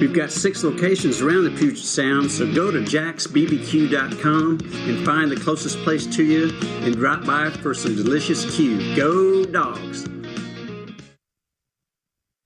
We've got 6 locations around the Puget Sound, so go to jacksbbq.com and find the closest place to you and drop by for some delicious Q. Go Dogs!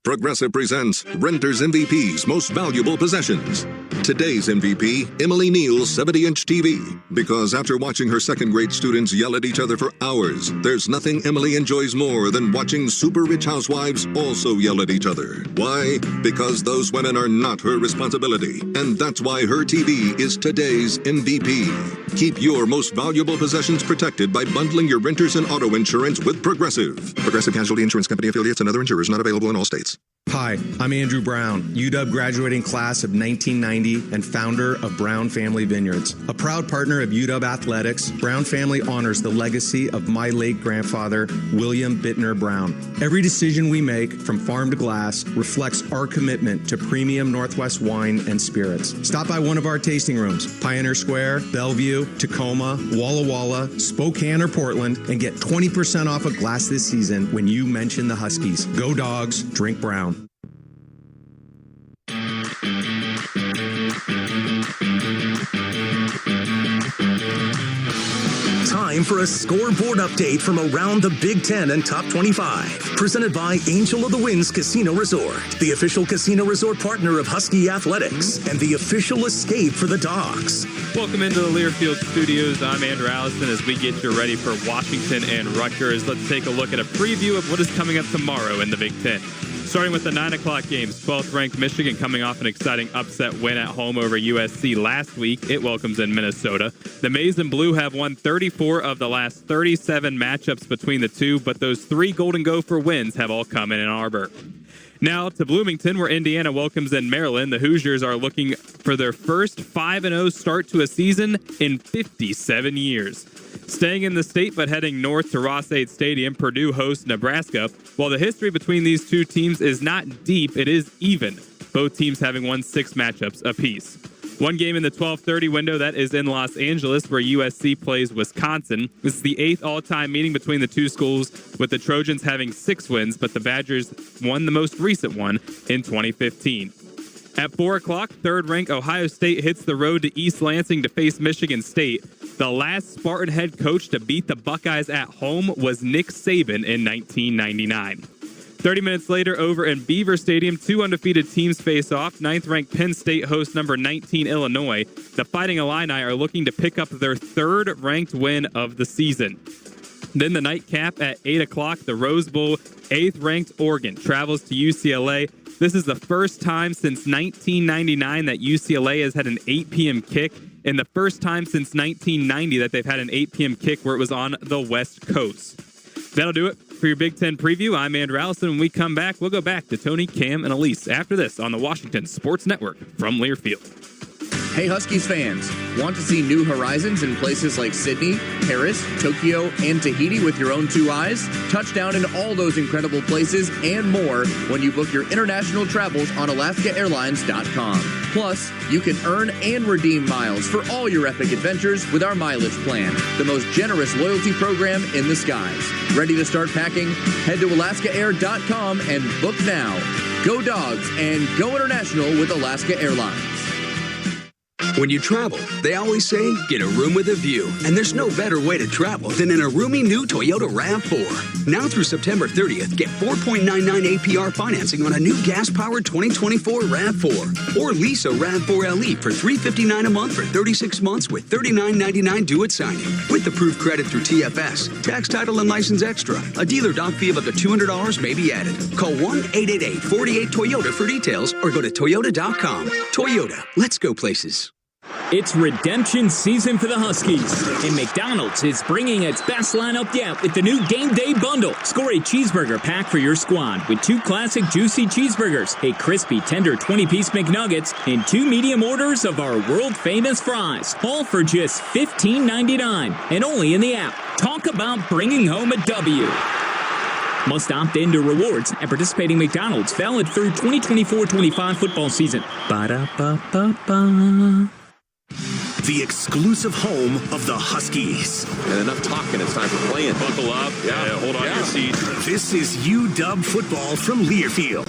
Progressive presents Renter's MVP's Most Valuable Possessions. Today's MVP, Emily Neal's 70-inch TV. Because after watching her second-grade students yell at each other for hours, there's nothing Emily enjoys more than watching super-rich housewives also yell at each other. Why? Because those women are not her responsibility. And that's why her TV is today's MVP. Keep your most valuable possessions protected by bundling your renters and auto insurance with Progressive. Progressive Casualty Insurance Company affiliates and other insurers not available in all states. Hi, I'm Andrew Brown, UW graduating class of 1990 and founder of Brown Family Vineyards. A proud partner of UW Athletics, Brown Family honors the legacy of my late grandfather, William Bittner Brown. Every decision we make, from farm to glass, reflects our commitment to premium Northwest wine and spirits. Stop by one of our tasting rooms, Pioneer Square, Bellevue, Tacoma, Walla Walla, Spokane, or Portland, and get 20% off a glass this season when you mention the Huskies. Go Dogs, drink Brown. Time for a scoreboard update from around the Big Ten and Top 25. Presented by Angel of the Winds Casino Resort, the official casino resort partner of Husky Athletics, and the official escape for the Dogs. Welcome into the Learfield Studios. I'm Andrew Allison as we get you ready for Washington and Rutgers. Let's take a look at a preview of what is coming up tomorrow in the Big Ten. Starting with the 9 o'clock games, 12th-ranked Michigan coming off an exciting upset win at home over USC last week. It welcomes in Minnesota. The Maize and Blue have won 34 of the last 37 matchups between the two, but those 3 Golden Gopher wins have all come in Ann Arbor. Now to Bloomington, where Indiana welcomes in Maryland. The Hoosiers are looking for their first 5-0 start to a season in 57 years. Staying in the state but heading north to Ross-Ade Stadium, Purdue hosts Nebraska. While the history between these two teams is not deep, it is even, both teams having won 6 matchups apiece. One game in the 12:30 window, that is in Los Angeles, where USC plays Wisconsin. This is the 8th all-time meeting between the two schools, with the Trojans having 6 wins, but the Badgers won the most recent one in 2015. At 4 o'clock, 3rd-ranked Ohio State hits the road to East Lansing to face Michigan State. The last Spartan head coach to beat the Buckeyes at home was Nick Saban in 1999. 30 minutes later, over in Beaver Stadium, 2 undefeated teams face off. 9th-ranked Penn State hosts number 19 Illinois. The Fighting Illini are looking to pick up their 3rd-ranked win of the season. Then the nightcap at 8 o'clock, the Rose Bowl, 8th-ranked Oregon travels to UCLA. This is the first time since 1999 that UCLA has had an 8 p.m. kick, and the first time since 1990 that they've had an 8 p.m. kick where it was on the West Coast. That'll do it for your Big Ten preview. I'm Andrew Allison. When we come back, we'll go back to Tony, Cam, and Elise after this on the Washington Sports Network from Learfield. Hey Huskies fans, want to see new horizons in places like Sydney, Paris, Tokyo, and Tahiti with your own 2 eyes? Touchdown in all those incredible places and more when you book your international travels on AlaskaAirlines.com. Plus, you can earn and redeem miles for all your epic adventures with our mileage plan, the most generous loyalty program in the skies. Ready to start packing? Head to AlaskaAir.com and book now. Go Dogs and go international with Alaska Airlines. When you travel, they always say, get a room with a view. And there's no better way to travel than in a roomy new Toyota RAV4. Now through September 30th, get 4.99 APR financing on a new gas-powered 2024 RAV4. Or lease a RAV4 LE for $359 a month for 36 months with $39.99 due at signing. With approved credit through TFS, tax, title, and license extra. A dealer doc fee of up to $200 may be added. Call 1-888-48-TOYOTA for details or go to Toyota.com. Toyota, let's go places. It's redemption season for the Huskies, and McDonald's is bringing its best lineup yet with the new Game Day Bundle. Score a cheeseburger pack for your squad with 2 classic juicy cheeseburgers, a crispy tender 20-piece McNuggets, and 2 medium orders of our world-famous fries, all for just $15.99 and only in the app. Talk about bringing home a W. Must opt into rewards at participating McDonald's, valid through 2024-25 football season. Ba-da-ba-ba-ba. The exclusive home of the Huskies. And enough talking, it's time for playing. Buckle up. Yeah, hold on your seat. This is UW football from Learfield.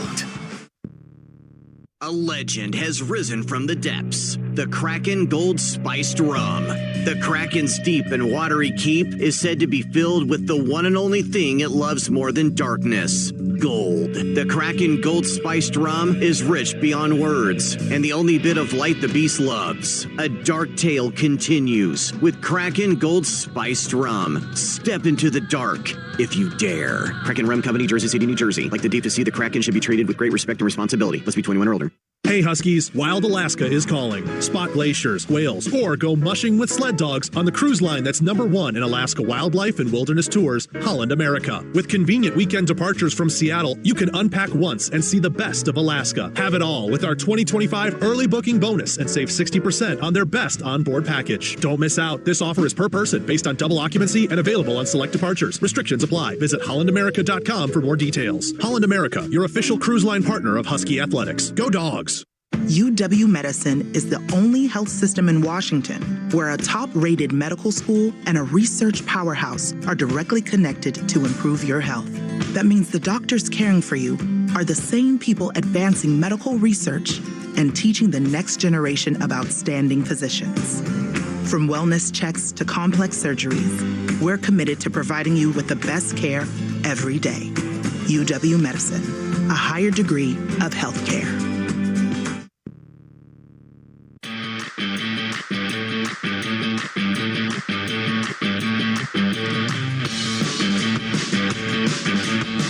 A legend has risen from the depths. The Kraken Gold Spiced Rum. The Kraken's deep and watery keep is said to be filled with the one and only thing it loves more than darkness: gold. The Kraken Gold Spiced Rum is rich beyond words, and the only bit of light the beast loves. A dark tale continues with Kraken Gold Spiced Rum. Step into the dark if you dare. Kraken Rum Company, Jersey City, New Jersey. Like the deep to sea, the Kraken should be treated with great respect and responsibility. Must be 21 or older. Hey Huskies, Wild Alaska is calling. Spot glaciers, whales, or go mushing with sled dogs on the cruise line that's #1 in Alaska wildlife and wilderness tours, Holland America. With convenient weekend departures from Seattle, you can unpack once and see the best of Alaska. Have it all with our 2025 early booking bonus and save 60% on their best onboard package. Don't miss out. This offer is per person based on double occupancy and available on select departures. Restrictions apply. Visit hollandamerica.com for more details. Holland America, your official cruise line partner of Husky Athletics. Go Dogs! UW Medicine is the only health system in Washington where a top-rated medical school and a research powerhouse are directly connected to improve your health. That means the doctors caring for you are the same people advancing medical research and teaching the next generation of outstanding physicians. From wellness checks to complex surgeries, we're committed to providing you with the best care every day. UW Medicine, a higher degree of healthcare.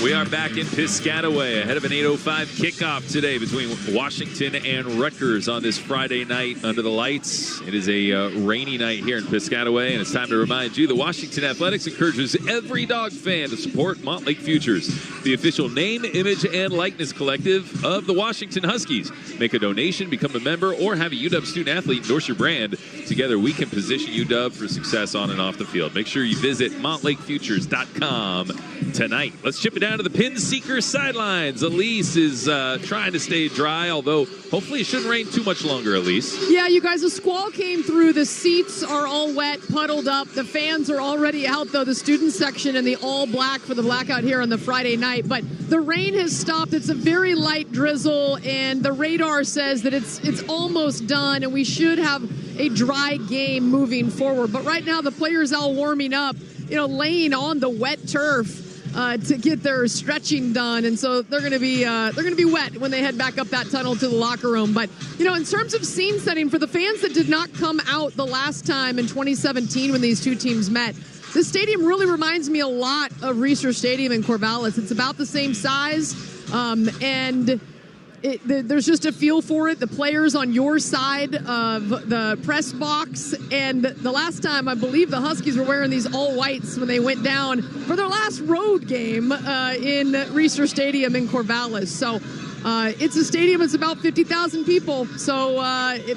We are back in Piscataway ahead of an 8:05 kickoff today between Washington and Rutgers on this Friday night under the lights. It is a rainy night here in Piscataway, and it's time to remind you that Washington Athletics encourages every dog fan to support Montlake Futures, the official name, image, and likeness collective of the Washington Huskies. Make a donation, become a member, or have a UW student athlete endorse your brand. Together, we can position UW for success on and off the field. Make sure you visit montlakefutures.com tonight. Let's chip it down to the Pin Seeker sidelines. Elise is trying to stay dry, although hopefully it shouldn't rain too much longer, Elise. Yeah, you guys, a squall came through. The seats are all wet, puddled up. The fans are already out, though, the student section in the all black for the blackout here on the Friday night. But the rain has stopped. It's a very light drizzle, and the radar says that it's almost done, and we should have a dry game moving forward. But right now, the players all warming up, laying on the wet turf to get their stretching done, and so they're going to be wet when they head back up that tunnel to the locker room. But in terms of scene setting for the fans that did not come out the last time in 2017 when these two teams met, this stadium really reminds me a lot of Reser Stadium in Corvallis. It's about the same size, and there's just a feel for it. The players on your side of the press box, and the last time I believe the Huskies were wearing these all whites when they went down for their last road game in Reser Stadium in Corvallis. So it's a stadium. It's about 50,000 people. So,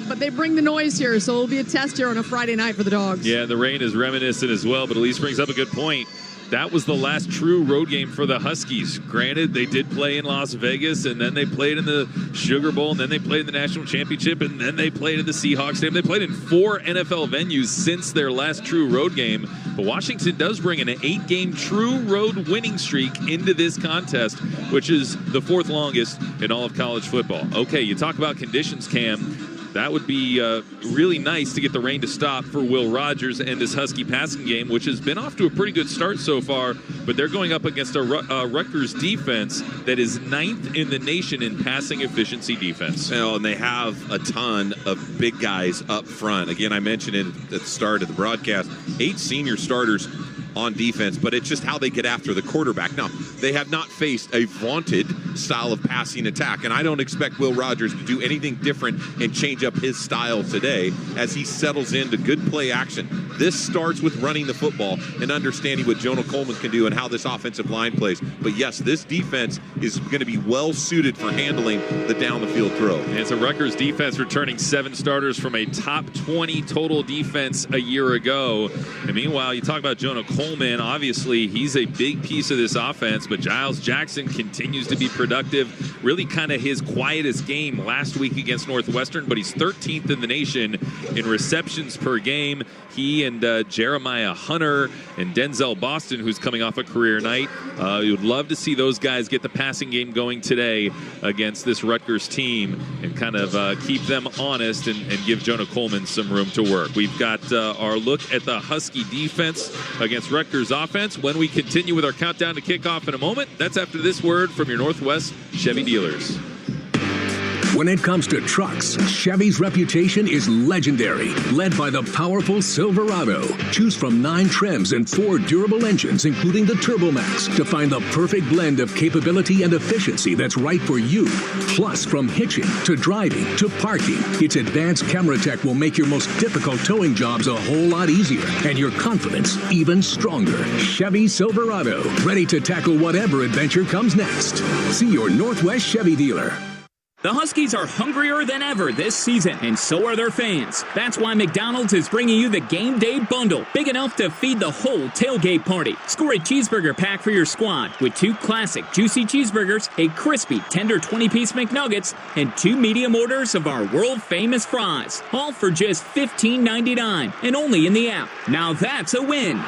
but they bring the noise here. So it'll be a test here on a Friday night for the Dogs. Yeah, the rain is reminiscent as well. But Elise brings up a good point. That was the last true road game for the Huskies. Granted, they did play in Las Vegas, and then they played in the Sugar Bowl, and then they played in the National Championship, and then they played in the Seahawks Stadium. They played in 4 NFL venues since their last true road game. But Washington does bring an 8-game true road winning streak into this contest, which is the 4th longest in all of college football. Okay, you talk about conditions, Cam. That would be really nice to get the rain to stop for Will Rogers and this Husky passing game, which has been off to a pretty good start so far, but they're going up against a Rutgers defense that is 9th in the nation in passing efficiency defense. And they have a ton of big guys up front. Again, I mentioned it at the start of the broadcast, 8 senior starters on defense, but it's just how they get after the quarterback. Now, they have not faced a vaunted style of passing attack, and I don't expect Will Rogers to do anything different and change up his style today as he settles into good play action. This starts with running the football and understanding what Jonah Coleman can do and how this offensive line plays. But yes, this defense is going to be well suited for handling the down the field throw. And it's a Rutgers defense returning 7 starters from a top 20 total defense a year ago. And meanwhile, you talk about Jonah Coleman. Coleman, obviously, he's a big piece of this offense, but Giles Jackson continues to be productive. Really kind of his quietest game last week against Northwestern, but he's 13th in the nation in receptions per game. He and Jeremiah Hunter and Denzel Boston, who's coming off a career night. You would love to see those guys get the passing game going today against this Rutgers team and kind of keep them honest and give Jonah Coleman some room to work. We've got our look at the Husky defense against Rutgers offense when we continue with our countdown to kickoff in a moment. That's after this word from your Northwest Chevy dealers. When it comes to trucks, Chevy's reputation is legendary, led by the powerful Silverado. Choose from 9 trims and 4 durable engines, including the TurboMax, to find the perfect blend of capability and efficiency that's right for you. Plus, from hitching to driving to parking, its advanced camera tech will make your most difficult towing jobs a whole lot easier and your confidence even stronger. Chevy Silverado, ready to tackle whatever adventure comes next. See your Northwest Chevy dealer. The Huskies are hungrier than ever this season, and so are their fans. That's why McDonald's is bringing you the Game Day Bundle, big enough to feed the whole tailgate party. Score a cheeseburger pack for your squad with 2 classic juicy cheeseburgers, a crispy, tender 20-piece McNuggets, and 2 medium orders of our world-famous fries, all for just $15.99 and only in the app. Now that's a win.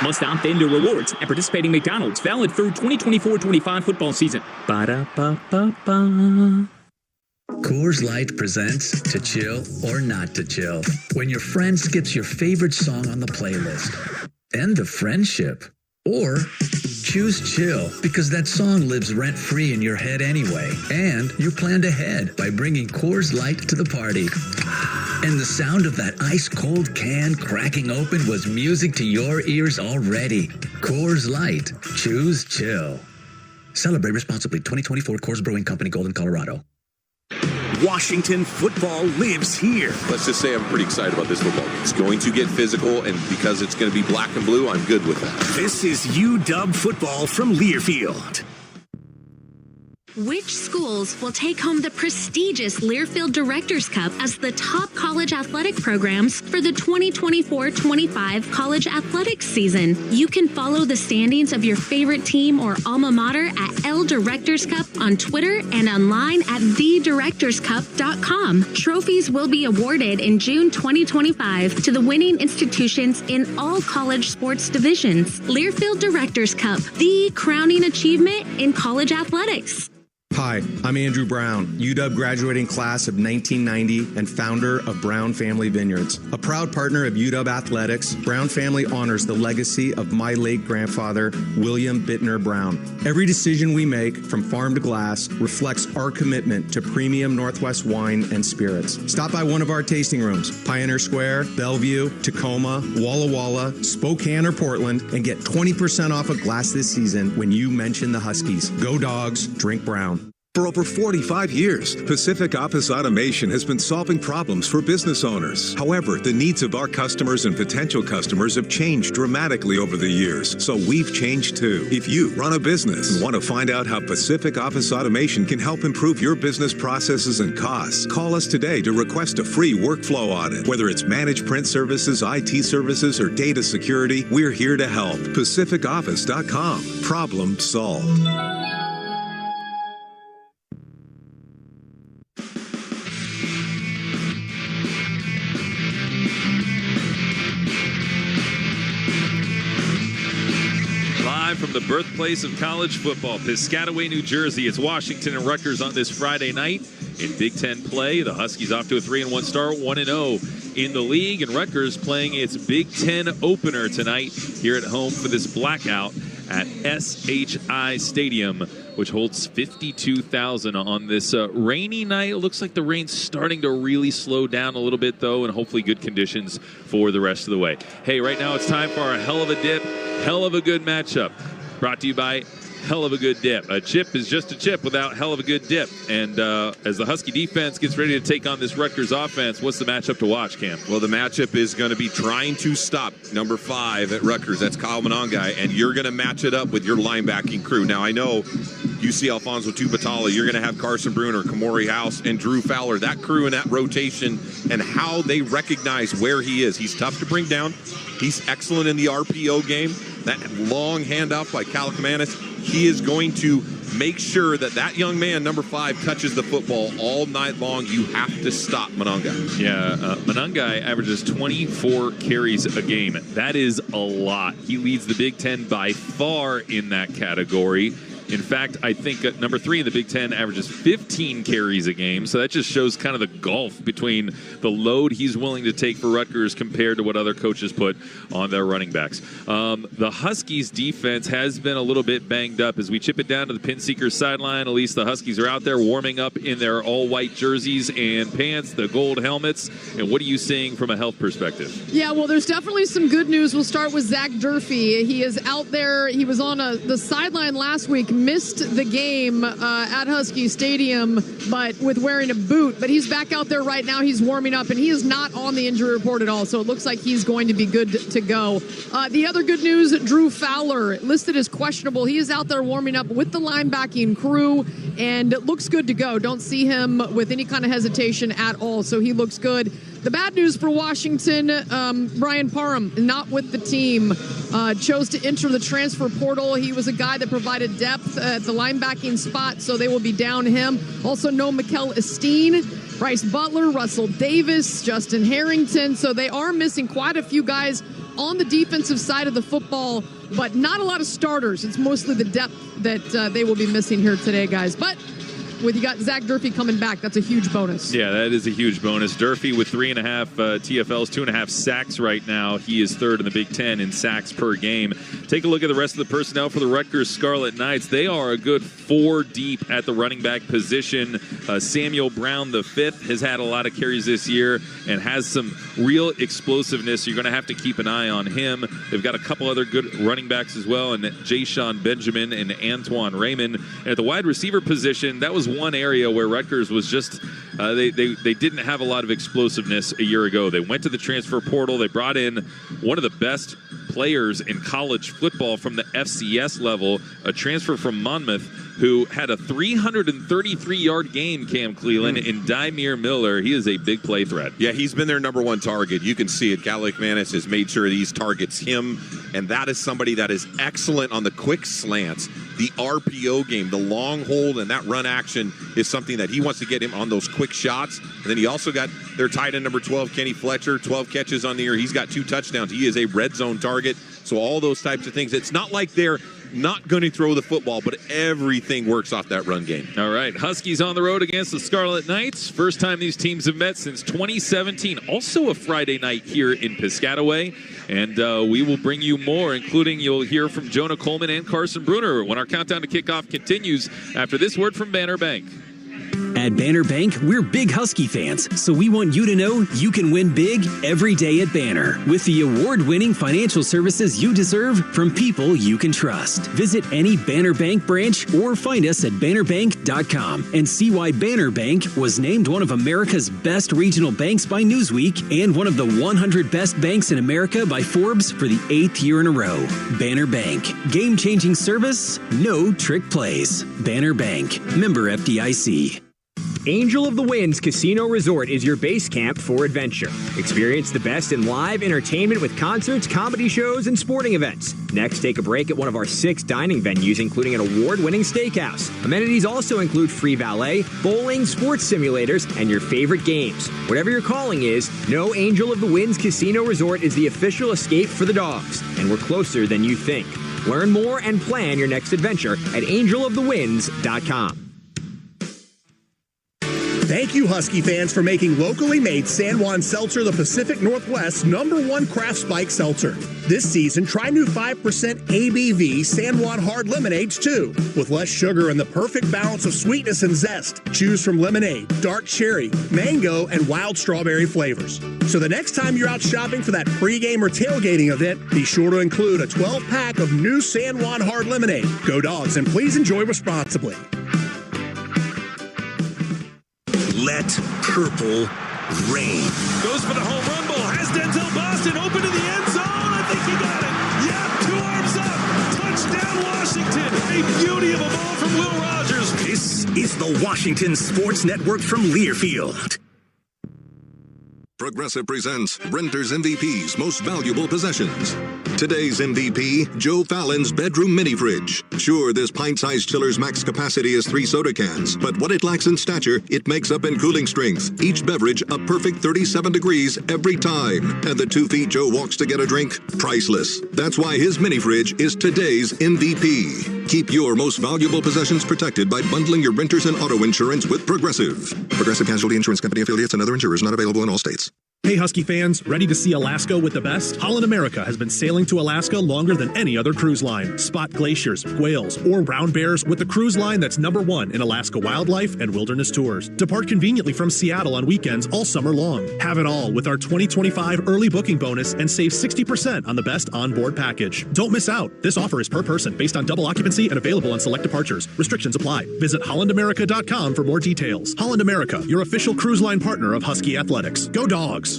Must opt into rewards at participating McDonald's, valid through 2024-25 football season. Ba-da-ba-ba-ba. Coors Light presents To Chill or Not to Chill. When your friend skips your favorite song on the playlist. End the friendship. Or choose chill because that song lives rent-free in your head anyway. And you planned ahead by bringing Coors Light to the party. And the sound of that ice-cold can cracking open was music to your ears already. Coors Light. Choose chill. Celebrate responsibly. 2024 Coors Brewing Company, Golden, Colorado. Washington football lives here. Let's just say I'm pretty excited about this football game. It's going to get physical, and because it's going to be black and blue, I'm good with that. This is UW football from Learfield. Which schools will take home the prestigious Learfield Directors Cup as the top college athletic programs for the 2024-25 college athletics season? You can follow the standings of your favorite team or alma mater at L Directors Cup on Twitter and online at thedirectorscup.com. Trophies will be awarded in June 2025 to the winning institutions in all college sports divisions. Learfield Directors Cup, the crowning achievement in college athletics. Hi, I'm Andrew Brown, UW graduating class of 1990 and founder of Brown Family Vineyards. A proud partner of UW Athletics, Brown Family honors the legacy of my late grandfather, William Bittner Brown. Every decision we make, from farm to glass, reflects our commitment to premium Northwest wine and spirits. Stop by one of our tasting rooms, Pioneer Square, Bellevue, Tacoma, Walla Walla, Spokane, or Portland, and get 20% off a glass this season when you mention the Huskies. Go Dogs, drink Brown. For over 45 years, Pacific Office Automation has been solving problems for business owners. However, the needs of our customers and potential customers have changed dramatically over the years, so we've changed too. If you run a business and want to find out how Pacific Office Automation can help improve your business processes and costs, call us today to request a free workflow audit. Whether it's managed print services, IT services, or data security, we're here to help. PacificOffice.com. Problem solved. From the birthplace of college football, Piscataway, New Jersey. It's Washington and Rutgers on this Friday night in Big Ten play. The Huskies off to a 3-1 start, 1-0 in the league, and Rutgers playing its Big Ten opener tonight here at home for this blackout at SHI Stadium, which holds 52,000 on this rainy night. It looks like the rain's starting to really slow down a little bit, though, and hopefully good conditions for the rest of the way. Hey, right now it's time for our hell of a dip, hell of a good matchup. Brought to you by hell of a good dip. A chip is just a chip without hell of a good dip. And as the Husky defense gets ready to take on this Rutgers offense, what's the matchup to watch, Cam? Well, the matchup is going to be trying to stop number 5 at Rutgers. That's Kyle Monangai, and you're going to match it up with your linebacking crew. Now, I know you see Alfonso Tupatala, you're going to have Carson Bruner, Kamori House, and Drew Fowler. That crew and that rotation and how they recognize where he is. He's tough to bring down. He's excellent in the RPO game. That long handoff by kaliakmanis, he is going to make sure that that young man, number 5, touches the football all night long. You have to stop Monangai. Yeah, Monangai averages 24 carries a game. That is a lot. He leads the Big Ten by far in that category. In fact, I think number 3 in the Big Ten averages 15 carries a game. So that just shows kind of the gulf between the load he's willing to take for Rutgers compared to what other coaches put on their running backs. The Huskies defense has been a little bit banged up as we chip it down to the Pin Seekers sideline. At least the Huskies are out there warming up in their all-white jerseys and pants, the gold helmets. And what are you seeing from a health perspective? Yeah, well, there's definitely some good news. We'll start with Zach Durfee. He is out there. He was on the sideline last week, missed the game at Husky Stadium, but with wearing a boot. But he's back out there right now. He's warming up, and he is not on the injury report at all. So it looks like he's going to be good to go. The other good news, Drew Fowler, listed as questionable. He is out there warming up with the linebacking crew, and it looks good to go. Don't see him with any kind of hesitation at all. So he looks good. The bad news for Washington, Brian Parham, not with the team, chose to enter the transfer portal. He was a guy that provided depth at the linebacking spot, so they will be down him. Also, no Mikel Esteen, Bryce Butler, Russell Davis, Justin Harrington. So they are missing quite a few guys on the defensive side of the football, but not a lot of starters. It's mostly the depth that they will be missing here today, guys. But with you got Zach Durfee coming back, that's a huge bonus. Yeah, that is a huge bonus. Durfee with 3.5 TFLs, 2.5 sacks right now. He is third in the Big Ten in sacks per game. Take a look at the rest of the personnel for the Rutgers Scarlet Knights. They are a good 4 deep at the running back position. Samuel Brown, the 5th, has had a lot of carries this year and has some real explosiveness. You're going to have to keep an eye on him. They've got a couple other good running backs as well, and Jay-Sean Benjamin and Antoine Raymond. And at the wide receiver position, that was one area where Rutgers was just they didn't have a lot of explosiveness a year ago. They went to the transfer portal. They brought in one of the best players in college football from the FCS level, a transfer from Monmouth, who had a 333-yard game, Cam Cleland, in Dymere Miller. He is a big play threat. Yeah, he's been their number 1 target. You can see it. Kaliakmanis has made sure these targets him, and that is somebody that is excellent on the quick slants. The RPO game, the long hold, and that run action is something that he wants to get him on those quick shots. And then he also got their tight end number 12, Kenny Fletcher, 12 catches on the year. He's got 2 touchdowns. He is a red zone target. So all those types of things. It's not like they're not going to throw the football, but everything works off that run game. All right, Huskies on the road against the Scarlet Knights. First time these teams have met since 2017. Also a Friday night here in Piscataway. And we will bring you more, including you'll hear from Jonah Coleman and Carson Bruner when our countdown to kickoff continues after this word from Banner Bank. At Banner Bank, we're big Husky fans, so we want you to know you can win big every day at Banner with the award-winning financial services you deserve from people you can trust. Visit any Banner Bank branch or find us at bannerbank.com and see why Banner Bank was named one of America's best regional banks by Newsweek and one of the 100 best banks in America by Forbes for the 8th year in a row. Banner Bank. Game-changing service, no trick plays. Banner Bank. Member FDIC. Angel of the Winds Casino Resort is your base camp for adventure. Experience the best in live entertainment with concerts, comedy shows, and sporting events. Next, take a break at one of our 6 dining venues, including an award-winning steakhouse. Amenities also include free valet, bowling, sports simulators, and your favorite games. Whatever your calling is, know Angel of the Winds Casino Resort is the official escape for the dogs, and we're closer than you think. Learn more and plan your next adventure at angelofthewinds.com. Thank you, Husky fans, for making locally made San Juan Seltzer the Pacific Northwest's #1 craft spike seltzer. This season, try new 5% ABV San Juan Hard Lemonades, too. With less sugar and the perfect balance of sweetness and zest, choose from lemonade, dark cherry, mango, and wild strawberry flavors. So the next time you're out shopping for that pregame or tailgating event, be sure to include a 12-pack of new San Juan Hard Lemonade. Go Dogs, and please enjoy responsibly. Let purple reign. Goes for the home run ball. Has Denzel Boston open to the end zone. I think he got it. Yeah, 2 arms up. Touchdown, Washington. A beauty of a ball from Will Rogers. This is the Washington Sports Network from Learfield. Progressive presents Renter's MVP's Most Valuable Possessions. Today's MVP, Joe Fallon's bedroom mini fridge. Sure, this pint-sized chiller's max capacity is 3 soda cans, but what it lacks in stature, it makes up in cooling strength. Each beverage a perfect 37 degrees every time. And the 2 feet Joe walks to get a drink, priceless. That's why his mini fridge is today's MVP. Keep your most valuable possessions protected by bundling your renters and auto insurance with Progressive. Progressive Casualty Insurance Company affiliates and other insurers not available in all states. Hey, Husky fans, ready to see Alaska with the best? Holland America has been sailing to Alaska longer than any other cruise line. Spot glaciers, whales, or brown bears with the cruise line that's #1 in Alaska wildlife and wilderness tours. Depart conveniently from Seattle on weekends all summer long. Have it all with our 2025 early booking bonus and save 60% on the best onboard package. Don't miss out. This offer is per person based on double occupancy and available on select departures. Restrictions apply. Visit hollandamerica.com for more details. Holland America, your official cruise line partner of Husky Athletics. Go Dogs!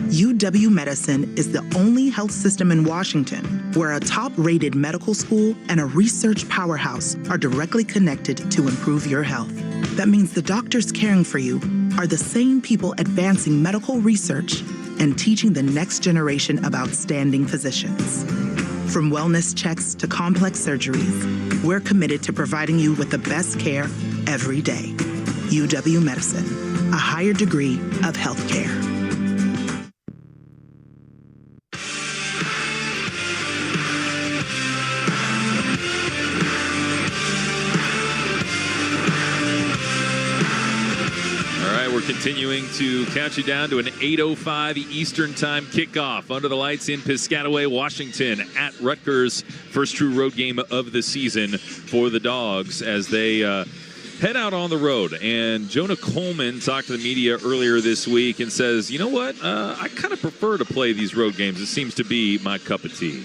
UW Medicine is the only health system in Washington where a top-rated medical school and a research powerhouse are directly connected to improve your health. That means the doctors caring for you are the same people advancing medical research and teaching the next generation of outstanding physicians. From wellness checks to complex surgeries, we're committed to providing you with the best care every day. UW Medicine, a higher degree of healthcare. Continuing to count you down to an 8:05 Eastern Time kickoff under the lights in Piscataway, Washington at Rutgers. First true road game of the season for the Dogs as they head out on the road. And Jonah Coleman talked to the media earlier this week and says, you know what, I kind of prefer to play these road games. It seems to be my cup of tea.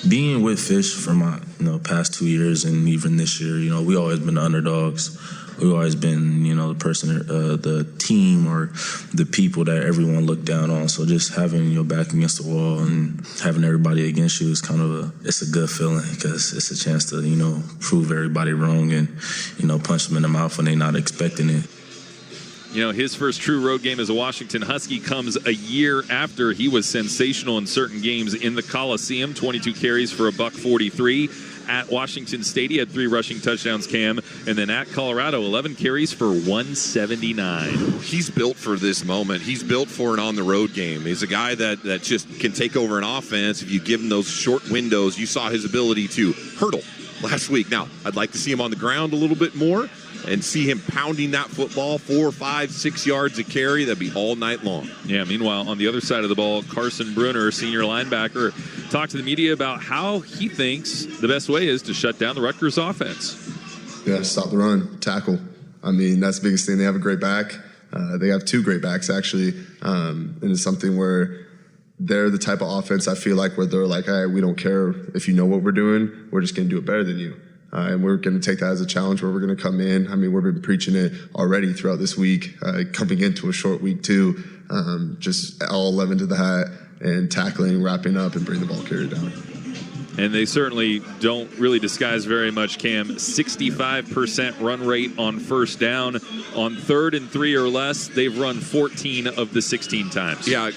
Being with Fish for my past 2 years and even this year, we always been the underdogs. We've always been, the person, the team or the people that everyone looked down on. So just having your back against the wall and having everybody against you is it's a good feeling because it's a chance to, prove everybody wrong and, punch them in the mouth when they're not expecting it. His first true road game as a Washington Husky comes a year after he was sensational in certain games in the Coliseum. 22 carries for $143. At Washington State, he had 3 rushing touchdowns, Cam. And then at Colorado, 11 carries for $179. He's built for this moment. He's built for an on-the-road game. He's a guy that just can take over an offense if you give him those short windows. You saw his ability to hurdle last week. Now, I'd like to see him on the ground a little bit more and see him pounding that football 4, 5, 6 yards a carry. That'd be all night long. Yeah, meanwhile, on the other side of the ball, Carson Brunner, senior linebacker, talked to the media about how he thinks the best way is to shut down the Rutgers offense. Yeah, stop the run, tackle. I mean, that's the biggest thing. They have a great back. They have 2 great backs, actually. And it's something where they're the type of offense I feel like where they're like, hey, we don't care if you know what we're doing. We're just going to do it better than you. And we're going to take that as a challenge where we're going to come in. I mean, we've been preaching it already throughout this week, coming into a short week too, just all 11 to the hat and tackling, wrapping up, and bring the ball carrier down. And they certainly don't really disguise very much, Cam. 65% run rate on first down. On 3rd and 3 or less, they've run 14 of the 16 times. Yeah,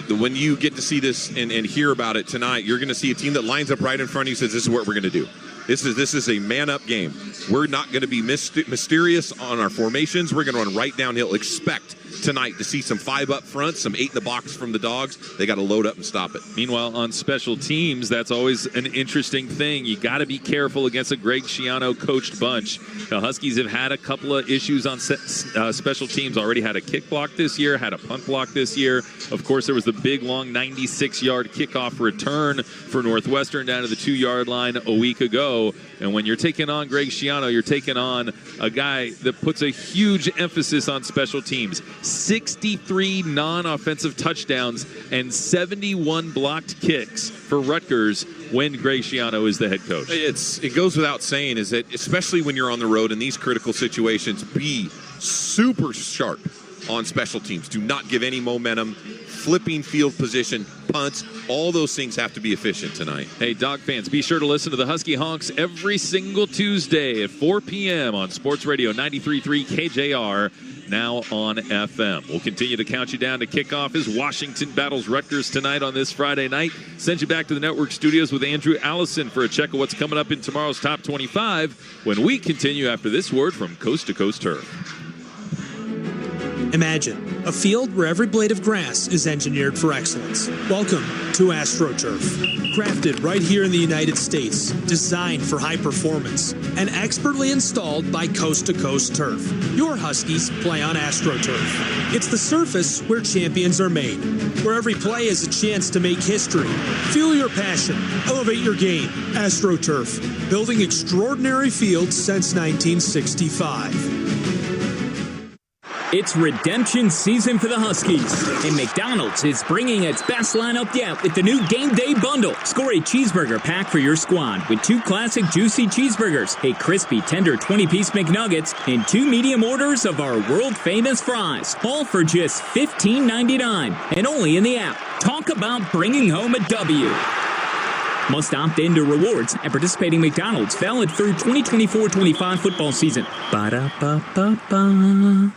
when you get to see this and hear about it tonight, you're going to see a team that lines up right in front of you and says, this is what we're going to do. This is a man-up game. We're not going to be mysterious on our formations. We're going to run right downhill. Expect tonight to see some 5 up front, some 8 in the box from the Dogs. They got to load up and stop it. Meanwhile, on special teams, that's always an interesting thing. You got to be careful against a Greg Schiano coached bunch. The Huskies have had a couple of issues on special teams. Already had a kick block this year, had a punt block this year. Of course, there was the big, long 96-yard kickoff return for Northwestern down to the 2-yard line a week ago. And when you're taking on Greg Schiano, you're taking on a guy that puts a huge emphasis on special teams. 63 non-offensive touchdowns and 71 blocked kicks for Rutgers when Greg Schiano is the head coach. It goes without saying is that, especially when you're on the road in these critical situations, be super sharp on special teams. Do not give any momentum. Flipping field position, punts, all those things have to be efficient tonight. Hey, Dog fans, be sure to listen to the Husky Honks every single Tuesday at 4 p.m. on Sports Radio 93.3 KJR, now on FM. We'll continue to count you down to kickoff as Washington battles Rutgers tonight on this Friday night. Send you back to the network studios with Andrew Allison for a check of what's coming up in tomorrow's Top 25 when we continue after this word from Coast to Coast Turf. Imagine a field where every blade of grass is engineered for excellence. Welcome to AstroTurf. Crafted right here in the United States, designed for high performance, and expertly installed by Coast to Coast Turf. Your Huskies play on AstroTurf. It's the surface where champions are made, where every play is a chance to make history. Fuel your passion, elevate your game. AstroTurf, building extraordinary fields since 1965. It's redemption season for the Huskies, and McDonald's is bringing its best lineup yet with the new Game Day Bundle. Score a cheeseburger pack for your squad with 2 classic juicy cheeseburgers, a crispy, tender 20-piece McNuggets, and 2 medium orders of our world-famous fries, all for just $15.99, and only in the app. Talk about bringing home a W. Must opt into rewards at participating McDonald's, valid through 2024-25 football season. Ba-da-ba-ba-ba.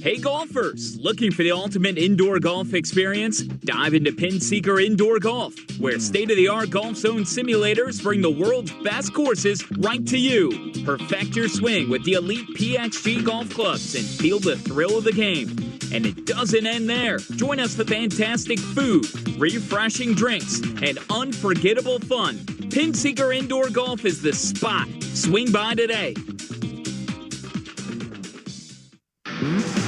Hey golfers, looking for the ultimate indoor golf experience? Dive into PinSeeker Indoor Golf, where state-of-the-art golf zone simulators bring the world's best courses right to you. Perfect your swing with the elite PXG golf clubs and feel the thrill of the game. And it doesn't end there. Join us for fantastic food, refreshing drinks, and unforgettable fun. PinSeeker Indoor Golf is the spot. Swing by today.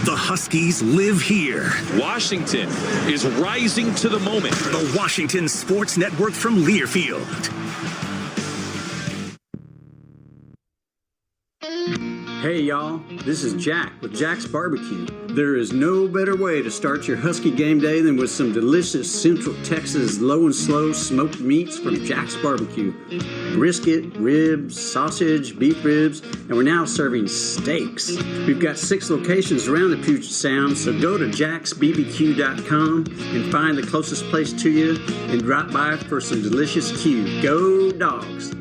The Huskies live here. Washington is rising to the moment. The Washington Sports Network from Learfield. Hey y'all, this is Jack with Jack's Barbecue. There is no better way to start your Husky game day than with some delicious Central Texas low and slow smoked meats from Jack's Barbecue. Brisket, ribs, sausage, beef ribs, and we're now serving steaks. We've got 6 locations around the Puget Sound, so go to jacksbbq.com and find the closest place to you and drop by for some delicious Q. Go Dogs!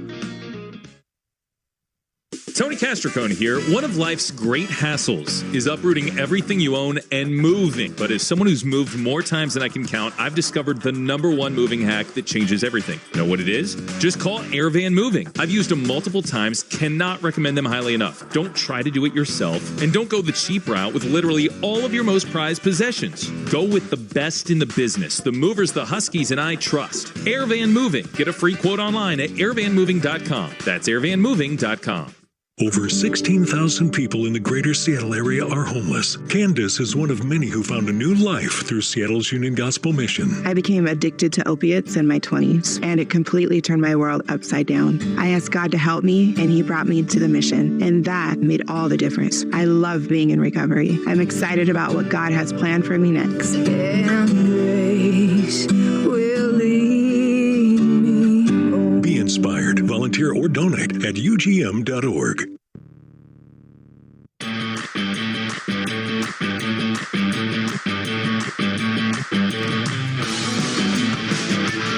Tony Castricone here. One of life's great hassles is uprooting everything you own and moving. But as someone who's moved more times than I can count, I've discovered the #1 moving hack that changes everything. Know what it is? Just call Airvan Moving. I've used them multiple times, cannot recommend them highly enough. Don't try to do it yourself, and don't go the cheap route with literally all of your most prized possessions. Go with the best in the business, the movers the Huskies and I trust. Airvan Moving. Get a free quote online at airvanmoving.com. That's airvanmoving.com. Over 16,000 people in the greater Seattle area are homeless. Candace is one of many who found a new life through Seattle's Union Gospel Mission. I became addicted to opiates in my 20s, and it completely turned my world upside down. I asked God to help me, and He brought me to the mission, and that made all the difference. I love being in recovery. I'm excited about what God has planned for me next. And grace will lead me home. Be inspired. Volunteer or donate at ugm.org.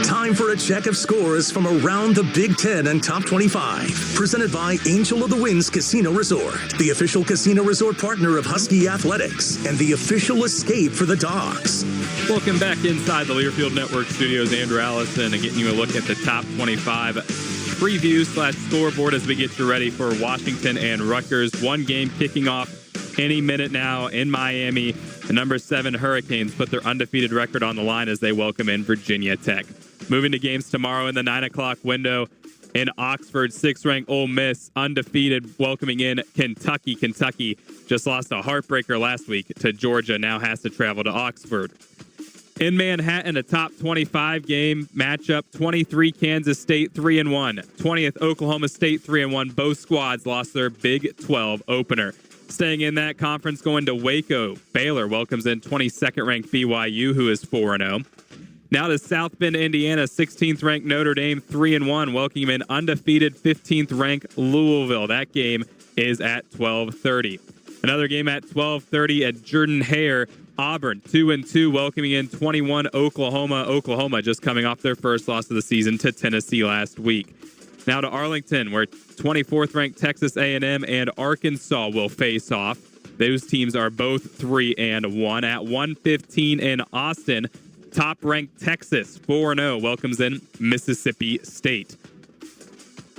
Time for a check of scores from around the Big Ten and Top 25. Presented by Angel of the Winds Casino Resort, the official casino resort partner of Husky Athletics, and the official escape for the Dogs. Welcome back inside the Learfield Network studios. Andrew Allison and getting you a look at the Top 25 preview / scoreboard as we get you ready for Washington and Rutgers. One game kicking off any minute now in Miami. The number 7 Hurricanes put their undefeated record on the line as they welcome in Virginia Tech. Moving to games tomorrow in the 9 o'clock window. In Oxford, 6th-ranked Ole Miss, undefeated, welcoming in Kentucky. Kentucky just lost a heartbreaker last week to Georgia, now has to travel to Oxford. In Manhattan, a top 25 game matchup, 23 Kansas State 3-1, 20th Oklahoma State 3-1. Both squads lost their Big 12 opener. Staying in that conference, going to Waco, Baylor welcomes in 22nd-ranked BYU, who is 4-0. Now to South Bend, Indiana, 16th-ranked Notre Dame 3-1, welcoming in undefeated 15th-ranked Louisville. That game is at 12:30. Another game at 12:30 at Jordan-Hare, Auburn 2-2, welcoming in 21 Oklahoma. Oklahoma just coming off their first loss of the season to Tennessee last week. Now to Arlington, where 24th-ranked Texas A&M and Arkansas will face off. Those teams are both 3-1. At 1:15 in Austin, top-ranked Texas 4-0 welcomes in Mississippi State.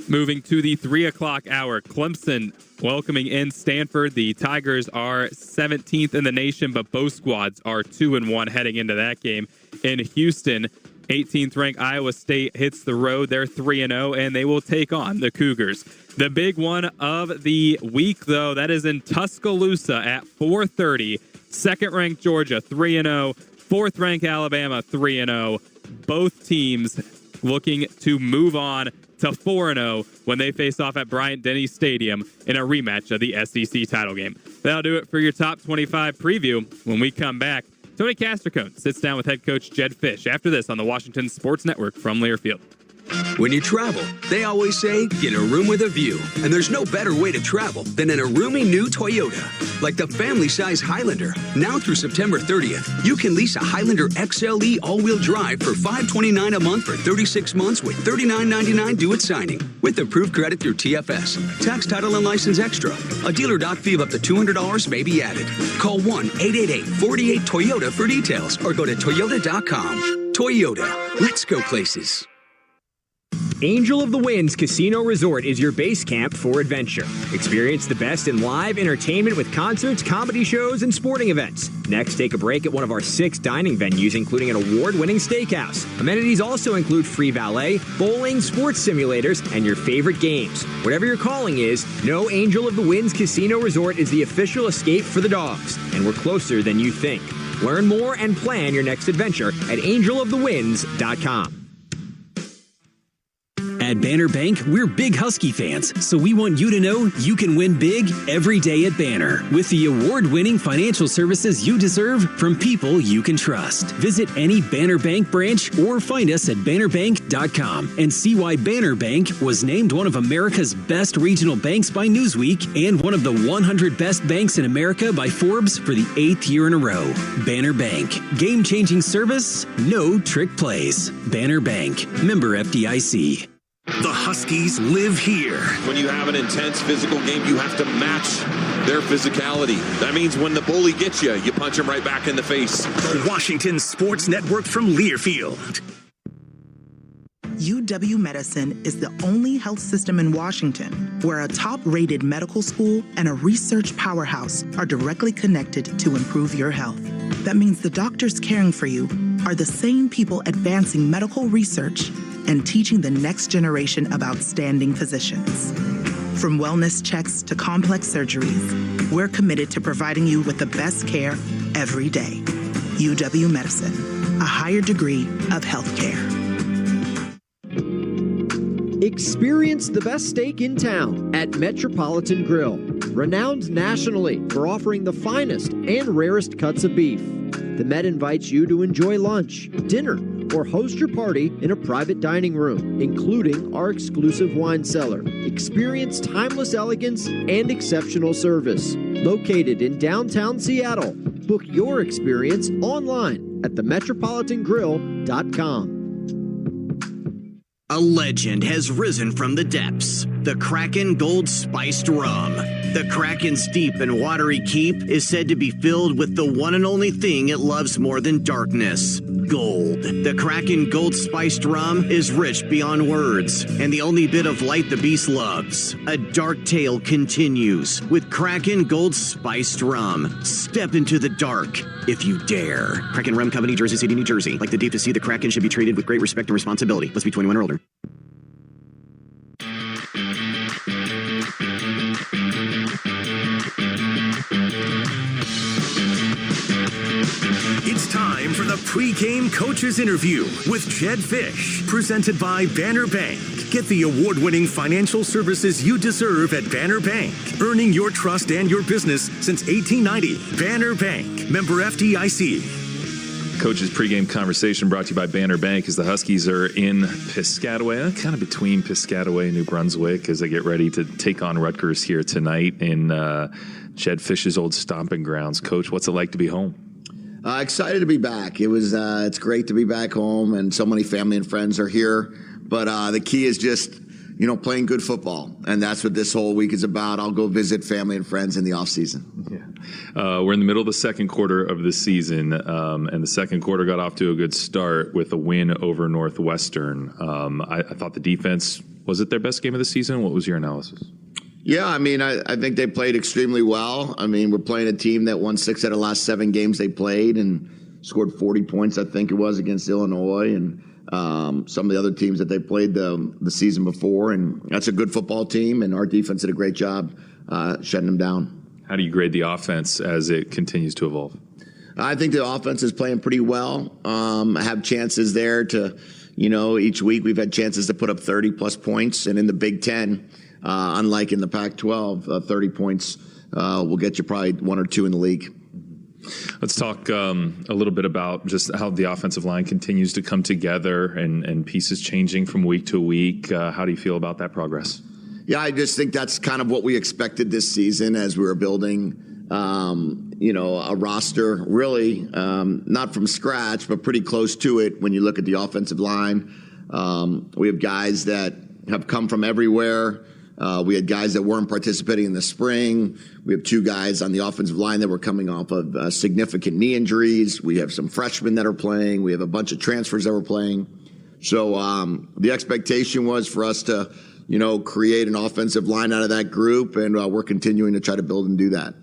Moving to the 3 o'clock hour, Clemson welcoming in Stanford. The Tigers are 17th in the nation, but both squads are 2-1 heading into that game. In Houston, 18th-ranked Iowa State hits the road. They're 3-0, and they will take on the Cougars. The big one of the week, though, that is in Tuscaloosa at 4:30. 2nd-ranked Georgia, 3-0. 4th-ranked Alabama, 3-0. Both teams looking to move on to 4-0 when they face off at Bryant-Denny Stadium in a rematch of the SEC title game. That'll do it for your Top 25 preview. When we come back, Tony Castricone sits down with head coach Jed Fish after this on the Washington Sports Network from Learfield. When you travel, they always say, get a room with a view. And there's no better way to travel than in a roomy new Toyota. Like the family-size Highlander. Now through September 30th, you can lease a Highlander XLE all-wheel drive for $529 a month for 36 months with $39.99 due at signing. With approved credit through TFS. Tax, title, and license extra. A dealer doc fee of up to $200 may be added. Call 1-888-48-TOYOTA for details or go to Toyota.com. Toyota. Let's go places. Angel of the Winds Casino Resort is your base camp for adventure. Experience the best in live entertainment with concerts, comedy shows, and sporting events. Next, take a break at one of our 6 dining venues, including an award-winning steakhouse. Amenities also include free valet, bowling, sports simulators, and your favorite games. Whatever your calling is, know Angel of the Winds Casino Resort is the official escape for the dogs, and we're closer than you think. Learn more and plan your next adventure at angelofthewinds.com. At Banner Bank, we're big Husky fans, so we want you to know you can win big every day at Banner with the award-winning financial services you deserve from people you can trust. Visit any Banner Bank branch or find us at bannerbank.com and see why Banner Bank was named one of America's best regional banks by Newsweek and one of the 100 best banks in America by Forbes for the 8th year in a row. Banner Bank. Game-changing service, no trick plays. Banner Bank. Member FDIC. The Huskies live here. When you have an intense physical game, you have to match their physicality. That means when the bully gets you, you punch him right back in the face. The Washington Sports Network from Learfield. UW Medicine is the only health system in Washington where a top-rated medical school and a research powerhouse are directly connected to improve your health. That means the doctors caring for you are the same people advancing medical research and teaching the next generation of outstanding physicians. From wellness checks to complex surgeries, we're committed to providing you with the best care every day. UW Medicine, a higher degree of healthcare. Experience the best steak in town at Metropolitan Grill, renowned nationally for offering the finest and rarest cuts of beef. The Met invites you to enjoy lunch, dinner, or host your party in a private dining room, including our exclusive wine cellar. Experience timeless elegance and exceptional service. Located in downtown Seattle. Book your experience online at themetropolitangrill.com. A legend has risen from the depths. The Kraken Gold Spiced Rum. The Kraken's deep and watery keep is said to be filled with the one and only thing it loves more than darkness, gold. gold. The Kraken Gold Spiced Rum is rich beyond words, and the only bit of light the beast loves. A dark tale continues with Kraken Gold Spiced Rum. Step into the dark if you dare. Kraken Rum Company, Jersey City, New Jersey. Like the deep to sea, the Kraken should be treated with great respect and responsibility. Must be 21 or older. It's time for the pre-game coaches interview with Jed Fish, presented by Banner Bank. Get the award-winning financial services you deserve at Banner Bank, earning your trust and your business since 1890. Banner Bank, member FDIC. Coach's pregame conversation brought to you by Banner Bank as the Huskies are in Piscataway, kind of between Piscataway and New Brunswick, as they get ready to take on Rutgers here tonight in Jed Fish's old stomping grounds. Coach, what's it like to be home? Excited to be back. It's great to be back home, and so many family and friends are here. But the key is just, playing good football, and that's what this whole week is about. I'll go visit family and friends in the off season. Yeah. We're in the middle of the second quarter of the season, and the second quarter got off to a good start with a win over Northwestern. I thought the defense, was it their best game of the season? What was your analysis? Yeah, I think they played extremely well. We're playing a team that won 6 out of the last 7 games they played and scored 40 points, I think it was, against Illinois and some of the other teams that they played the season before. And that's a good football team, and our defense did a great job shutting them down. How do you grade the offense as it continues to evolve? I think the offense is playing pretty well. I have chances there to, each week we've had chances to put up 30-plus points. And in the Big Ten, unlike in the Pac-12, 30 points will get you probably 1 or 2 in the league. Let's talk a little bit about just how the offensive line continues to come together and pieces changing from week to week. How do you feel about that progress? Yeah, I just think that's kind of what we expected this season as we were building, a roster, really not from scratch, but pretty close to it when you look at the offensive line. We have guys that have come from everywhere. We had guys that weren't participating in the spring. We have 2 guys on the offensive line that were coming off of significant knee injuries. We have some freshmen that are playing. We have a bunch of transfers that were playing. So the expectation was for us to, create an offensive line out of that group, and we're continuing to try to build and do that.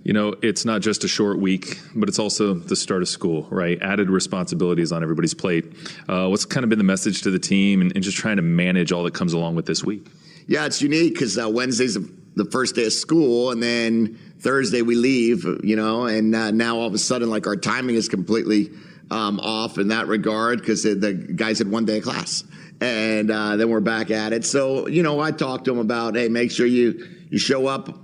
It's not just a short week, but it's also the start of school, right? Added responsibilities on everybody's plate. What's kind of been the message to the team and just trying to manage all that comes along with this week? Yeah, it's unique because Wednesday's the first day of school, and then Thursday we leave, and now all of a sudden, our timing is completely off in that regard because the guys had 1 day of class, and then we're back at it. So, I talked to them about, hey, make sure you show up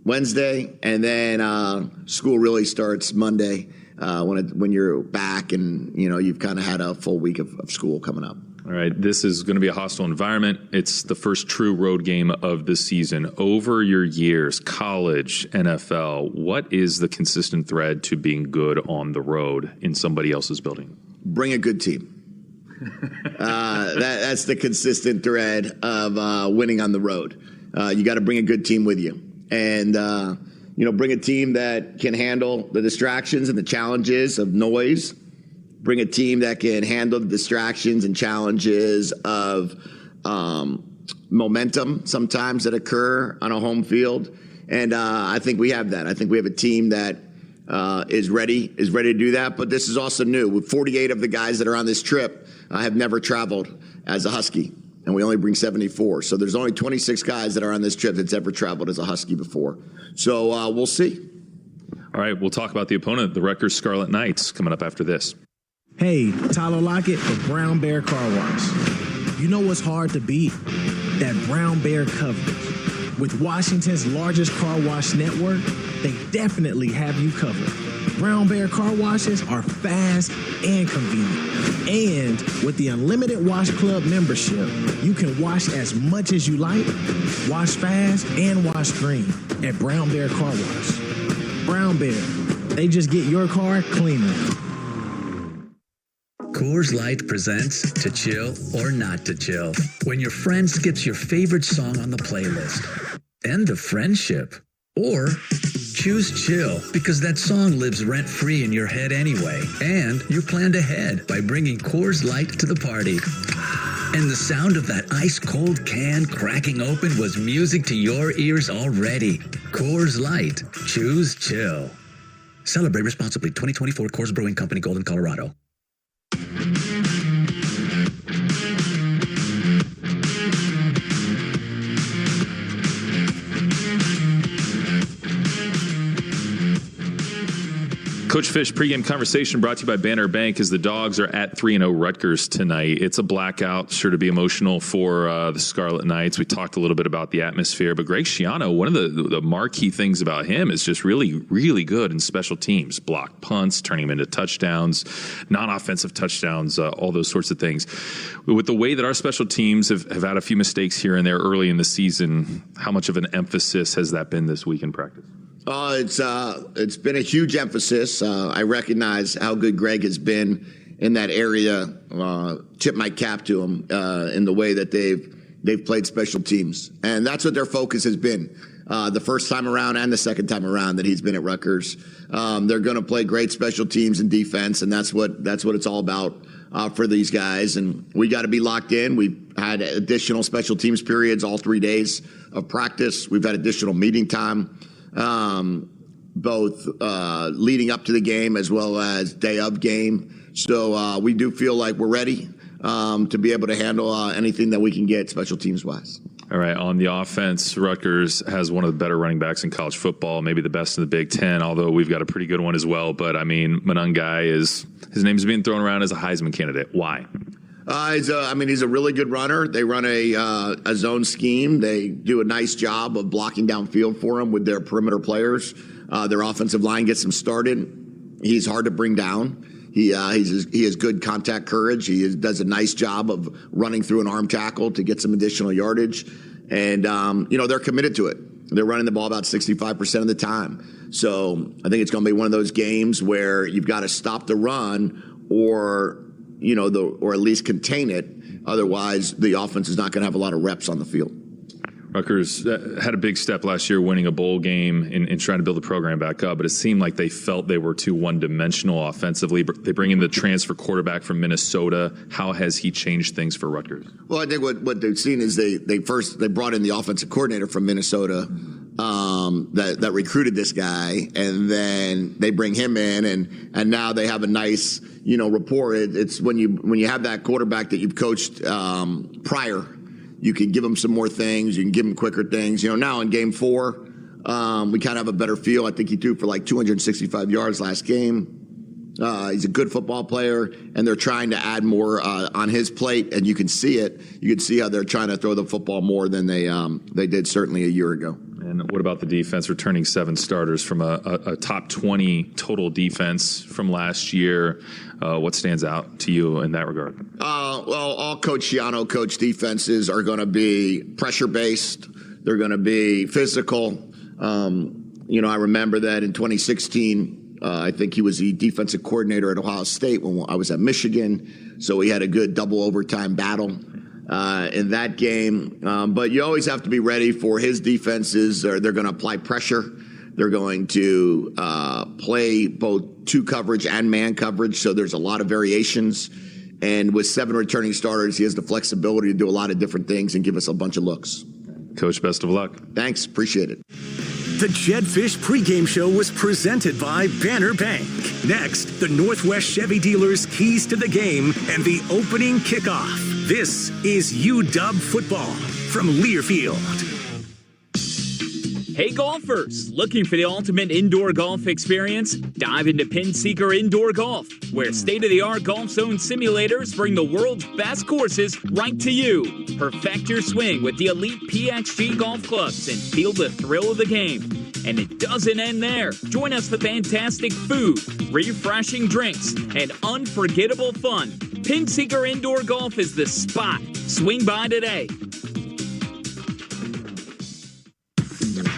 Wednesday, and then school really starts Monday when you're back and, you've kind of had a full week of school coming up. All right, this is going to be a hostile environment. It's the first true road game of the season. Over your years, college, NFL, what is the consistent thread to being good on the road in somebody else's building? Bring a good team. That's the consistent thread of winning on the road. You got to bring a good team with you. And, bring a team that can handle the distractions and the challenges of noise. Bring a team that can handle the distractions and challenges of momentum sometimes that occur on a home field. And I think we have that. I think we have a team that is ready to do that. But this is also new. With 48 of the guys that are on this trip have never traveled as a Husky. And we only bring 74. So there's only 26 guys that are on this trip that's ever traveled as a Husky before. So we'll see. All right, we'll talk about the opponent, the Rutgers Scarlet Knights, coming up after this. Hey, Tyler Lockett of Brown Bear Car Wash. You know what's hard to beat? That Brown Bear coverage. With Washington's largest car wash network, they definitely have you covered. Brown Bear Car Washes are fast and convenient. And with the Unlimited Wash Club membership, you can wash as much as you like, wash fast, and wash green at Brown Bear Car Wash. Brown Bear, they just get your car cleaner. Coors Light presents To Chill or Not to Chill. When your friend skips your favorite song on the playlist. End of friendship. Or choose chill because that song lives rent-free in your head anyway. And you planned ahead by bringing Coors Light to the party. And the sound of that ice-cold can cracking open was music to your ears already. Coors Light. Choose chill. Celebrate responsibly. 2024 Coors Brewing Company, Golden, Colorado. Coach Fish pregame conversation brought to you by Banner Bank as the Dogs are at 3-0 Rutgers tonight. It's a blackout, sure to be emotional for the Scarlet Knights. We talked a little bit about the atmosphere, but Greg Schiano, one of the marquee things about him is just really, really good in special teams. Block punts, turning them into touchdowns, non-offensive touchdowns, all those sorts of things. With the way that our special teams have had a few mistakes here and there early in the season, how much of an emphasis has that been this week in practice? It's been a huge emphasis. I recognize how good Greg has been in that area. Tip my cap to him in the way that they've played special teams, and that's what their focus has been. The first time around and the second time around that he's been at Rutgers, they're going to play great special teams and defense, and that's what it's all about for these guys. And we got to be locked in. We've had additional special teams periods all 3 days of practice. We've had additional meeting time. Both leading up to the game as well as day of game. So we do feel like we're ready to be able to handle anything that we can get special teams wise. All right, on the offense, Rutgers has one of the better running backs in college football, maybe the best in the Big Ten, although we've got a pretty good one as well. But, I mean, monangai his name's being thrown around as a Heisman candidate. Why? He's a really good runner. They run a zone scheme. They do a nice job of blocking downfield for him with their perimeter players. Their offensive line gets him started. He's hard to bring down. He has good contact courage. He does a nice job of running through an arm tackle to get some additional yardage. And, they're committed to it. They're running the ball about 65% of the time. So I think it's going to be one of those games where you've got to stop the run or at least contain it. Otherwise, the offense is not going to have a lot of reps on the field. Rutgers had a big step last year winning a bowl game and trying to build the program back up, but it seemed like they felt they were too one-dimensional offensively. They bring in the transfer quarterback from Minnesota. How has he changed things for Rutgers? Well, I think what they've seen is they brought in the offensive coordinator from Minnesota that recruited this guy, and then they bring him in, and now they have a nice rapport. It's when you have that quarterback that you've coached prior. You can give him some more things. You can give him quicker things. Now in Game 4, we kind of have a better feel. I think he threw for like 265 yards last game. He's a good football player, and they're trying to add more on his plate, and you can see it. You can see how they're trying to throw the football more than they did certainly a year ago. And what about the defense returning 7 starters from a top 20 total defense from last year? What stands out to you in that regard? All Coach Schiano coach defenses are going to be pressure-based. They're going to be physical. I remember that in 2016, I think he was the defensive coordinator at Ohio State when I was at Michigan. So we had a good double overtime battle in that game. But you always have to be ready for his defenses. They're going to apply pressure. They're going to play both 2 coverage and man coverage, so there's a lot of variations. And with 7 returning starters, he has the flexibility to do a lot of different things and give us a bunch of looks. Coach, best of luck. Thanks. Appreciate it. The Jedfish pregame show was presented by Banner Bank. Next, the Northwest Chevy dealers' keys to the game and the opening kickoff. This is UW football from Learfield. Hey golfers, looking for the ultimate indoor golf experience? Dive into PinSeeker Indoor Golf, where state-of-the-art golf zone simulators bring the world's best courses right to you. Perfect your swing with the elite PXG golf clubs and feel the thrill of the game. And it doesn't end there. Join us for fantastic food, refreshing drinks, and unforgettable fun. PinSeeker Indoor Golf is the spot. Swing by today.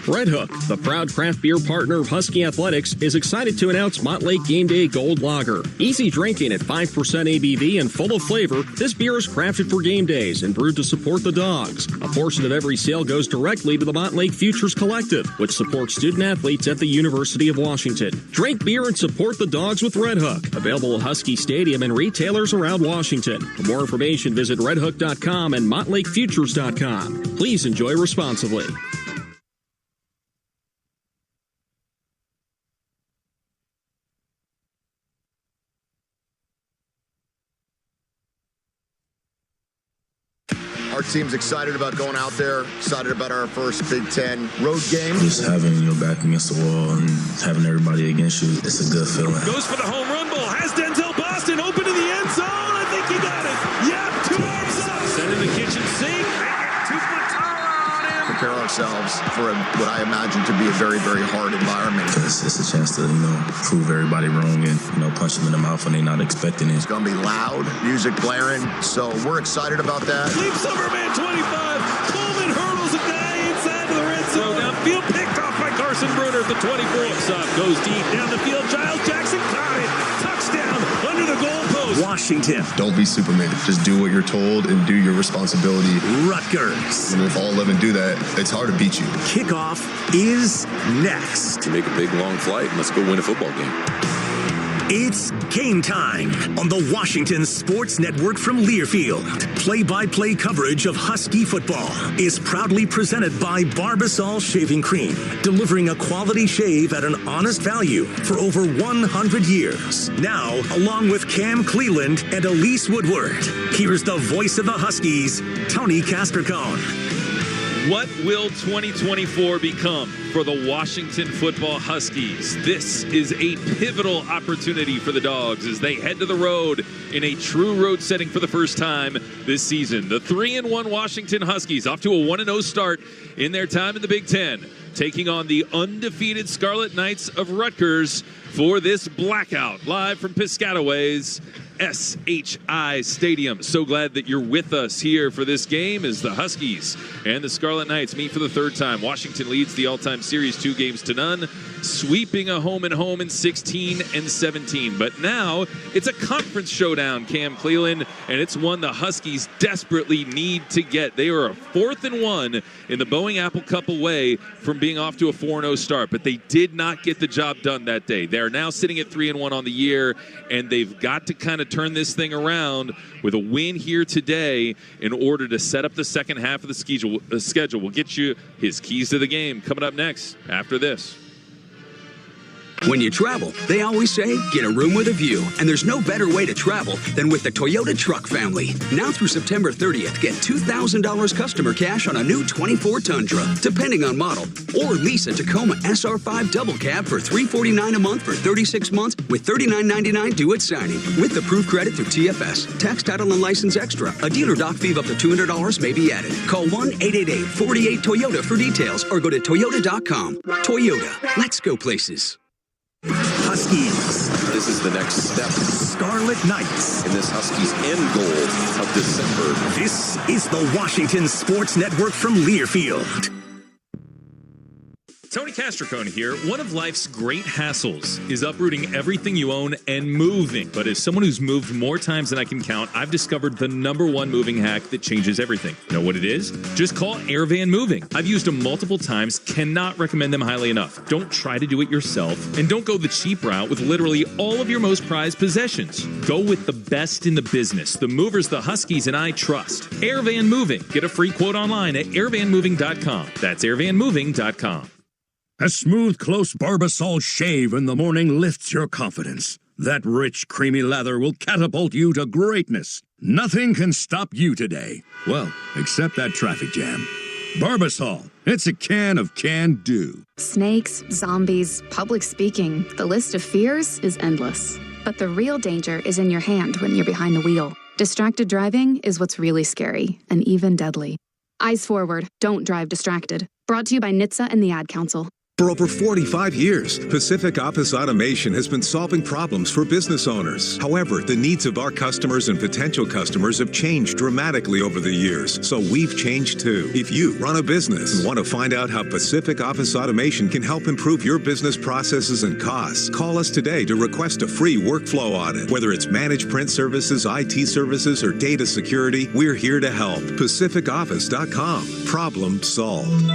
Red Hook, the proud craft beer partner of Husky Athletics, is excited to announce Montlake Game Day Gold Lager. Easy drinking at 5% ABV and full of flavor, this beer is crafted for game days and brewed to support the dogs. A portion of every sale goes directly to the Montlake Futures Collective, which supports student athletes at the University of Washington. Drink beer and support the dogs with Red Hook. Available at Husky Stadium and retailers around Washington. For more information, visit redhook.com and montlakefutures.com. Please enjoy responsibly. Our team's excited about going out there, excited about our first Big Ten road game. Just having your back against the wall and having everybody against you, it's a good feeling. Goes for the home run ball. Has Denzel Boston open to the end zone. I think he got it. Yep, 2 arms up. Set in the kitchen sink. 2-foot tower on him. Prepare ourselves for what I imagine to be a very, very hard environment. It's a chance to, prove everybody wrong and, punch them in the mouth when they're not expecting it. It's going to be loud, music blaring, so we're excited about that. Leap Superman 25. Coleman hurdles a guy inside of the red zone. Downfield picked off by Carson Bruner at the 24. Soft goes deep down the field. Giles Jackson caught it. Touchdown under the goalpost. Washington. Don't be Superman. Just do what you're told and do your responsibility. Rutgers. And if all 11 do that, it's hard to beat you. Kickoff is next. Make a big, long flight and let's go win a football game. It's game time on the Washington Sports Network from Learfield. Play-by-play coverage of Husky football is proudly presented by Barbasol Shaving Cream, delivering a quality shave at an honest value for over 100 years. Now, along with Cam Cleland and Elise Woodward, here's the voice of the Huskies, Tony Castricone. What will 2024 become for the Washington football Huskies? This is a pivotal opportunity for the Dogs as they head to the road in a true road setting for the first time this season. The 3-1 Washington Huskies off to a 1-0 start in their time in the Big Ten, taking on the undefeated Scarlet Knights of Rutgers for this blackout live from Piscataway's SHI Stadium. So glad that you're with us here for this game as the Huskies and the Scarlet Knights meet for the third time. Washington leads the all-time series 2-0, sweeping a home-and-home in 16 and 17. But now it's a conference showdown, Cam Cleland, and it's one the Huskies desperately need to get. They are a 4th-and-1 in the Boeing Apple Cup away from being off to a 4-0 start, but they did not get the job done that day. They're now sitting at 3-1 on the year, and they've got to kind of turn this thing around with a win here today in order to set up the second half of the schedule. We'll get you his keys to the game coming up next after this. When you travel, they always say, get a room with a view. And there's no better way to travel than with the Toyota truck family. Now through September 30th, get $2,000 customer cash on a new 24 Tundra, depending on model. Or lease a Tacoma SR5 double cab for $349 a month for 36 months with $39.99 due at signing. With approved credit through TFS. Tax, title, and license extra. A dealer doc fee of up to $200 may be added. Call 1-888-48-TOYOTA for details or go to Toyota.com. Toyota. Let's go places. Huskies. This is the next step. Scarlet Knights. In this Huskies end goal of December. This is the Washington Sports Network from Learfield. Tony Castricone here. One of life's great hassles is uprooting everything you own and moving. But as someone who's moved more times than I can count, I've discovered the #1 moving hack that changes everything. You know what it is? Just call Airvan Moving. I've used them multiple times, cannot recommend them highly enough. Don't try to do it yourself, and don't go the cheap route with literally all of your most prized possessions. Go with the best in the business, the movers the Huskies and I trust. Airvan Moving. Get a free quote online at airvanmoving.com. That's airvanmoving.com. A smooth, close Barbasol shave in the morning lifts your confidence. That rich, creamy lather will catapult you to greatness. Nothing can stop you today. Well, except that traffic jam. Barbasol. It's a can of can-do. Snakes, zombies, public speaking. The list of fears is endless. But the real danger is in your hand when you're behind the wheel. Distracted driving is what's really scary and even deadly. Eyes forward. Don't drive distracted. Brought to you by NHTSA and the Ad Council. For over 45 years, Pacific Office Automation has been solving problems for business owners. However, the needs of our customers and potential customers have changed dramatically over the years, so we've changed too. If you run a business and want to find out how Pacific Office Automation can help improve your business processes and costs, call us today to request a free workflow audit. Whether it's managed print services, IT services, or data security, we're here to help. PacificOffice.com. Problem solved.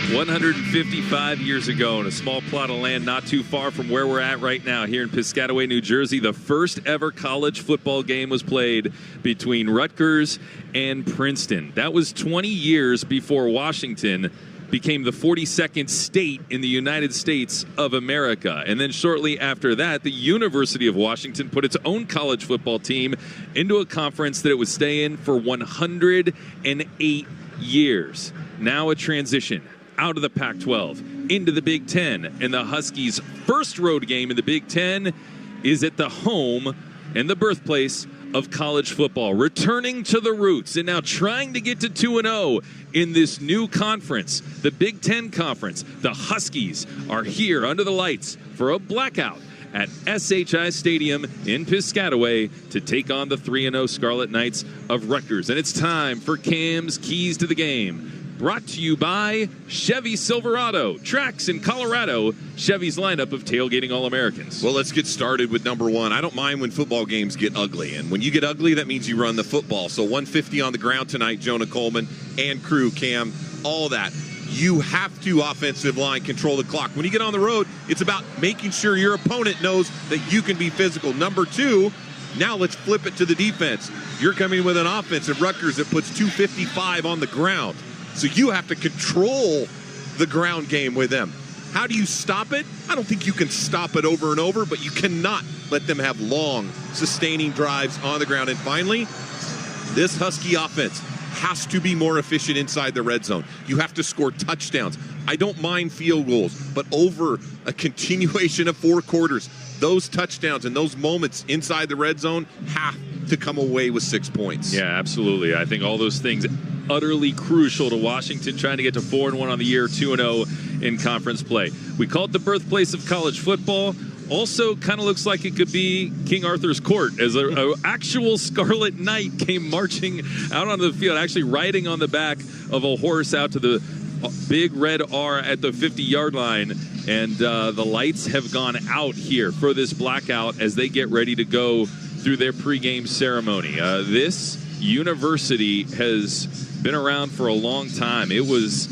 $155 years ago, in a small plot of land not too far from where we're at right now, here in Piscataway, New Jersey, the first ever college football game was played between Rutgers and Princeton. That was 20 years before Washington became the 42nd state in the United States of America. And then shortly after that, the University of Washington put its own college football team into a conference that it would stay in for 108 years. Now a transition out of the Pac-12 into the Big Ten, and the Huskies' first road game in the Big Ten is at the home and the birthplace of college football, returning to the roots and now trying to get to 2-0 in this new conference, the Big Ten Conference. The Huskies are here under the lights for a blackout at SHI Stadium in Piscataway to take on the 3-0 Scarlet Knights of Rutgers. And it's time for Cam's Keys to the Game. Brought to you by Chevy Silverado. Tracks in Colorado, Chevy's lineup of tailgating All-Americans. Well, let's get started with number one. I don't mind when football games get ugly. And when you get ugly, that means you run the football. So 150 on the ground tonight, Jonah Coleman and crew, Cam, all that. You have to, offensive line, control the clock. When you get on the road, it's about making sure your opponent knows that you can be physical. Number two, now let's flip it to the defense. You're coming with an offense at Rutgers that puts 255 on the ground. So you have to control the ground game with them. How do you stop it? I don't think you can stop it over and over, but you cannot let them have long, sustaining drives on the ground. And finally, this Husky offense has to be more efficient inside the red zone. You have to score touchdowns. I don't mind field goals, but over a continuation of 4 quarters, those touchdowns and those moments inside the red zone have to come away with 6 points. Yeah, absolutely. I think all those things utterly crucial to Washington trying to get to 4-1 on the year, 2-0 in conference play. We call it the birthplace of college football. Also kind of looks like it could be King Arthur's court, as an actual Scarlet Knight came marching out onto the field, actually riding on the back of a horse out to the big red R at the 50-yard line. And the lights have gone out here for this blackout as they get ready to go through their pregame ceremony. This university has been around for a long time. It was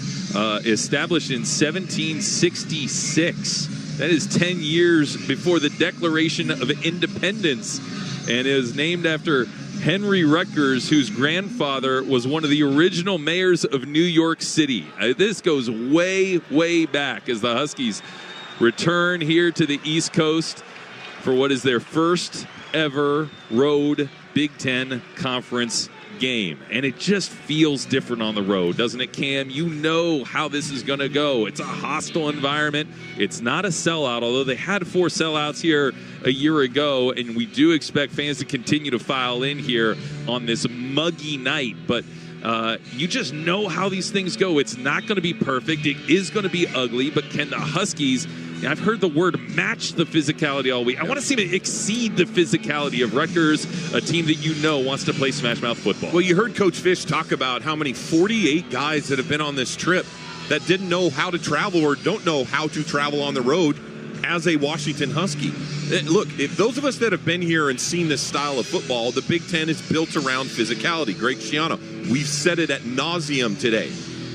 established in 1766. That is 10 years before the Declaration of Independence, and is named after Henry Rutgers, whose grandfather was one of the original mayors of New York City. This goes way, way back as the Huskies return here to the East Coast for what is their first ever road Big Ten Conference game. And it just feels different on the road, doesn't it, Cam? You know how this is going to go. It's a hostile environment. It's not a sellout, although they had 4 sellouts here a year ago, and we do expect fans to continue to file in here on this muggy night. But you just know how these things go. It's not going to be perfect. It is going to be ugly, but can the Huskies, I've heard the word match the physicality all week. I want to see them exceed the physicality of Rutgers, a team that you know wants to play smash mouth football. Well, you heard Coach Fish talk about how many 48 guys that have been on this trip that didn't know how to travel or don't know how to travel on the road as a Washington Husky. Look, if those of us that have been here and seen this style of football, the Big Ten is built around physicality. Greg Schiano, we've said it at nauseum today.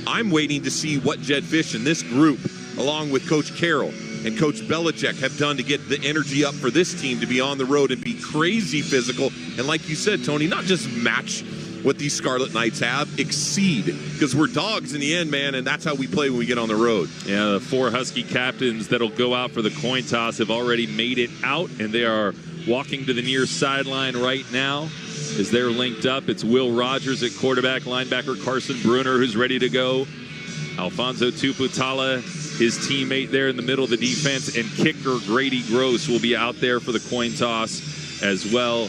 I'm waiting to see what Jed Fish and this group, along with Coach Carroll and Coach Belichick, have done to get the energy up for this team to be on the road and be crazy physical. And like you said, Tony, not just match what these Scarlet Knights have, exceed, because we're dogs in the end, man, and that's how we play when we get on the road. Yeah, the 4 Husky captains that'll go out for the coin toss have already made it out, and they are walking to the near sideline right now as they're linked up. It's Will Rogers at quarterback, linebacker Carson Bruner, who's ready to go. Alfonso Tuputala his teammate there in the middle of the defense, and kicker Grady Gross will be out there for the coin toss as well.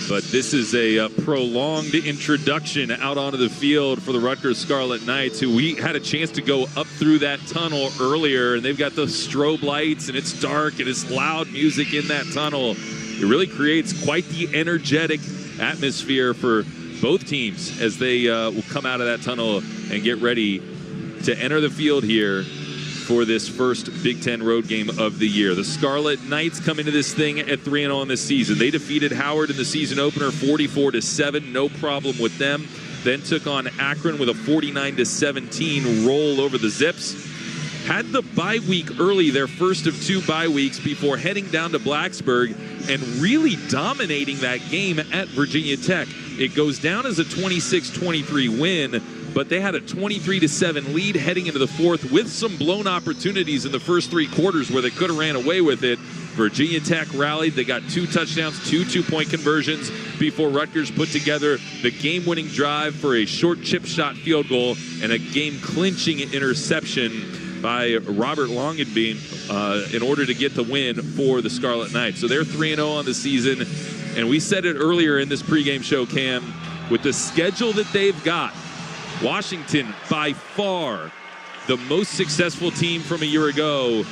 But this is a prolonged introduction out onto the field for the Rutgers Scarlet Knights, who we had a chance to go up through that tunnel earlier, and they've got the strobe lights, and it's dark, and it's loud music in that tunnel. It really creates quite the energetic atmosphere for both teams as they will come out of that tunnel and get ready to enter the field here for this first Big Ten road game of the year. The Scarlet Knights come into this thing at 3-0 in this season. They defeated Howard in the season opener 44-7, no problem with them. Then took on Akron with a 49-17 roll over the Zips. Had the bye week early, their first of 2 bye weeks, before heading down to Blacksburg and really dominating that game at Virginia Tech. It goes down as a 26-23 win, but they had a 23-7 lead heading into the fourth with some blown opportunities in the first 3 quarters where they could have ran away with it. Virginia Tech rallied. They got 2 touchdowns, 2 two-point conversions before Rutgers put together the game-winning drive for a short chip shot field goal and a game-clinching interception by Robert Longenbein in order to get the win for the Scarlet Knights. So they're 3-0 on the season, and we said it earlier in this pregame show, Cam, with the schedule that they've got, Washington, by far the most successful team from a year ago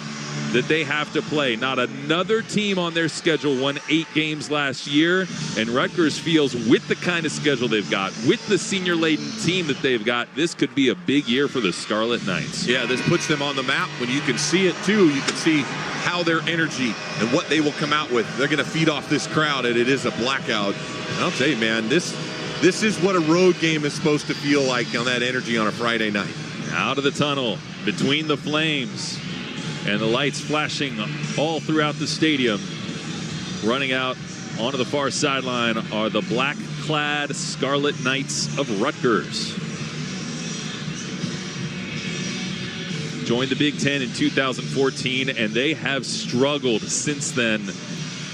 that they have to play. Not another team on their schedule won 8 games last year, and Rutgers feels with the kind of schedule they've got, with the senior-laden team that they've got, this could be a big year for the Scarlet Knights. Yeah, this puts them on the map. When you can see it, too, you can see how their energy and what they will come out with. They're going to feed off this crowd, and it is a blackout. And I'll tell you, man, this is what a road game is supposed to feel like on that energy on a Friday night. Out of the tunnel, between the flames, and the lights flashing all throughout the stadium. Running out onto the far sideline are the black-clad Scarlet Knights of Rutgers. Joined the Big Ten in 2014, and they have struggled since then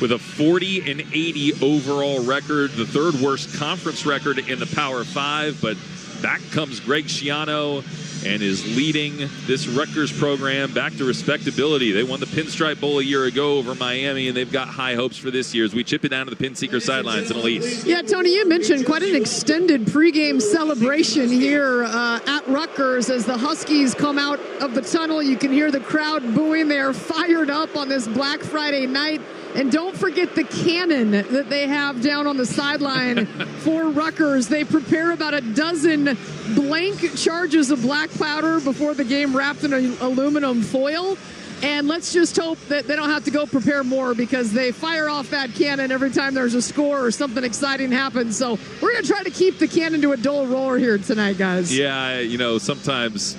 with a 40-80 overall record, the 3rd worst conference record in the Power 5, but back comes Greg Schiano and is leading this Rutgers program back to respectability. They won the Pinstripe Bowl a year ago over Miami, and they've got high hopes for this year as we chip it down to the Pin Seeker sidelines. And Elise. Yeah, Tony, you mentioned quite an extended pregame celebration here at Rutgers as the Huskies come out of the tunnel. You can hear the crowd booing. They're fired up on this Black Friday night. And don't forget the cannon that they have down on the sideline for Rutgers. They prepare about a dozen blank charges of black powder before the game, wrapped in aluminum foil. And let's just hope that they don't have to go prepare more, because they fire off that cannon every time there's a score or something exciting happens. So we're going to try to keep the cannon to a dull roar here tonight, guys. Yeah, you know, sometimes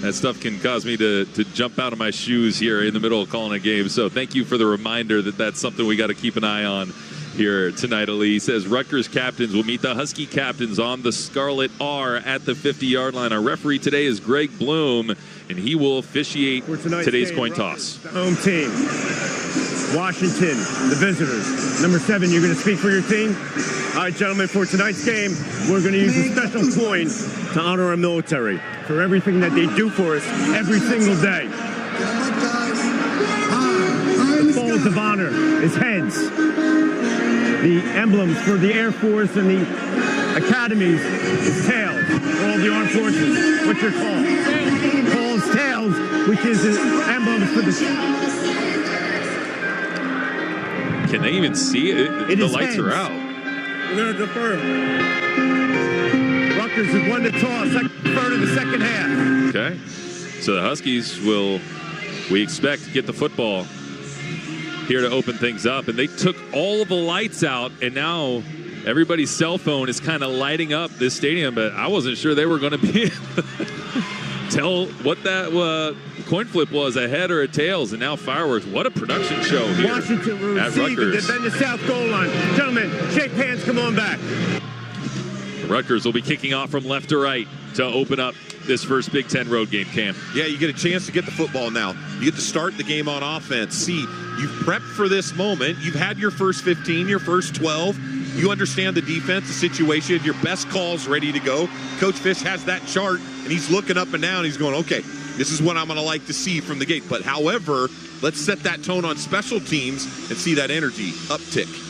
that stuff can cause me to jump out of my shoes here in the middle of calling a game. So thank you for the reminder that that's something we got to keep an eye on here tonight, Elise. As Rutgers captains will meet the Husky captains on the Scarlet R at the 50-yard line. Our referee today is Greg Bloom, and he will officiate today's game, coin toss. Home team, Washington, the visitors. Number 7, you're going to speak for your team? All right, gentlemen, for tonight's game, we're going to use a special coin to honor our military for everything that they do for us every single day. The balls of honor is heads. The emblems for the Air Force and the academies is tails. For all the armed forces, what's your call? Call's tails, which is the emblems for the... Can they even see it? The lights are out. We're going to defer. Rutgers has won the toss, third of the second half. Okay. So the Huskies will, we expect, get the football here to open things up. And they took all of the lights out, and now everybody's cell phone is kind of lighting up this stadium, but I wasn't sure they were going to be able to tell what that coin flip was, a head or a tails, and now fireworks. What a production show here Washington will at receive Rutgers. and then the south goal line. Gentlemen, shake hands, come on back. Rutgers will be kicking off from left to right to open up this first Big Ten road game, Cam. Yeah, you get a chance to get the football now. You get to start the game on offense. See, you've prepped for this moment. You've had your first 15, your first 12. You understand the defense, the situation, your best calls ready to go. Coach Fish has that chart, and he's looking up and down. He's going, okay, This is what I'm going to like to see from the gate. But however, let's set that tone on special teams and see that energy uptick.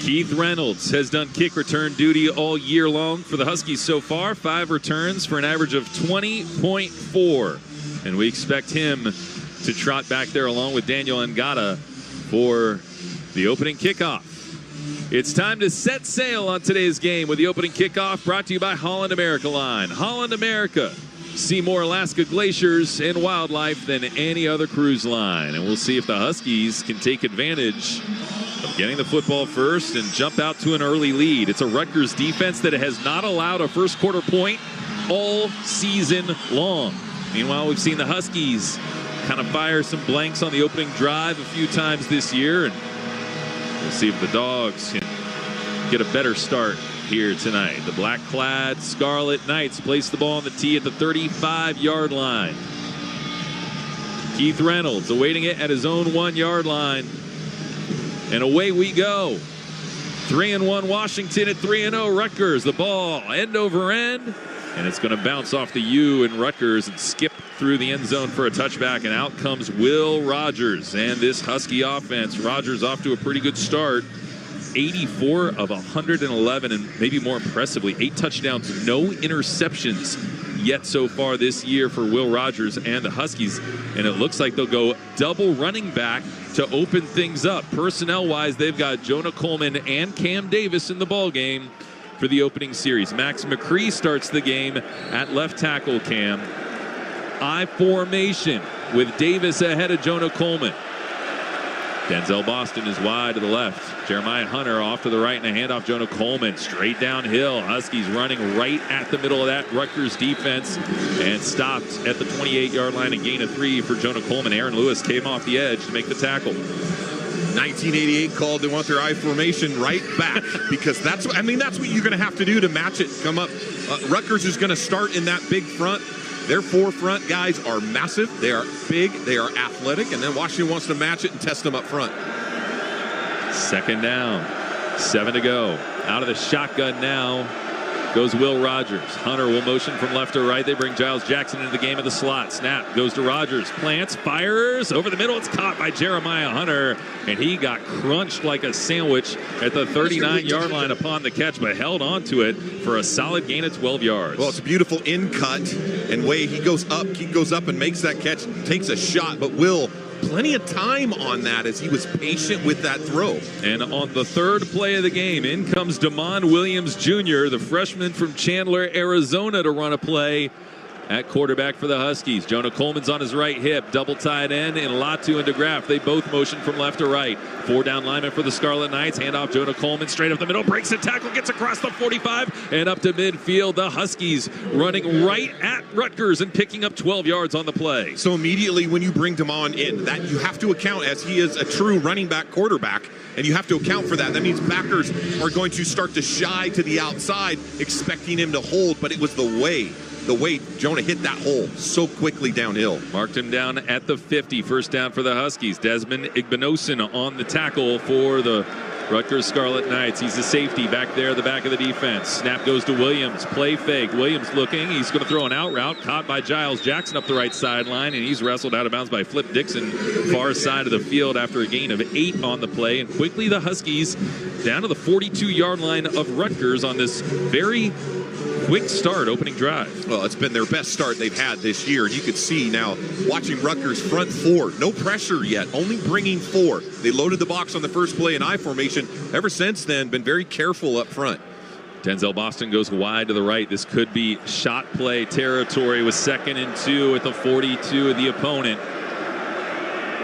Keith Reynolds has done kick return duty all year long for the Huskies so far. 5 returns for an average of 20.4. And we expect him to trot back there along with Daniel Ngata for the opening kickoff. It's time to set sail on today's game with the opening kickoff brought to you by Holland America Line. Holland America. See more Alaska glaciers and wildlife than any other cruise line. And we'll see if the Huskies can take advantage of getting the football first and jump out to an early lead. It's a Rutgers defense that has not allowed a first quarter point all season long. Meanwhile, we've seen the Huskies kind of fire some blanks on the opening drive a few times this year. And we'll see if the Dogs can get a better start here tonight. The black-clad Scarlet Knights place the ball on the tee at the 35-yard line. Keith Reynolds awaiting it at his own 1-yard line. And away we go. 3-1 Washington at 3-0 Rutgers. The ball end over end. And it's going to bounce off the U in Rutgers and skip through the end zone for a touchback. And out comes Will Rogers and this Husky offense. Rogers off to a pretty good start. 84 of 111, and maybe more impressively, 8 touchdowns, no interceptions yet so far this year for Will Rogers and the Huskies. And it looks like they'll go double running back to open things up. Personnel-wise, they've got Jonah Coleman and Cam Davis in the ballgame for the opening series. Max McCree starts the game at left tackle, Cam. I formation with Davis ahead of Jonah Coleman. Denzel Boston is wide to the left. Jeremiah Hunter off to the right and a handoff. Jonah Coleman straight downhill. Huskies running right at the middle of that Rutgers defense and stopped at the 28-yard line. A gain of 3 for Jonah Coleman. Aaron Lewis came off the edge to make the tackle. 1988 called. They want their I formation right back because that's what you're going to have to do to match it. Come up. Rutgers is going to start in that big front. Their 4 front guys are massive. They are big. They are athletic. And then Washington wants to match it and test them up front. Second down. 7 to go. Out of the shotgun now goes Will Rogers. Hunter will motion from left to right. They bring Giles Jackson into the game of the slot. Snap goes to Rogers. Plants, fires over the middle. It's caught by Jeremiah Hunter. And he got crunched like a sandwich at the 39-yard line upon the catch, but held on to it for a solid gain of 12 yards. Well, it's a beautiful in cut. And way he goes up and makes that catch, takes a shot. But Will, plenty of time on that as he was patient with that throw. And on the third play of the game, in comes Damon Williams Jr., the freshman from Chandler, Arizona, to run a play at quarterback for the Huskies. Jonah Coleman's on his right hip, double tight end, and Latu and DeGraff. They both motion from left to right. 4 down linemen for the Scarlet Knights. Handoff Jonah Coleman straight up the middle, breaks a tackle, gets across the 45 and up to midfield. The Huskies running right at Rutgers and picking up 12 yards on the play. So immediately when you bring Damon in, that you have to account, as he is a true running back quarterback, and you have to account for that. That means backers are going to start to shy to the outside, expecting him to hold, but it was the way Jonah hit that hole so quickly downhill. Marked him down at the 50. First down for the Huskies. Desmond Igbinosin on the tackle for the Rutgers Scarlet Knights. He's the safety back there at the back of the defense. Snap goes to Williams. Play fake. Williams looking. He's going to throw an out route. Caught by Giles Jackson up the right sideline, and he's wrestled out of bounds by Flip Dixon, far side of the field after a gain of 8 on the play. And quickly the Huskies down to the 42-yard line of Rutgers on this very quick start opening drive. Well, it's been their best start they've had this year. And you could see now, watching Rutgers front 4, no pressure yet, only bringing 4. They loaded the box on the first play in I formation. Ever since then, been very careful up front. Denzel Boston goes wide to the right. This could be shot play territory with 2nd and 2 at the 42 of the opponent.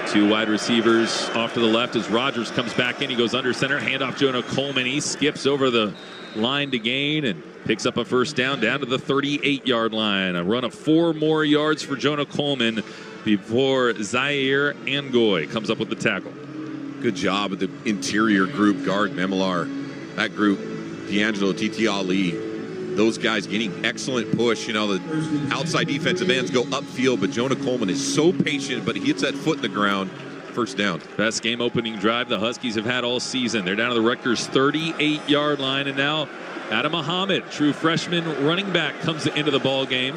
2 wide receivers off to the left as Rogers comes back in. He goes under center, handoff Jonah Coleman. He skips over the line to gain and picks up a first down to the 38-yard line. A run of 4 more yards for Jonah Coleman before Zaire Angoy comes up with the tackle. Good job at the interior group, guard Memilar, that group, D'Angelo, Titi Ali, those guys getting excellent push. You know, the outside defensive ends go upfield, but Jonah Coleman is so patient, but he gets that foot in the ground. First down. Best game opening drive the Huskies have had all season. They're down to the Rutgers 38-yard line, and now Adam Muhammad, true freshman running back, comes into the ball game.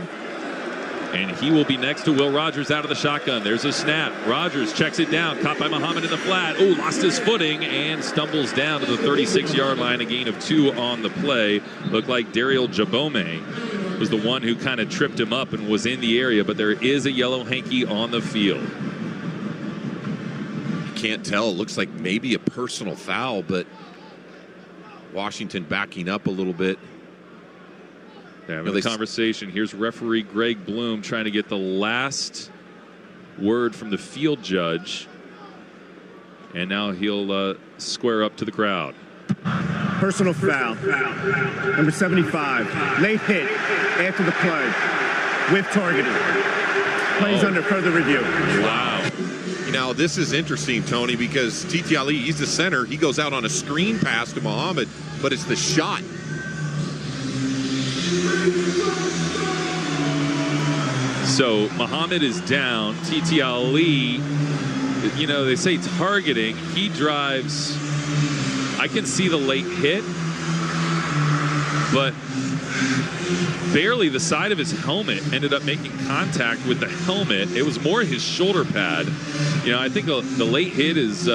And he will be next to Will Rogers out of the shotgun. There's a snap. Rogers checks it down. Caught by Muhammad in the flat. Oh, lost his footing and stumbles down to the 36-yard line. A gain of 2 on the play. Looked like Daryl Jabome was the one who kind of tripped him up and was in the area. But there is a yellow hanky on the field. You can't tell. It looks like maybe a personal foul, but Washington backing up a little bit. Having a conversation. Here's referee Greg Bloom trying to get the last word from the field judge. And now he'll square up to the crowd. Personal foul. Number 75. Late hit after the play. With targeting. Plays under further review. Wow. Now, this is interesting, Tony, because Titi Ali, he's the center. He goes out on a screen pass to Muhammad, but it's the shot. So Muhammad is down. Titi Ali, you know, they say targeting. He drives. I can see the late hit, but barely the side of his helmet ended up making contact with the helmet. It was more his shoulder pad. You know, I think the late hit is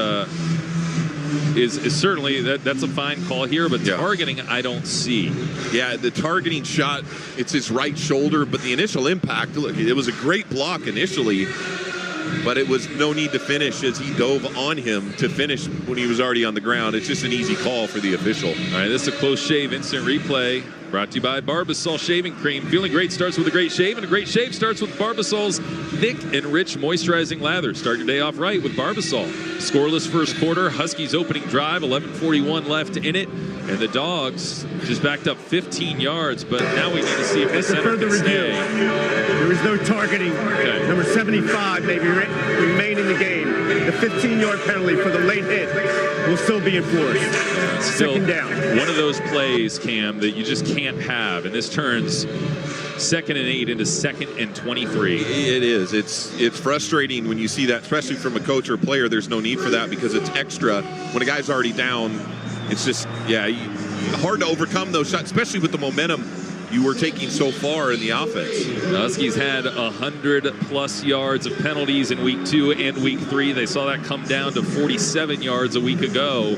certainly that's a fine call here, but targeting I don't see. Yeah, the targeting shot, it's his right shoulder, but the initial impact, look, it was a great block initially, but it was no need to finish as he dove on him to finish when he was already on the ground. It's just an easy call for the official. All right, this is a close shave instant replay brought to you by Barbasol Shaving Cream. Feeling great starts with a great shave, and a great shave starts with Barbasol's thick and rich moisturizing lather. Start your day off right with Barbasol. Scoreless first quarter. Huskies opening drive, 11:41 left in it. And the Dogs just backed up 15 yards, but now we need to see if the center can stay. There was no targeting. Okay. Number 75 may remain in the game. The 15-yard penalty for the late hit will still be enforced. Still, second down. One of those plays, Cam, that you just can't have, and this turns 2nd and 8 into 2nd and 23. It is. It's frustrating when you see that, especially from a coach or player. There's no need for that because it's extra. When a guy's already down, it's just, hard to overcome those shots, especially with the momentum you were taking so far in the offense. The Huskies had 100+ yards of penalties in week 2 and week 3. They saw that come down to 47 yards a week ago.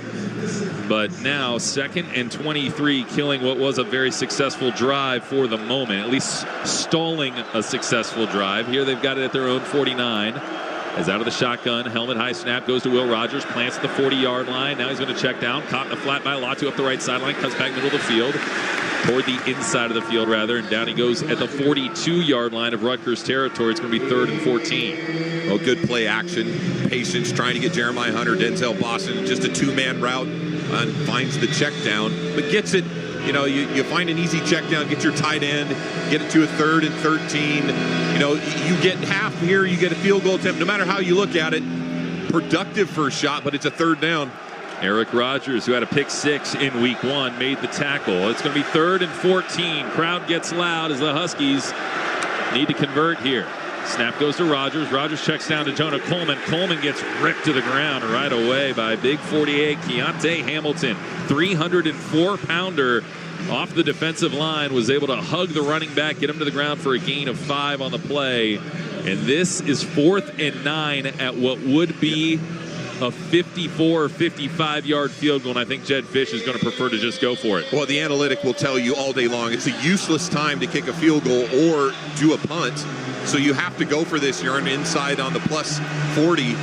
But now 2nd and 23, killing what was a very successful drive for the moment, at least stalling a successful drive. Here they've got it at their own 49. As out of the shotgun, helmet high snap goes to Will Rogers, plants at the 40-yard line. Now he's going to check down, caught in the flat by Latu up the right sideline, cuts back middle of the field, toward the inside of the field rather, and down he goes at the 42-yard line of Rutgers territory. It's going to be 3rd and 14. Oh, good play action, patience, trying to get Jeremiah Hunter, Denzel Boston, just a two-man route, and finds the check down, but gets it. You know, you find an easy check down, get your tight end, get it to a 3rd and 13. You know, you get half here, you get a field goal attempt. No matter how you look at it, productive first shot, but it's a 3rd down. Eric Rogers, who had a pick 6 in week 1, made the tackle. It's going to be 3rd and 14. Crowd gets loud as the Huskies need to convert here. Snap goes to Rogers. Rogers checks down to Jonah Coleman. Coleman gets ripped to the ground right away by big 48 Keontae Hamilton. 304-pounder off the defensive line, was able to hug the running back, get him to the ground for a gain of 5 on the play. And this is 4th and 9 at what would be a 54 or 55-yard field goal, and I think Jed Fish is going to prefer to just go for it. Well, the analytic will tell you all day long it's a useless time to kick a field goal or do a punt. So you have to go for this. You're inside on the plus 40.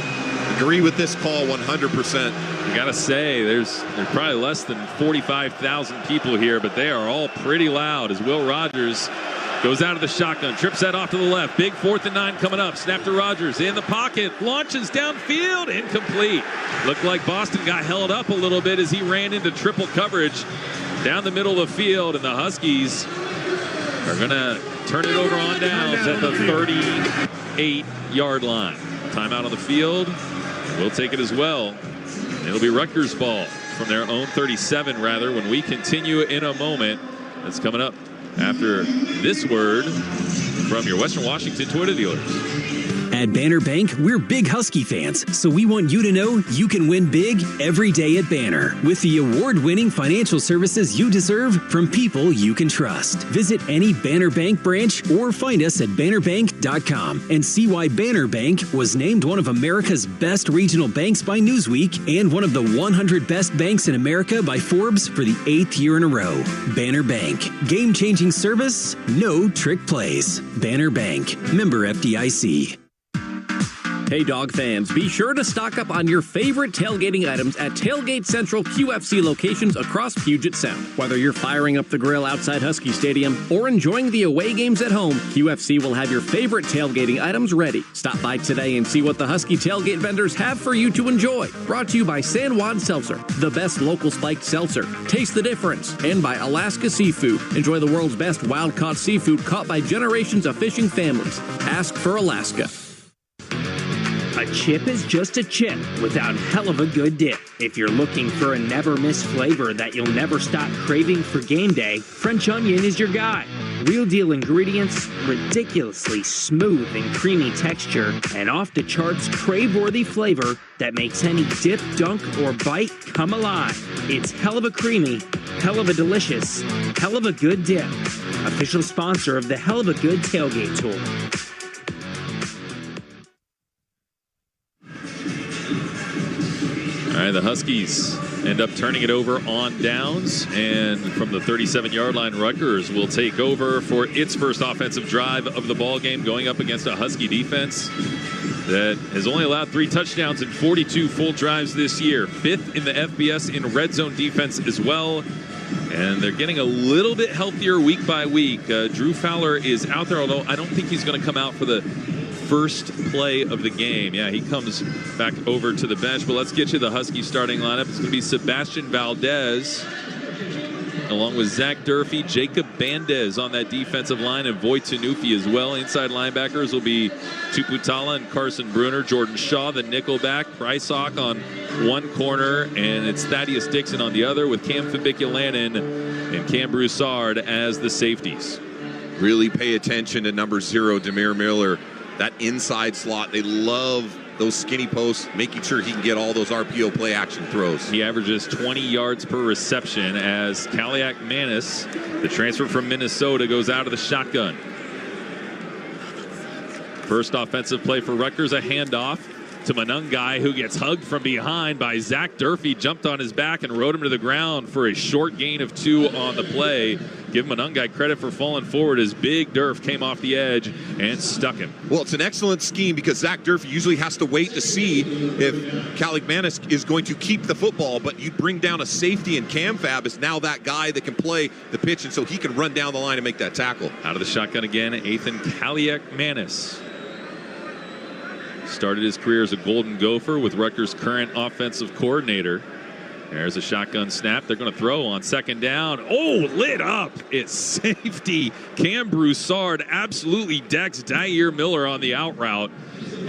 Agree with this call 100%. You got to say, there's probably less than 45,000 people here, but they are all pretty loud as Will Rogers goes out of the shotgun, trips that off to the left. Big 4th and 9 coming up. Snap to Rogers in the pocket, launches downfield, incomplete. Looked like Boston got held up a little bit as he ran into triple coverage down the middle of the field, and the Huskies are going to turn it over on downs at the 38-yard line. Timeout on the field. We'll take it as well. It'll be Rutgers ball from their own 37, rather, when we continue in a moment. That's coming up after this word from your Western Washington Toyota dealers. At Banner Bank, we're big Husky fans, so we want you to know you can win big every day at Banner with the award-winning financial services you deserve from people you can trust. Visit any Banner Bank branch or find us at bannerbank.com and see why Banner Bank was named one of America's best regional banks by Newsweek and one of the 100 best banks in America by Forbes for the 8th year in a row. Banner Bank. Game-changing service, no trick plays. Banner Bank. Member FDIC. Hey, dog fans, be sure to stock up on your favorite tailgating items at Tailgate Central QFC locations across Puget Sound. Whether you're firing up the grill outside Husky Stadium or enjoying the away games at home, QFC will have your favorite tailgating items ready. Stop by today and see what the Husky tailgate vendors have for you to enjoy. Brought to you by San Juan Seltzer, the best local spiked seltzer. Taste the difference. And by Alaska Seafood. Enjoy the world's best wild-caught seafood caught by generations of fishing families. Ask for Alaska. A chip is just a chip without hell of a good dip. If you're looking for a never-miss flavor that you'll never stop craving for game day, French onion is your guy. Real deal ingredients, ridiculously smooth and creamy texture, and off-the-charts crave-worthy flavor that makes any dip, dunk, or bite come alive. It's hell of a creamy, hell of a delicious, hell of a good dip. Official sponsor of the Hell of a Good Tailgate Tour. All right, the Huskies end up turning it over on downs, and from the 37-yard line, Rutgers will take over for its first offensive drive of the ball game, going up against a Husky defense that has only allowed 3 touchdowns in 42 full drives this year. 5th in the FBS in red zone defense as well, and they're getting a little bit healthier week by week. Drew Fowler is out there, although I don't think he's going to come out for the first play of the game. Yeah, he comes back over to the bench, but let's get you the Husky starting lineup. It's going to be Sebastian Valdez along with Zach Durfee, Jacob Bandez on that defensive line, and Voit Tanufi as well. Inside linebackers will be Tuputala and Carson Bruner, Jordan Shaw, the nickelback, Bryce Hawk on one corner, and it's Thaddeus Dixon on the other, with Cam Fabiculanen and Cam Broussard as the safeties. Really pay attention to number 0, Dymere Miller. That inside slot, they love those skinny posts, making sure he can get all those RPO play action throws. He averages 20 yards per reception as Kaliakmanis, the transfer from Minnesota, goes out of the shotgun. First offensive play for Rutgers, a handoff to Monangai, who gets hugged from behind by Zach Durfee, jumped on his back and rode him to the ground for a short gain of 2 on the play. Give Monangai credit for falling forward as Big Durf came off the edge and stuck him. Well, it's an excellent scheme because Zach Durfee usually has to wait to see if Kaliakmanis is going to keep the football, but you bring down a safety, and Cam Fab is now that guy that can play the pitch, and so he can run down the line and make that tackle. Out of the shotgun again, Athan Kaliakmanis. Started his career as a Golden Gopher with Rutgers' current offensive coordinator. There's a shotgun snap. They're going to throw on second down. Oh, lit up. It's safety. Cam Broussard absolutely decks Dyer Miller on the out route.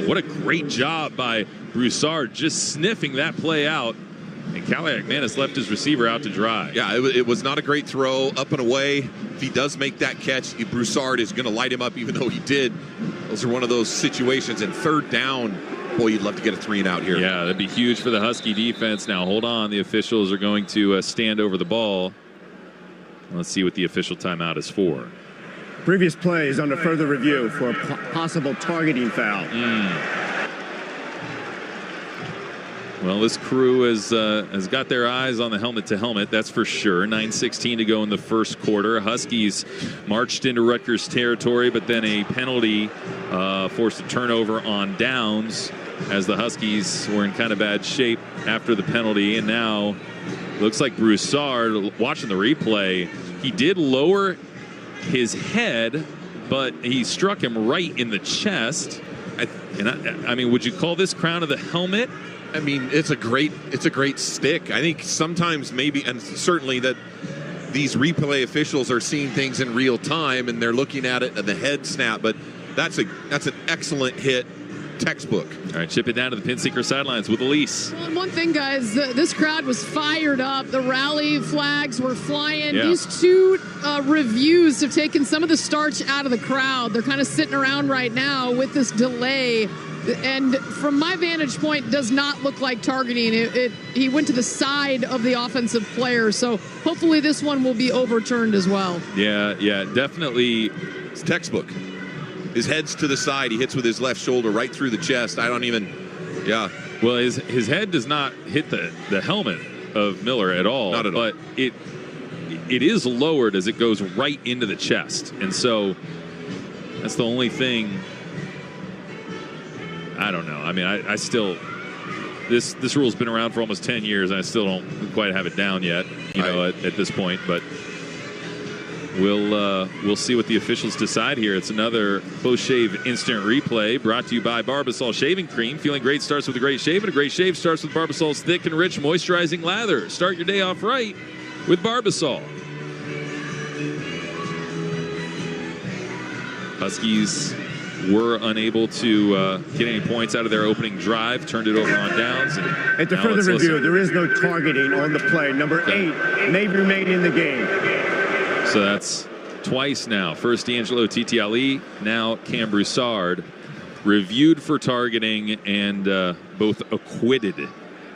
What a great job by Broussard, just sniffing that play out. And Kaliakmanis left his receiver out to dry. Yeah, it was not a great throw, up and away. If he does make that catch, Broussard is going to light him up, even though he did. Those are one of those situations. And third down, boy, you'd love to get a 3 and out here. Yeah, that'd be huge for the Husky defense. Now, hold on. The officials are going to stand over the ball. Let's see what the official timeout is for. Previous play is under further review for a possible targeting foul. Well, this crew has got their eyes on the helmet-to-helmet, that's for sure. 9:16 to go in the first quarter. Huskies marched into Rutgers territory, but then a penalty forced a turnover on downs as the Huskies were in kind of bad shape after the penalty. And now looks like Broussard, watching the replay, he did lower his head, but he struck him right in the chest. I mean, would you call this crown of the helmet? I mean, it's a great stick. I think sometimes maybe, and certainly that these replay officials are seeing things in real time and they're looking at it at the head snap, but that's an excellent hit textbook. All right, chip it down to the Pinseeker sidelines with Elise. Well, one thing, guys, this crowd was fired up. The rally flags were flying. Yeah. These two reviews have taken some of the starch out of the crowd. They're kind of sitting around right now with this delay. And from my vantage point, does not look like targeting. He went to the side of the offensive player. So hopefully this one will be overturned as well. Yeah, definitely. It's textbook. His head's to the side. He hits with his left shoulder right through the chest. I don't even, Well, his head does not hit the helmet of Miller at all. Not at all. But it is lowered as it goes right into the chest. And so that's the only thing. I don't know. I mean, I still, this rule's been around for almost 10 years, and I still don't quite have it down yet, at this point. But we'll see what the officials decide here. It's another close shave instant replay brought to you by Barbasol Shaving Cream. Feeling great starts with a great shave, and a great shave starts with Barbasol's thick and rich moisturizing lather. Start your day off right with Barbasol. Huskies were unable to get any points out of their opening drive, turned it over on downs. And to further review, there is no targeting on the play. Number 8 may remain in the game. So that's twice now. First D'Angelo Titi Ali, now Cam Broussard. Reviewed for targeting and both acquitted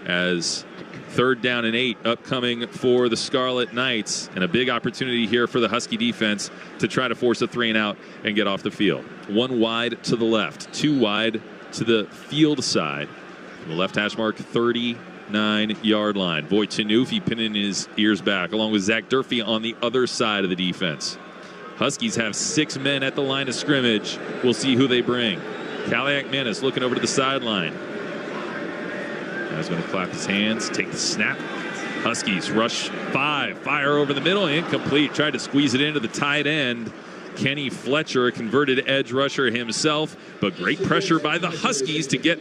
as 3rd down and 8 upcoming for the Scarlet Knights. And a big opportunity here for the Husky defense to try to force a 3-and-out and get off the field. 1 wide to the left, 2 wide to the field side. The left hash mark, 39-yard line. Voit Tanufi pinning his ears back, along with Zach Durfee on the other side of the defense. Huskies have 6 men at the line of scrimmage. We'll see who they bring. Kaliakmanis looking over to the sideline. He's going to clap his hands, take the snap. Huskies rush 5, fire over the middle, incomplete. Tried to squeeze it into the tight end. Kenny Fletcher, a converted edge rusher himself, but great pressure by the Huskies to get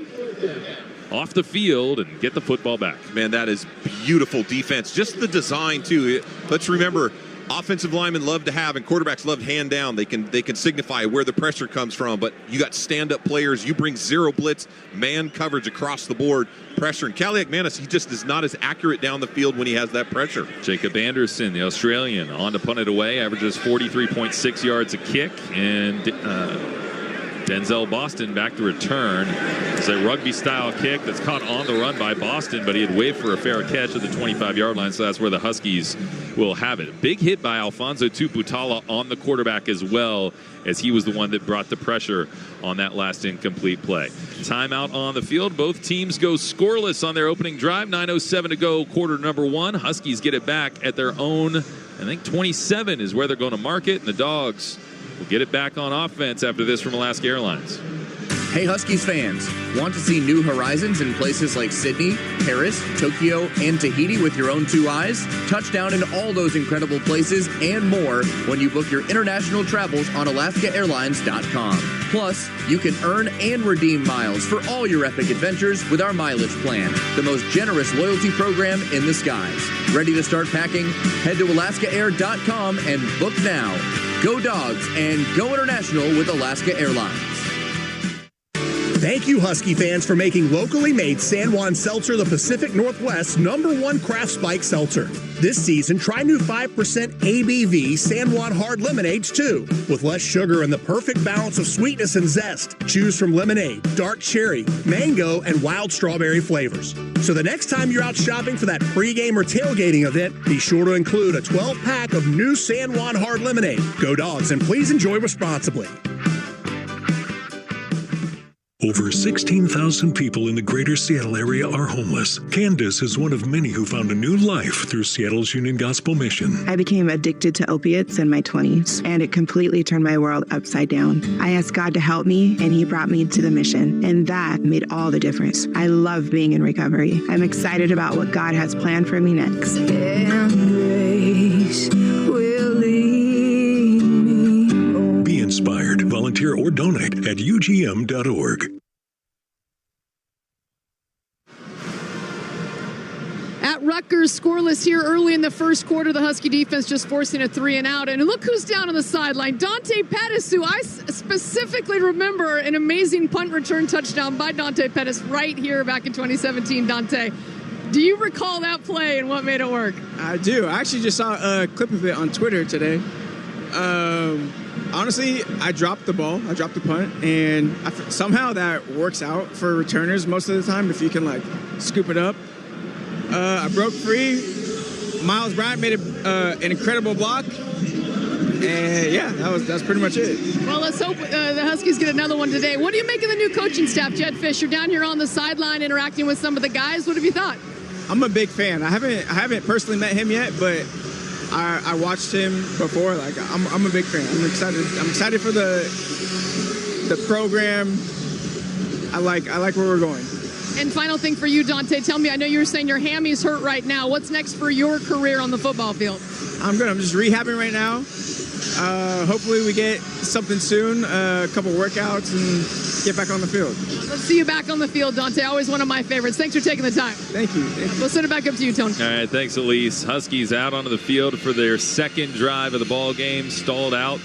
off the field and get the football back. Man, that is beautiful defense. Just the design, too. Let's remember, offensive linemen love to have, and quarterbacks love hand down. They can signify where the pressure comes from, but you got stand-up players. You bring zero blitz, man coverage across the board, pressure. And Kaliakmanis, he just is not as accurate down the field when he has that pressure. Jacob Anderson, the Australian, on to punt it away, averages 43.6 yards a kick, and Denzel Boston back to return. It's a rugby-style kick that's caught on the run by Boston, but he had waved for a fair catch at the 25-yard line, so that's where the Huskies will have it. Big hit by Alfonso Tuputala on the quarterback as well, as he was the one that brought the pressure on that last incomplete play. Timeout on the field. Both teams go scoreless on their opening drive. 9:07 to go, quarter number 1. Huskies get it back at their own, I think 27 is where they're going to mark it, and the Dogs will get it back on offense after this from Alaska Airlines. Hey Huskies fans, want to see new horizons in places like Sydney, Paris, Tokyo, and Tahiti with your own 2 eyes? Touchdown in all those incredible places and more when you book your international travels on alaskaairlines.com. Plus, you can earn and redeem miles for all your epic adventures with our mileage plan, the most generous loyalty program in the skies. Ready to start packing? Head to alaskaair.com and book now. Go Dogs and go international with Alaska Airlines. Thank you, Husky fans, for making locally made San Juan Seltzer the Pacific Northwest's #1 craft spike seltzer. This season, try new 5% ABV San Juan Hard Lemonades, too. With less sugar and the perfect balance of sweetness and zest, choose from lemonade, dark cherry, mango, and wild strawberry flavors. So the next time you're out shopping for that pregame or tailgating event, be sure to include a 12-pack of new San Juan Hard Lemonade. Go Dogs, and please enjoy responsibly. Over 16,000 people in the greater Seattle area are homeless. Candace is one of many who found a new life through Seattle's Union Gospel Mission. I became addicted to opiates in my 20s, and it completely turned my world upside down. I asked God to help me, and He brought me to the mission, and that made all the difference. I love being in recovery. I'm excited about what God has planned for me next. And grace will lead me home. Be inspired. Volunteer or donate at ugm.org. At Rutgers, Rutgers scoreless here early in the first quarter. The Husky defense just forcing a 3 and out. And look who's down on the sideline. Dante Pettis, who I specifically remember an amazing punt return touchdown by Dante Pettis right here back in 2017. Dante, do you recall that play and what made it work? I do. I actually just saw a clip of it on Twitter today. Honestly, I dropped the ball. I dropped the punt, and somehow that works out for returners most of the time if you can, like, scoop it up. I broke free. Miles Bryant made an incredible block. And, yeah, that's pretty much it. Well, let's hope the Huskies get another one today. What do you make of the new coaching staff, Jed Fish? You're down here on the sideline interacting with some of the guys. What have you thought? I'm a big fan. I haven't personally met him yet, but I watched him before. Like, I'm a big fan. I'm excited. I'm excited for the program. I like where we're going. And final thing for you, Dante, tell me, I know you were saying your hammy's hurt right now. What's next for your career on the football field? I'm good. I'm just rehabbing right now. Hopefully we get something soon, a couple workouts, and get back on the field. Let's see you back on the field, Dante. Always one of my favorites. Thanks for taking the time. Thank you. We'll send it back up to you, Tony. All right, thanks, Elise. Huskies out onto the field for their second drive of the ball game, stalled out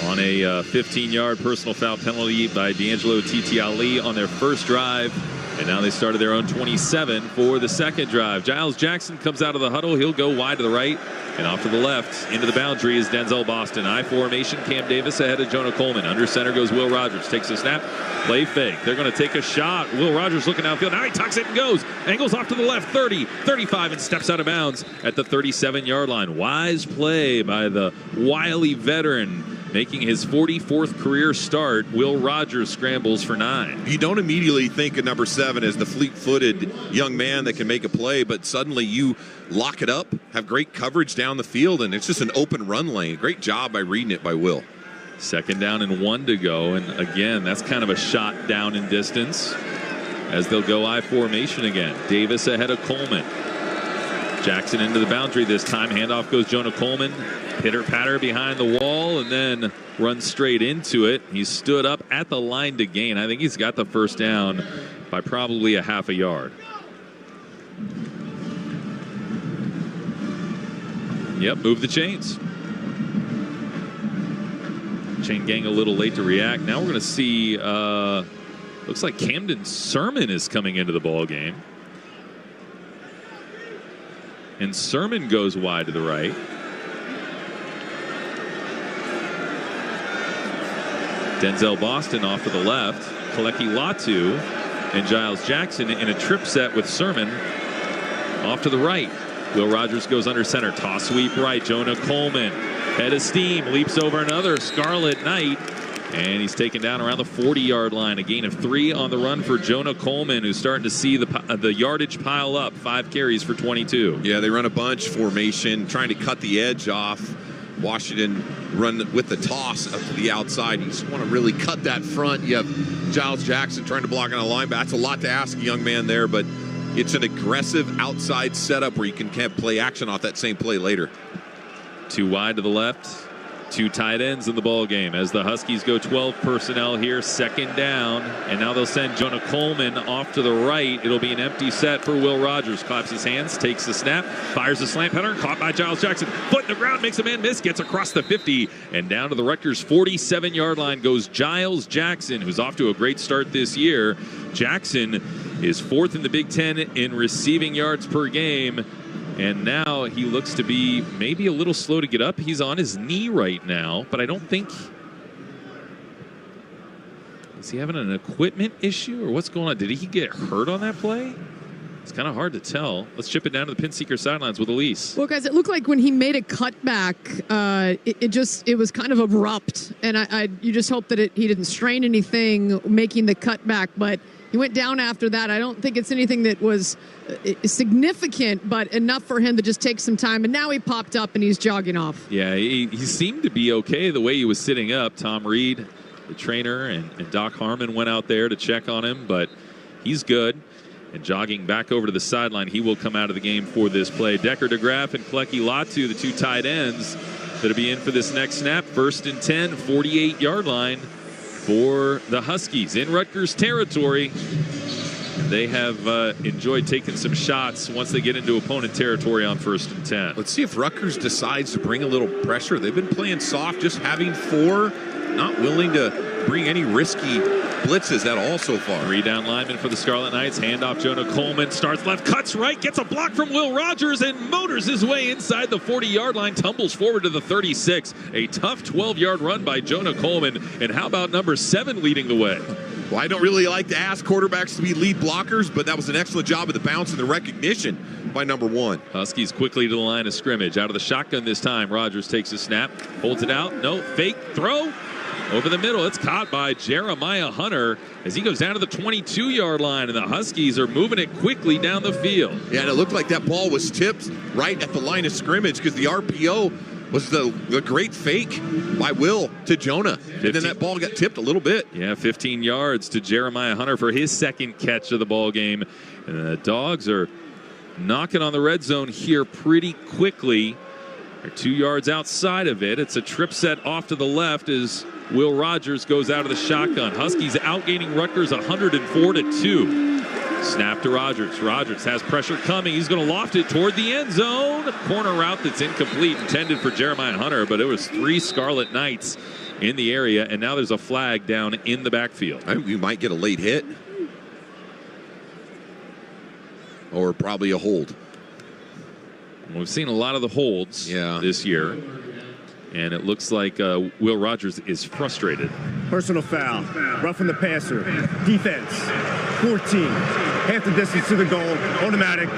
on a 15-yard personal foul penalty by D'Angelo Titi Ali on their first drive. And now they started their own 27 for the second drive. Giles Jackson comes out of the huddle. He'll go wide to the right and off to the left. Into the boundary is Denzel Boston. I formation, Cam Davis ahead of Jonah Coleman. Under center goes Will Rogers. Takes a snap. Play fake. They're going to take a shot. Will Rogers looking downfield. Now he tucks it and goes. Angles off to the left. 30, 35, and steps out of bounds at the 37-yard line. Wise play by the wily veteran. Making his 44th career start, Will Rogers scrambles for 9. You don't immediately think of number 7 as the fleet-footed young man that can make a play, but suddenly you lock it up, have great coverage down the field, and it's just an open run lane. Great job by reading it by Will. Second down and 1 to go, and again, that's kind of a shot down in distance as they'll go I formation again. Davis ahead of Coleman. Jackson into the boundary this time. Handoff goes Jonah Coleman. Pitter-patter behind the wall and then runs straight into it. He stood up at the line to gain. I think he's got the first down by probably a half a yard. Yep, move the chains. Chain gang a little late to react. Now we're going to see, looks like Camden Sermon is coming into the ball game. And Sermon goes wide to the right. Denzel Boston off to the left. Kaleki Latu and Giles Jackson in a trip set with Sermon off to the right. Will Rogers goes under center. Toss sweep right. Jonah Coleman. Head of steam. Leaps over another Scarlet Knight. And he's taken down around the 40-yard line. A gain of 3 on the run for Jonah Coleman, who's starting to see the yardage pile up. 5 carries for 22. Yeah, they run a bunch formation, trying to cut the edge off. Washington run with the toss up to the outside. You just want to really cut that front. You have Giles Jackson trying to block on a linebacker. That's a lot to ask a young man there, but it's an aggressive outside setup where you can play action off that same play later. 2 wide to the left. 2 tight ends in the ball game as the Huskies go 12 personnel here, second down, and now they'll send Jonah Coleman off to the right. It'll be an empty set for Will Rogers. Claps his hands, takes the snap, fires a slant pattern, caught by Giles Jackson. Foot in the ground, makes a man miss, gets across the 50, and down to the Rutgers 47-yard line goes Giles Jackson, who's off to a great start this year. Jackson is 4th in the Big Ten in receiving yards per game. And now he looks to be maybe a little slow to get up. He's on his knee right now, but I don't think... Is he having an equipment issue or what's going on? Did he get hurt on that play? It's kind of hard to tell. Let's chip it down to the Pinseeker sidelines with Elise. Well, guys, it looked like when he made a cutback, it was kind of abrupt. And you just hope that he didn't strain anything making the cutback, but he went down after that. I don't think it's anything that was significant, but enough for him to just take some time. And now he popped up and he's jogging off. Yeah, he seemed to be okay the way he was sitting up. Tom Reed, the trainer, and Doc Harmon went out there to check on him, but he's good. And jogging back over to the sideline, he will come out of the game for this play. Decker DeGraff and Kaleki Latu, the 2 tight ends that'll be in for this next snap. 1st and 10, 48-yard line for the Huskies in Rutgers territory. they have enjoyed taking some shots once they get into opponent territory on 1st and 10. Let's see if Rutgers decides to bring a little pressure. They've been playing soft, just having 4, not willing to bring any risky blitzes at all so far. 3 down linemen for the Scarlet Knights. Handoff, Jonah Coleman starts left, cuts right, gets a block from Will Rogers, and motors his way inside the 40-yard line, tumbles forward to the 36. A tough 12-yard run by Jonah Coleman. And how about number 7 leading the way? Well, I don't really like to ask quarterbacks to be lead blockers, but that was an excellent job of the bounce and the recognition by number 1. Huskies quickly to the line of scrimmage. Out of the shotgun this time. Rogers takes a snap, holds it out. No, fake throw. Over the middle, it's caught by Jeremiah Hunter as he goes down to the 22-yard line, and the Huskies are moving it quickly down the field. Yeah, and it looked like that ball was tipped right at the line of scrimmage because the RPO was the great fake by Will to Jonah. And then that ball got tipped a little bit. Yeah, 15 yards to Jeremiah Hunter for his second catch of the ball game. And the Dogs are knocking on the red zone here pretty quickly. They're 2 yards outside of it. It's a trip set off to the left as Will Rogers goes out of the shotgun. Huskies outgaining Rutgers 104-2. Snap to Rogers. Rogers has pressure coming. He's going to loft it toward the end zone. Corner route that's incomplete, intended for Jeremiah Hunter, but it was 3 Scarlet Knights in the area, and now there's a flag down in the backfield. I think we might get a late hit. Or probably a hold. We've seen a lot of the holds this year. And it looks like Will Rogers is frustrated. Personal foul. Roughing the passer. Defense. 14. Half the distance to the goal. Automatic.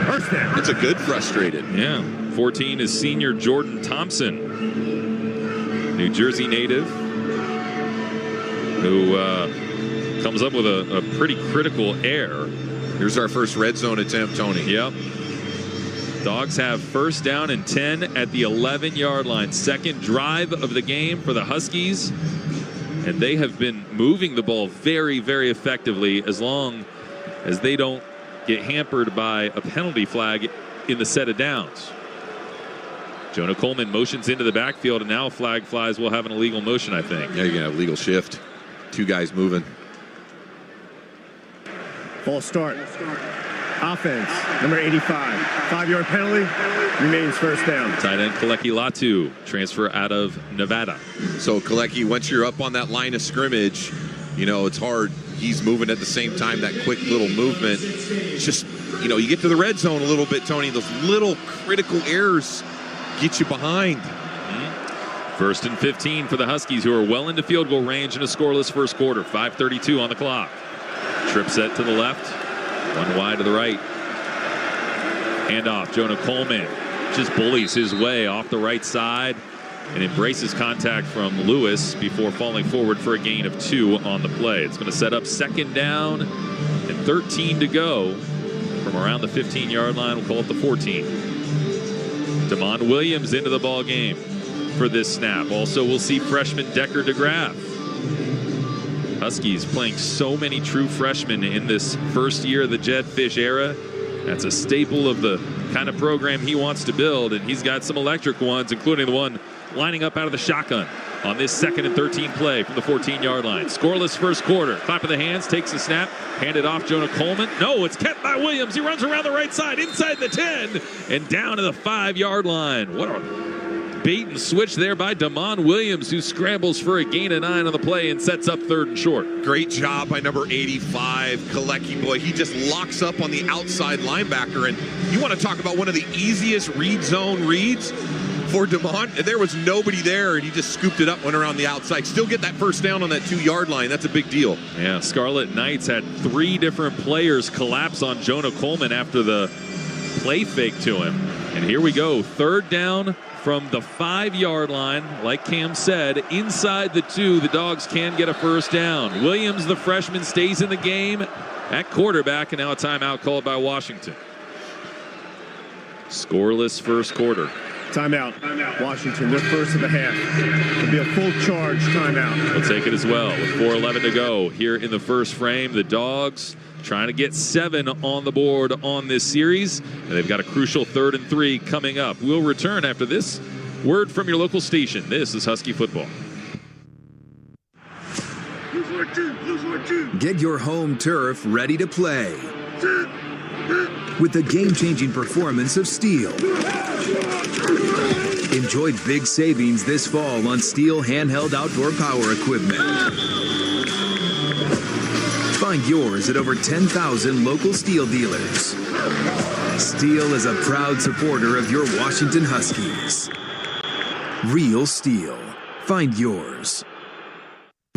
First down. It's a good frustrated. Yeah. 14 is senior Jordan Thompson. New Jersey native. Who comes up with a pretty critical error. Here's our first red zone attempt, Tony. Yep. Dogs have 1st down and 10 at the 11-yard line. Second drive of the game for the Huskies. And they have been moving the ball very, very effectively as long as they don't get hampered by a penalty flag in the set of downs. Jonah Coleman motions into the backfield, and now a flag flies. We'll have an illegal motion, I think. Yeah, you're going to have legal shift. 2 guys moving. False start. Offense, number 85. 5-yard penalty, remains 1st down. Tight end Kaleki Latu, transfer out of Nevada. So Kaleki, once you're up on that line of scrimmage, you know, it's hard. He's moving at the same time, that quick little movement. It's just, you know, you get to the red zone a little bit, Tony. Those little critical errors get you behind. 1st and 15 for the Huskies, who are well into field goal range in a scoreless first quarter. 5:32 on the clock. Trip set to the left. 1 wide to the right. Handoff, Jonah Coleman just bullies his way off the right side and embraces contact from Lewis before falling forward for a gain of 2 on the play. It's going to set up 2nd down and 13 to go from around the 15-yard line. We'll call it the 14. Damon Williams into the ball game for this snap. Also, we'll see freshman Decker DeGraff. Huskies playing so many true freshmen in this first year of the Jed Fish era. That's a staple of the kind of program he wants to build, and he's got some electric ones, including the one lining up out of the shotgun on this 2nd and 13 play from the 14-yard line. Scoreless first quarter. Clap of the hands, takes the snap, handed off Jonah Coleman. No, it's kept by Williams. He runs around the right side, inside the 10, and down to the 5-yard line. What a bait and switch there by Damon Williams, who scrambles for a gain of 9 on the play and sets up 3rd and short. Great job by number 85, Kaleki. Boy, he just locks up on the outside linebacker. And you want to talk about one of the easiest read zone reads for Damon? There was nobody there, and he just scooped it up, went around the outside. Still get that 1st down on that 2-yard line. That's a big deal. Yeah, Scarlet Knights had 3 different players collapse on Jonah Coleman after the play fake to him. And here we go, 3rd down from the 5-yard line. Like Cam said, inside the 2, the Dogs can get a 1st down. Williams, the freshman, stays in the game at quarterback, and now a timeout called by Washington. Scoreless first quarter. Timeout. Washington, their first of the half. It'll be a full charge timeout. They'll take it as well with 4:11 to go here in the first frame. The Dogs trying to get 7 on the board on this series, and they've got a crucial 3rd and 3 coming up. We'll return after this word from your local station. This is Husky Football. Get your home turf ready to play with the game-changing performance of Steel. Enjoy big savings this fall on Steel handheld outdoor power equipment. Find yours at over 10,000 local Steel dealers. Steel is a proud supporter of your Washington Huskies. Real Steel. Find yours.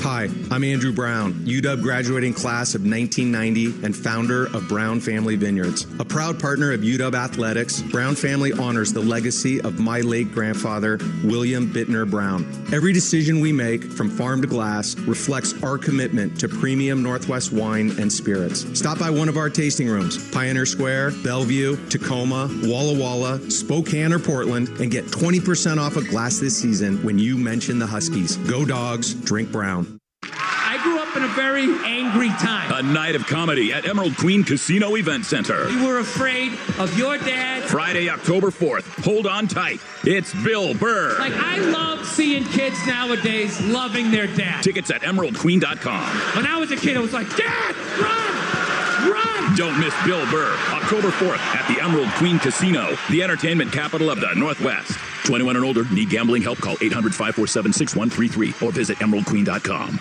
Hi, I'm Andrew Brown, UW graduating class of 1990 and founder of Brown Family Vineyards. A proud partner of UW Athletics, Brown Family honors the legacy of my late grandfather, William Bittner Brown. Every decision we make, from farm to glass, reflects our commitment to premium Northwest wine and spirits. Stop by one of our tasting rooms, Pioneer Square, Bellevue, Tacoma, Walla Walla, Spokane, or Portland, and get 20% off a glass this season when you mention the Huskies. Go Dogs, drink Brown. I grew up in a very angry time. A night of comedy at Emerald Queen Casino Event Center. We were afraid of your dad. Friday, October 4th. Hold on tight. It's Bill Burr. Like, I love seeing kids nowadays loving their dad. Tickets at emeraldqueen.com. When I was a kid, I was like, Dad, run! Run! Don't miss Bill Burr, October 4th at the Emerald Queen Casino, the entertainment capital of the Northwest. 21 and older. Need gambling help? Call 800-547-6133 or visit emeraldqueen.com.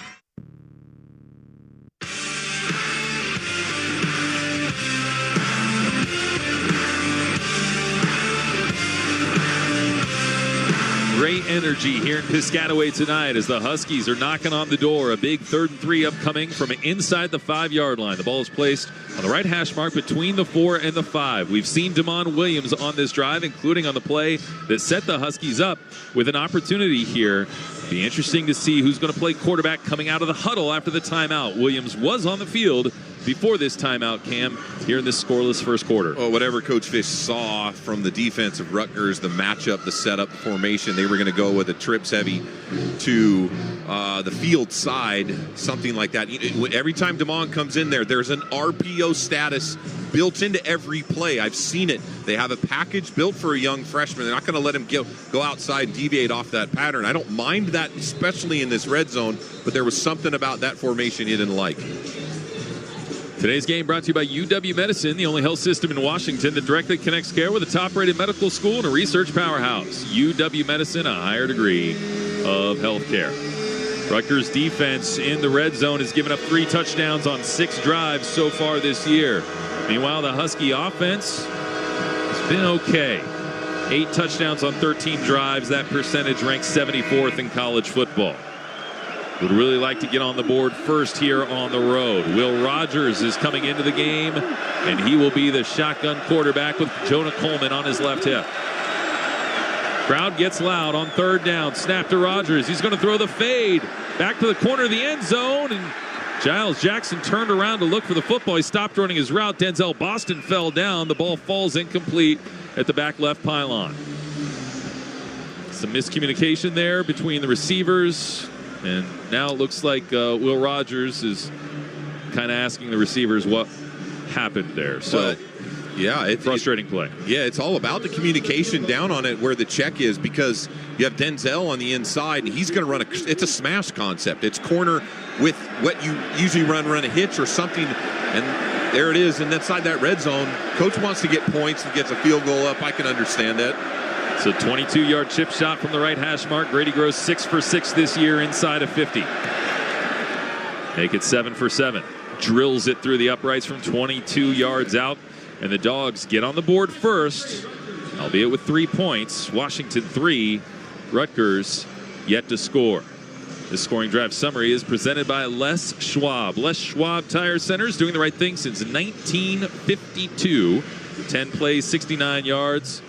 Great energy here in Piscataway tonight as the Huskies are knocking on the door. A big 3rd and 3 upcoming from inside the 5-yard line. The ball is placed on the right hash mark between the 4 and the 5. We've seen Damon Williams on this drive, including on the play that set the Huskies up with an opportunity here. Be interesting to see who's going to play quarterback coming out of the huddle after the timeout. Williams was on the field before this timeout, Cam, here in this scoreless first quarter. Well, whatever Coach Fish saw from the defense of Rutgers, the matchup, the setup, the formation, they were going to go with a trips heavy to the field side, something like that. Every time Damon comes in there, there's an RPO status built into every play. I've seen it. They have a package built for a young freshman. They're not going to let him go outside and deviate off that pattern. I don't mind that, especially in this red zone, but there was something about that formation he didn't like. Today's game brought to you by UW Medicine, the only health system in Washington that directly connects care with a top-rated medical school and a research powerhouse. UW Medicine, a higher degree of health care. Rutgers defense in the red zone has given up 3 touchdowns on 6 drives so far this year. Meanwhile, the Husky offense has been okay. 8 touchdowns on 13 drives. That percentage ranks 74th in college football. Would really like to get on the board first here on the road. Will Rogers is coming into the game, and he will be the shotgun quarterback with Jonah Coleman on his left hip. Crowd gets loud on 3rd down. Snap to Rogers. He's going to throw the fade back to the corner of the end zone, and Giles Jackson turned around to look for the football. He stopped running his route. Denzel Boston fell down. The ball falls incomplete at the back left pylon. Some miscommunication there between the receivers. And now it looks like Will Rogers is kind of asking the receivers what happened there. So, well, yeah, frustrating play. Yeah, it's all about the communication down on it where the check is, because you have Denzel on the inside, and he's going to run it's a smash concept. It's corner with what you usually run a hitch or something, and there it is. And inside that red zone, coach wants to get points and gets a field goal up. I can understand that. It's a 22-yard chip shot from the right hash mark. Grady Gross 6 for 6 this year inside of 50. Make it 7 for 7. Drills it through the uprights from 22 yards out. And the Dogs get on the board first, albeit with 3 points. Washington 3, Rutgers yet to score. This scoring drive summary is presented by Les Schwab. Les Schwab Tire Centers, doing the right thing since 1952. 10 plays, 69 yards.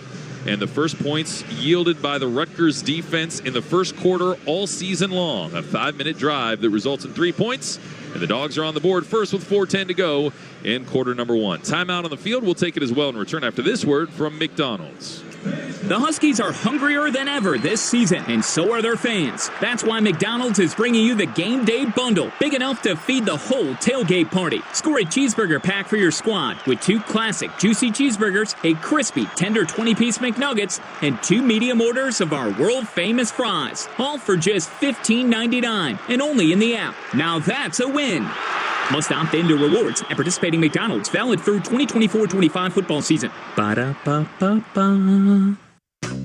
And the first points yielded by the Rutgers defense in the first quarter all season long. A 5-minute drive that results in 3 points. And the Dogs are on the board first with 4:10 to go in quarter number 1. Timeout on the field. We'll take it as well and return after this word from McDonald's. The Huskies are hungrier than ever this season, and so are their fans. That's why McDonald's is bringing you the Game Day Bundle, big enough to feed the whole tailgate party. Score a cheeseburger pack for your squad with 2 classic juicy cheeseburgers, a crispy, tender 20-piece McNuggets, and 2 medium orders of our world-famous fries, all for just $15.99 and only in the app. Now that's a win. Must opt into rewards at participating McDonald's, valid through 2024-25 football season. Ba-da-ba-ba-ba.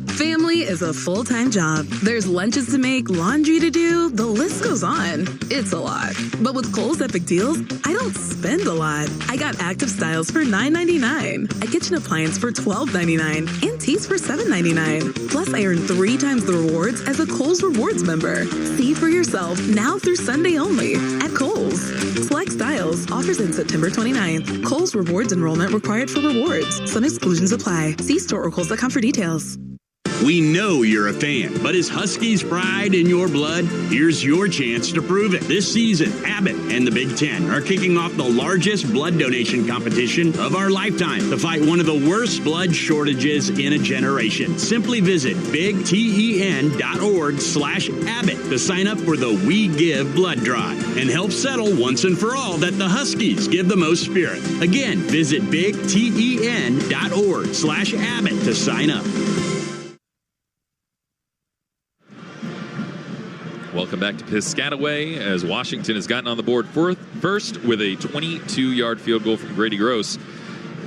Family is a full-time job. There's lunches to make, laundry to do, the list goes on. It's a lot. But with Kohl's Epic Deals, I don't spend a lot. I got active styles for $9.99, a kitchen appliance for $12.99, and teas for $7.99. Plus, I earn 3 times the rewards as a Kohl's Rewards member. See for yourself now through Sunday only at Kohl's. Select styles. Offers in September 29th. Kohl's Rewards enrollment required for rewards. Some exclusions apply. See store or Kohl's.com for details. We know you're a fan, but is Huskies pride in your blood? Here's your chance to prove it. This season, Abbott and the Big Ten are kicking off the largest blood donation competition of our lifetime to fight one of the worst blood shortages in a generation. Simply visit bigten.org/Abbott to sign up for the We Give blood drive and help settle once and for all that the Huskies give the most spirit. Again, visit bigten.org/Abbott to sign up. Welcome back to Piscataway as Washington has gotten on the board first with a 22-yard field goal from Grady Gross.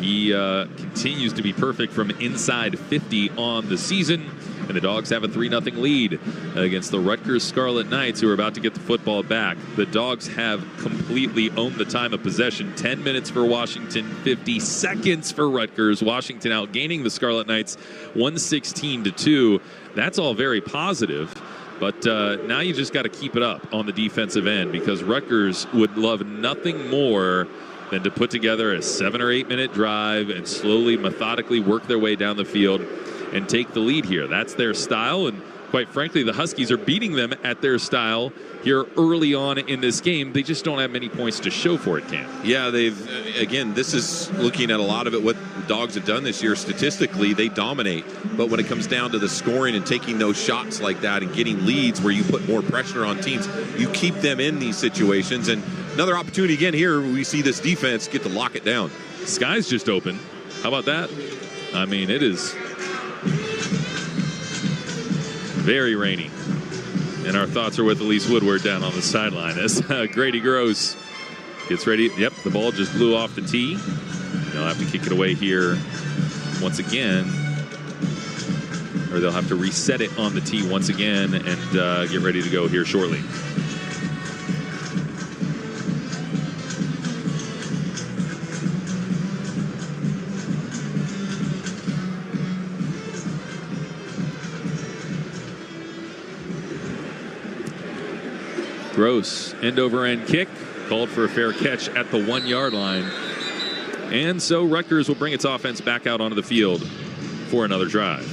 He continues to be perfect from inside 50 on the season, and the Dogs have a 3-0 lead against the Rutgers Scarlet Knights, who are about to get the football back. The Dogs have completely owned the time of possession. 10 minutes for Washington, 50 seconds for Rutgers. Washington outgaining the Scarlet Knights 116-2. That's all very positive. But now you just got to keep it up on the defensive end, because Rutgers would love nothing more than to put together a 7 or 8 minute drive and slowly, methodically work their way down the field and take the lead here. That's their style, and quite frankly, the Huskies are beating them at their style here early on in this game. They just don't have many points to show for it, Cam. Yeah, again, this is looking at a lot of it, what the Dogs have done this year. Statistically, they dominate. But when it comes down to the scoring and taking those shots like that and getting leads where you put more pressure on teams, you keep them in these situations. And another opportunity again here, we see this defense get to lock it down. Sky's just open. How about that? I mean, it is very rainy. And our thoughts are with Elise Woodward down on the sideline as Grady Gross gets ready. Yep, the ball just blew off the tee. They'll have to kick it away here once again. Or they'll have to reset it on the tee once again and get ready to go here shortly. Gross, end-over-end kick, called for a fair catch at the 1-yard line. And so Rutgers will bring its offense back out onto the field for another drive.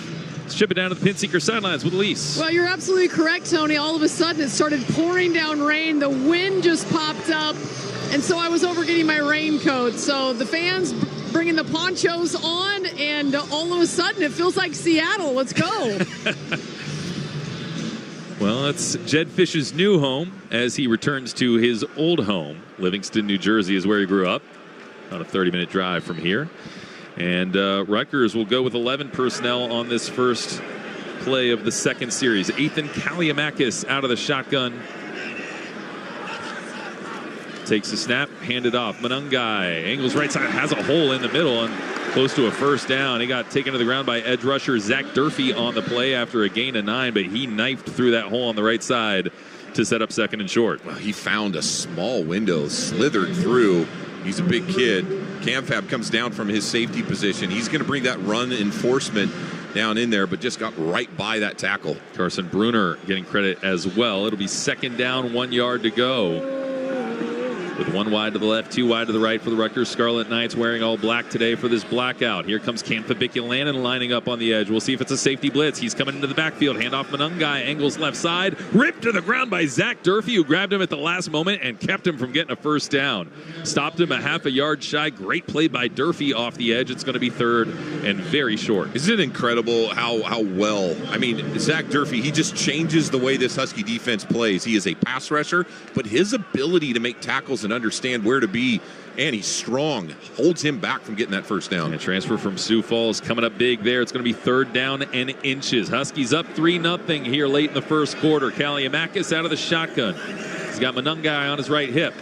Let's chip it down to the Pinseeker sidelines with Elise. Well, you're absolutely correct, Tony. All of a sudden, it started pouring down rain. The wind just popped up, and so I was over getting my raincoat. So the fans bringing the ponchos on, and all of a sudden, it feels like Seattle. Let's go. Well, it's Jed Fish's new home as he returns to his old home. Livingston, New Jersey is where he grew up. About a 30-minute drive from here. And Rutgers will go with 11 personnel on this first play of the second series. Athan Kaliakmanis out of the shotgun. Takes the snap, handed off. Monangai angles right side, has a hole in the middle and close to a first down. He got taken to the ground by edge rusher Zach Durfee on the play after a gain of 9, but he knifed through that hole on the right side to set up second and short. Well, he found a small window, slithered through. He's a big kid. Ncaaf comes down from his safety position. He's going to bring that run enforcement down in there, but just got right by that tackle. Carson Bruner getting credit as well. It'll be second down, 1 yard to go. with 1 wide to the left, 2 wide to the right for the Rutgers Scarlet Knights, wearing all black today for this blackout. Here comes Ncaaf lining up on the edge. We'll see if it's a safety blitz. He's coming into the backfield. Handoff monangai, angles left side. Ripped to the ground by Zach Durfee, who grabbed him at the last moment and kept him from getting a first down. Stopped him a half a yard shy. Great play by Durfee off the edge. It's going to be 3rd and very short. Isn't it incredible how well, I mean, Zach Durfee, he just changes the way this Husky defense plays. He is a pass rusher, but his ability to make tackles and understand where to be, and he's strong, holds him back from getting that first down. And transfer from Sioux Falls coming up big there. It's going to be 3rd down and inches. Huskies up 3-0 here late in the first quarter. Kaliakmanis out of the shotgun. He's got monangai on his right hip.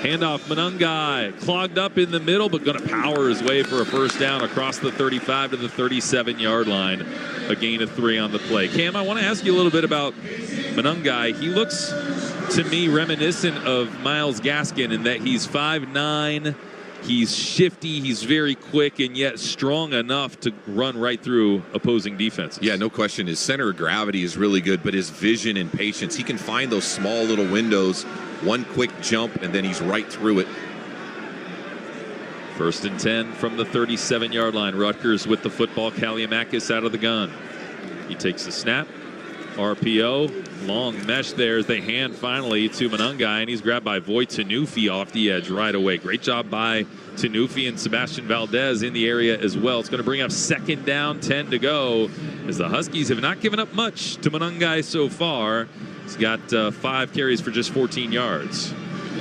Handoff, monangai clogged up in the middle, but going to power his way for a first down across the 35 to the 37-yard line. A gain of 3 on the play. Cam, I want to ask you a little bit about monangai. He looks to me reminiscent of Myles Gaskin in that he's 5'9", he's shifty, he's very quick, and yet strong enough to run right through opposing defenses. Yeah, no question. His center of gravity is really good, but his vision and patience, he can find those small little windows, one quick jump, and then he's right through it. 1st and 10 from the 37-yard line. Rutgers with the football. Kaliakmanis out of the gun. He takes the snap. RPO, long mesh there as they hand finally to monangai, and he's grabbed by Tanufi off the edge right away. Great job by Tanufi and Sebastian Valdez in the area as well. It's going to bring up 2nd down, 10 to go, as the Huskies have not given up much to monangai so far. He's got 5 carries for just 14 yards.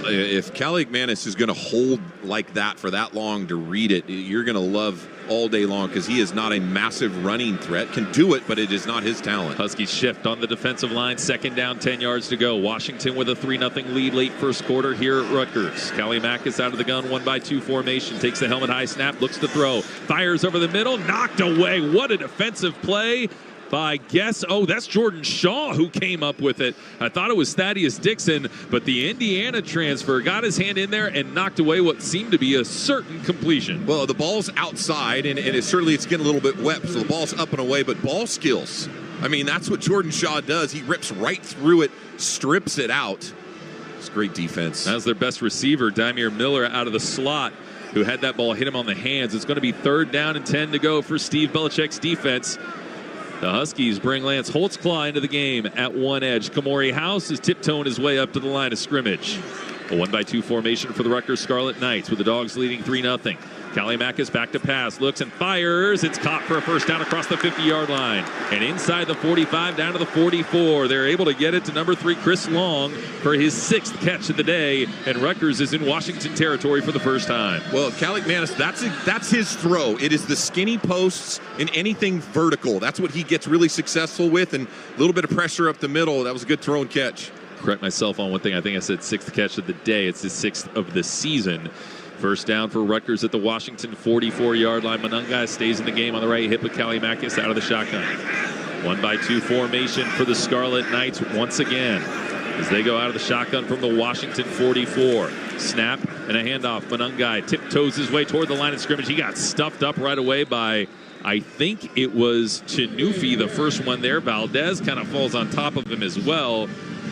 If Kaliakmanis is going to hold like that for that long to read it, you're going to love all day long, because he is not a massive running threat. Can do it, but it is not his talent. Huskies shift on the defensive line. 2nd down, 10 yards to go. Washington with a 3-0 lead late first quarter here at Rutgers. Kaliakmanis out of the gun, 1-by-2 formation. Takes the helmet high snap, looks to throw. Fires over the middle, knocked away. What a defensive play by that's Jordan Shaw who came up with it. I thought it was Thaddeus Dixon, but the Indiana transfer got his hand in there and knocked away what seemed to be a certain completion. Well, the ball's outside, and it's getting a little bit wet, so the ball's up and away, but ball skills. I mean, that's what Jordan Shaw does. He rips right through it, strips it out. It's great defense. That's their best receiver, Dymere Miller, out of the slot, who had that ball hit him on the hands. It's going to be 3rd down and 10 to go for Steve Belichick's defense. The Huskies bring Lance Holtzclaw into the game at one edge. Kamori House is tiptoeing his way up to the line of scrimmage. A 1-by-2 formation for the Rutgers Scarlet Knights, with the Dogs leading 3-0. Kaliakmanis back to pass, looks and fires. It's caught for a first down across the 50-yard line. And inside the 45 down to the 44. They're able to get it to number 3, Chris Long, for his 6th catch of the day. And Rutgers is in Washington territory for the first time. Well, Kaliakmanis, that's his throw. It is the skinny posts and anything vertical. That's what he gets really successful with, and a little bit of pressure up the middle. That was a good throw and catch. Correct myself on one thing. I think I said 6th catch of the day. It's his 6th of the season. First down for Rutgers at the Washington 44-yard line. monangai stays in the game on the right hip with Kaliakmanis out of the shotgun. 1-by-2 formation for the Scarlet Knights once again, as they go out of the shotgun from the Washington 44. Snap and a handoff. monangai tiptoes his way toward the line of scrimmage. He got stuffed up right away by, I think it was Tanufi, the first one there. Valdez kind of falls on top of him as well.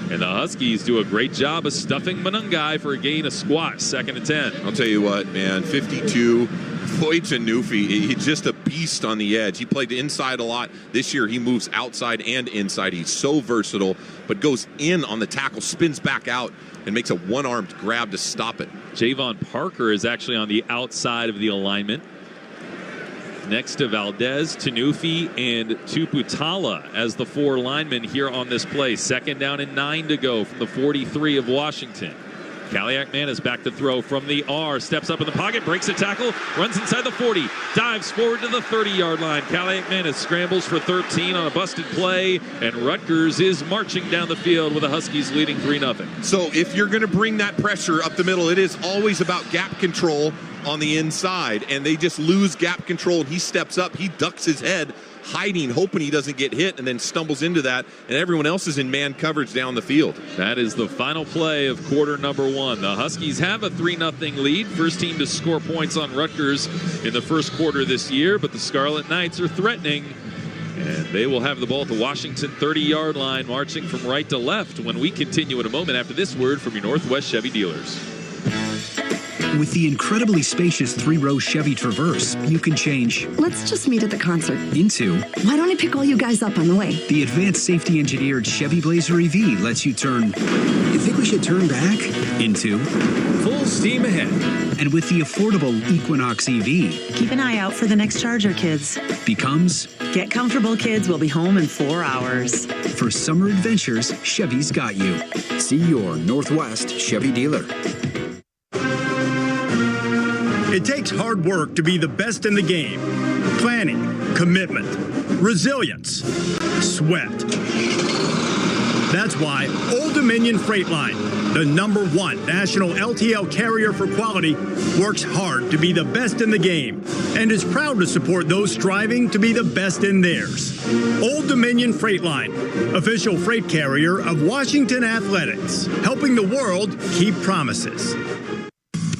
And the Huskies do a great job of stuffing monangai for a gain of squat. 2nd and 10. I'll tell you what, man, 52, Tanufi, he's just a beast on the edge. He played inside a lot. This year he moves outside and inside. He's so versatile, but goes in on the tackle, spins back out, and makes a one-armed grab to stop it. Javon Parker is actually on the outside of the alignment, next to Valdez, Tanufi, and Tuputala as the 4 linemen here on this play. 2nd down and 9 to go from the 43 of Washington. Kaliakmanis back to throw from the R, steps up in the pocket, breaks a tackle, runs inside the 40, dives forward to the 30-yard line. Kaliakmanis scrambles for 13 on a busted play, and Rutgers is marching down the field with the Huskies leading 3-0. So if you're going to bring that pressure up the middle, it is always about gap control on the inside, and they just lose gap control, and he steps up, he ducks his head, hiding, hoping he doesn't get hit, and then stumbles into that, and everyone else is in man coverage down the field. That is the final play of quarter number 1. The Huskies have a 3-0 lead. First team to score points on Rutgers in the first quarter this year, but the Scarlet Knights are threatening, and they will have the ball at the Washington 30-yard line, marching from right to left when we continue in a moment after this word from your Northwest Chevy dealers. With the incredibly spacious 3-row Chevy Traverse, you can change Let's just meet at the concert. into. Why don't I pick all you guys up on the way? The advanced safety engineered Chevy Blazer EV lets you turn. You think we should turn back? Into. Full steam ahead. And with the affordable Equinox EV, Keep an eye out for the next charger, kids. becomes. Get comfortable, kids. We'll be home in 4 hours. For summer adventures, Chevy's got you. See your Northwest Chevy dealer. It takes hard work to be the best in the game. Planning, commitment, resilience, sweat. That's why Old Dominion Freight Line, the #1 national LTL carrier for quality, works hard to be the best in the game and is proud to support those striving to be the best in theirs. Old Dominion Freight Line, official freight carrier of Washington Athletics, helping the world keep promises.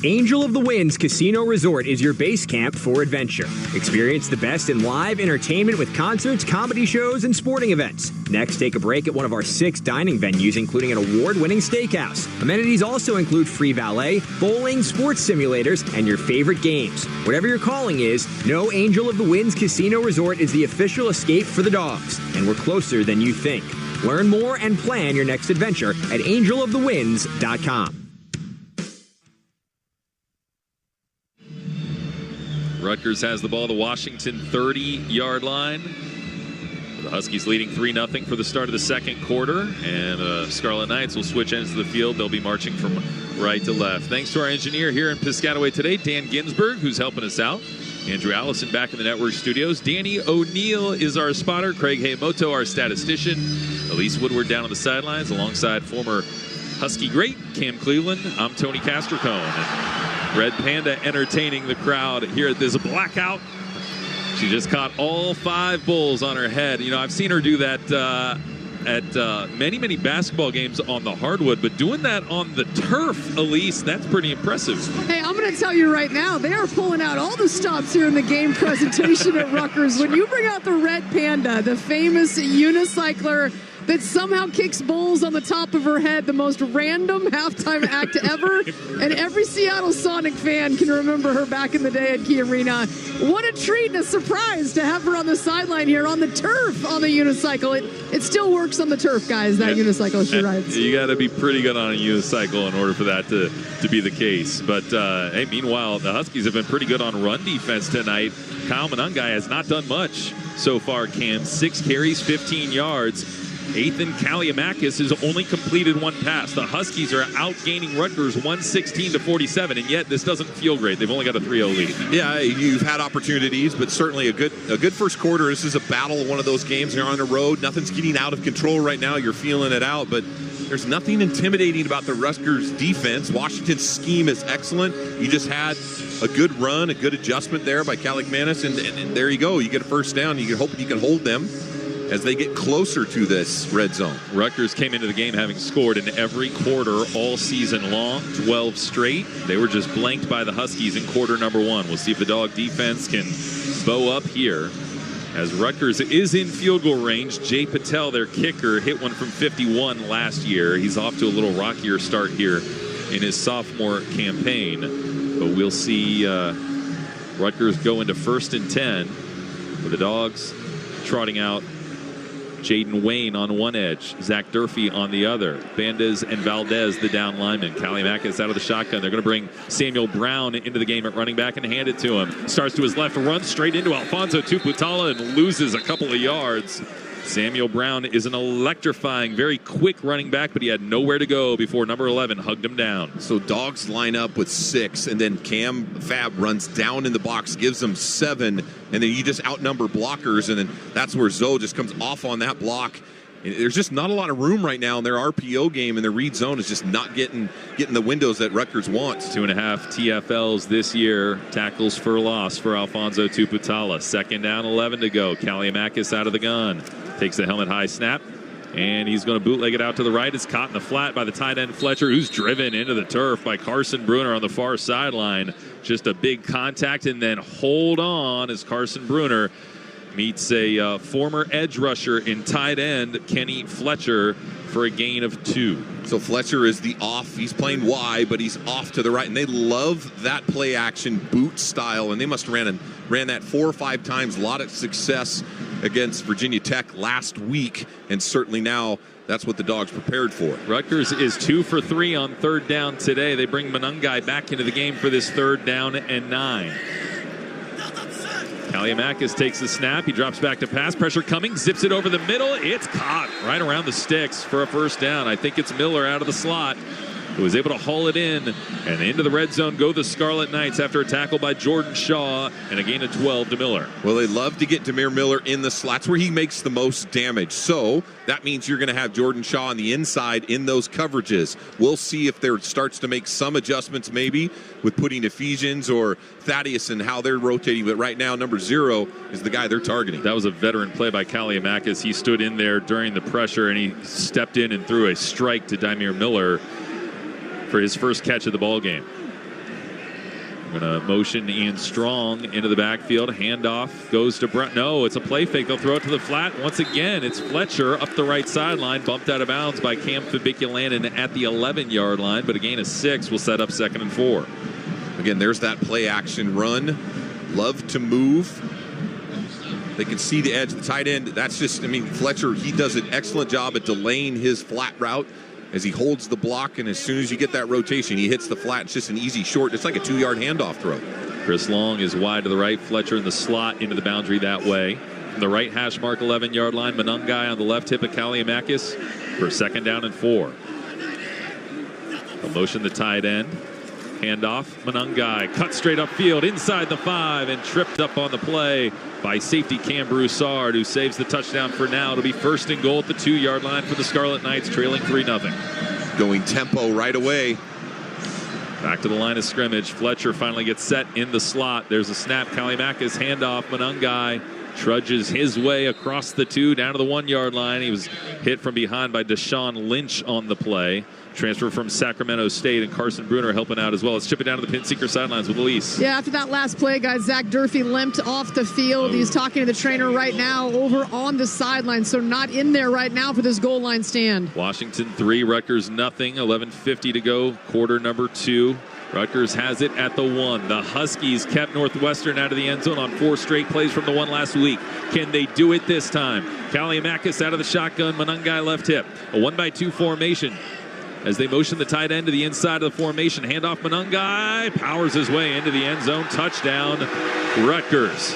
Angel of the Winds Casino Resort is your base camp for adventure. Experience the best in live entertainment with concerts, comedy shows, and sporting events. Next, take a break at one of our 6 dining venues, including an award-winning steakhouse. Amenities also include free valet, bowling, sports simulators, and your favorite games. Whatever your calling is, know Angel of the Winds Casino Resort is the official escape for the dogs, and we're closer than you think. Learn more and plan your next adventure at angelofthewinds.com. Rutgers has the ball, the Washington 30-yard line. The Huskies leading 3-0 for the start of the second quarter. And Scarlet Knights will switch ends of the field. They'll be marching from right to left. Thanks to our engineer here in Piscataway today, Dan Ginsberg, who's helping us out. Andrew Allison back in the network studios. Danny O'Neill is our spotter. Craig Haymoto, our statistician. Elise Woodward down on the sidelines alongside former Husky great Cam Cleveland. I'm Tony Castricone. Red Panda entertaining the crowd here at this blackout. She just caught all 5 bulls on her head. You know, I've seen her do that at many basketball games on the hardwood, but doing that on the turf, Elise, that's pretty impressive. Hey, I'm going to tell you right now, they are pulling out all the stops here in the game presentation at Rutgers. When you bring out the Red Panda, the famous unicycler that somehow kicks bulls on the top of her head, the most random halftime act ever. And every Seattle Sonic fan can remember her back in the day at Key Arena. What a treat and a surprise to have her on the sideline here on the turf on the unicycle. It still works on the turf, guys, that unicycle she rides. You got to be pretty good on a unicycle in order for that to be the case. But, hey, meanwhile, the Huskies have been pretty good on run defense tonight. Kyle Monangai has not done much so far, Cam. 6 carries, 15 yards. Athan Kaliakmanis has only completed 1 pass. The Huskies are outgaining Rutgers 116-47, and yet this doesn't feel great. They've only got a 3-0 lead. Yeah, you've had opportunities, but certainly a good first quarter. This is a battle, one of those games. You're on the road. Nothing's getting out of control right now. You're feeling it out, but there's nothing intimidating about the Rutgers defense. Washington's scheme is excellent. You just had a good run, a good adjustment there by Kaliakmanis, and there you go. You get a first down. You can hope you can hold them as they get closer to this red zone. Rutgers came into the game having scored in every quarter all season long, 12 straight. They were just blanked by the Huskies in quarter number 1. We'll see if the dog defense can bow up here. As Rutgers is in field goal range, Jay Patel, their kicker, hit one from 51 last year. He's off to a little rockier start here in his sophomore campaign. But we'll see Rutgers go into 1st and 10 with the dogs trotting out Jaden Wayne on one edge, Zach Durfee on the other. Bandes and Valdez, the down linemen. Kaliakmanis out of the shotgun. They're going to bring Samuel Brown into the game at running back and hand it to him. Starts to his left, runs straight into Alfonso Tuputala and loses a couple of yards. Samuel Brown is an electrifying, very quick running back, but he had nowhere to go before number 11 hugged him down. So dogs line up with 6, and then Cam Fab runs down in the box, gives them 7, and then you just outnumber blockers, and then that's where Zoe just comes off on that block. There's just not a lot of room right now in their RPO game, and their read zone is just not getting the windows that Rutgers wants. 2.5 TFLs this year. Tackles for loss for Alfonso Tuputala. 2nd down, 11 to go. Kaliakmanis out of the gun. Takes the helmet high snap, and he's going to bootleg it out to the right. It's caught in the flat by the tight end Fletcher, who's driven into the turf by Carson Bruner on the far sideline. Just a big contact, and then hold on as Carson Bruner meets a former edge rusher in tight end, Kenny Fletcher, for a gain of 2. So Fletcher is the off. He's playing Y, but he's off to the right. And they love that play action boot style. And they must have ran that 4 or 5 times. A lot of success against Virginia Tech last week. And certainly now that's what the Dogs prepared for. Rutgers is 2 for 3 on third down today. They bring Monangai back into the game for this 3rd down and 9. Kaliakmanis takes the snap. He drops back to pass. Pressure coming. Zips it over the middle. It's caught right around the sticks for a first down. I think it's Miller out of the slot who was able to haul it in. And into the red zone go the Scarlet Knights after a tackle by Jordan Shaw and a gain of 12 to Miller. Well, they love to get Dymere Miller in the slots where he makes the most damage. So that means you're going to have Jordan Shaw on the inside in those coverages. We'll see if there starts to make some adjustments maybe with putting Ephesians or Thaddeus and how they're rotating. But right now, number 0 is the guy they're targeting. That was a veteran play by Kaliakmanis. He stood in there during the pressure and he stepped in and threw a strike to Dymere Miller for his first catch of the ball game. We're going to motion Ian Strong into the backfield. Handoff goes to Brett. No, it's a play fake. They'll throw it to the flat. Once again, it's Fletcher up the right sideline, bumped out of bounds by Cam Fabiculanen at the 11-yard line, but a gain of 6 will set up 2nd and 4. Again, there's that play action run. Love to move. They can see the edge of the tight end. That's just, Fletcher, he does an excellent job at delaying his flat route as he holds the block, and as soon as you get that rotation, he hits the flat. It's just an easy short. It's like a 2-yard handoff throw. Chris Long is wide to the right. Fletcher in the slot into the boundary that way. From the right hash mark 11-yard line, Monangai on the left hip of Kaliakmanis for 2nd down and 4. They'll motion the tight end. Handoff, Monangai cut straight upfield inside the 5 and tripped up on the play by safety Cam Broussard, who saves the touchdown for now. It'll be 1st and goal at the 2-yard line for the Scarlet Knights, trailing 3-0. Going tempo right away. Back to the line of scrimmage. Fletcher finally gets set in the slot. There's a snap. Kaliakmanis handoff. Monangai trudges his way across the 2 down to the 1-yard line. He was hit from behind by Deshaun Lynch on the play. Transfer from Sacramento State, and Carson Bruner helping out as well. Let's chip it down to the pin seeker sidelines with Elise. Yeah, after that last play, guys, Zach Durfee limped off the field. He's talking to the trainer right now over on the sideline, so not in there right now for this goal line stand. Washington 3, Rutgers nothing. 11:50 to go, quarter number 2. Rutgers has it at the 1. The Huskies kept Northwestern out of the end zone on 4 straight plays from the 1 last week. Can they do it this time? Kaliakmanis out of the shotgun, Monangai left hip. A 1-by-2 formation. As they motion the tight end to the inside of the formation. Handoff, Monangai powers his way into the end zone. Touchdown, Rutgers.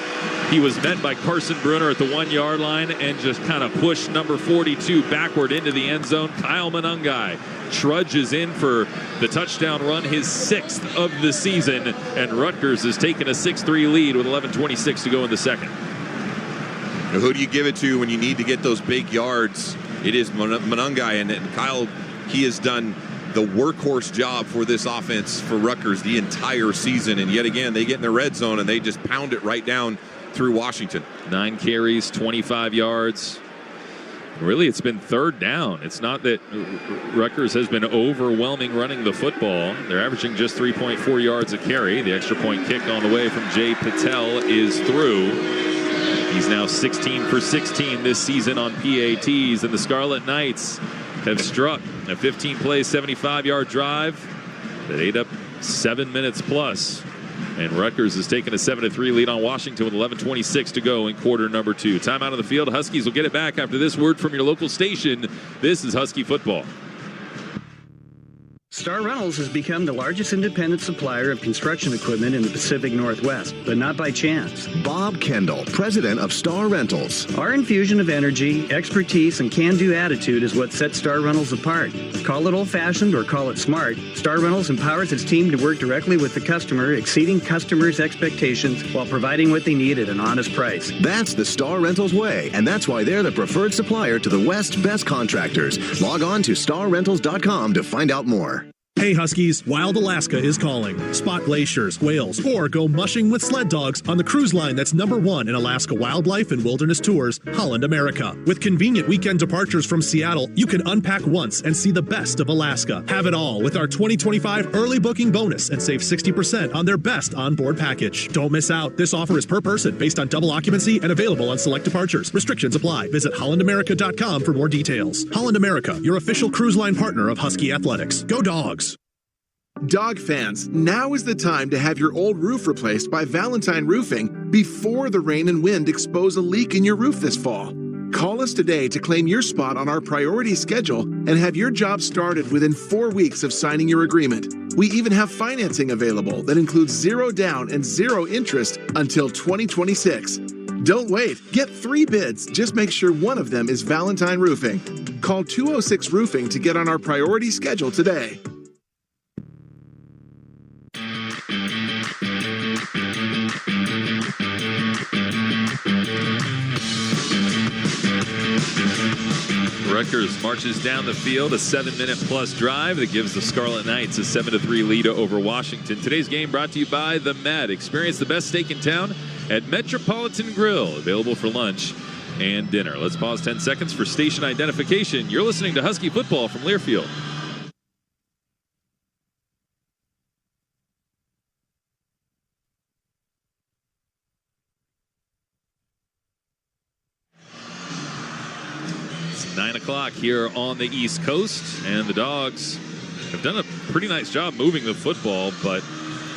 He was met by Carson Bruner at the 1-yard line and just kind of pushed number 42 backward into the end zone. Kyle Monangai trudges in for the touchdown run, his 6th of the season, and Rutgers has taken a 6-3 lead with 11:26 to go in the second. Now, who do you give it to when you need to get those big yards? It is Monangai, and Kyle, he has done the workhorse job for this offense for Rutgers the entire season, and yet again they get in the red zone and they just pound it right down through Washington. 9 carries, 25 yards. Really, it's been 3rd down. It's not that Rutgers has been overwhelming running the football. They're averaging just 3.4 yards a carry. The extra point kick on the way from Jay Patel is through. He's now 16 for 16 this season on PATs, and the Scarlet Knights have struck a 15-play, 75-yard drive that ate up 7 minutes plus. And Rutgers has taken a 7-3 lead on Washington with 11:26 to go in quarter number 2. Time out on the field. Huskies will get it back after this word from your local station. This is Husky football. Star Rentals has become the largest independent supplier of construction equipment in the Pacific Northwest, but not by chance. Bob Kendall, president of Star Rentals. Our infusion of energy, expertise, and can-do attitude is what sets Star Rentals apart. Call it old-fashioned or call it smart, Star Rentals empowers its team to work directly with the customer, exceeding customers' expectations while providing what they need at an honest price. That's the Star Rentals way, and that's why they're the preferred supplier to the West's best contractors. Log on to starrentals.com to find out more. Hey Huskies, Wild Alaska is calling. Spot glaciers, whales, or go mushing with sled dogs on the cruise line that's #1 in Alaska wildlife and wilderness tours, Holland America. With convenient weekend departures from Seattle, you can unpack once and see the best of Alaska. Have it all with our 2025 early booking bonus and save 60% on their best onboard package. Don't miss out. This offer is per person based on double occupancy and available on select departures. Restrictions apply. Visit hollandamerica.com for more details. Holland America, your official cruise line partner of Husky Athletics. Go Dogs! Dog fans, now is the time to have your old roof replaced by Valentine Roofing before the rain and wind expose a leak in your roof this fall. Call us today to claim your spot on our priority schedule and have your job started within 4 weeks of signing your agreement. We even have financing available that includes 0 down and 0 interest until 2026. Don't wait. Get 3 bids. Just make sure one of them is Valentine Roofing. Call 206 Roofing to get on our priority schedule today. Rutgers marches down the field, a 7-minute-plus drive that gives the Scarlet Knights a 7-3 lead over Washington. Today's game brought to you by The Met. Experience the best steak in town at Metropolitan Grill, available for lunch and dinner. Let's pause 10 seconds for station identification. You're listening to Husky Football from Learfield. It's 9 o'clock here on the East Coast, and the Dogs have done a pretty nice job moving the football, but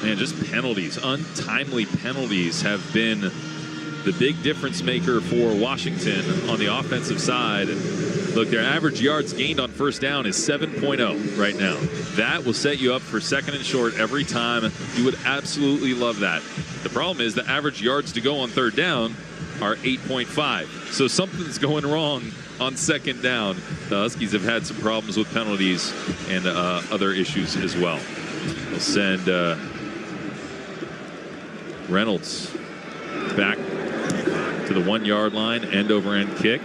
man, just penalties, untimely penalties have been the big difference maker for Washington on the offensive side. And look, their average yards gained on first down is 7.0 right now. That will set you up for second and short every time. You would absolutely love that. The problem is the average yards to go on third down are 8.5. So something's going wrong on second down. The Huskies have had some problems with penalties and other issues as well. We'll send Reynolds back to the 1-yard line, end over end kick.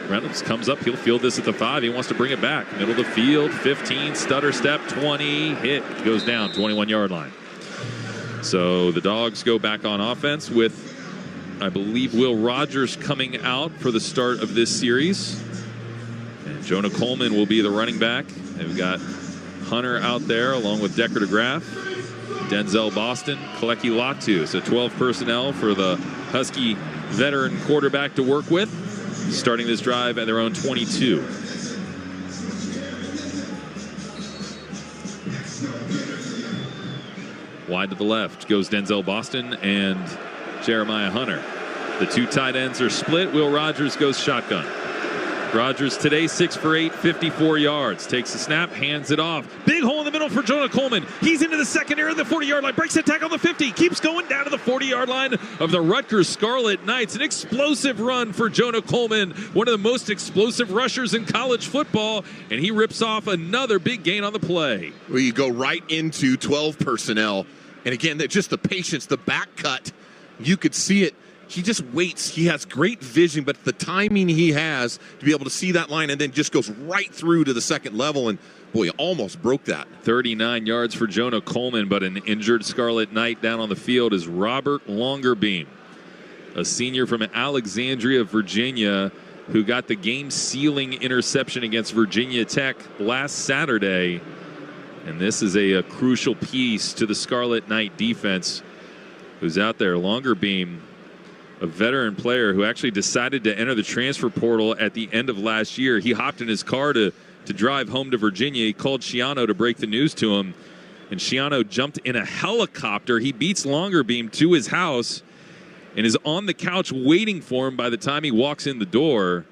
Reynolds comes up, he'll field this at the 5. He wants to bring it back. Middle of the field, 15, stutter step, 20, hit, goes down, 21-yard line. So the Dogs go back on offense with, I believe, Will Rogers coming out for the start of this series. And Jonah Coleman will be the running back. They've got Hunter out there along with Decker DeGraff, Denzel Boston, Kaleki Latu. So 12 personnel for the Husky veteran quarterback to work with, starting this drive at their own 22. Wide to the left goes Denzel Boston and Jeremiah Hunter. The 2 tight ends are split. Will Rogers goes shotgun. Rogers today 6 for 8, 54 yards. Takes the snap, hands it off. Big hole in the middle for Jonah Coleman. He's into the secondary of the 40-yard line. Breaks the tackle on the 50. Keeps going down to the 40-yard line of the Rutgers Scarlet Knights. An explosive run for Jonah Coleman, one of the most explosive rushers in college football, and he rips off another big gain on the play. Well, you go right into 12 personnel. And again, just the patience, the back cut. You could see it. He just waits. He has great vision, but the timing he has to be able to see that line and then just goes right through to the second level. And boy, almost broke that. 39 yards for Jonah Coleman, but an injured Scarlet Knight down on the field is Robert Longerbeam, a senior from Alexandria, Virginia, who got the game-sealing interception against Virginia Tech last Saturday. And this is a crucial piece to the Scarlet Knight defense, who's out there. Longerbeam, a veteran player who actually decided to enter the transfer portal at the end of last year. He hopped in his car to drive home to Virginia. He called Schiano to break the news to him, and Schiano jumped in a helicopter. He beats Longerbeam to his house and is on the couch waiting for him by the time he walks in the door.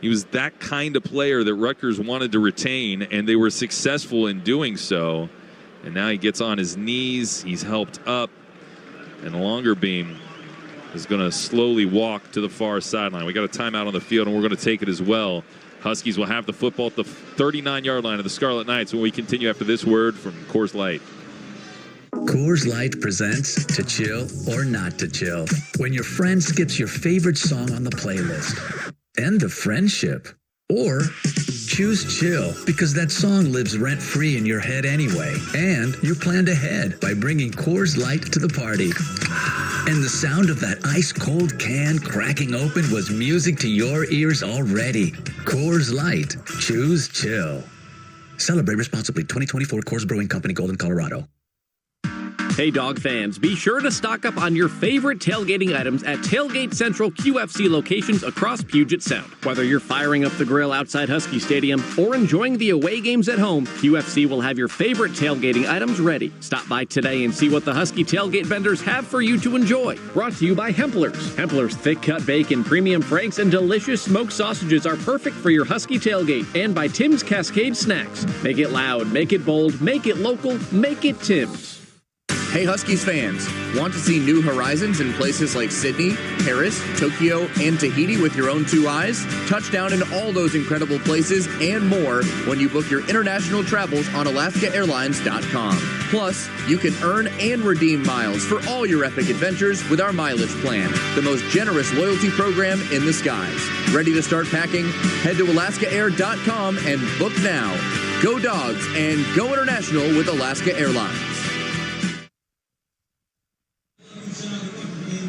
He was that kind of player that Rutgers wanted to retain, and they were successful in doing so. And now he gets on his knees. He's helped up, and Longerbeam is going to slowly walk to the far sideline. We got a timeout on the field, and we're going to take it as well. Huskies will have the football at the 39-yard line of the Scarlet Knights when we continue after this word from Coors Light. Coors Light presents To Chill or Not to Chill. When your friend skips your favorite song on the playlist. End of friendship. Or choose chill because that song lives rent-free in your head anyway. And you planned ahead by bringing Coors Light to the party. And the sound of that ice-cold can cracking open was music to your ears already. Coors Light. Choose chill. Celebrate responsibly. 2024 Coors Brewing Company, Golden, Colorado. Hey, dog fans, be sure to stock up on your favorite tailgating items at Tailgate Central QFC locations across Puget Sound. Whether you're firing up the grill outside Husky Stadium or enjoying the away games at home, QFC will have your favorite tailgating items ready. Stop by today and see what the Husky tailgate vendors have for you to enjoy. Brought to you by Hempler's. Hempler's thick-cut bacon, premium franks, and delicious smoked sausages are perfect for your Husky tailgate. And by Tim's Cascade Snacks. Make it loud, make it bold, make it local, make it Tim's. Hey Huskies fans, want to see new horizons in places like Sydney, Paris, Tokyo, and Tahiti with your own two eyes? Touchdown in all those incredible places and more when you book your international travels on alaskaairlines.com. Plus, you can earn and redeem miles for all your epic adventures with our mileage plan, the most generous loyalty program in the skies. Ready to start packing? Head to alaskaair.com and book now. Go Dogs and go international with Alaska Airlines.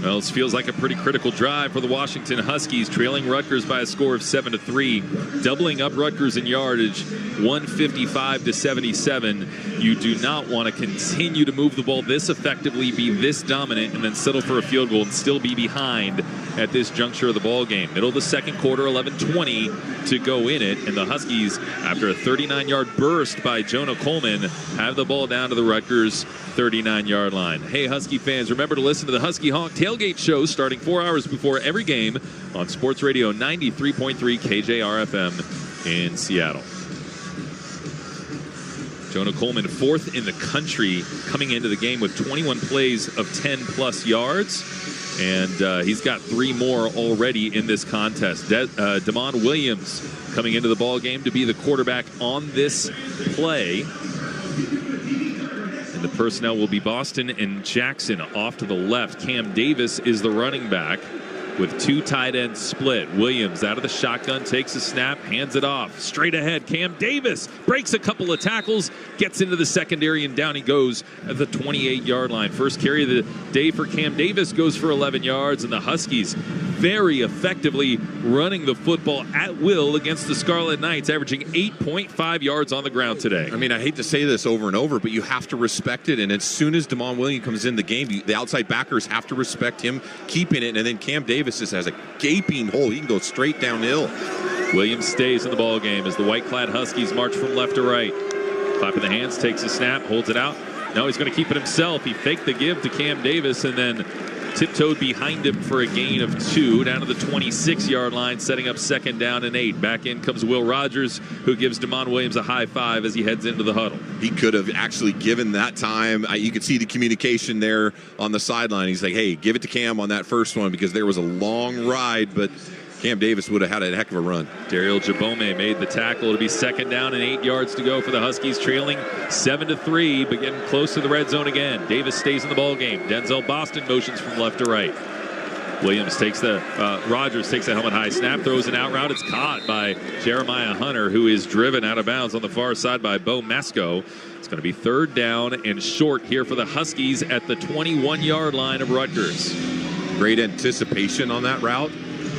Well, this feels like a pretty critical drive for the Washington Huskies, trailing Rutgers by a score of 7-3, doubling up Rutgers in yardage, 155-77. You do not want to continue to move the ball this effectively, be this dominant, and then settle for a field goal and still be behind at this juncture of the ball game. Middle of the second quarter, 11:20 to go in it, and the Huskies, after a 39-yard burst by Jonah Coleman, have the ball down to the Rutgers 39-yard line. Hey, Husky fans, remember to listen to the Husky Honk Tailgate Show starting 4 hours before every game on Sports Radio 93.3 KJR-FM in Seattle. Jonah Coleman, fourth in the country coming into the game with 21 plays of 10-plus yards. And he's got 3 more already in this contest. Damon Williams coming into the ball game to be the quarterback on this play. And the personnel will be Boston and Jackson off to the left. Cam Davis is the running back with 2 tight ends split. Williams out of the shotgun, takes a snap, hands it off. Straight ahead, Cam Davis breaks a couple of tackles, gets into the secondary, and down he goes at the 28-yard line. First carry of the day for Cam Davis goes for 11 yards, and the Huskies very effectively running the football at will against the Scarlet Knights, averaging 8.5 yards on the ground today. I mean, I hate to say this over and over, but you have to respect it. And as soon as Damon Williams comes in the game, the outside backers have to respect him keeping it. And then Cam Davis just has a gaping hole. He can go straight downhill. Williams stays in the ball game as the white-clad Huskies march from left to right. Clapping the hands, takes a snap, holds it out. Now he's going to keep it himself. He faked the give to Cam Davis and then tiptoed behind him for a gain of 2 down to the 26-yard line, setting up 2nd down and 8. Back in comes Will Rogers, who gives Damon Williams a high five as he heads into the huddle. He could have actually given that time. You could see the communication there on the sideline. He's like, hey, give it to Cam on that first one because there was a long ride, but Cam Davis would have had a heck of a run. Daryl Jabome made the tackle. It'll be 2nd down and 8 yards to go for the Huskies, trailing 7-3, but getting close to the red zone again. Davis stays in the ball game. Denzel Boston motions from left to right. Williams takes Rogers takes the helmet high snap, throws an out route. It's caught by Jeremiah Hunter, who is driven out of bounds on the far side by Bo Masco. It's going to be 3rd down and short here for the Huskies at the 21-yard line of Rutgers. Great anticipation on that route.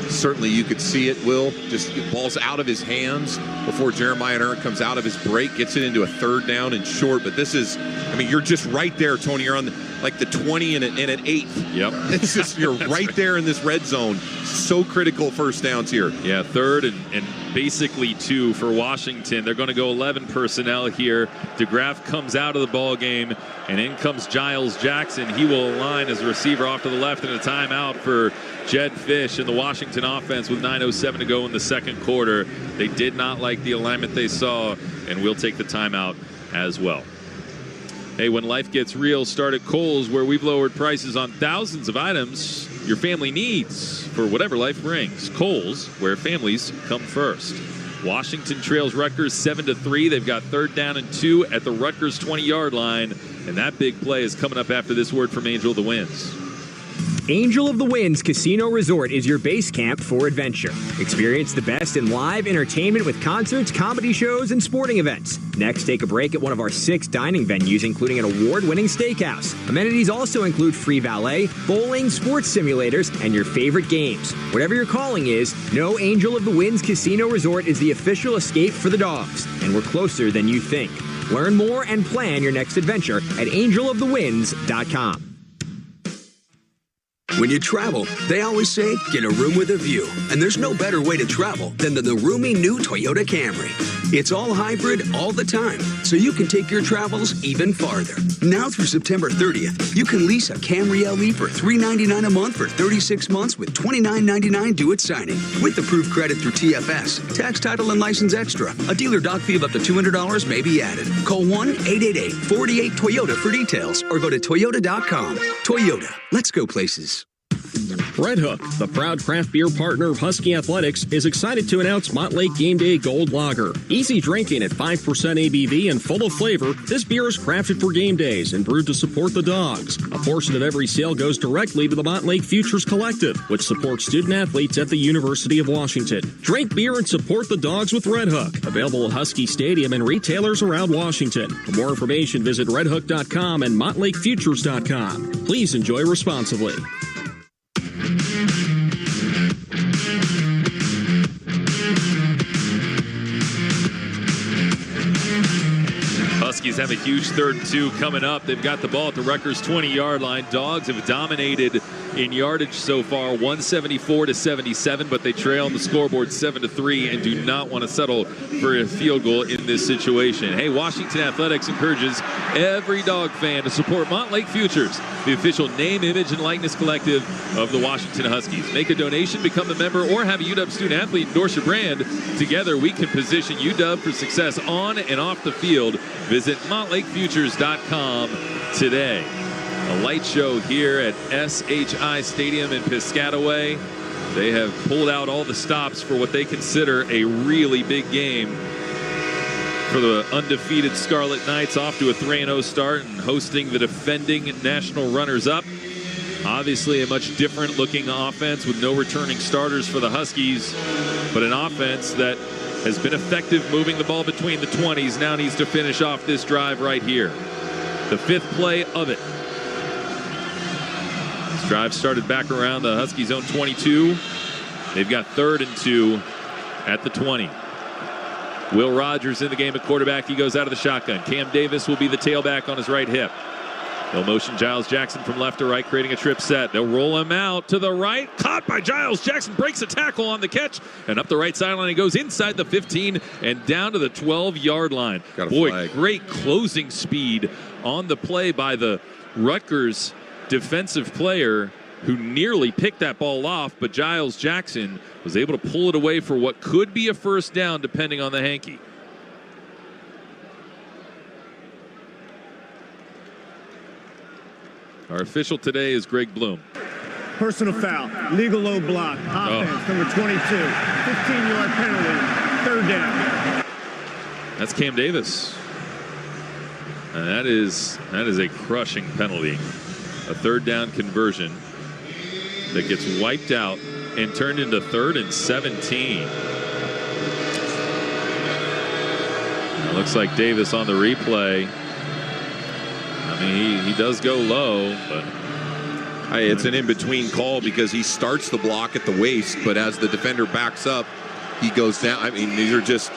Certainly you could see it, Will. Just ball's out of his hands before Jeremiah Hunter comes out of his break, gets it into a 3rd down and short. But this is, I mean, you're just right there, Tony. You're on the 20 and an 8th. Yep. It's just, you're right there in this red zone. So critical first downs here. Yeah, 3rd and basically 2 for Washington. They're going to go 11 personnel here. DeGraff comes out of the ball game, and in comes Giles Jackson. He will align as a receiver off to the left, and a timeout for Jed Fish and the Washington offense with 9:07 to go in the second quarter. They did not like the alignment they saw, and we'll take the timeout as well. Hey, when life gets real, start at Kohl's, where we've lowered prices on thousands of items your family needs for whatever life brings. Kohl's, where families come first. Washington trails Rutgers 7-3. They've got 3rd down and 2 at the Rutgers 20-yard line, and that big play is coming up after this word from Angel of the Winds. Angel of the Winds Casino Resort is your base camp for adventure. Experience the best in live entertainment with concerts, comedy shows, and sporting events. Next, take a break at one of our 6 dining venues, including an award-winning steakhouse. Amenities also include free valet, bowling, sports simulators, and your favorite games. Whatever your calling is, know Angel of the Winds Casino Resort is the official escape for the dogs, and we're closer than you think. Learn more and plan your next adventure at angelofthewinds.com. When you travel, they always say, get a room with a view. And there's no better way to travel than the roomy new Toyota Camry. It's all hybrid all the time, so you can take your travels even farther. Now through September 30th, you can lease a Camry LE for $399 a month for 36 months with $29.99 due at signing. With approved credit through TFS, tax, title, and license extra. A dealer doc fee of up to $200 may be added. Call 1-888-48-TOYOTA for details or go to Toyota.com. Toyota, let's go places. Red Hook, the proud craft beer partner of Husky Athletics, is excited to announce Montlake Game Day Gold Lager. Easy drinking at 5% ABV and full of flavor, this beer is crafted for game days and brewed to support the dogs. A portion of every sale goes directly to the Montlake Futures Collective, which supports student athletes at the University of Washington. Drink beer and support the dogs with Red Hook. Available at Husky Stadium and retailers around Washington. For more information, visit redhook.com and montlakefutures.com. Please enjoy responsibly. Huskies have a huge 3rd and 2 coming up. They've got the ball at the Rutgers 20-yard line. Dogs have dominated in yardage so far, 174-77, but they trail on the scoreboard 7-3 and do not want to settle for a field goal in this situation. Hey, Washington Athletics encourages every dog fan to support Montlake Futures, the official name, image, and likeness collective of the Washington Huskies. Make a donation, become a member, or have a UW student athlete endorse your brand. Together, we can position UW for success on and off the field. Visit montlakefutures.com today. A light show here at SHI Stadium in Piscataway. They have pulled out all the stops for what they consider a really big game for the undefeated Scarlet Knights, off to a 3-0 start and hosting the defending national runners-up. Obviously a much different looking offense with no returning starters for the Huskies, but an offense that has been effective moving the ball between the 20s. Now needs to finish off this drive right here. The 5th play of it. This drive started back around the Huskies' own 22. They've got 3rd and 2 at the 20. Will Rogers in the game at quarterback. He goes out of the shotgun. Cam Davis will be the tailback on his right hip. They'll motion Giles Jackson from left to right, creating a trip set. They'll roll him out to the right. Caught by Giles Jackson. Breaks a tackle on the catch. And up the right sideline. He goes inside the 15 and down to the 12-yard line. Boy, flag. Great closing speed on the play by the Rutgers defensive player who nearly picked that ball off. But Giles Jackson was able to pull it away for what could be a first down depending on the hanky. Our official today is Greg Bloom. Personal foul, legal low block, offense, number 22, 15-yard penalty, 3rd down. That's Cam Davis. And that is a crushing penalty. A 3rd down conversion that gets wiped out and turned into 3rd and 17. It looks like Davis on the replay. I mean, he does go low, but it's an in-between call because he starts the block at the waist, but as the defender backs up, he goes down. I mean, these are just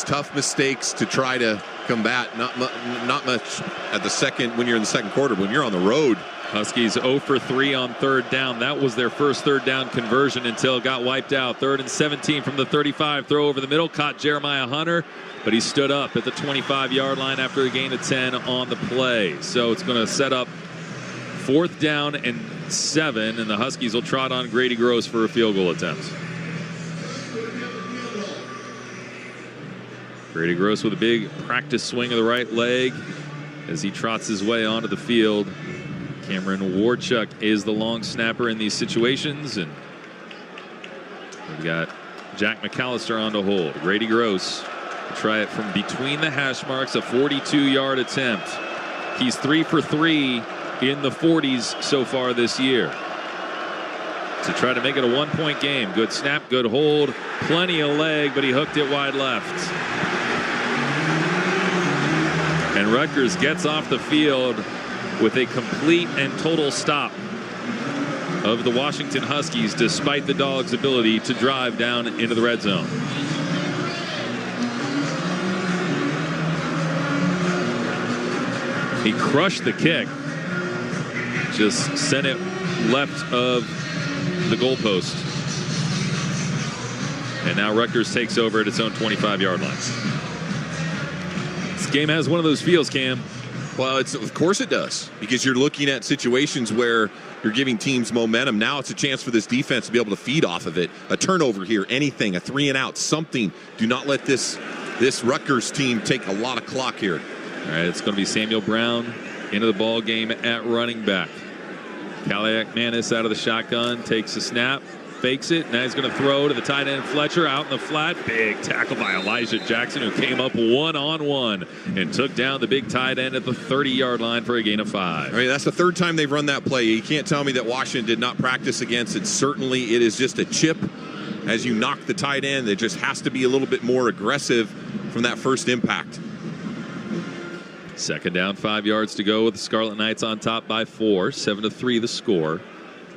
tough mistakes to try to combat. Not much at the second when you're in the second quarter. When you're on the road, Huskies 0 for 3 on 3rd down. That was their first 3rd down conversion until it got wiped out. 3rd and 17 from the 35. Throw over the middle. Caught Jeremiah Hunter, but he stood up at the 25-yard line after a gain of 10 on the play. So it's going to set up 4th down and 7, and the Huskies will trot on Grady Gross for a field goal attempt. Grady Gross with a big practice swing of the right leg as he trots his way onto the field. Cameron Warchuk is the long snapper in these situations, and we've got Jack McAllister on to hold. Grady Gross will try it from between the hash marks, a 42-yard attempt. He's 3 for 3 in the 40s so far this year. To try to make it a 1-point game. Good snap, good hold, plenty of leg, but he hooked it wide left. And Rutgers gets off the field with a complete and total stop of the Washington Huskies, despite the Dogs' ability to drive down into the red zone. He crushed the kick, just sent it left of the goalpost. And now Rutgers takes over at its own 25-yard line. This game has one of those feels, Cam. Well, of course it does, because you're looking at situations where you're giving teams momentum. Now it's a chance for this defense to be able to feed off of it. A turnover here, anything, a 3-and-out, something. Do not let this Rutgers team take a lot of clock here. All right, it's going to be Samuel Brown into the ball game at running back. Kaliakmanis out of the shotgun, takes a snap, fakes it. Now he's going to throw to the tight end Fletcher out in the flat. Big tackle by Elijah Jackson, who came up one-on-one and took down the big tight end at the 30-yard line for a gain of 5. I mean, that's the third time they've run that play. You can't tell me that Washington did not practice against it. Certainly it is just a chip as you knock the tight end. It just has to be a little bit more aggressive from that first impact. Second down, 5 yards to go with the Scarlet Knights on top by 4. 7-3 the score.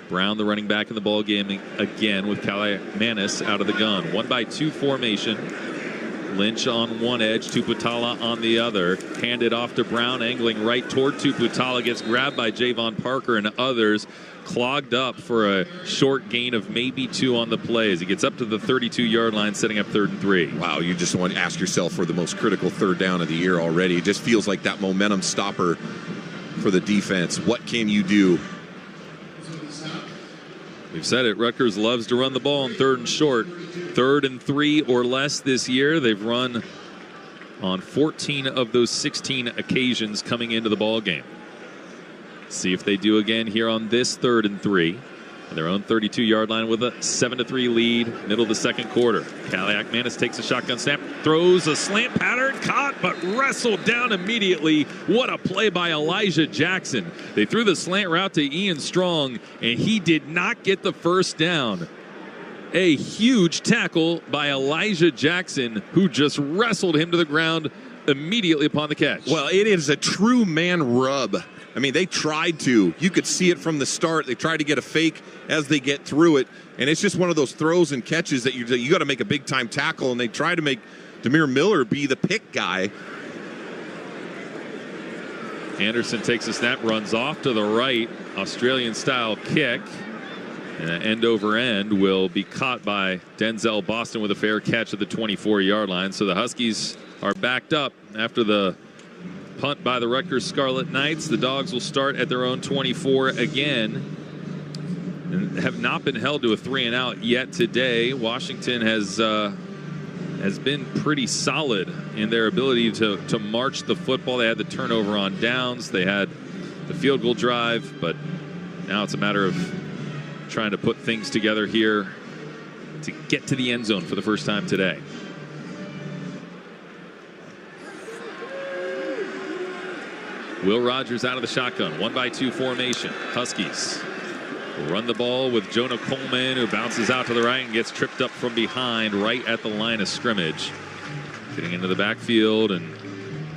Brown, the running back in the ball game again with Kaliakmanis out of the gun. 1-by-2 formation. Lynch on one edge, Tuputala on the other. Handed off to Brown, angling right toward Tuputala. Gets grabbed by Javon Parker and others. Clogged up for a short gain of maybe 2 on the play as he gets up to the 32-yard line, setting up 3rd and 3. Wow, you just want to ask yourself for the most critical third down of the year already. It just feels like that momentum stopper for the defense. What can you do? We've said it, Rutgers loves to run the ball on 3rd and short. 3rd and 3 or less this year. They've run on 14 of those 16 occasions coming into the ball game. See if they do again here on this 3rd and 3. Their own 32-yard line with a 7-3 lead, middle of the second quarter. Kaliakmanis takes a shotgun snap, throws a slant pattern, caught but wrestled down immediately. What a play by Elijah Jackson. They threw the slant route to Ian Strong, and he did not get the first down. A huge tackle by Elijah Jackson, who just wrestled him to the ground immediately upon the catch. Well, it is a true man rub. I mean, they tried to. You could see it from the start. They tried to get a fake as they get through it. And it's just one of those throws and catches that you got to make a big-time tackle, and they try to make Dymere Miller be the pick guy. Anderson takes a snap, runs off to the right. Australian-style kick. And end over end will be caught by Denzel Boston with a fair catch at the 24-yard line. So the Huskies are backed up after the punt by the Rutgers Scarlet Knights. The Dogs will start at their own 24 again and have not been held to a 3-and-out yet today. Washington has been pretty solid in their ability to march the football. They had the turnover on downs. They had the field goal drive, but now it's a matter of trying to put things together here to get to the end zone for the first time today. Will Rogers out of the shotgun. 1-by-2 formation. Huskies run the ball with Jonah Coleman, who bounces out to the right and gets tripped up from behind right at the line of scrimmage. Getting into the backfield and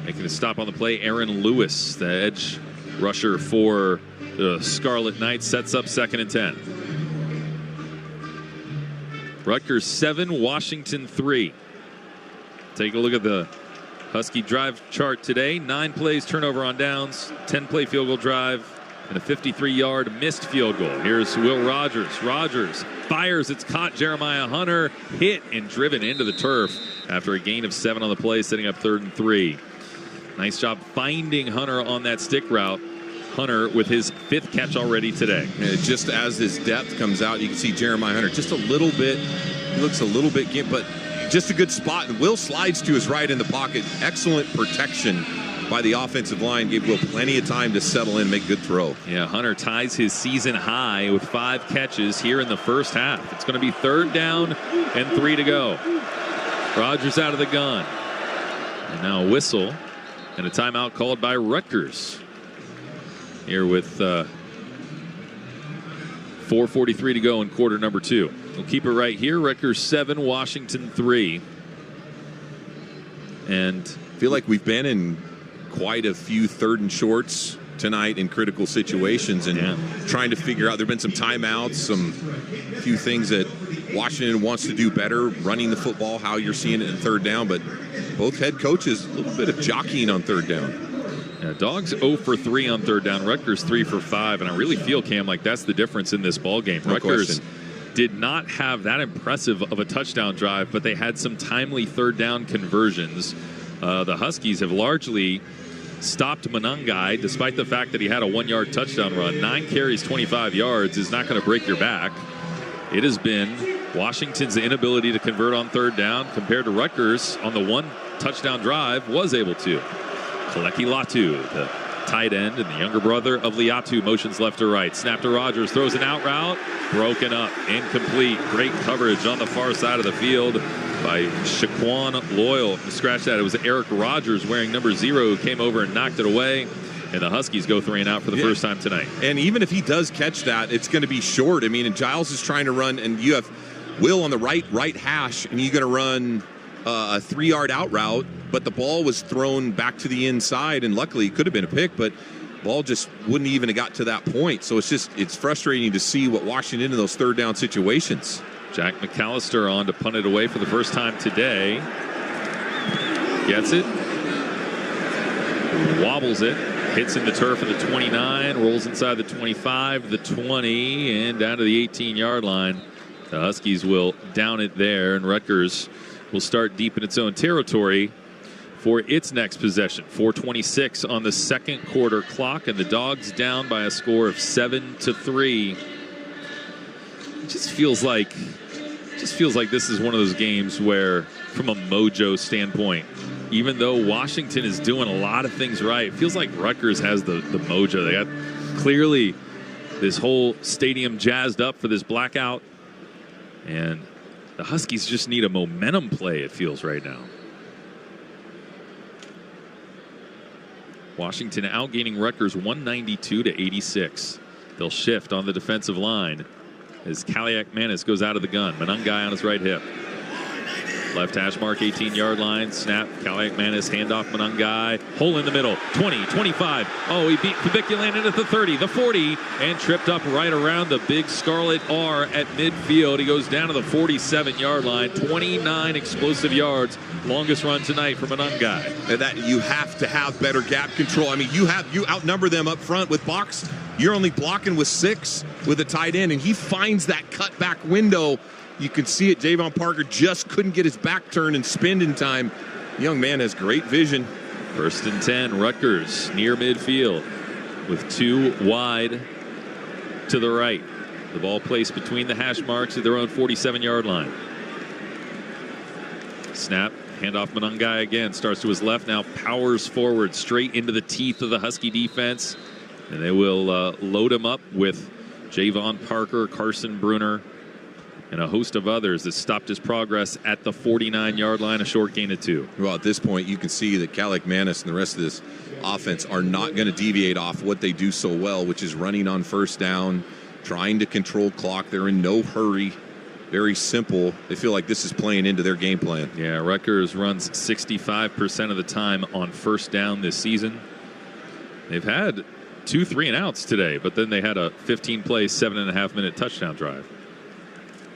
making a stop on the play. Aaron Lewis, the edge rusher for the Scarlet Knights, sets up 2nd and 10. Rutgers 7, Washington 3. Take a look at the Husky drive chart today. 9 plays, turnover on downs, 10-play field goal drive, and a 53-yard missed field goal. Here's Will Rogers. Rogers fires. It's caught. Jeremiah Hunter hit and driven into the turf after a gain of 7 on the play, setting up 3rd and 3. Nice job finding Hunter on that stick route. Hunter with his 5th catch already today. And just as his depth comes out, you can see Jeremiah Hunter just a little bit. He looks a little bit, but just a good spot. And Will slides to his right in the pocket. Excellent protection by the offensive line. Gave Will plenty of time to settle in, make good throw. Yeah, Hunter ties his season high with 5 catches here in the first half. It's going to be 3rd down and 3 to go. Rogers out of the gun. And now a whistle and a timeout called by Rutgers. here with 4:43 to go in quarter number 2. We'll keep it right here. Rutgers 7, Washington 3. And I feel like we've been in quite a few third and shorts tonight in critical situations and trying to figure out. There have been some timeouts, some few things that Washington wants to do better, running the football, how you're seeing it in third down. But both head coaches, a little bit of jockeying on third down. Yeah, Dogs 0 for 3 on third down. Rutgers 3 for 5. And I really feel, Cam, like that's the difference in this ball game. No Rutgers question. did not have that impressive of a touchdown drive, but they had some timely third down conversions. The Huskies have largely stopped Monangai, despite the fact that he had a 1-yard touchdown run. 9 carries, 25 yards is not going to break your back. It has been Washington's inability to convert on third down compared to Rutgers on the 1 touchdown drive was able to. Kaleki Latu, the tight end and the younger brother of Liatu, motions left to right. Snap to Rogers, throws an out route, broken up, incomplete. Great coverage on the far side of the field by Shaquan Loyal. Scratch that, it was Eric Rogers wearing number 0 who came over and knocked it away. And the Huskies go 3 and out for the first time tonight. And even if he does catch that, it's going to be short. I mean, and Giles is trying to run, and you have Will on the right hash, and you're going to run a 3-yard out route, but the ball was thrown back to the inside, and luckily it could have been a pick, but ball just wouldn't even have got to that point. So it's frustrating to see what Washington in those third down situations. Jack McAllister on to punt it away for the first time today. Gets it. Wobbles it. Hits in the turf at the 29. Rolls inside the 25, the 20, and down to the 18-yard line. The Huskies will down it there, and Rutgers will start deep in its own territory for its next possession. 4:26 on the second quarter clock, and the Dogs down by a score of 7-3. It just feels like this is one of those games where, from a mojo standpoint, even though Washington is doing a lot of things right, it feels like Rutgers has the mojo. They got clearly this whole stadium jazzed up for this blackout, and the Huskies just need a momentum play, it feels right now. Washington outgaining Rutgers 192-86. They'll shift on the defensive line as Kaliakmanis goes out of the gun. Monangai on his right hip. Left hash mark, 18-yard line. Snap, Kaliakmanis, handoff Monangai. Hole in the middle, 20, 25. Oh, he beat Kubicki, landed at the 30, the 40, and tripped up right around the big scarlet R at midfield. He goes down to the 47-yard line, 29 explosive yards. Longest run tonight for Monangai. And that you have to have better gap control. I mean, you outnumber them up front with box. You're only blocking with 6 with a tight end, and he finds that cutback window. You can see it. Javon Parker just couldn't get his back turned and spin in time. Young man has great vision. 1st and 10, Rutgers near midfield with 2 wide to the right. The ball placed between the hash marks at their own 47-yard line. Snap, handoff Monangai again. Starts to his left, now powers forward straight into the teeth of the Husky defense. And they will load him up with Javon Parker, Carson Bruner, and a host of others that stopped his progress at the 49-yard line, a short gain of 2. Well, at this point, you can see that Kaliakmanis and the rest of this offense are not going to deviate off what they do so well, which is running on first down, trying to control clock. They're in no hurry. Very simple. They feel like this is playing into their game plan. Yeah, Rutgers runs 65% of the time on first down this season. They've had 2 3-and-outs today, but then they had a 15-play, 7.5-minute touchdown drive.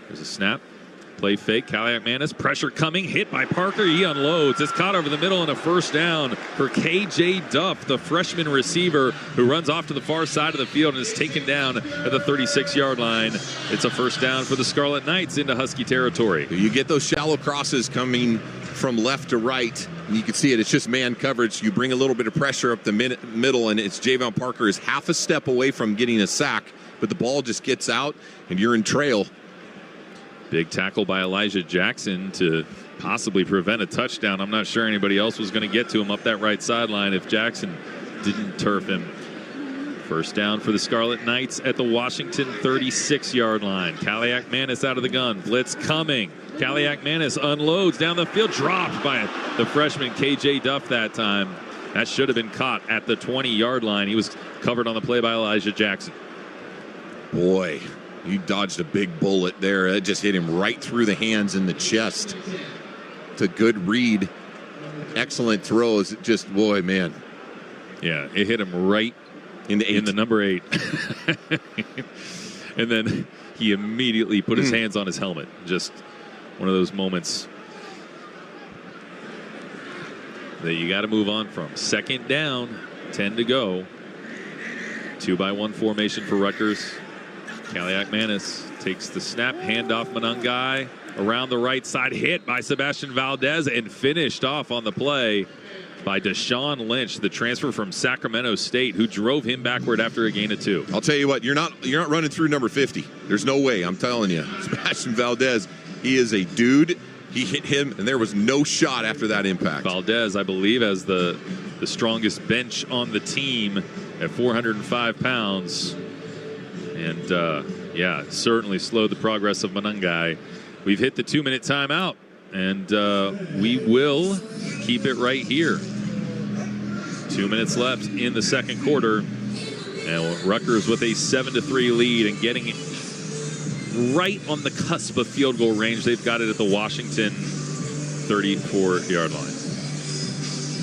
There's a snap. Play fake. Kaliakmanis. Pressure coming. Hit by Parker. He unloads. It's caught over the middle and a first down for K.J. Duff, the freshman receiver who runs off to the far side of the field and is taken down at the 36-yard line. It's a first down for the Scarlet Knights into Husky territory. You get those shallow crosses coming from left to right. You can see it. It's just man coverage. You bring a little bit of pressure up the middle, and it's Javon Parker is half a step away from getting a sack, but the ball just gets out, and you're in trail. Big tackle by Elijah Jackson to possibly prevent a touchdown. I'm not sure anybody else was going to get to him up that right sideline if Jackson didn't turf him. First down for the Scarlet Knights at the Washington 36-yard line. Kaliakmanis out of the gun. Blitz coming. Kaliakmanis unloads down the field. Dropped by the freshman K.J. Duff that time. That should have been caught at the 20-yard line. He was covered on the play by Elijah Jackson. Boy, he dodged a big bullet there. It just hit him right through the hands and the chest. It's a good read. Excellent throws. Just, boy, man. Yeah, it hit him right in the number 8. And then he immediately put his hands on his helmet. Just one of those moments that you got to move on from. Second down, 10 to go. 2-by-1 formation for Rutgers. Kaliakmanis takes the snap, handoff Monangai around the right side, hit by Sebastian Valdez, and finished off on the play by Deshaun Lynch, the transfer from Sacramento State, who drove him backward after a gain of 2. I'll tell you what, you're not running through number 50. There's no way, I'm telling you. Sebastian Valdez, he is a dude. He hit him, and there was no shot after that impact. Valdez, I believe, has the strongest bench on the team at 405 pounds. And, yeah, certainly slowed the progress of Monangai. We've hit the 2-minute timeout, and we will keep it right here. 2 minutes left in the second quarter. And Rutgers with a 7-3 lead and getting right on the cusp of field goal range. They've got it at the Washington 34-yard line.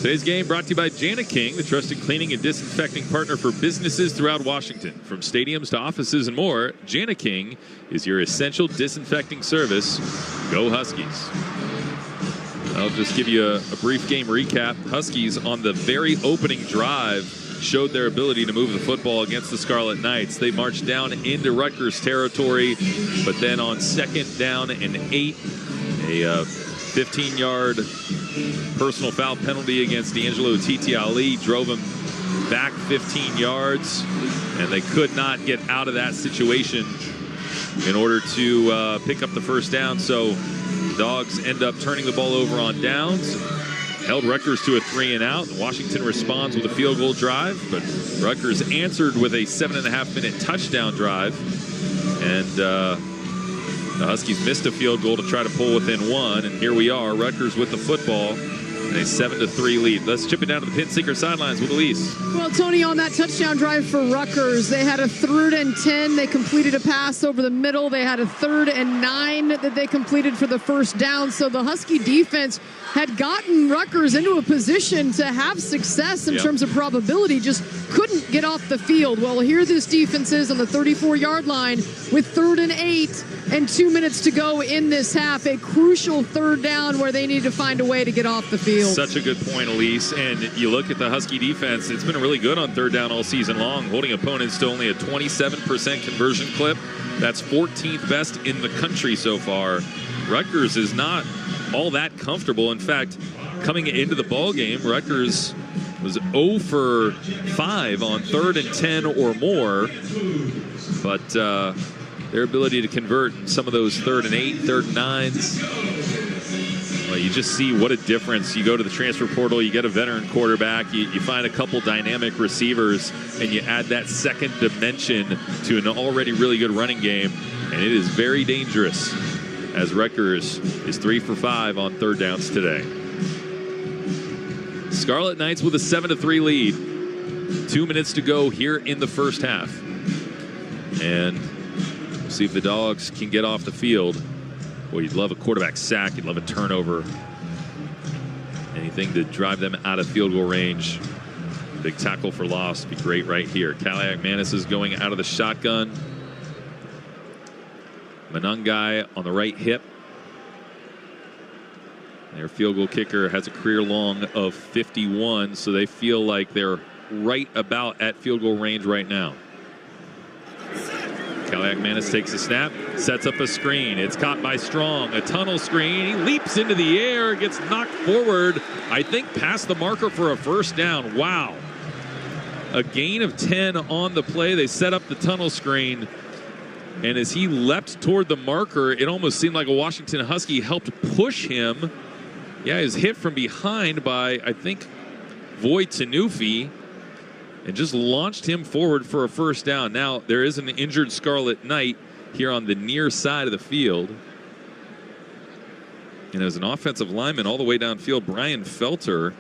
Today's game brought to you by Jana King, the trusted cleaning and disinfecting partner for businesses throughout Washington. From stadiums to offices and more, Jana King is your essential disinfecting service. Go Huskies. I'll just give you a brief game recap. Huskies on the very opening drive showed their ability to move the football against the Scarlet Knights. They marched down into Rutgers territory, but then on second down and 8, a 15-yard personal foul penalty against D'Angelo Titi Ali drove him back 15 yards, and they could not get out of that situation in order to pick up the first down. So Dogs end up turning the ball over on downs. Held Rutgers to a 3-and-out. Washington responds with a field goal drive, but Rutgers answered with a 7.5-minute touchdown drive. And the Huskies missed a field goal to try to pull within 1. And here we are, Rutgers with the football and a 7-3 lead. Let's chip it down to the Pin Seeker sidelines with Elise. Well, Tony, on that touchdown drive for Rutgers, they had a 3rd and 10. They completed a pass over the middle. They had a 3rd and 9 that they completed for the first down. So the Husky defense had gotten Rutgers into a position to have success in terms of probability, just couldn't get off the field. Well, here this defense is on the 34-yard line with 3rd and 8 and 2 minutes to go in this half. A crucial 3rd down where they need to find a way to get off the field. Such a good point, Elise. And you look at the Husky defense, it's been really good on 3rd down all season long, holding opponents to only a 27% conversion clip. That's 14th best in the country so far. Rutgers is not all that comfortable. In fact, coming into the ball game, Rutgers was 0 for 5 on 3rd and 10 or more. But their ability to convert in some of those 3rd and 8, 3rd and 9s, well, you just see what a difference. You go to the transfer portal, you get a veteran quarterback, you find a couple dynamic receivers, and you add that second dimension to an already really good running game, and it is very dangerous, as Rutgers is 3 for 5 on 3rd downs today. Scarlet Knights with a 7-3 lead. 2 minutes to go here in the first half. And we'll see if the Dogs can get off the field. Boy, you'd love a quarterback sack. You'd love a turnover. Anything to drive them out of field goal range. Big tackle for loss would be great right here. Kaliakmanis is going out of the shotgun. Monangai on the right hip. Their field goal kicker has a career long of 51, so they feel like they're right about at field goal range right now. Kaliakmanis takes a snap, sets up a screen. It's caught by Strong, a tunnel screen. He leaps into the air, gets knocked forward, I think past the marker for a first down. Wow. A gain of 10 on the play. They set up the tunnel screen. And as he leapt toward the marker, it almost seemed like a Washington Husky helped push him. Yeah, he was hit from behind by, I think, Void Tanufi, and just launched him forward for a first down. Now, there is an injured Scarlet Knight here on the near side of the field. And as an offensive lineman all the way downfield, Brian Felter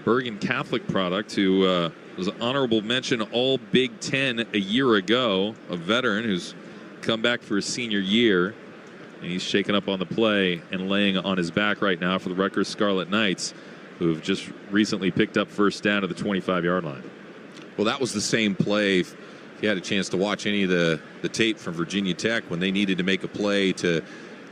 Bergen Catholic product, who was an honorable mention All Big Ten a year ago, a veteran who's come back for his senior year. And he's shaking up on the play and laying on his back right now for the Rutgers Scarlet Knights, who have just recently picked up first down at the 25-yard line. Well, that was the same play. If you had a chance to watch any of the tape from Virginia Tech when they needed to make a play to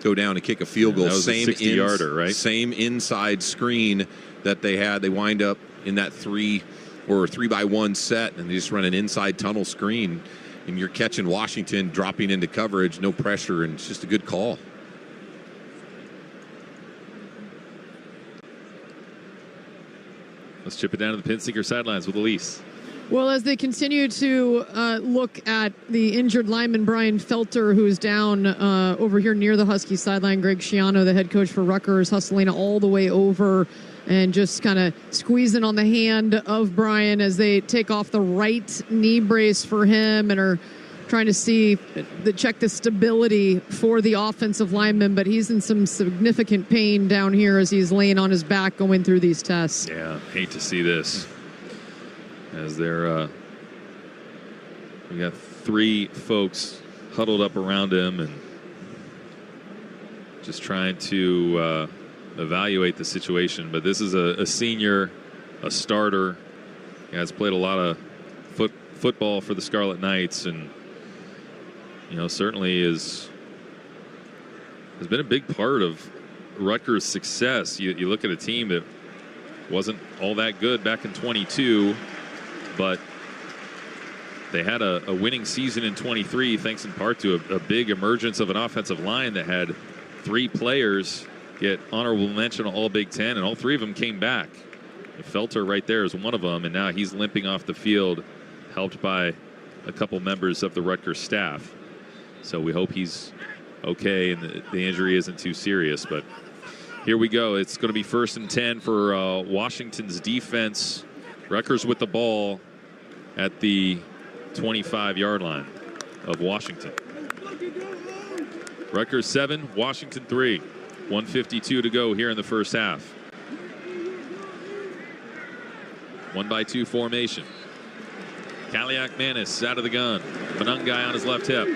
go down and kick a field goal. That was same a 60-yarder, right? Same inside screen that they had. They wind up in that 3-by-1 set, and they just run an inside tunnel screen. And you're catching Washington dropping into coverage, no pressure, and it's just a good call. Let's chip it down to the Pinseeker sidelines with Elise. Well, as they continue to look at the injured lineman Brian Felter, who's down over here near the Husky sideline, Greg Schiano, the head coach for Rutgers, hustling all the way over and just kind of squeezing on the hand of Brian as they take off the right knee brace for him and are trying to check the stability for the offensive lineman, but he's in some significant pain down here as he's laying on his back going through these tests. Yeah, hate to see this. As they're, we got 3 folks huddled up around him and just trying to evaluate the situation. But this is a senior, a starter. He has played a lot of football for the Scarlet Knights, and certainly has been a big part of Rutgers' success. You look at a team that wasn't all that good back in 22, but they had a winning season in 23 thanks in part to a big emergence of an offensive line that had 3 players get honorable mention All Big Ten, and all 3 of them came back. Felter right there is one of them, and now he's limping off the field, helped by a couple members of the Rutgers staff. So we hope he's okay and the injury isn't too serious. But here we go. It's going to be 1st and 10 for Washington's defense. Rutgers with the ball at the 25-yard line of Washington. Rutgers 7, Washington 3. 1:52 to go here in the first half. 1-by-2 formation. Kaliakmanis out of the gun. Monangai on his left hip.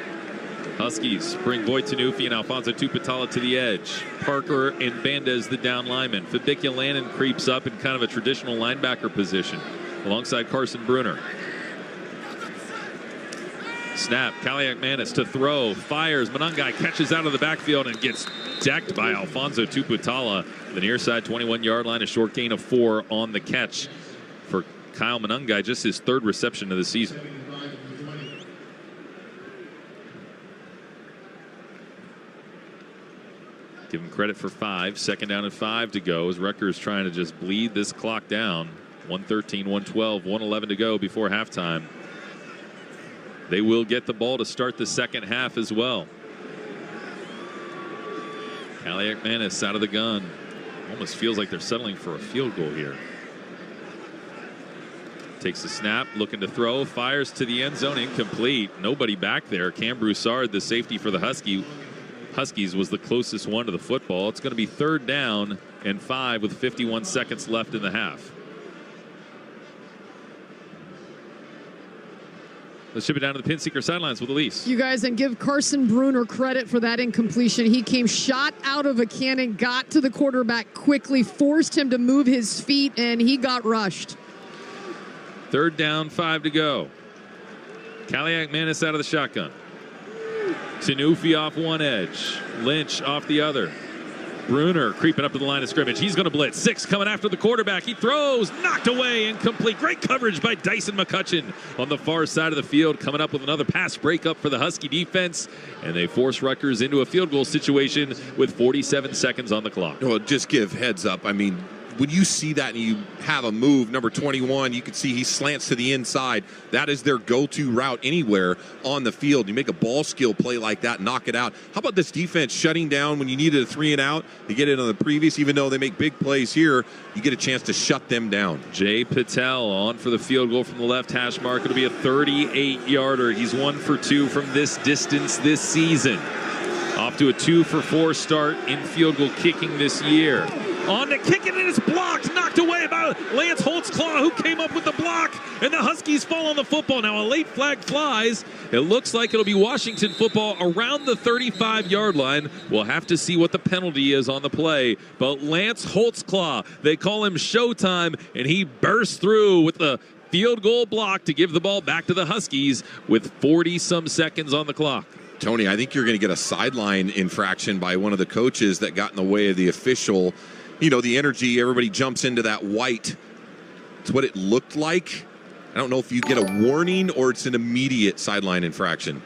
Huskies bring Boyd Tanufi and Alfonso Tupatala to the edge. Parker and Bandez the down lineman. Fabiculanen creeps up in kind of a traditional linebacker position alongside Carson Bruner. Snap. Kaliakmanis to throw. Fires. Monangai catches out of the backfield and gets decked by Alfonso Tupatala. The near side 21-yard line. A short gain of 4 on the catch for Kyle Monangai. Just his 3rd reception of the season. Give him credit for 5. 2nd down and 5 to go as Rutgers trying to just bleed this clock down. 1:13, 1:12, 1:11 to go before halftime. They will get the ball to start the second half as well. Kaliakmanis out of the gun. Almost feels like they're settling for a field goal here. Takes the snap, looking to throw, fires to the end zone, incomplete. Nobody back there. Cam Broussard, the safety for the Huskies, was the closest one to the football. It's going to be 3rd down and 5 with 51 seconds left in the half. Let's ship it down to the Pinseeker sidelines with Elise. You guys, and give Carson Bruner credit for that incompletion. He came shot out of a cannon, got to the quarterback quickly, forced him to move his feet, and he got rushed. 3rd down, 5 to go. Kaliakmanis out of the shotgun. Tanufi off one edge. Lynch off the other. Bruner creeping up to the line of scrimmage. He's going to blitz. 6 coming after the quarterback. He throws. Knocked away. Incomplete. Great coverage by Dyson McCutcheon on the far side of the field. Coming up with another pass breakup for the Husky defense. And they force Rutgers into a field goal situation with 47 seconds on the clock. Well, just give heads up. I mean, when you see that and you have a move, number 21, you can see he slants to the inside. That is their go-to route anywhere on the field. You make a ball skill play like that, knock it out. How about this defense shutting down when you needed a 3 and out? They get it on the previous, even though they make big plays here, you get a chance to shut them down. Jay Patel on for the field goal from the left hash mark. It'll be a 38-yarder. He's 1 for 2 from this distance this season. Off to a 2 for 4 start in field goal kicking this year. On to kick it, and it's blocked, knocked away by Lance Holmes. himself with the block, and the Huskies fall on the football. Now a late flag flies. It looks like it'll be Washington football around the 35-yard line. We'll have to see what the penalty is on the play. But Lance Holtzclaw, they call him Showtime, and he bursts through with the field goal block to give the ball back to the Huskies with 40-some seconds on the clock. Tony, I think you're going to get a sideline infraction by one of the coaches that got in the way of the official. You know, the energy, everybody jumps into that white. It's what it looked like. I don't know if you get a warning or it's an immediate sideline infraction.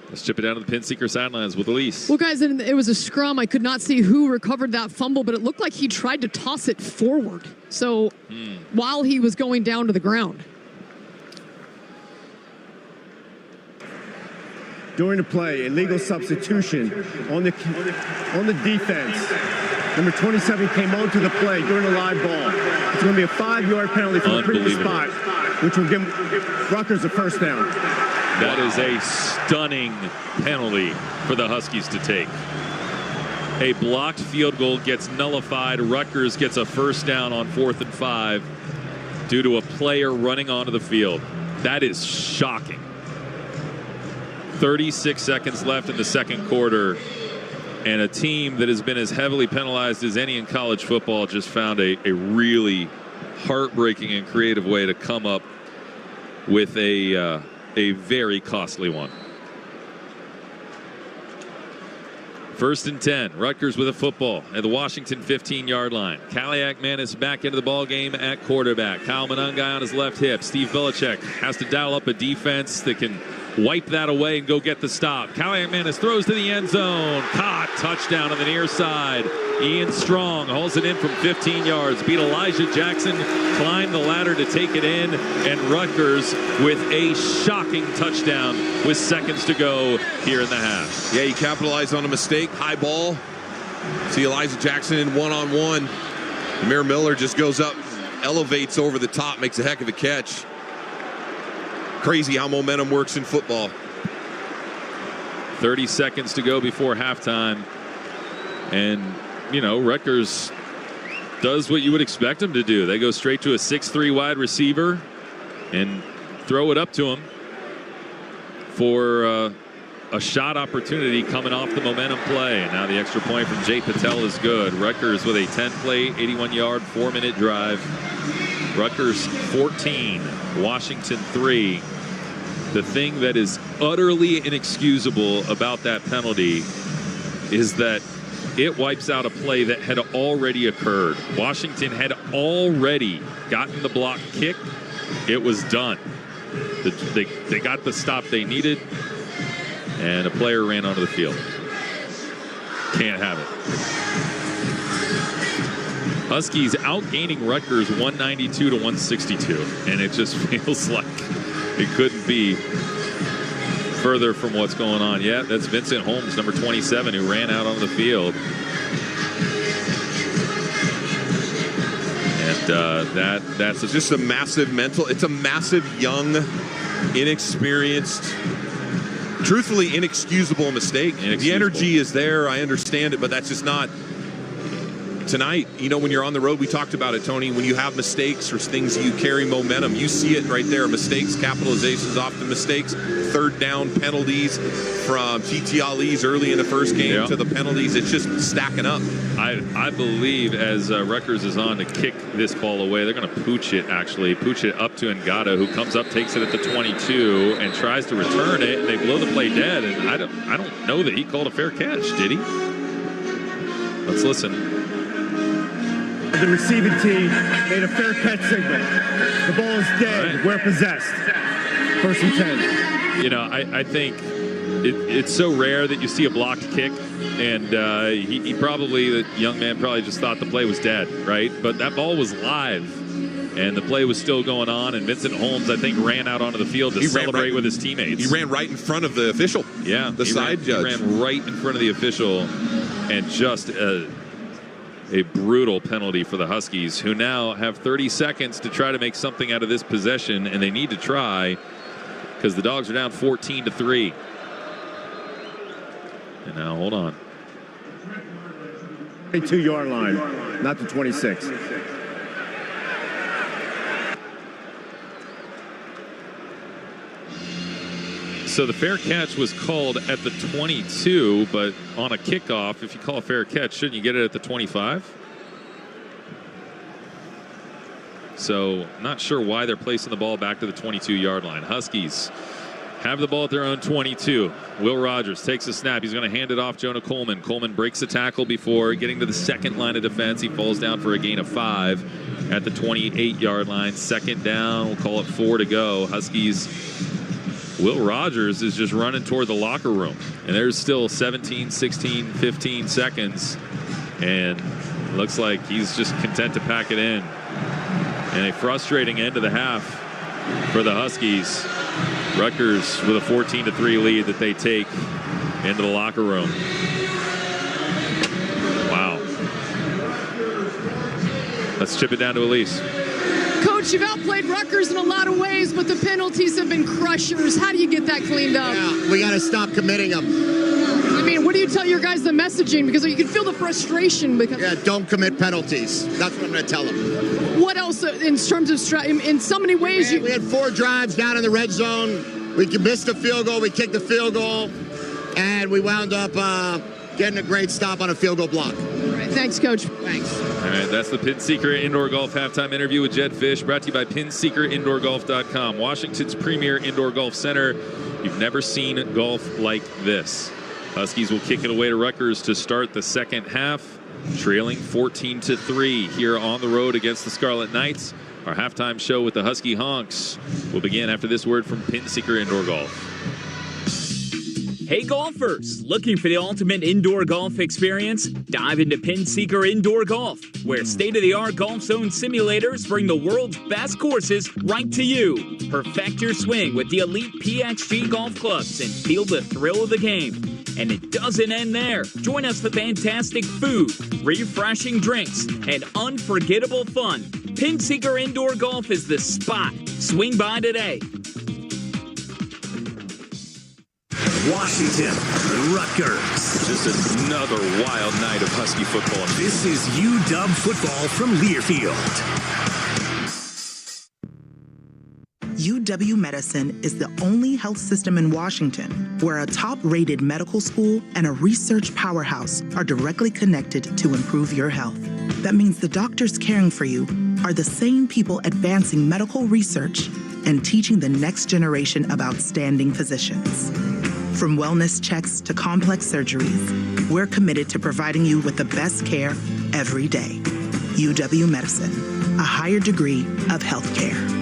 Let's chip it down to the Pinseeker sidelines with Elise. Well, guys, it was a scrum. I could not see who recovered that fumble, but it looked like he tried to toss it forward. So while he was going down to the ground. During the play, illegal substitution on the defense. Number 27 came onto the play during the live ball. It's going to be a 5-yard penalty from the previous spot, which will give Rutgers a first down. That is a stunning penalty for the Huskies to take. A blocked field goal gets nullified. Rutgers gets a first down on 4th and 5 due to a player running onto the field. That is shocking. 36 seconds left in the second quarter, and a team that has been as heavily penalized as any in college football just found a really heartbreaking and creative way to come up with a very costly one. 1st and 10. Rutgers with a football at the Washington 15-yard line. Kaliakmanis back into the ball game at quarterback. Kyle Monangai on his left hip. Steve Belichick has to dial up a defense that can wipe that away and go get the stop. Kaliakmanis throws to the end zone. Caught. Touchdown on the near side. Ian Strong hauls it in from 15 yards. Beat Elijah Jackson. Climbed the ladder to take it in. And Rutgers with a shocking touchdown with seconds to go here in the half. Yeah, he capitalized on a mistake. High ball. See Elijah Jackson in one-on-one. Dymere Miller just goes up, elevates over the top, makes a heck of a catch. Crazy how momentum works in football. 30 seconds to go before halftime. And, you know, Rutgers does what you would expect them to do. They go straight to a 6'3" wide receiver and throw it up to him for a shot opportunity coming off the momentum play. And now the extra point from Jay Patel is good. Rutgers with a 10-play, 81-yard, 4-minute drive. Rutgers 14, Washington 3. The thing that is utterly inexcusable about that penalty is that it wipes out a play that had already occurred. Washington had already gotten the block kick. It was done. They got the stop they needed, and a player ran onto the field. Can't have it. Huskies outgaining Rutgers 192 to 162, and it just feels like it couldn't be further from what's going on. Yeah, that's Vincent Holmes, number 27, who ran out on the field. And that's just a massive mental. It's a massive, young, inexperienced, truthfully inexcusable mistake. The energy is there. I understand it, but that's just not. Tonight, you know, when you're on the road, we talked about it, Tony, when you have mistakes or things, you carry momentum. You see it right there. Mistakes, capitalizations off the mistakes, third down penalties from T.T. Ali's early in the first game to the penalties. It's just stacking up. I believe as Rutgers is on to kick this ball away, they're going to pooch it up to Ngata, who comes up, takes it at the 22, and tries to return it, and they blow the play dead. And I don't know that he called a fair catch, did he? Let's listen. The receiving team made a fair catch signal. The ball is dead. Right. We're possessed. 1st and 10. You know, I think it's so rare that you see a blocked kick, and he probably, the young man probably just thought the play was dead, right? But that ball was live, and the play was still going on, and Vincent Holmes, I think, ran out onto the field to celebrate with his teammates. He ran right in front of the official. Yeah. The side judge. He ran right in front of the official, and just a brutal penalty for the Huskies, who now have 30 seconds to try to make something out of this possession, and they need to try because the Dogs are down 14-3. And now, hold on. 22-yard line, not the 26. So the fair catch was called at the 22, but on a kickoff, if you call a fair catch, shouldn't you get it at the 25? So not sure why they're placing the ball back to the 22-yard line. Huskies have the ball at their own 22. Will Rogers takes a snap. He's going to hand it off Jonah Coleman. Coleman breaks the tackle before getting to the second line of defense. He falls down for a gain of 5 at the 28-yard line. Second down. We'll call it 4 to go. Huskies. Will Rogers is just running toward the locker room. And there's still 17, 16, 15 seconds. And looks like he's just content to pack it in. And a frustrating end of the half for the Huskies. Rutgers with a 14-3 lead that they take into the locker room. Wow. Let's chip it down to Elise. Coach, you've outplayed Rutgers in a lot of ways, but the penalties have been crushers. How do you get that cleaned up? Yeah, we got to stop committing them. I mean, what do you tell your guys the messaging? Because you can feel the frustration. Because don't commit penalties. That's what I'm going to tell them. What else in terms of in so many ways? We had 4 drives down in the red zone. We missed a field goal. We kicked the field goal, and we wound up getting a great stop on a field goal block. All right, thanks, Coach. Thanks. All right, that's the Pin Seeker Indoor Golf halftime interview with Jed Fish, brought to you by PinSeekerIndoorGolf.com, Washington's premier indoor golf center. You've never seen golf like this. Huskies will kick it away to Rutgers to start the second half, trailing 14-3 here on the road against the Scarlet Knights. Our halftime show with the Husky Honks will begin after this word from Pin Seeker Indoor Golf. Hey golfers, looking for the ultimate indoor golf experience? Dive into Pin Seeker Indoor Golf, where state-of-the-art golf zone simulators bring the world's best courses right to you. Perfect your swing with the elite PXG golf clubs and feel the thrill of the game. And it doesn't end there. Join us for fantastic food, refreshing drinks, and unforgettable fun. Pin Seeker Indoor Golf is the spot. Swing by today. Washington, Rutgers. Just another wild night of Husky football. This is UW football from Learfield. UW Medicine is the only health system in Washington where a top-rated medical school and a research powerhouse are directly connected to improve your health. That means the doctors caring for you are the same people advancing medical research and teaching the next generation of outstanding physicians. From wellness checks to complex surgeries, we're committed to providing you with the best care every day. UW Medicine, a higher degree of healthcare.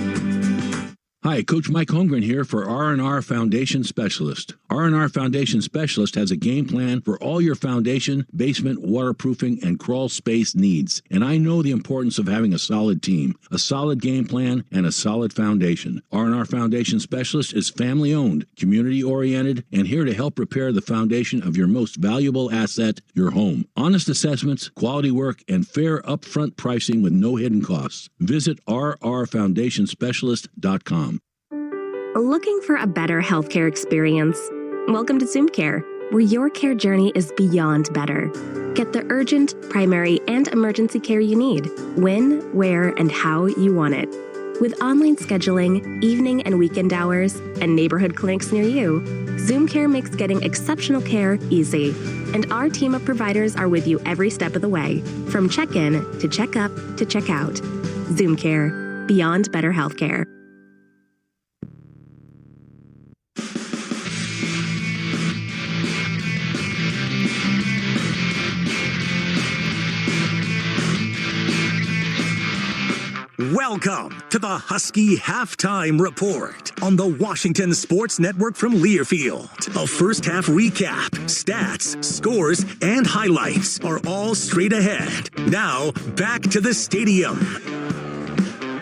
Hi, Coach Mike Holmgren here for R&R Foundation Specialist. R&R Foundation Specialist has a game plan for all your foundation, basement, waterproofing, and crawl space needs. And I know the importance of having a solid team, a solid game plan, and a solid foundation. R&R Foundation Specialist is family-owned, community-oriented, and here to help repair the foundation of your most valuable asset, your home. Honest assessments, quality work, and fair upfront pricing with no hidden costs. Visit rrfoundationspecialist.com. Looking for a better healthcare experience? Welcome to Zoom Care, where your care journey is beyond better. Get the urgent, primary, and emergency care you need, when, where, and how you want it. With online scheduling, evening and weekend hours, and neighborhood clinics near you, Zoom Care makes getting exceptional care easy. And our team of providers are with you every step of the way, from check-in to check-up to check-out. Zoom Care, beyond better healthcare. Welcome to the Husky Halftime Report on the Washington Sports Network from Learfield. A first half recap, stats, scores, and highlights are all straight ahead. Now, back to the stadium.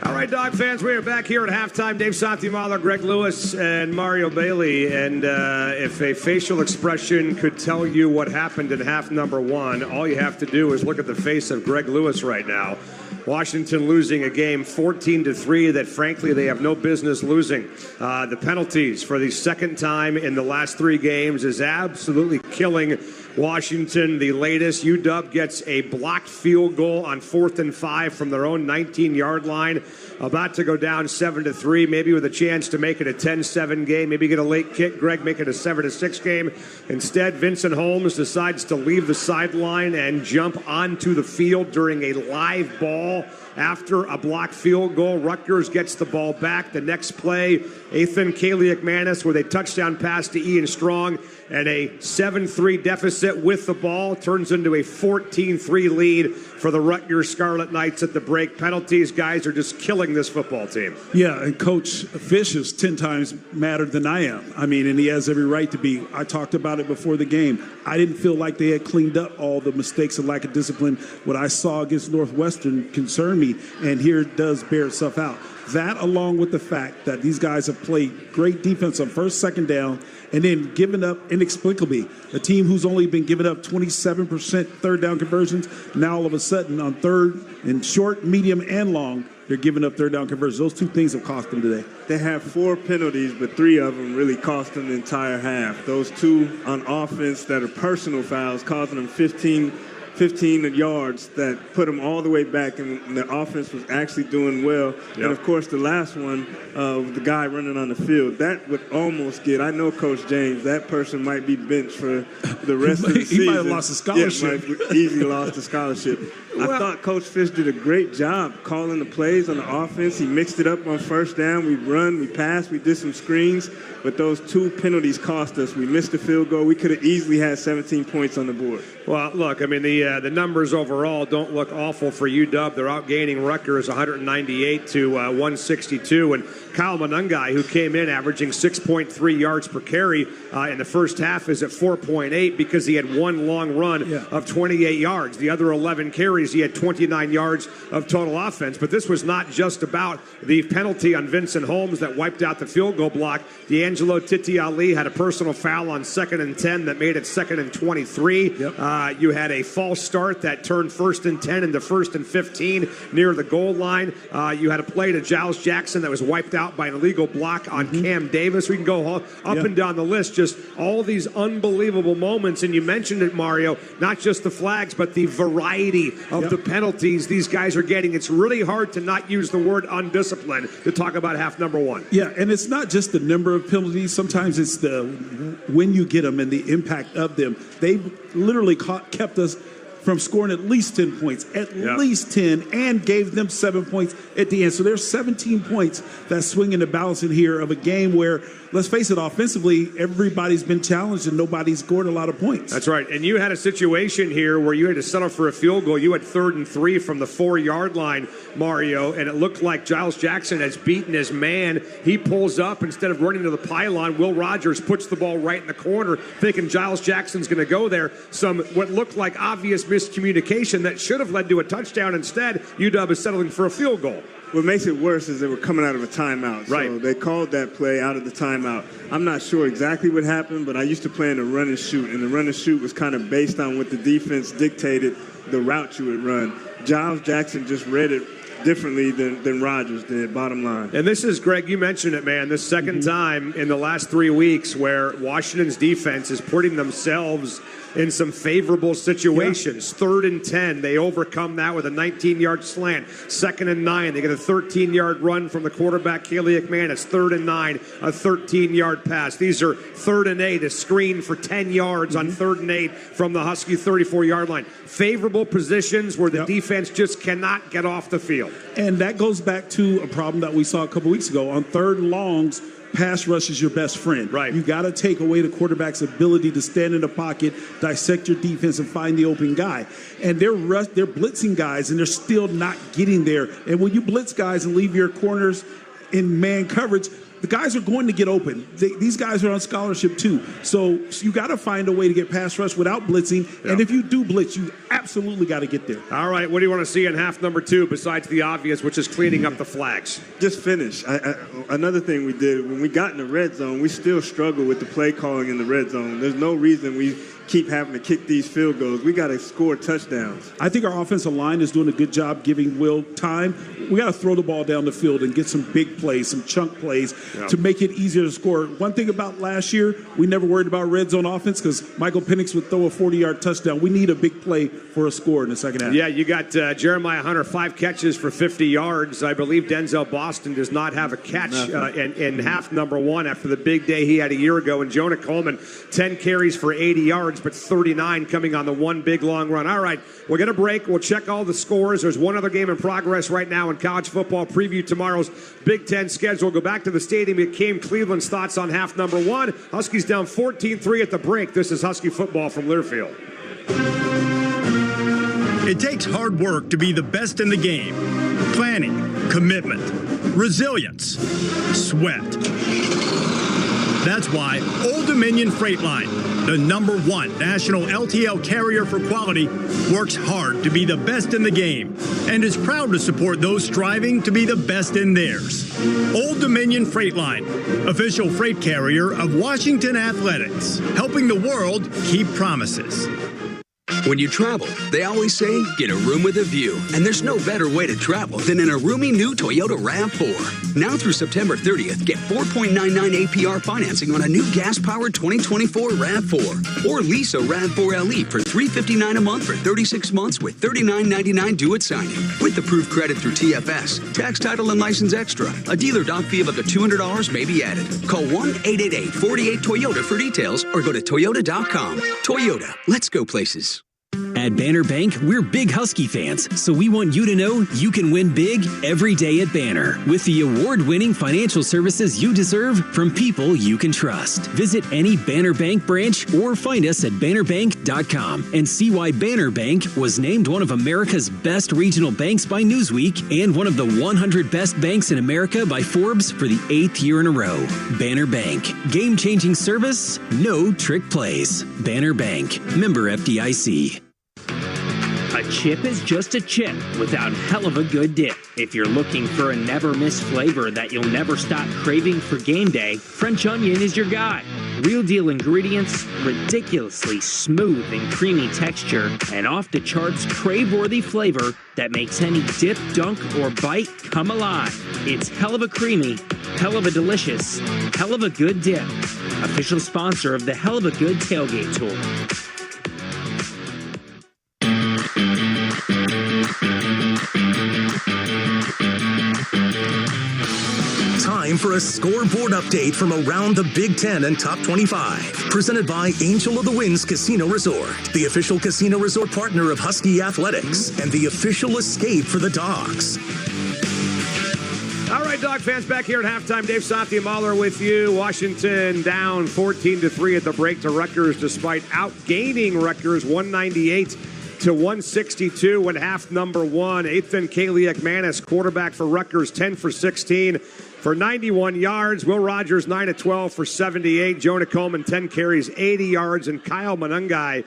All right, Dog fans, we are back here at halftime. Dave Santimala, Greg Lewis, and Mario Bailey. And if a facial expression could tell you what happened in half number one, all you have to do is look at the face of Greg Lewis right now. Washington losing a game 14-3 that, frankly, they have no business losing. The penalties for the second time in the last 3 games is absolutely killing Washington, the latest. UW gets a blocked field goal on 4th and 5 from their own 19-yard line. About to go down 7-3, maybe with a chance to make it a 10-7 game. Maybe get a late kick, Greg, make it a 7-6 game. Instead, Vincent Holmes decides to leave the sideline and jump onto the field during a live ball. After a blocked field goal, Rutgers gets the ball back. The next play, athan kaliakmanis with a touchdown pass to Ian Strong, and a 7-3 deficit with the ball turns into a 14-3 lead for the Rutgers Scarlet Knights at the break. Penalties, guys are just killing this football team. Yeah, and Coach Fish is 10 times madder than I am. I mean, and he has every right to be. I talked about it before the game. I didn't feel like they had cleaned up all the mistakes and lack of discipline. What I saw against Northwestern concerned me, and here it does bear itself out. That, along with the fact that these guys have played great defense on first, second down, and then given up inexplicably. A team who's only been giving up 27% third down conversions, now all of a sudden on third and short, medium, and long, they're giving up third down conversions. Those two things have cost them today. They have 4 penalties, but 3 of them really cost them the entire half. Those 2 on offense that are personal fouls, costing them 15 yards that put them all the way back, and the offense was actually doing well. Yep. And, of course, the last one, the guy running on the field, that would almost get, I know Coach James, that person might be benched for the rest of the season. He might have lost a scholarship. Yeah, easily lost a scholarship. I thought Coach Fish did a great job calling the plays on the offense. He mixed it up on first down. We run, we pass, we did some screens, but those 2 penalties cost us. We missed the field goal. We could have easily had 17 points on the board. Well, look, I mean, the numbers overall don't look awful for UW. They're outgaining Rutgers 198 to 162. And Kyle Monangai, who came in averaging 6.3 yards per carry in the first half, is at 4.8 because he had one long run of 28 yards. The other 11 carries, he had 29 yards of total offense. But this was not just about the penalty on Vincent Holmes that wiped out the field goal block. D'Angelo Titi-Ali had a personal foul on 2nd and 10 that made it 2nd and 23. You had a false start that turned 1st and 10 into 1st and 15 near the goal line. You had a play to Giles Jackson that was wiped out by an illegal block on Cam Davis. We can go up and down the list, just all these unbelievable moments. And you mentioned it, Mario, not just the flags, but the variety of the penalties these guys are getting. It's really hard to not use the word undisciplined to talk about half number one. Yeah, and it's not just the number of penalties. Sometimes it's the when you get them and the impact of them. They literally kept us from scoring at least 10 points, at least 10, and gave them 7 points at the end. So there's 17 points that swing in the balance in here of a game where, let's face it, offensively, everybody's been challenged and nobody's scored a lot of points. That's right. And you had a situation here where you had to settle for a field goal. You had 3rd and 3 from the 4-yard line, Mario, and it looked like Giles Jackson has beaten his man. He pulls up instead of running to the pylon. Will Rogers puts the ball right in the corner, thinking Giles Jackson's going to go there. What looked like obvious miscommunication that should have led to a touchdown. Instead, UW is settling for a field goal. What makes it worse is they were coming out of a timeout. Right. So they called that play out of the timeout. I'm not sure exactly what happened, but I used to play in the run and shoot, and the run and shoot was kind of based on what the defense dictated the route you would run. Giles Jackson just read it differently than Rogers did, bottom line. And this is, Greg, you mentioned it, man, the second time in the last 3 weeks where Washington's defense is putting themselves in some favorable situations. 3rd and 10, they overcome that with a 19-yard slant. 2nd and 9, they get a 13-yard run from the quarterback, Kaliakmanis. 3rd and 9, a 13-yard pass. These are 3rd and 8, a screen for 10 yards on 3rd and 8 from the Husky 34-yard line. Favorable positions where the defense just cannot get off the field. And that goes back to a problem that we saw a couple weeks ago. On 3rd and longs, pass rush is your best friend. Right. You got to take away the quarterback's ability to stand in the pocket, dissect your defense, and find the open guy. And they're blitzing guys, and they're still not getting there. And when you blitz guys and leave your corners in man coverage, the guys are going to get open. These guys are on scholarship too. So you got to find a way to get pass rush without blitzing. And if you do blitz, you absolutely got to get there. All right, what do you want to see in half number 2 besides the obvious, which is cleaning up the flags? Just finish. Another thing we did, when we got in the red zone, we still struggle with the play calling in the red zone. There's no reason we keep having to kick these field goals. We got to score touchdowns. I think our offensive line is doing a good job giving Will time. We got to throw the ball down the field and get some big plays, some chunk plays to make it easier to score. One thing about last year, we never worried about red zone offense because Michael Penix would throw a 40-yard touchdown. We need a big play for a score in the second half. Yeah, you got Jeremiah Hunter, 5 catches for 50 yards. I believe Denzel Boston does not have a catch in half number 1 after the big day he had a year ago. And Jonah Coleman, 10 carries for 80 yards, but 39 coming on the one big long run. All right, we're going to break. We'll check all the scores. There's one other game in progress right now in college football. Preview tomorrow's Big Ten schedule. Go back to the stadium. It came Cleveland's thoughts on half number 1. Huskies down 14-3 at the break. This is Husky football from Learfield. It takes hard work to be the best in the game. Planning, commitment, resilience, sweat. That's why Old Dominion Freight Line, the #1 national LTL carrier for quality, works hard to be the best in the game and is proud to support those striving to be the best in theirs. Old Dominion Freight Line, official freight carrier of Washington Athletics, helping the world keep promises. When you travel, they always say, get a room with a view. And there's no better way to travel than in a roomy new Toyota RAV4. Now through September 30th, get 4.99 APR financing on a new gas-powered 2024 RAV4. Or lease a RAV4 LE for $359 a month for 36 months with $39.99 due at signing. With approved credit through TFS, tax, title, and license extra. A dealer doc fee of up to $200 may be added. Call 1-888-48-TOYOTA for details or go to Toyota.com. Toyota, let's go places. At Banner Bank, we're big Husky fans, so we want you to know you can win big every day at Banner with the award-winning financial services you deserve from people you can trust. Visit any Banner Bank branch or find us at bannerbank.com and see why Banner Bank was named one of America's best regional banks by Newsweek and one of the 100 best banks in America by Forbes for the 8th year in a row. Banner Bank. Game-changing service, no trick plays. Banner Bank. Member FDIC. A chip is just a chip without hell of a good dip. If you're looking for a never-miss flavor that you'll never stop craving for game day, French onion is your guy. Real deal ingredients, ridiculously smooth and creamy texture, and off-the-charts crave-worthy flavor that makes any dip, dunk, or bite come alive. It's hell of a creamy, hell of a delicious, hell of a good dip. Official sponsor of the Hell of a Good Tailgate Tour. Time for a scoreboard update from around the Big Ten and Top 25. Presented by Angel of the Winds Casino Resort, the official casino resort partner of Husky Athletics, and the official escape for the Dogs. All right, Dog fans, back here at halftime. Dave Satya Mahler with you. Washington down 14-3 at the break to Rutgers, despite outgaining Rutgers 198 to 162 in half number 1. Athan Kaliakmanis, quarterback for Rutgers, 10 for 16 for 91 yards. Will Rogers, 9 of 12 for 78. Jonah Coleman, 10 carries, 80 yards. And Kyle Monangai,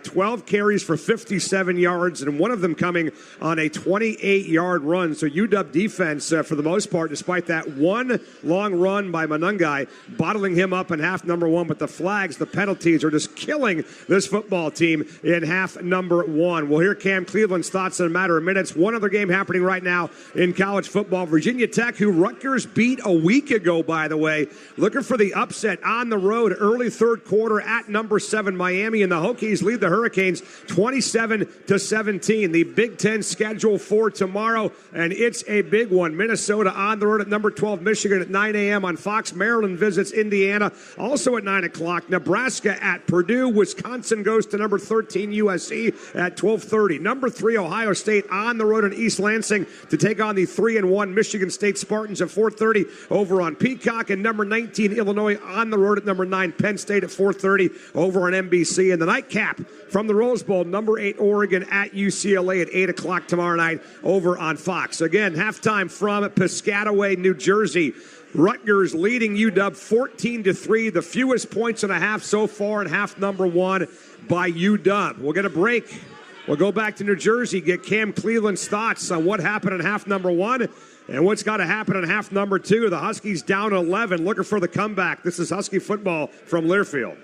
12 carries for 57 yards, and one of them coming on a 28-yard run. So UW defense, for the most part, despite that one long run by Monangai, bottling him up in half number 1. But the flags, the penalties are just killing this football team in half number 1. We'll hear Cam Cleveland's thoughts in a matter of minutes. One other game happening right now in college football. Virginia Tech, who Rutgers beat a week ago, by the way, looking for the upset on the road early third quarter at number 7 Miami, and the Hokies lead the Hurricanes 27-17. The Big Ten schedule for tomorrow, and it's a big one. Minnesota on the road at number 12 Michigan at 9 a.m. on Fox. Maryland visits Indiana also at 9 o'clock. Nebraska at Purdue. Wisconsin goes to number 13 USC at 12:30. Number 3 Ohio State on the road in East Lansing to take on the 3-1 Michigan State Spartans at 4:30 over on Peacock. And number 19 Illinois on the road at number 9 Penn State at 4:30 over on NBC. And the nightcap from the Rose Bowl, number 8 Oregon at UCLA at 8 o'clock tomorrow night over on Fox. Again, halftime from Piscataway, New Jersey. Rutgers leading UW 14-3, the fewest points and a half so far in half number 1 by UW. We'll get a break. We'll go back to New Jersey, get Cam Cleveland's thoughts on what happened in half number 1 and what's got to happen in half number 2. The Huskies down 11, looking for the comeback. This is Husky football from Learfield.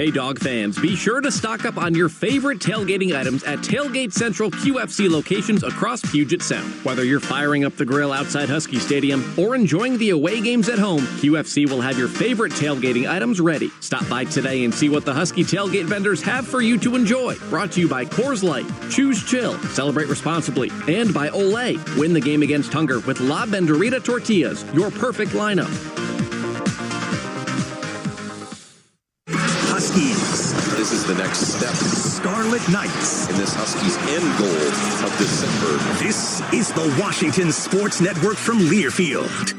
Hey, Dog fans, be sure to stock up on your favorite tailgating items at Tailgate Central QFC locations across Puget Sound. Whether you're firing up the grill outside Husky Stadium or enjoying the away games at home, QFC will have your favorite tailgating items ready. Stop by today and see what the Husky tailgate vendors have for you to enjoy. Brought to you by Coors Light, Choose Chill, Celebrate Responsibly, and by Olay. Win the game against hunger with La Banderita Tortillas, your perfect lineup. Huskies. This is the next step. Scarlet Knights. In this Huskies end goal of December. This is the Washington Sports Network from Learfield.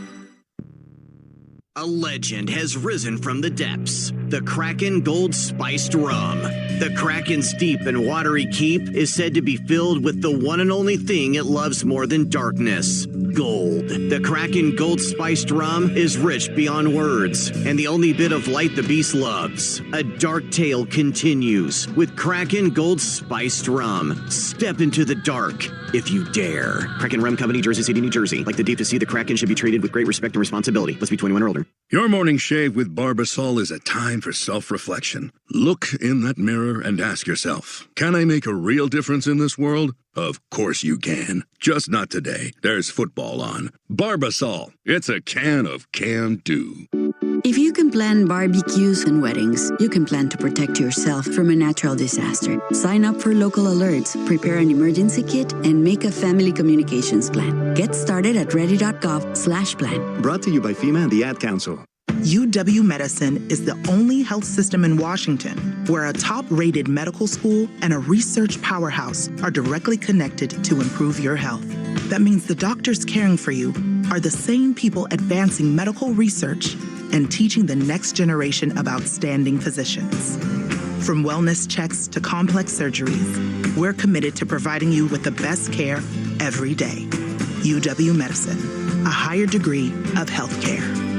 A legend has risen from the depths. The Kraken Gold Spiced Rum. The Kraken's deep and watery keep is said to be filled with the one and only thing it loves more than darkness: gold. The Kraken Gold Spiced Rum is rich beyond words, and the only bit of light the beast loves. A dark tale continues with Kraken Gold Spiced Rum. Step into the dark if you dare. Kraken Rum Company, Jersey City, New Jersey. Like the deep to sea, the Kraken should be treated with great respect and responsibility. Must be 21 or older. Your morning shave with Barbasol is a time for self-reflection. Look in that mirror and ask yourself, can I make a real difference in this world? Of course you can. Just not today. There's football on. Barbasol. It's a can of can-do. If you can plan barbecues and weddings, you can plan to protect yourself from a natural disaster. Sign up for local alerts, prepare an emergency kit, and make a family communications plan. Get started at ready.gov/plan. Brought to you by FEMA and the Ad Council. UW Medicine is the only health system in Washington where a top-rated medical school and a research powerhouse are directly connected to improve your health. That means the doctors caring for you are the same people advancing medical research and teaching the next generation of outstanding physicians. From wellness checks to complex surgeries, we're committed to providing you with the best care every day. UW Medicine, a higher degree of healthcare.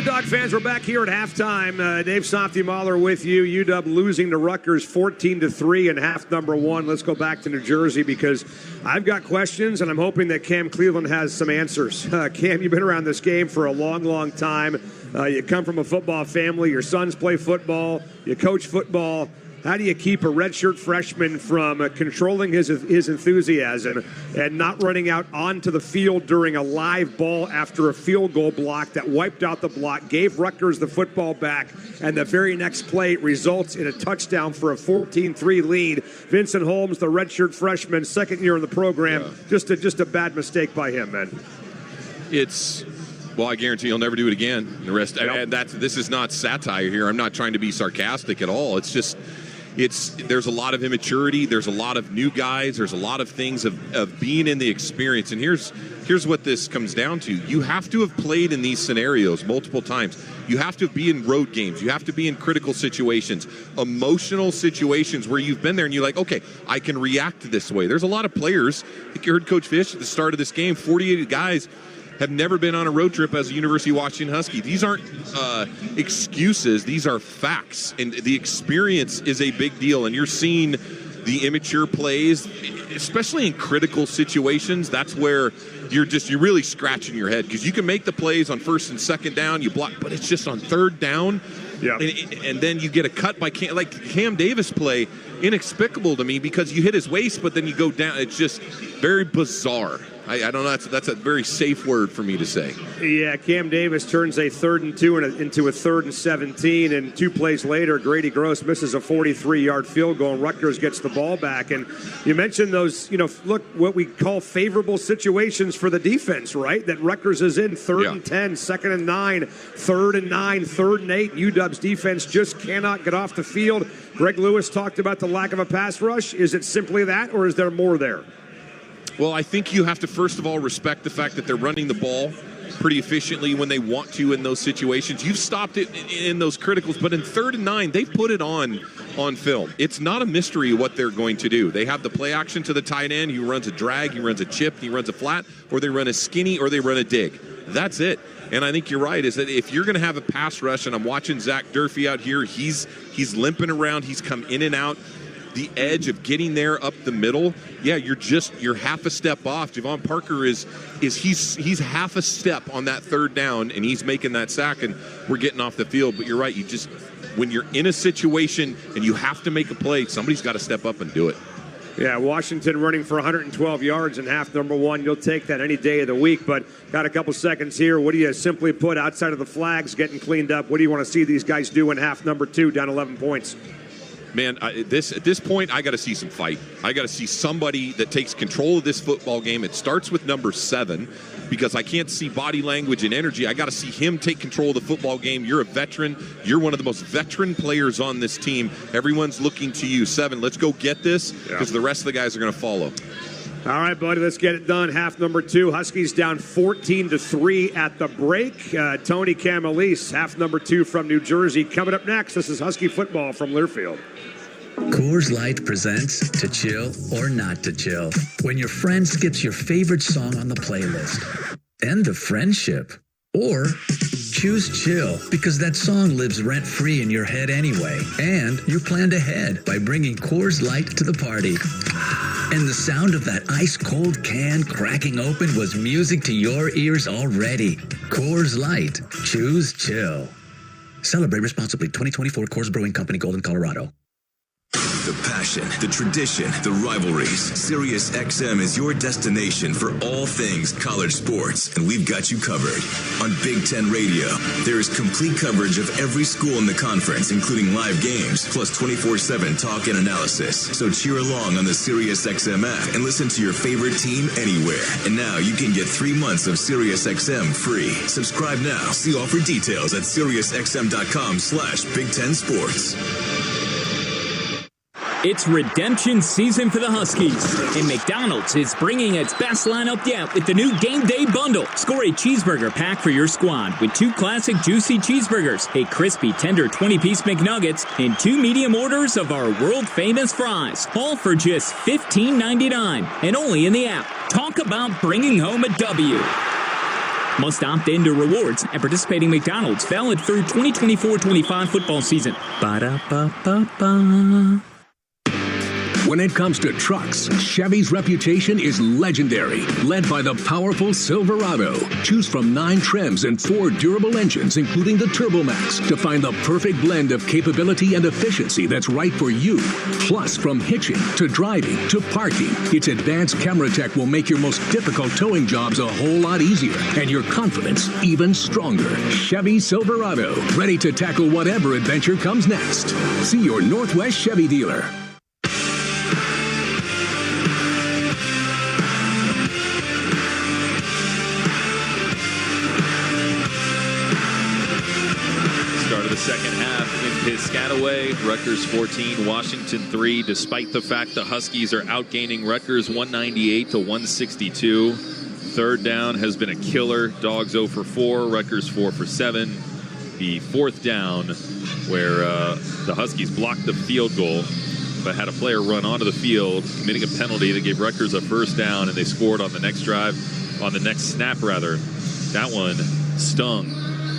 Dog fans, we're back here at halftime. Dave Softy-Mahler with you. UW losing to Rutgers 14-3 in half number one. Let's go back to New Jersey because I've got questions, and I'm hoping that Cam Cleveland has some answers. Cam, you've been around this game for a long, long time. You come from a football family. Your sons play football. You coach football. How do you keep a redshirt freshman from controlling his enthusiasm and not running out onto the field during a live ball after a field goal block that wiped out the block, gave Rutgers the football back, and the very next play results in a touchdown for a 14-3 lead? Vincent Holmes, the redshirt freshman, second year in the program, just a bad mistake by him, man. Well, I guarantee he'll never do it again. The rest, and this is not satire here. I'm not trying to be sarcastic at all. It's just, there's a lot of immaturity. There's a lot of new guys. There's a lot of things of being in the experience. And here's what this comes down to. You have to have played in these scenarios multiple times. You have to be in road games. You have to be in critical situations, emotional situations where you've been there and you're like, okay, I can react this way. There's a lot of players. I think you heard Coach Fish at the start of this game, 48 guys have never been on a road trip as a University of Washington Husky. These aren't excuses. These are facts. And the experience is a big deal. And you're seeing the immature plays, especially in critical situations. That's where you're really scratching your head because you can make the plays on first and second down. You block, but it's just on third down. Yeah. And then you get a cut by Cam Davis play, inexplicable to me because you hit his waist, but then you go down. It's just very bizarre. I don't know. That's a very safe word for me to say. Yeah, Cam Davis turns a 3rd and 2 into a 3rd and 17, and 2 plays later, Grady Gross misses a 43-yard field goal, and Rutgers gets the ball back. And you mentioned those, look, what we call favorable situations for the defense, right? That Rutgers is in 3rd and 10, 2nd and 9, 3rd and 9, 3rd and 8. UW's defense just cannot get off the field. Greg Lewis talked about the lack of a pass rush. Is it simply that, or is there more there? Well, I think you have to, first of all, respect the fact that they're running the ball pretty efficiently when they want to in those situations. You've stopped it in those criticals, but in 3rd and 9, they've put it on film. It's not a mystery what they're going to do. They have the play action to the tight end. He runs a drag, he runs a chip, he runs a flat, or they run a skinny, or they run a dig. That's it. And I think you're right, is that if you're going to have a pass rush, and I'm watching Zach Durfee out here, he's limping around, he's come in and out. the edge of getting there up the middle, yeah, you're half a step off. Javon Parker he's half a step on that third down, and he's making that sack, and we're getting off the field. But you're right, when you're in a situation and you have to make a play, somebody's got to step up and do it. Yeah, Washington running for 112 yards in half number one. You'll take that any day of the week, but got a couple seconds here. What do you simply put outside of the flags getting cleaned up? What do you want to see these guys do in half number two, down 11 points? Man, at this point, I got to see some fight. I got to see somebody that takes control of this football game. It starts with number 7 because I can't see body language and energy. I got to see him take control of the football game. You're a veteran. You're one of the most veteran players on this team. Everyone's looking to you. 7, let's go get this because the rest of the guys are going to follow. All right, buddy, let's get it done. Half number 2, Huskies down 14-3 at the break. Tony Camelise, half number 2 from New Jersey. Coming up next, this is Husky football from Learfield. Coors Light presents To Chill or Not to Chill. When your friend skips your favorite song on the playlist. End the friendship. Or choose chill because that song lives rent-free in your head anyway. And you planned ahead by bringing Coors Light to the party. And the sound of that ice-cold can cracking open was music to your ears already. Coors Light. Choose chill. Celebrate responsibly. 2024 Coors Brewing Company, Golden, Colorado. The passion, the tradition, the rivalries. Sirius XM is your destination for all things college sports, and we've got you covered. On Big Ten Radio, there is complete coverage of every school in the conference, including live games, plus 24/7 talk and analysis. So cheer along on the Sirius XM app and listen to your favorite team anywhere. And now you can get 3 months of Sirius XM free. Subscribe now. See offer details at SiriusXM.com/Big Ten Sports. It's redemption season for the Huskies, and McDonald's is bringing its best lineup yet with the new Game Day Bundle. Score a cheeseburger pack for your squad with 2 classic juicy cheeseburgers, a crispy tender 20-piece McNuggets, and 2 medium orders of our world-famous fries, all for just $15.99 and only in the app. Talk about bringing home a W. Must opt into rewards at participating McDonald's, valid through 2024-25 football season. Ba-da-ba-ba-ba. When it comes to trucks, Chevy's reputation is legendary, led by the powerful Silverado. Choose from 9 trims and 4 durable engines, including the TurboMax, to find the perfect blend of capability and efficiency that's right for you. Plus, from hitching to driving to parking, its advanced camera tech will make your most difficult towing jobs a whole lot easier and your confidence even stronger. Chevy Silverado, ready to tackle whatever adventure comes next. See your Northwest Chevy dealer. Second half in Piscataway, Rutgers 14, Washington 3. Despite the fact the Huskies are outgaining Rutgers 198-162. Third down has been a killer. Dogs 0 for 4, Rutgers 4 for 7. The fourth down where the Huskies blocked the field goal but had a player run onto the field, committing a penalty that gave Rutgers a first down, and they scored on the next drive, on the next snap rather. That one stung.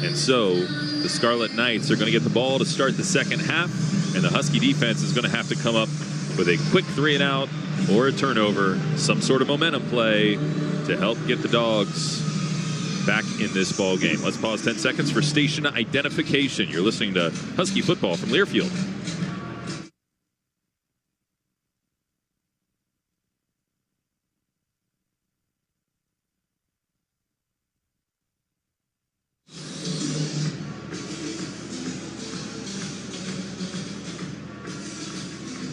And so the Scarlet Knights are going to get the ball to start the second half, and the Husky defense is going to have to come up with a quick 3-and-out or a turnover, some sort of momentum play to help get the Dogs back in this ball game. Let's pause 10 seconds for station identification. You're listening to Husky football from Learfield.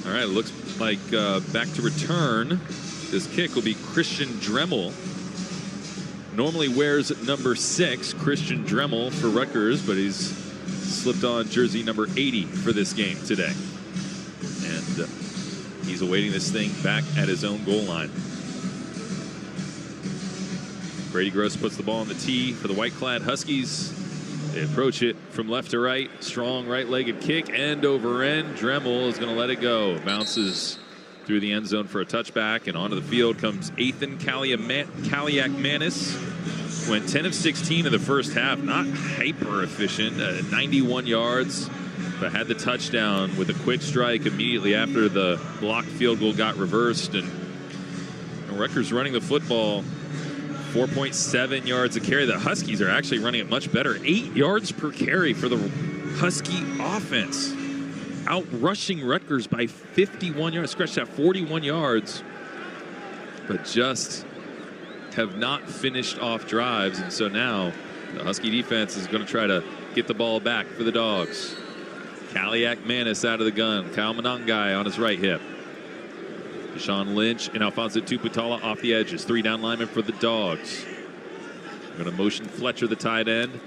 All right, looks like back to return. This kick will be Christian Dremel. Normally wears number 6, Christian Dremel for Rutgers, but he's slipped on jersey number 80 for this game today. And he's awaiting this thing back at his own goal line. Brady Gross puts the ball on the tee for the white-clad Huskies. They approach it from left to right. Strong right-legged kick, end over end. Dremel is going to let it go. Bounces through the end zone for a touchback, and onto the field comes Athan Kaliakmanis. Went 10 of 16 in the first half. Not hyper efficient. 91 yards, but had the touchdown with a quick strike immediately after the blocked field goal got reversed. And Rutgers running the football 4.7 yards a carry. The Huskies are actually running it much better. 8 yards per carry for the Husky offense. Out rushing Rutgers by 51 yards. Scratched out 41 yards. But just have not finished off drives. And so now the Husky defense is going to try to get the ball back for the Dogs. Kaliakmanis out of the gun. Kyle Monangai on his right hip. Deshaun Lynch and Alfonso Tuputala off the edges. 3 down linemen for the Dogs. Going to motion Fletcher, the tight end.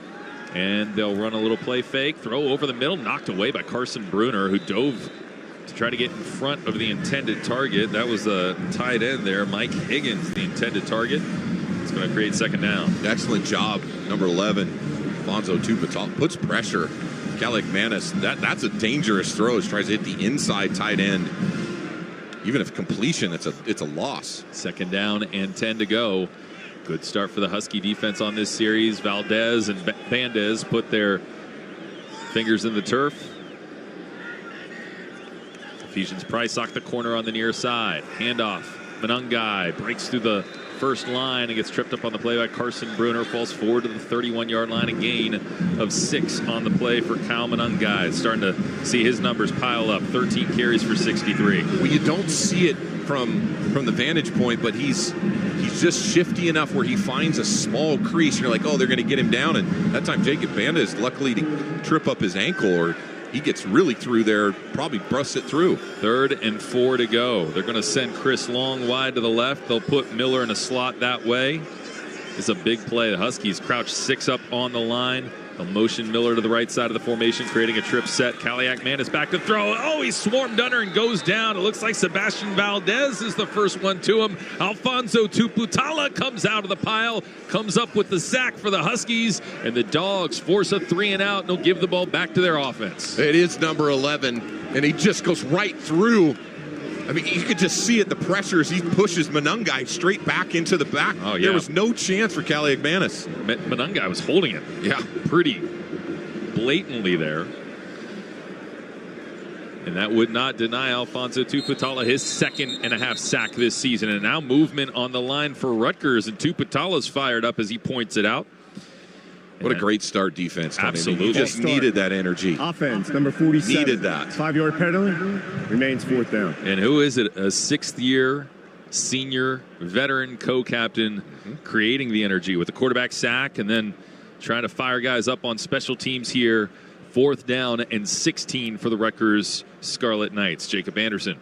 And they'll run a little play fake. Throw over the middle. Knocked away by Carson Bruner, who dove to try to get in front of the intended target. That was the tight end there. Mike Higgins, the intended target. It's going to create second down. Excellent job, number 11. Alfonso Tuputala puts pressure. Kaliakmanis, that's a dangerous throw. He tries to hit the inside tight end. Even if completion, it's a loss. Second down and 10 to go. Good start for the Husky defense on this series. Valdez and Bandez put their fingers in the turf. Ephesians Price socked the corner on the near side. Handoff. Monangai breaks through the first line and gets tripped up on the play by Carson Bruner. Falls forward to the 31-yard line. A gain of 6 on the play for Kyle Monangai. Starting to see his numbers pile up. 13 carries for 63. Well, you don't see it from the vantage point, but he's just shifty enough where he finds a small crease. You're like, oh, they're going to get him down. And that time, Jacob Bandez luckily to trip up his ankle, or he gets really through there, probably busts it through. 3rd and 4 to go. They're going to send Chris Long wide to the left. They'll put Miller in a slot that way. It's a big play. The Huskies crouch 6 up on the line. They'll motion Miller to the right side of the formation, creating a trip set. Kaliakmanis back to throw. Oh, he's swarmed under and goes down. It looks like Sebastian Valdez is the first one to him. Alfonso Tuputala comes out of the pile, comes up with the sack for the Huskies, and the Dogs force a 3 and out, and they'll give the ball back to their offense. It is number 11, and he just goes right through. I mean, you could just see it, the pressures. He pushes Monangai straight back into the back. Oh, yeah. There was no chance for Kaliakmanis. Monangai was holding it. Yeah. Pretty blatantly there. And that would not deny Alfonso Tuputala his 2.5 sack this season. And now movement on the line for Rutgers, and Tuputala's fired up as he points it out. What a great start defense, Tony. Absolutely. You just needed that energy. Offense, number 47. Needed that. 5-yard penalty, remains 4th down. And who is it? A 6th-year senior veteran co-captain creating the energy with a quarterback sack and then trying to fire guys up on special teams here. 4th down and 16 for the Rutgers Scarlet Knights. Jacob Anderson,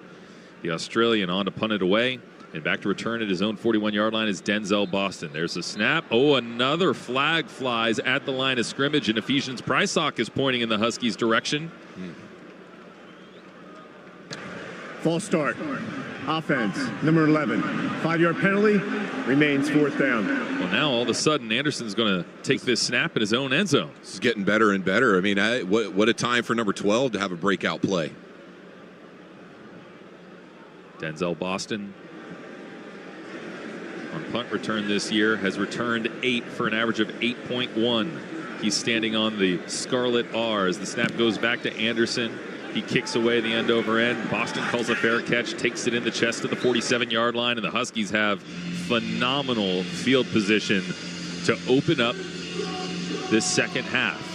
the Australian, on to punt it away. And back to return at his own 41-yard line is Denzel Boston. There's a snap. Oh, another flag flies at the line of scrimmage, and Ephesians Prysock is pointing in the Huskies' direction. False start. Offense, number 11. 5-yard penalty, remains 4th down. Well, now all of a sudden, Anderson's going to take this snap in his own end zone. It's getting better and better. I mean, what a time for number 12 to have a breakout play. Denzel Boston, on punt return this year, has returned 8 for an average of 8.1. He's standing on the Scarlet R as the snap goes back to Anderson. He kicks away the end over end. Boston calls a fair catch, takes it in the chest to the 47-yard line, and the Huskies have phenomenal field position to open up this second half.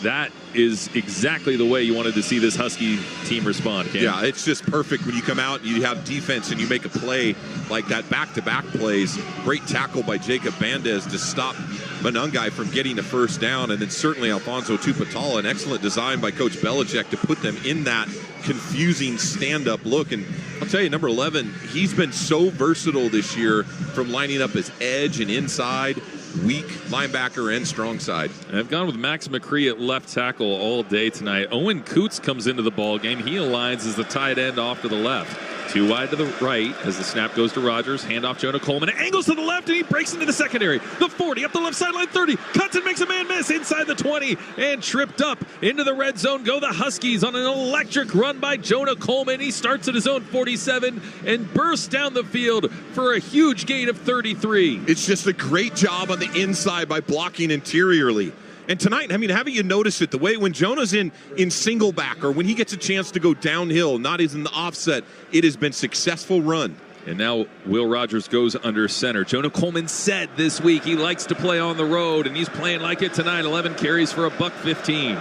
That is exactly the way you wanted to see this Husky team respond, Cam. Yeah, it's just perfect when you come out and you have defense and you make a play like that, back-to-back plays. Great tackle by Jacob Bandez to stop Monangai from getting the first down, and then certainly Alfonso Tuputala, an excellent design by Coach Belichick to put them in that confusing stand-up look. And I'll tell you, number 11, he's been so versatile this year, from lining up as edge and inside, weak linebacker and strong side. And I've gone with Max McCree at left tackle all day tonight. Owen Coots comes into the ball game. He aligns as the tight end off to the left. 2 wide to the right as the snap goes to Rogers. Handoff Jonah Coleman. Angles to the left, and he breaks into the secondary. The 40, up the left sideline, 30. Cuts and makes a man miss inside the 20. And tripped up into the red zone go the Huskies on an electric run by Jonah Coleman. He starts at his own 47 and bursts down the field for a huge gain of 33. It's just a great job on the inside by blocking interiorly. And tonight, I mean, haven't you noticed it? The way when Jonah's in single back or when he gets a chance to go downhill, not as in the offset, it has been successful run. And now Will Rogers goes under center. Jonah Coleman said this week he likes to play on the road, and he's playing like it tonight. 11 carries for $115.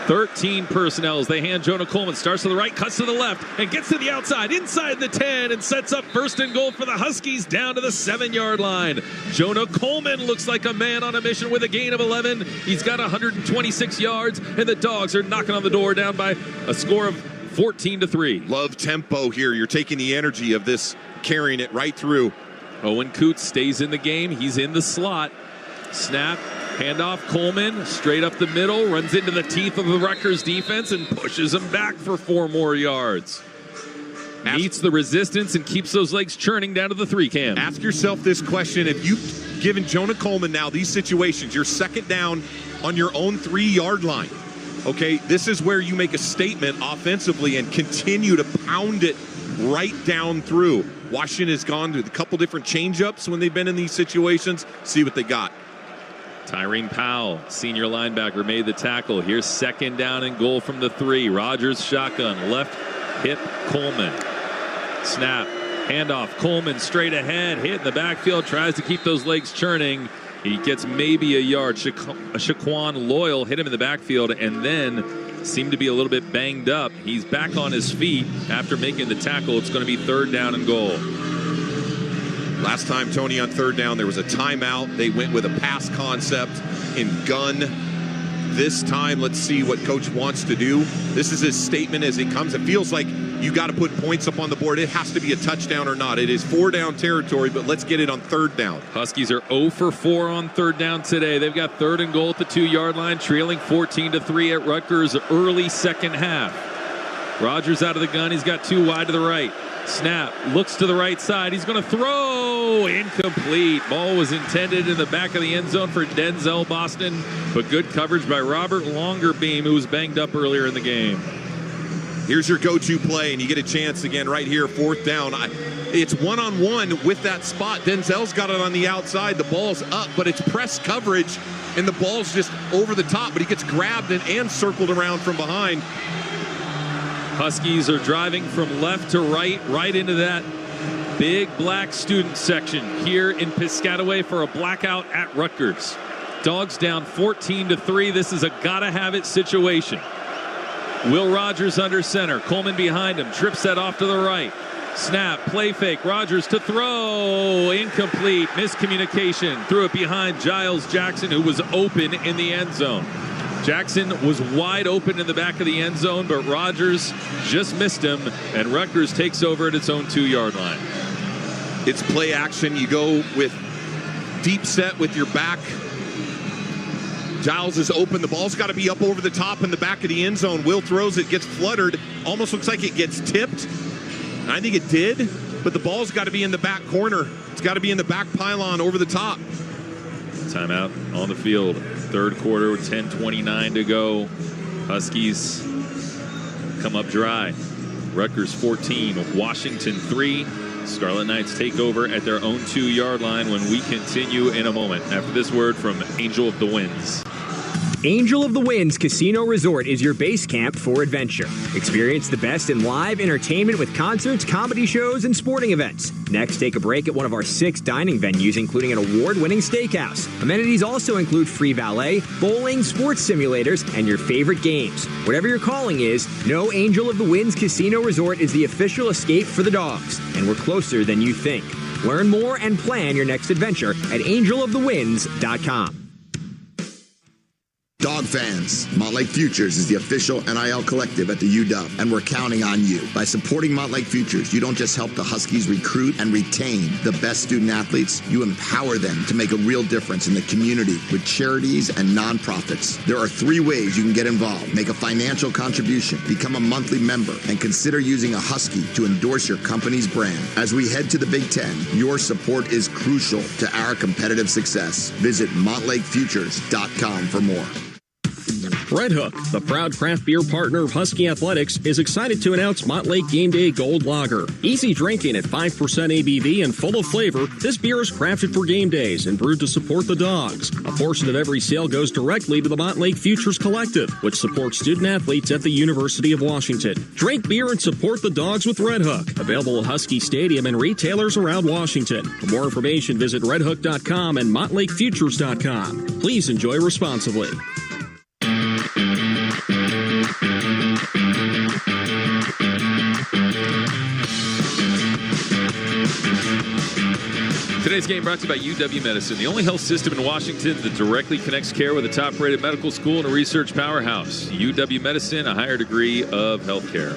13 personnel as they hand Jonah Coleman. Starts to the right, cuts to the left, and gets to the outside, inside the 10, and sets up first and goal for the Huskies down to the 7-yard line. Jonah Coleman looks like a man on a mission with a gain of 11. He's got 126 yards, and the Dogs are knocking on the door down by a score of 14-3. Love tempo here. You're taking the energy of this, carrying it right through. Owen Coots stays in the game. He's in the slot. Snap. Handoff, Coleman, straight up the middle, runs into the teeth of the Rutgers defense and pushes him back for 4 more yards. Meets the resistance and keeps those legs churning down to the 3 cam. Ask yourself this question. If you've given Jonah Coleman now these situations, you're second down on your own 3-yard line. Okay, this is where you make a statement offensively and continue to pound it right down through. Washington has gone to a couple different change-ups when they've been in these situations. See what they got. Tyreen Powell, senior linebacker, made the tackle. Here's second down and goal from the 3. Rogers shotgun, left hip Coleman. Snap, handoff, Coleman straight ahead, hit in the backfield, tries to keep those legs churning. He gets maybe a yard. Shaquan Loyal hit him in the backfield and then seemed to be a little bit banged up. He's back on his feet after making the tackle. It's going to be 3rd down and goal. Last time, Tony, on 3rd down, there was a timeout. They went with a pass concept in gun. This time, let's see what Coach wants to do. This is his statement as he comes. It feels like you got to put points up on the board. It has to be a touchdown or not. It is 4-down territory, but let's get it on 3rd down. Huskies are 0 for 4 on 3rd down today. They've got 3rd and goal at the 2-yard line, trailing 14-3 at Rutgers early second half. Rogers out of the gun. He's got 2 wide to the right. Snap, looks to the right side. He's going to throw. Incomplete. Ball was intended in the back of the end zone for Denzel Boston, but good coverage by Robert Longerbeam, who was banged up earlier in the game. Here's your go-to play, and you get a chance again right here, 4th down. It's one-on-one with that spot. Denzel's got it on the outside. The ball's up, but it's press coverage, and the ball's just over the top, but he gets grabbed and circled around from behind. Huskies are driving from left to right into that big black student section here in Piscataway for a blackout at Rutgers. Dogs down 14-3. This is a gotta-have-it situation. Will Rogers under center. Coleman behind him. Trip set off to the right. Snap, play fake. Rogers to throw. Incomplete. Miscommunication. Threw it behind Giles Jackson, who was open in the end zone. Jackson was wide open in the back of the end zone, but Rogers just missed him, and Rutgers takes over at its own 2-yard line. It's play action. You go with deep set with your back. Giles is open. The ball's got to be up over the top in the back of the end zone. Will throws it, gets fluttered. Almost looks like it gets tipped. And I think it did, but the ball's got to be in the back corner. It's got to be in the back pylon over the top. Timeout on the field. 3rd quarter with 10:29 to go. Huskies come up dry. Rutgers 14, Washington 3. Scarlet Knights take over at their own 2-yard line when we continue in a moment after this word from Angel of the Winds. Angel of the Winds Casino Resort is your base camp for adventure. Experience the best in live entertainment with concerts, comedy shows, and sporting events. Next, take a break at one of our 6 dining venues, including an award-winning steakhouse. Amenities also include free valet, bowling, sports simulators, and your favorite games. Whatever your calling is, know Angel of the Winds Casino Resort is the official escape for the dogs, and we're closer than you think. Learn more and plan your next adventure at angelofthewinds.com. Dog fans, Montlake Futures is the official NIL collective at the UW, and we're counting on you. By supporting Montlake Futures, you don't just help the Huskies recruit and retain the best student athletes, you empower them to make a real difference in the community with charities and nonprofits. There are 3 ways you can get involved. Make a financial contribution, become a monthly member, and consider using a Husky to endorse your company's brand. As we head to the Big Ten, your support is crucial to our competitive success. Visit montlakefutures.com for more. Red Hook, the proud craft beer partner of Husky Athletics, is excited to announce Montlake Game Day Gold Lager. Easy drinking at 5% ABV and full of flavor, this beer is crafted for game days and brewed to support the dogs. A portion of every sale goes directly to the Montlake Futures Collective, which supports student athletes at the University of Washington. Drink beer and support the dogs with Red Hook. Available at Husky Stadium and retailers around Washington. For more information, visit redhook.com and montlakefutures.com. Please enjoy responsibly. Today's game brought to you by UW Medicine, the only health system in Washington that directly connects care with a top-rated medical school and a research powerhouse. UW Medicine, a higher degree of healthcare.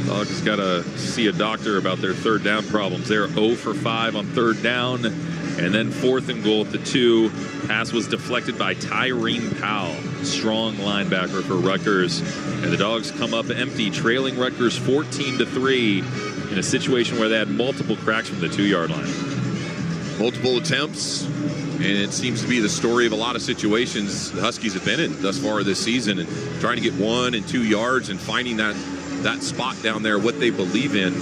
Dogs got to see a doctor about their third down problems. They're 0 for 5 on third down, and then 4th and goal at the 2. Pass was deflected by Tyreen Powell, strong linebacker for Rutgers. And the Dogs come up empty, trailing Rutgers 14-3 in a situation where they had multiple cracks from the 2-yard line. Multiple attempts, and it seems to be the story of a lot of situations the Huskies have been in thus far this season, and trying to get 1 and 2 yards and finding that spot down there, what they believe in.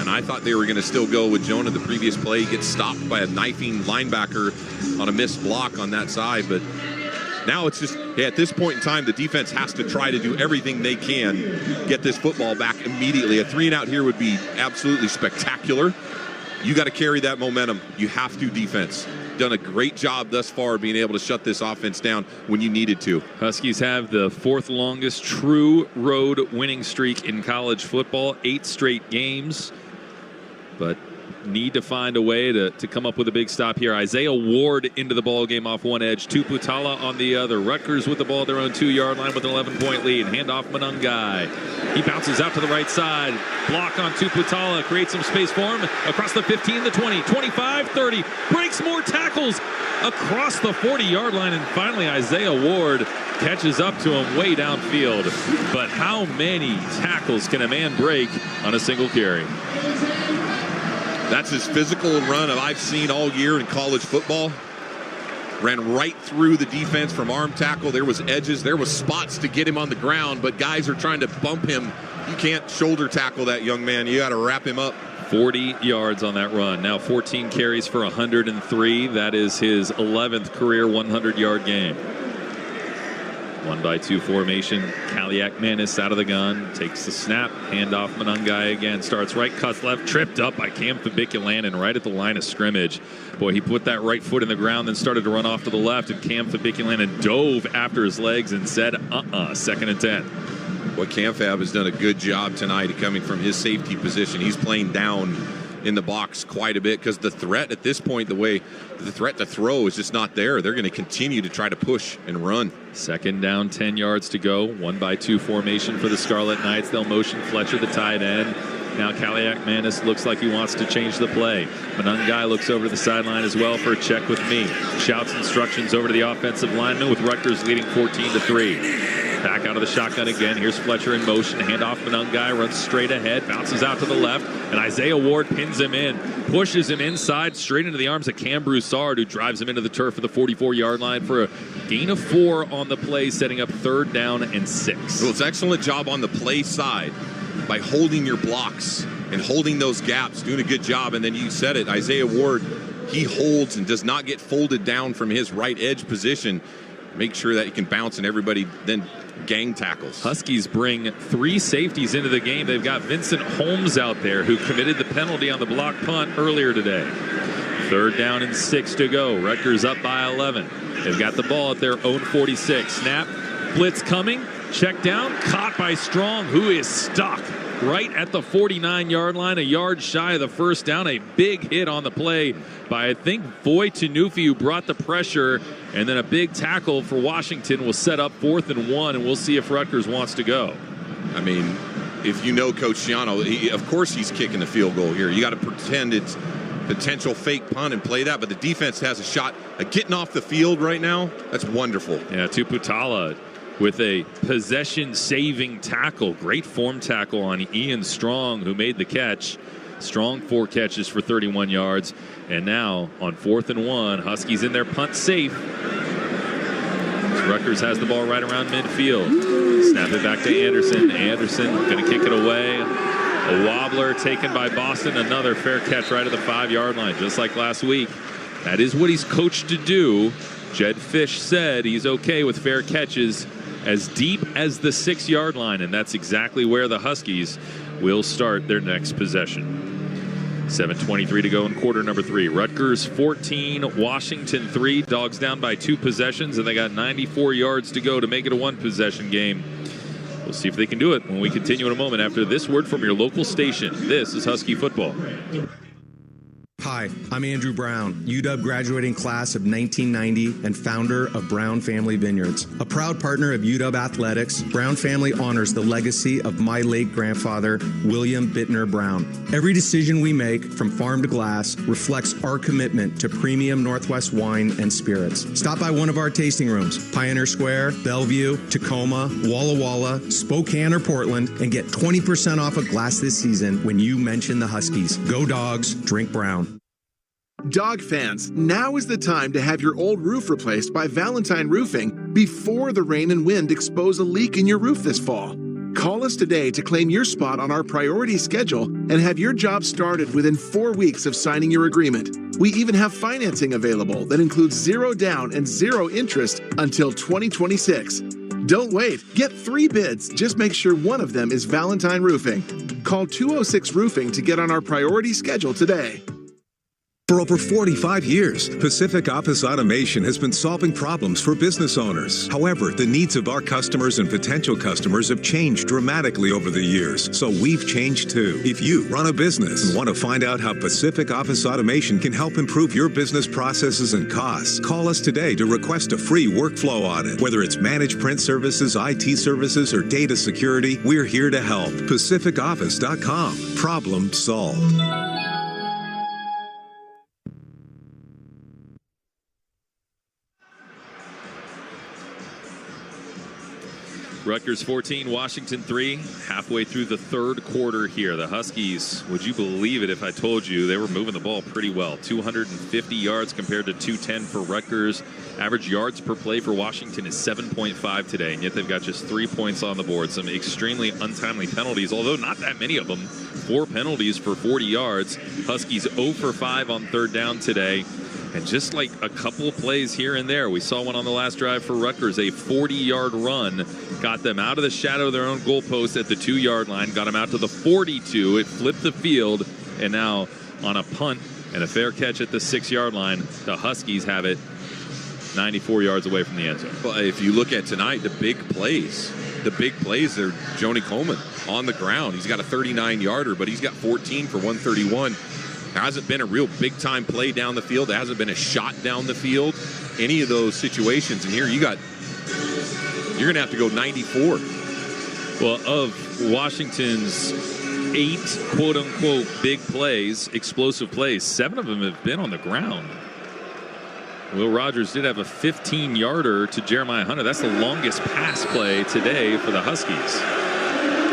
And I thought they were going to still go with Jonah the previous play. He gets stopped by a knifing linebacker on a missed block on that side. But now it's just, at this point in time, the defense has to try to do everything they can, get this football back immediately. A 3-and-out here would be absolutely spectacular. You got to carry that momentum. You have to, defense. Done a great job thus far being able to shut this offense down when you needed to. Huskies have the 4th longest true road winning streak in college football, 8 straight games. But need to find a way to come up with a big stop here. Isaiah Ward into the ball game off one edge. Tuputala on the other. Rutgers with the ball at their own 2-yard line with an 11-point lead. Handoff Monangai. He bounces out to the right side. Block on Tuputala. Creates some space for him. Across the 15, the 20, 25, 30. Breaks more tackles across the 40-yard line. And finally Isaiah Ward catches up to him way downfield. But how many tackles can a man break on a single carry? That's as physical a run I've seen all year in college football. Ran right through the defense from arm tackle. There was edges. There was spots to get him on the ground, but guys are trying to bump him. You can't shoulder tackle that young man. You got to wrap him up. 40 yards on that run. Now 14 carries for 103. That is his 11th career 100-yard game. 1-by-2 formation. Kaliakmanis out of the gun. Takes the snap. Handoff Monangai again. Starts right, cuts left. Tripped up by Cam Fabiculanen right at the line of scrimmage. Boy, he put that right foot in the ground, then started to run off to the left, and Cam Fabiculanen dove after his legs and said, 2nd and 10. Boy, Cam Fab has done a good job tonight coming from his safety position. He's playing down in the box quite a bit because the threat at this point, the threat to throw is just not there. They're going to continue to try to push and run. 2nd down, 10 yards to go. 1-by-2 formation for the Scarlet Knights. They'll motion Fletcher, the tight end. Now Kaliakmanis looks like he wants to change the play. Monangai looks over to the sideline as well for a check with me. Shouts instructions over to the offensive lineman with Rutgers leading 14-3. Back out of the shotgun again. Here's Fletcher in motion. Handoff Monangai, runs straight ahead, bounces out to the left, and Isaiah Ward pins him in, pushes him inside, straight into the arms of Cam Broussard, who drives him into the turf for the 44-yard line for a gain of 4 on the play, setting up 3rd down and 6. Well, it's an excellent job on the play side by holding your blocks and holding those gaps, doing a good job. And then you said it, Isaiah Ward, he holds and does not get folded down from his right edge position. Make sure that he can bounce and everybody then gang tackles. Huskies bring 3 safeties into the game. They've got Vincent Holmes out there who committed the penalty on the block punt earlier today. 3rd down and 6 to go. Rutgers up by 11. They've got the ball at their own 46. Snap, blitz coming, check down, caught by Strong, who is stuck right at the 49-yard line, a yard shy of the 1st down. A big hit on the play by, I think, Voy Tanufi, who brought the pressure, and then a big tackle for Washington will set up 4th and 1, and we'll see if Rutgers wants to go. I mean, if you know Coach Schiano, of course he's kicking the field goal here. You got to pretend it's potential fake punt and play that, but the defense has a shot at getting off the field right now. That's wonderful. Yeah, Tuputala with a possession-saving tackle. Great form tackle on Ian Strong, who made the catch. Strong 4 catches for 31 yards. And now on 4th and 1, Huskies in their punt safe. Rutgers has the ball right around midfield. Snap it back to Anderson. Anderson going to kick it away. A wobbler taken by Boston. Another fair catch right at the 5-yard line, just like last week. That is what he's coached to do. Jed Fish said he's okay with fair catches as deep as the 6-yard line, and that's exactly where the Huskies will start their next possession. 7:23 to go in quarter number 3. Rutgers 14, Washington 3. Dogs down by 2 possessions, and they got 94 yards to go to make it a 1-possession game. We'll see if they can do it when we continue in a moment after this word from your local station. This is Husky Football. Hi, I'm Andrew Brown, UW graduating class of 1990 and founder of Brown Family Vineyards. A proud partner of UW Athletics, Brown Family honors the legacy of my late grandfather, William Bittner Brown. Every decision we make, from farm to glass, reflects our commitment to premium Northwest wine and spirits. Stop by one of our tasting rooms, Pioneer Square, Bellevue, Tacoma, Walla Walla, Spokane, or Portland, and get 20% off a glass this season when you mention the Huskies. Go Dogs, drink Brown. Dog fans, now is the time to have your old roof replaced by Valentine Roofing before the rain and wind expose a leak in your roof this fall. Call us today to claim your spot on our priority schedule and have your job started within 4 weeks of signing your agreement. We even have financing available that includes 0 down and 0 interest until 2026. Don't wait. Get 3 bids. Just make sure one of them is Valentine Roofing. Call 206 Roofing to get on our priority schedule today. For over 45 years, Pacific Office Automation has been solving problems for business owners. However, the needs of our customers and potential customers have changed dramatically over the years, so we've changed too. If you run a business and want to find out how Pacific Office Automation can help improve your business processes and costs, call us today to request a free workflow audit. Whether it's managed print services, IT services, or data security, we're here to help. PacificOffice.com. Problem solved. Rutgers 14, Washington 3, halfway through the 3rd quarter here. The Huskies, would you believe it if I told you they were moving the ball pretty well? 250 yards compared to 210 for Rutgers. Average yards per play for Washington is 7.5 today, and yet they've got just 3 points on the board. Some extremely untimely penalties, although not that many of them. 4 penalties for 40 yards. Huskies 0 for 5 on 3rd down today. And just like a couple of plays here and there, we saw one on the last drive for Rutgers, a 40-yard run, got them out of the shadow of their own goalpost at the 2-yard line, got them out to the 42. It flipped the field, and now on a punt and a fair catch at the 6-yard line, the Huskies have it 94 yards away from the end zone. Well, if you look at tonight, the big plays are Joni Coleman on the ground. He's got a 39-yarder, but he's got 14 for 131. There hasn't been a real big-time play down the field. There hasn't been a shot down the field. Any of those situations. And here you're going to have to go 94. Well, of Washington's 8 quote-unquote big plays, explosive plays, 7 of them have been on the ground. Will Rogers did have a 15-yarder to Jeremiah Hunter. That's the longest pass play today for the Huskies.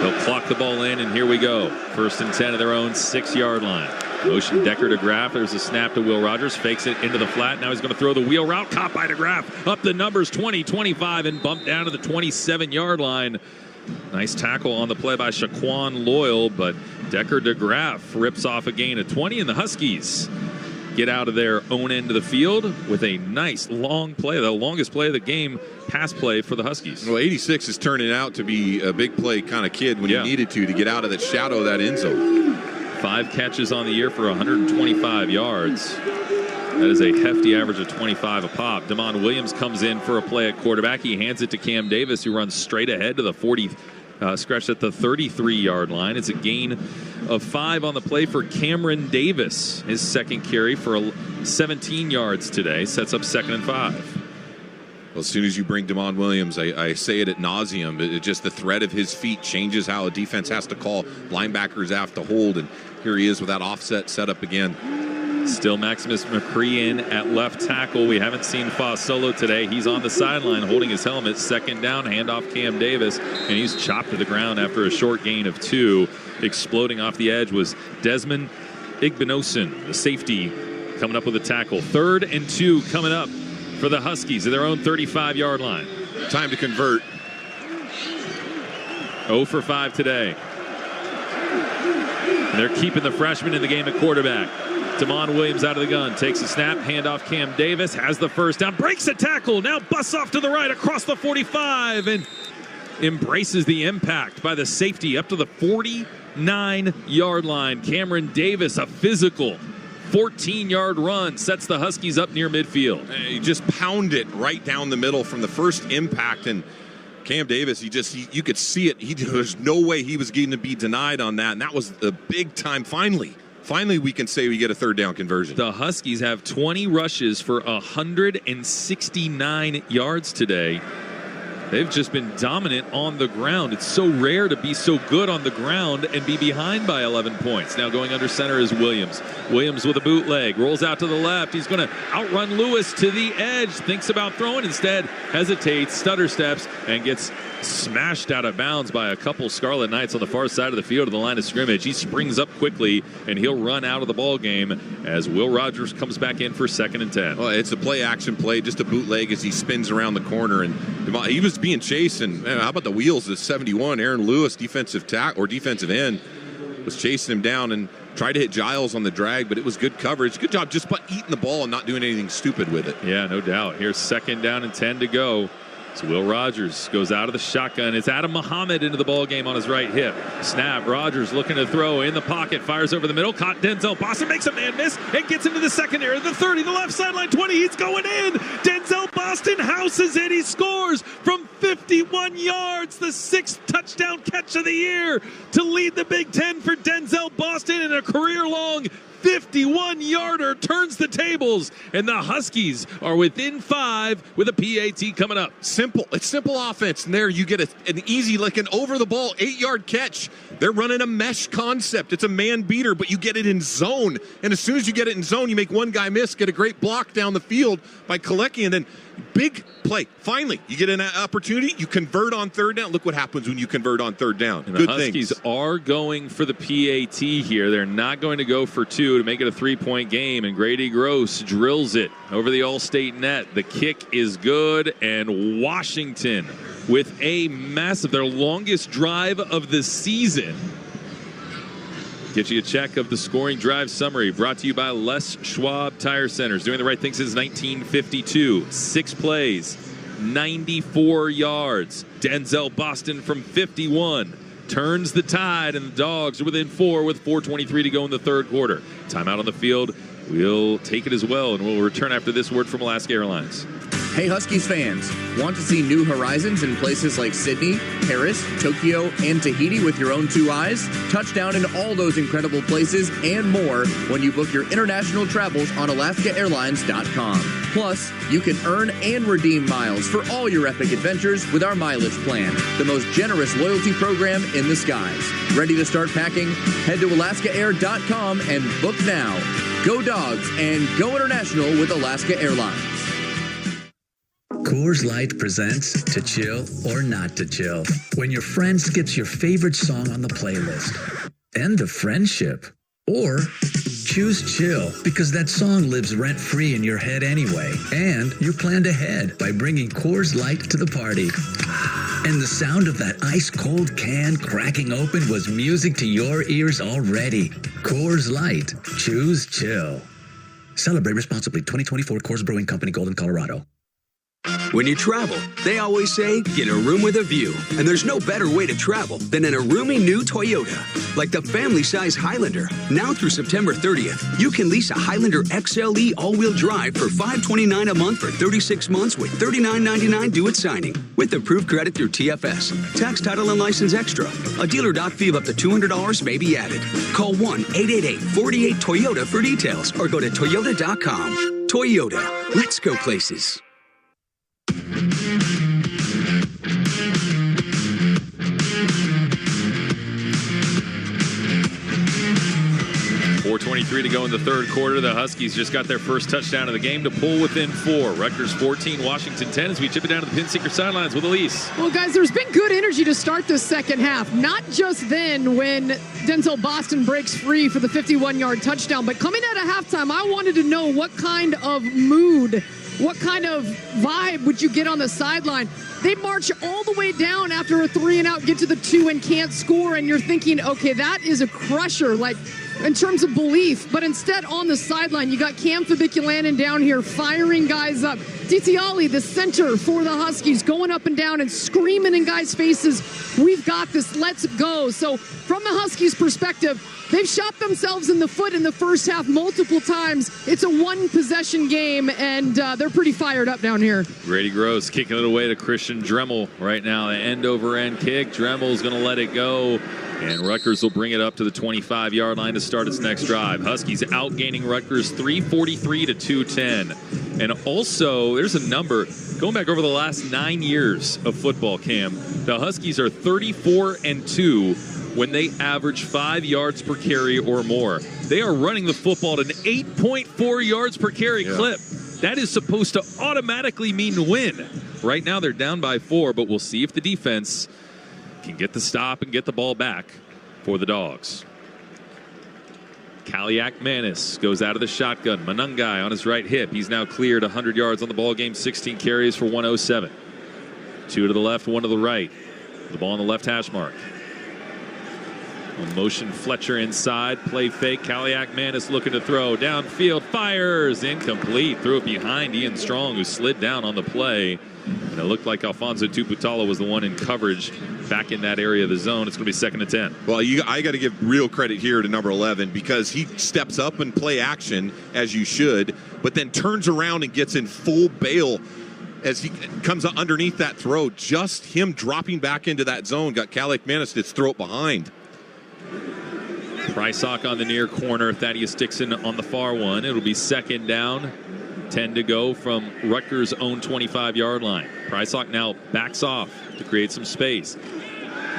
They'll clock the ball in, and here we go. 1st and 10 of their own 6-yard line. Motion Decker to Graff. There's a snap to Will Rogers. Fakes it into the flat. Now he's going to throw the wheel route. Caught by DeGraff. Up the numbers 20, 25, and bumped down to the 27-yard line. Nice tackle on the play by Shaquan Loyal, but Decker DeGraff rips off a gain of 20, and the Huskies get out of their own end of the field with a nice long play, the longest play of the game, pass play for the Huskies. Well, 86 is turning out to be a big play kind of kid when you needed to get out of the shadow of that end zone. 5 catches on the year for 125 yards. That is a hefty average of 25 a pop. Damon Williams comes in for a play at quarterback. He hands it to Cam Davis, who runs straight ahead to the 40, scratched at the 33-yard line. It's a gain of 5 on the play for Cameron Davis. His 2nd carry for 17 yards today. Sets up 2nd and 5. Well, as soon as you bring Damon Williams, I say it ad nauseum. It just the threat of his feet changes how a defense has to call. Linebackers have to hold, and here he is with that offset set up again. Still Maximus McCree in at left tackle. We haven't seen Solo today. He's on the sideline holding his helmet. 2nd down, handoff Cam Davis, and he's chopped to the ground after a short gain of 2. Exploding off the edge was Desmond Igbinosun, the safety, coming up with a tackle. 3rd and 2 coming up for the Huskies at their own 35-yard line. Time to convert. 0 for 5 today. And they're keeping the freshman in the game at quarterback. Damon Williams out of the gun, takes a snap, handoff Cam Davis, has the first down, breaks a tackle, now busts off to the right across the 45 and embraces the impact by the safety up to the 49-yard line. Cameron Davis, a physical 14-yard run, sets the Huskies up near midfield. He just pounded right down the middle from the first impact, and Cam Davis, you could see it. There's no way he was going to be denied on that, and that was the big time. Finally, we can say we get a third down conversion. The Huskies have 20 rushes for 169 yards today. They've just been dominant on the ground. It's so rare to be so good on the ground and be behind by 11 points. Now going under center is Williams. Williams with a bootleg, rolls out to the left. He's going to outrun Lewis to the edge. Thinks about throwing, instead hesitates, stutter steps, and gets smashed out of bounds by a couple Scarlet Knights on the far side of the field of the line of scrimmage. He springs up quickly, and he'll run out of the ball game as Will Rogers comes back in for 2nd and 10. Well, it's a play-action play, just a bootleg as he spins around the corner, and he was being chased. And how about the wheels of 71? Aaron Lewis, defensive end, was chasing him down and tried to hit Giles on the drag, but it was good coverage. Good job just by eating the ball and not doing anything stupid with it. Yeah, no doubt. Here's 2nd down and 10 to go. So Will Rogers goes out of the shotgun. It's Adam Muhammad into the ball game on his right hip. Snap. Rogers looking to throw in the pocket. Fires over the middle. Caught Denzel Boston. Makes a man miss and gets into the secondary. The 30, the left sideline 20. He's going in. Denzel Boston houses it. He scores from 51 yards. The 6th touchdown catch of the year to lead the Big Ten for Denzel Boston in a career-long 51-yarder turns the tables, and the Huskies are within 5 with a PAT coming up. It's simple offense, and there you get an easy, like an over-the-ball 8-yard catch. They're running a mesh concept. It's a man beater, but you get it in zone, and as soon as you get it in zone, you make one guy miss, get a great block down the field by Kaliakmanis, and then big play. Finally, you get an opportunity. You convert on 3rd down. Look what happens when you convert on 3rd down. And the Huskies are going for the PAT here. They're not going to go for 2 to make it a 3-point game. And Grady Gross drills it over the All-State net. The kick is good. And Washington with a massive, their longest drive of the season. Get you a check of the scoring drive summary brought to you by Les Schwab Tire Centers. Doing the right thing since 1952. 6 plays, 94 yards. Denzel Boston from 51 turns the tide, and the Dogs are within 4 with 4:23 to go in the 3rd quarter. Timeout on the field. We'll take it as well, and we'll return after this word from Alaska Airlines. Hey Huskies fans, want to see new horizons in places like Sydney, Paris, Tokyo, and Tahiti with your own 2 eyes? Touchdown in all those incredible places and more when you book your international travels on AlaskaAirlines.com. Plus, you can earn and redeem miles for all your epic adventures with our mileage plan, the most generous loyalty program in the skies. Ready to start packing? Head to AlaskaAir.com and book now. Go Dogs and go international with Alaska Airlines. Coors Light presents To Chill or Not to Chill. When your friend skips your favorite song on the playlist. End the friendship. Or choose chill because that song lives rent-free in your head anyway. And you planned ahead by bringing Coors Light to the party. And the sound of that ice-cold can cracking open was music to your ears already. Coors Light. Choose chill. Celebrate responsibly. 2024 Coors Brewing Company, Golden, Colorado. When you travel, they always say, get a room with a view. And there's no better way to travel than in a roomy new Toyota. Like the family-size Highlander. Now through September 30th, you can lease a Highlander XLE all-wheel drive for $529 a month for 36 months with $39.99 due at signing. With approved credit through TFS. Tax, title, and license extra. A dealer doc fee of up to $200 may be added. Call 1-888-48-TOYOTA for details or go to Toyota.com. Toyota. Let's go places. 4:23 to go in the 3rd quarter. The Huskies just got their first touchdown of the game to pull within 4. Rutgers 14, Washington 10 as we chip it down to the Pinseeker sidelines with Elise. Well, guys, there's been good energy to start the second half. Not just then when Denzel Boston breaks free for the 51-yard touchdown, but coming out of halftime, I wanted to know what kind of mood what kind of vibe would you get on the sideline? They march all the way down after a 3-and-out, get to the 2 and can't score, and you're thinking, okay, that is a crusher, like in terms of belief. But instead, on the sideline, you got Cam Fabiculanan down here firing guys up. Titiali, the center for the Huskies, going up and down and screaming in guys' faces, we've got this, let's go. So from the Huskies' perspective, they've shot themselves in the foot in the first half multiple times. It's a one-possession game, and they're pretty fired up down here. Grady Gross kicking it away to Christian Dremel right now. The end-over-end kick. Dremel's going to let it go, and Rutgers will bring it up to the 25-yard line to start its next drive. Huskies outgaining Rutgers 343 to 210. And also, there's a number, going back over the last 9 years of football, Cam, the Huskies are 34-2 when they average 5 yards per carry or more. They are running the football at an 8.4 yards per carry clip. That is supposed to automatically mean win. Right now they're down by 4, but we'll see if the defense can get the stop and get the ball back for the Dogs. Kaliakmanis goes out of the shotgun. Monangai on his right hip. He's now cleared 100 yards on the ball game, 16 carries for 107. 2 to the left, 1 to the right. The ball on the left hash mark. A motion Fletcher inside, play fake. Kaliakmanis looking to throw. Downfield, fires, incomplete. Threw it behind Ian Strong, who slid down on the play. And it looked like Alfonso Tuputala was the one in coverage back in that area of the zone. It's going to be 2nd and 10. Well, I got to give real credit here to number 11 because he steps up and play action, as you should, but then turns around and gets in full bail as he comes underneath that throw. Just him dropping back into that zone got Kaliakmanis to throw it behind. Prysock on the near corner, Thaddeus Dixon on the far one. It'll be 2nd down, 10 to go from Rutgers' own 25-yard line. Prysock now backs off to create some space.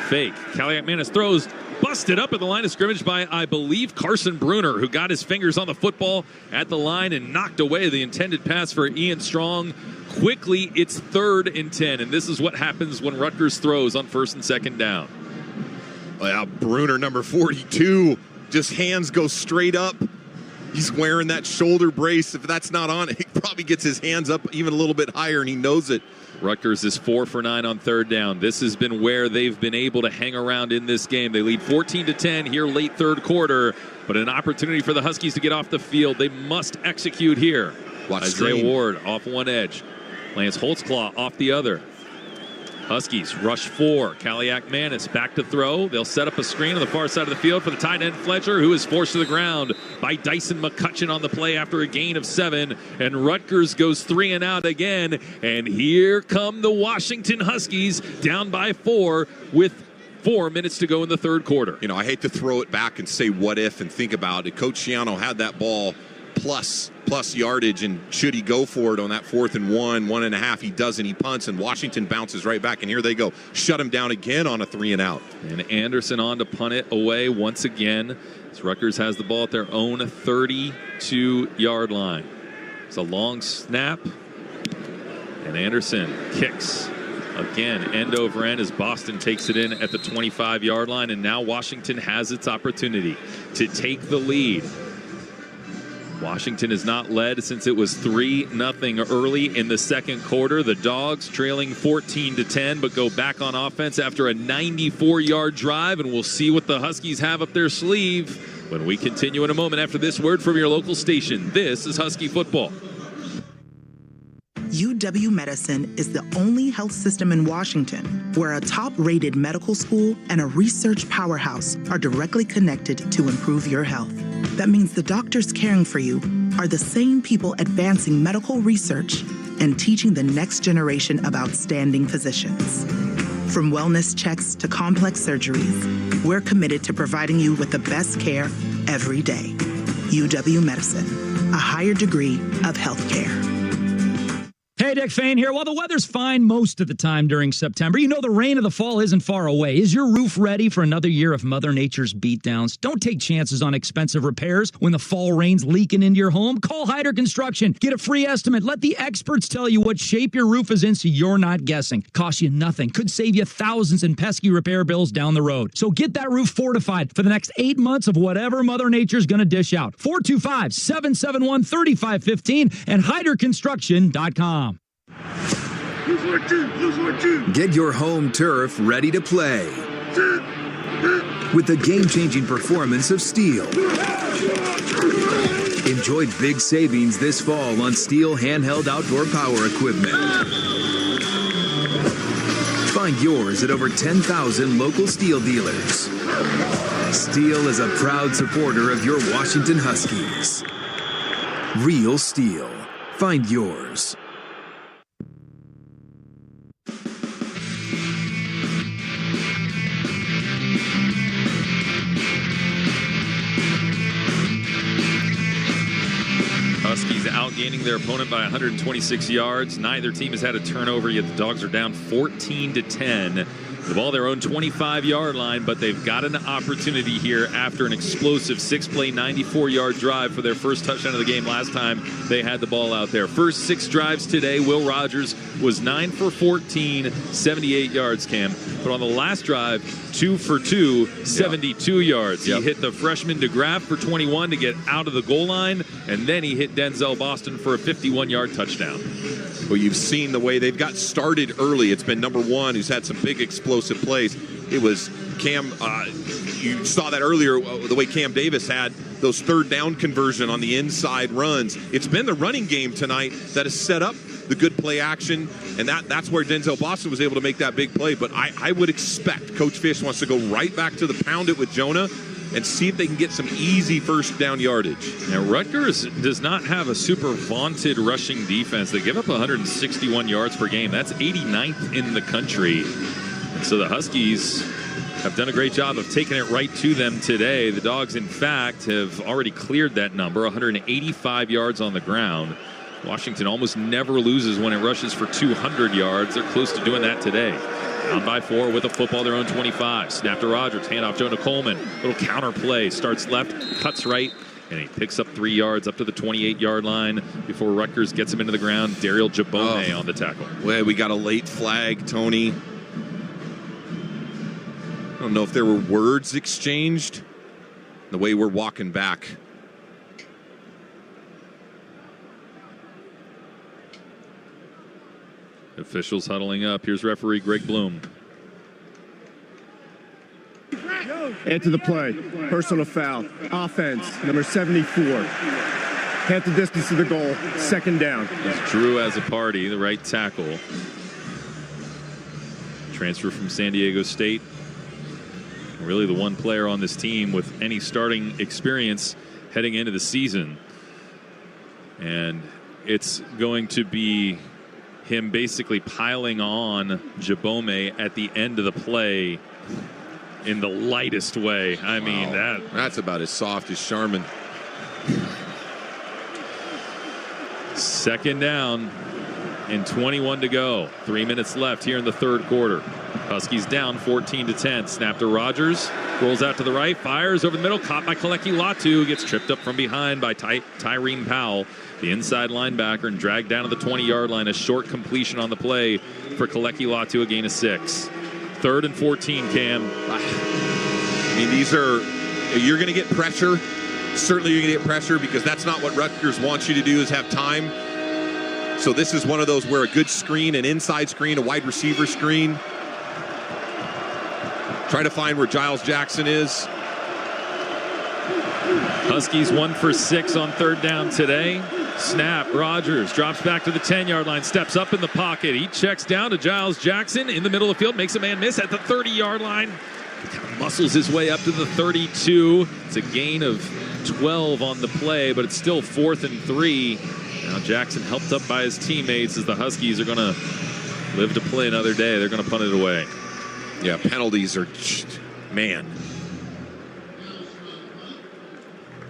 Fake. Kaliakmanis throws, busted up at the line of scrimmage by, I believe, Carson Bruner, who got his fingers on the football at the line and knocked away the intended pass for Ian Strong. Quickly, it's 3rd and 10, and this is what happens when Rutgers throws on 1st and 2nd down. Well, Bruner, number 42, just hands go straight up. He's wearing that shoulder brace. If that's not on it, he probably gets his hands up even a little bit higher, and he knows it. Rutgers is 4 for 9 on 3rd down. This has been where they've been able to hang around in this game. They lead 14-10 here late 3rd quarter, but an opportunity for the Huskies to get off the field. They must execute here. Isaiah Ward off one edge. Lance Holtzclaw off the other. Huskies rush 4. Kaliakmanis back to throw. They'll set up a screen on the far side of the field for the tight end Fletcher, who is forced to the ground by Dyson McCutcheon on the play after a gain of 7. And Rutgers goes 3-and-out again. And here come the Washington Huskies down by 4 with 4 minutes to go in the 3rd quarter. You know, I hate to throw it back and say what if and think about it. Coach Schiano had that ball plus yardage, and should he go for it on that 4th and 1.5, he doesn't, he punts, and Washington bounces right back, and here they go, shut him down again on a 3-and-out. And Anderson on to punt it away once again, as Rutgers has the ball at their own 32-yard line. It's a long snap, and Anderson kicks again, end over end, as Boston takes it in at the 25-yard line, and now Washington has its opportunity to take the lead. Washington has not led since it was 3-0 early in the 2nd quarter. The Dogs trailing 14-10, but go back on offense after a 94-yard drive, and we'll see what the Huskies have up their sleeve when we continue in a moment after this word from your local station. This is Husky Football. UW Medicine is the only health system in Washington where a top-rated medical school and a research powerhouse are directly connected to improve your health. That means the doctors caring for you are the same people advancing medical research and teaching the next generation of outstanding physicians. From wellness checks to complex surgeries, we're committed to providing you with the best care every day. UW Medicine, a higher degree of healthcare. Hey, Dick Fain here. While the weather's fine most of the time during September, you know the rain of the fall isn't far away. Is your roof ready for another year of Mother Nature's beatdowns? Don't take chances on expensive repairs when the fall rain's leaking into your home. Call Hyder Construction. Get a free estimate. Let the experts tell you what shape your roof is in so you're not guessing. Costs you nothing. Could save you thousands in pesky repair bills down the road. So get that roof fortified for the next 8 months of whatever Mother Nature's going to dish out. 425-771-3515 and HyderConstruction.com. Get your home turf ready to play with the game-changing performance of Steel. Enjoy big savings this fall on Steel handheld outdoor power equipment. Find yours at over 10,000 local Steel dealers. Steel is a proud supporter of your Washington Huskies. Real Steel. Find yours. Huskies outgaining their opponent by 126 yards. Neither team has had a turnover yet. The Dogs are down 14-10. The ball their own 25-yard line, but they've got an opportunity here after an explosive 6-play, 94-yard drive for their first touchdown of the game last time they had the ball out there. First 6 drives today, Will Rogers was 9 for 14, 78 yards, Cam. But on the last drive, 2 for 2, 72 yards. He hit the freshman DeGraff for 21 to get out of the goal line, and then he hit Denzel Boston for a 51-yard touchdown. Well, you've seen the way they've got started early. It's been number 1 who's had some big explosive plays. It was Cam, you saw that earlier, the way Cam Davis had those third down conversion on the inside runs. It's been the running game tonight that has set up the good play action, and that's where Denzel Boston was able to make that big play. But I would expect Coach Fish wants to go right back to the pound it with Jonah and see if they can get some easy first down yardage. Now, Rutgers does not have a super vaunted rushing defense. They give up 161 yards per game. That's 89th in the country. And so the Huskies have done a great job of taking it right to them today. The Dogs, in fact, have already cleared that number, 185 yards on the ground. Washington almost never loses when it rushes for 200 yards. They're close to doing that today. Down by 4 with a football, their own 25. Snap to Rogers, handoff Jonah Coleman. Little counter play, starts left, cuts right, and he picks up 3 yards up to the 28-yard line before Rutgers gets him into the ground. Daryl Jabone on the tackle. Well, we got a late flag, Tony. I don't know if there were words exchanged the way we're walking back. Officials huddling up. Here's referee Greg Bloom. Enter the play. Personal foul. Offense, number 74. Half the distance to the goal. Second down. It's Drew as a party, the right tackle. Transfer from San Diego State. Really the one player on this team with any starting experience heading into the season. And it's going to be him basically piling on Jabome at the end of the play in the lightest way. I mean, that's about as soft as Sharman. Second down and 21 to go. 3 minutes left here in the third quarter. Huskies down 14-10. Snap to Rogers. Rolls out to the right. Fires over the middle. Caught by Kaleki Latu. Gets tripped up from behind by Tyreen Powell, the inside linebacker, and dragged down to the 20-yard line. A short completion on the play for Kaleki Latu, a gain of 6. 3rd and 14, Cam. I mean, you're going to get pressure. Certainly you're going to get pressure because that's not what Rutgers wants you to do, is have time. So this is one of those where a good screen, an inside screen, a wide receiver screen. Try to find where Giles Jackson is. Huskies 1 for 6 on 3rd down today. Snap, Rogers drops back to the 10-yard line, steps up in the pocket. He checks down to Giles Jackson in the middle of the field, makes a man miss at the 30-yard line. He kind of muscles his way up to the 32. It's a gain of 12 on the play, but it's still 4th and 3. Now Jackson helped up by his teammates as the Huskies are going to live to play another day. They're going to punt it away. Yeah, penalties are, man.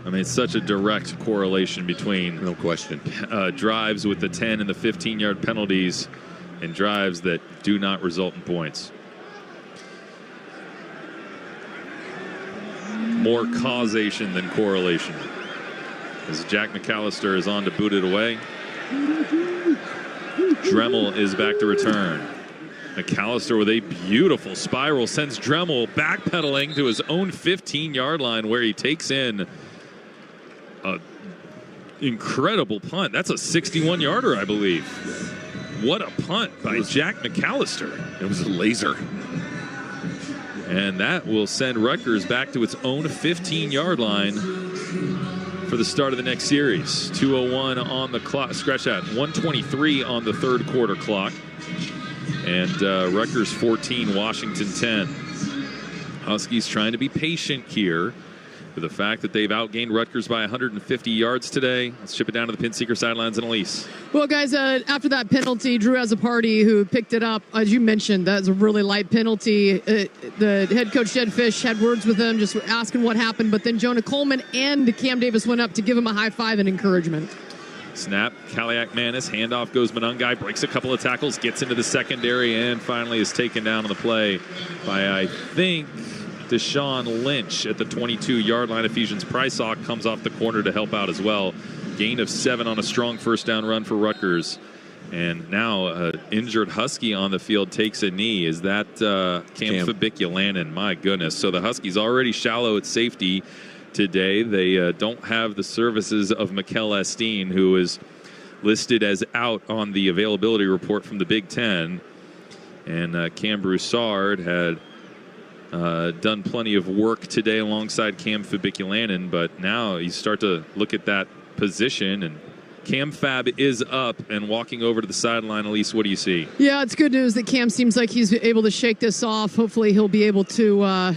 I mean, it's such a direct correlation between no question drives with the 10 and the 15-yard penalties and drives that do not result in points. More causation than correlation. As Jack McAllister is on to boot it away. Dremel is back to return. McAllister with a beautiful spiral sends Dremel backpedaling to his own 15-yard line where he takes in an incredible punt. That's a 61-yarder, I believe. What a punt by Jack McAllister. It was a laser. And that will send Rutgers back to its own 15-yard line for the start of the next series. 2:01 on the clock. Scratch that. 1:23 on the third quarter clock. And Rutgers 14, Washington 10. Huskies trying to be patient here with the fact that they've outgained Rutgers by 150 yards today. Let's chip it down to the Pinseeker sidelines and Elise. Well, guys, after that penalty, Drew has a party who picked it up. As you mentioned, that's a really light penalty. The head coach, Jed Fish, had words with him, just asking what happened. But then Jonah Coleman and Cam Davis went up to give him a high five and encouragement. Snap, kaliakmanis, handoff goes monangai, breaks a couple of tackles, gets into the secondary, and finally is taken down on the play by, I think, Deshaun Lynch at the 22-yard line. Ephesians Prysock comes off the corner to help out as well. Gain of 7 on a strong first down run for Rutgers. And now injured Husky on the field takes a knee. Is that Cam Fabiculanen? My goodness. So the Huskies already shallow at safety today. They don't have the services of Mikel Esteen, who is listed as out on the availability report from the Big Ten. And Cam Broussard had done plenty of work today alongside Cam Fabiculanen, but now you start to look at that position, and Cam Fab is up and walking over to the sideline. Elise, what do you see? Yeah, it's good news that Cam seems like he's able to shake this off. Hopefully he'll be able to,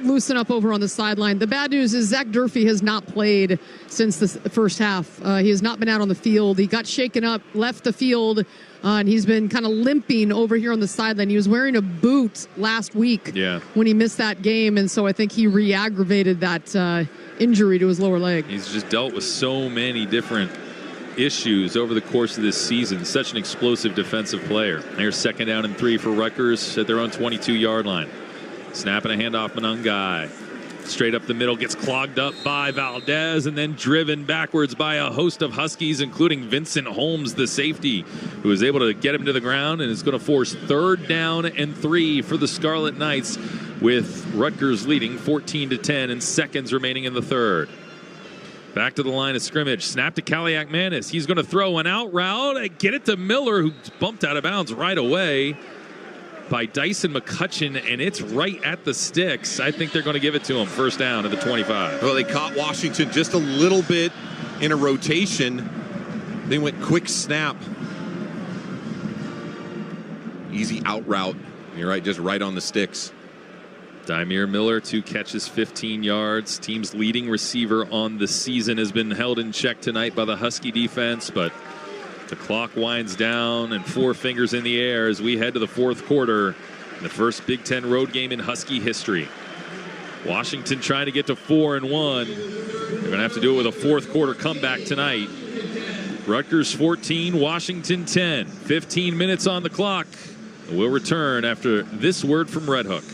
loosen up over on the sideline. The bad news is Zach Durfee has not played since the first half. He has not been out on the field. He got shaken up, left the field, and he's been kind of limping over here on the sideline. He was wearing a boot last week when he missed that game, and so I think he re-aggravated that injury to his lower leg. He's just dealt with so many different issues over the course of this season. Such an explosive defensive player. There's 2nd down and 3 for Rutgers at their own 22-yard line. Snap and a handoff, monangai. Straight up the middle, gets clogged up by Valdez and then driven backwards by a host of Huskies, including Vincent Holmes, the safety, who is able to get him to the ground and is going to force 3rd down and 3 for the Scarlet Knights, with Rutgers leading 14-10 and seconds remaining in the third. Back to the line of scrimmage. Snap to Kaliakmanis. He's going to throw an out route. Get it to Miller, who's bumped out of bounds right away by Dyson McCutcheon, and it's right at the sticks. I think they're going to give it to him. 1st down at the 25. Well, they caught Washington just a little bit in a rotation. They went quick snap. Easy out route. You're right, just right on the sticks. Dymere Miller, 2 catches, 15 yards. Team's leading receiver on the season has been held in check tonight by the Husky defense, but the clock winds down and 4 fingers in the air as we head to the 4th quarter. The first Big Ten road game in Husky history. Washington trying to get to 4-1. They're going to have to do it with a 4th quarter comeback tonight. Rutgers 14, Washington 10. 15 minutes on the clock. We'll return after this word from Red Hook.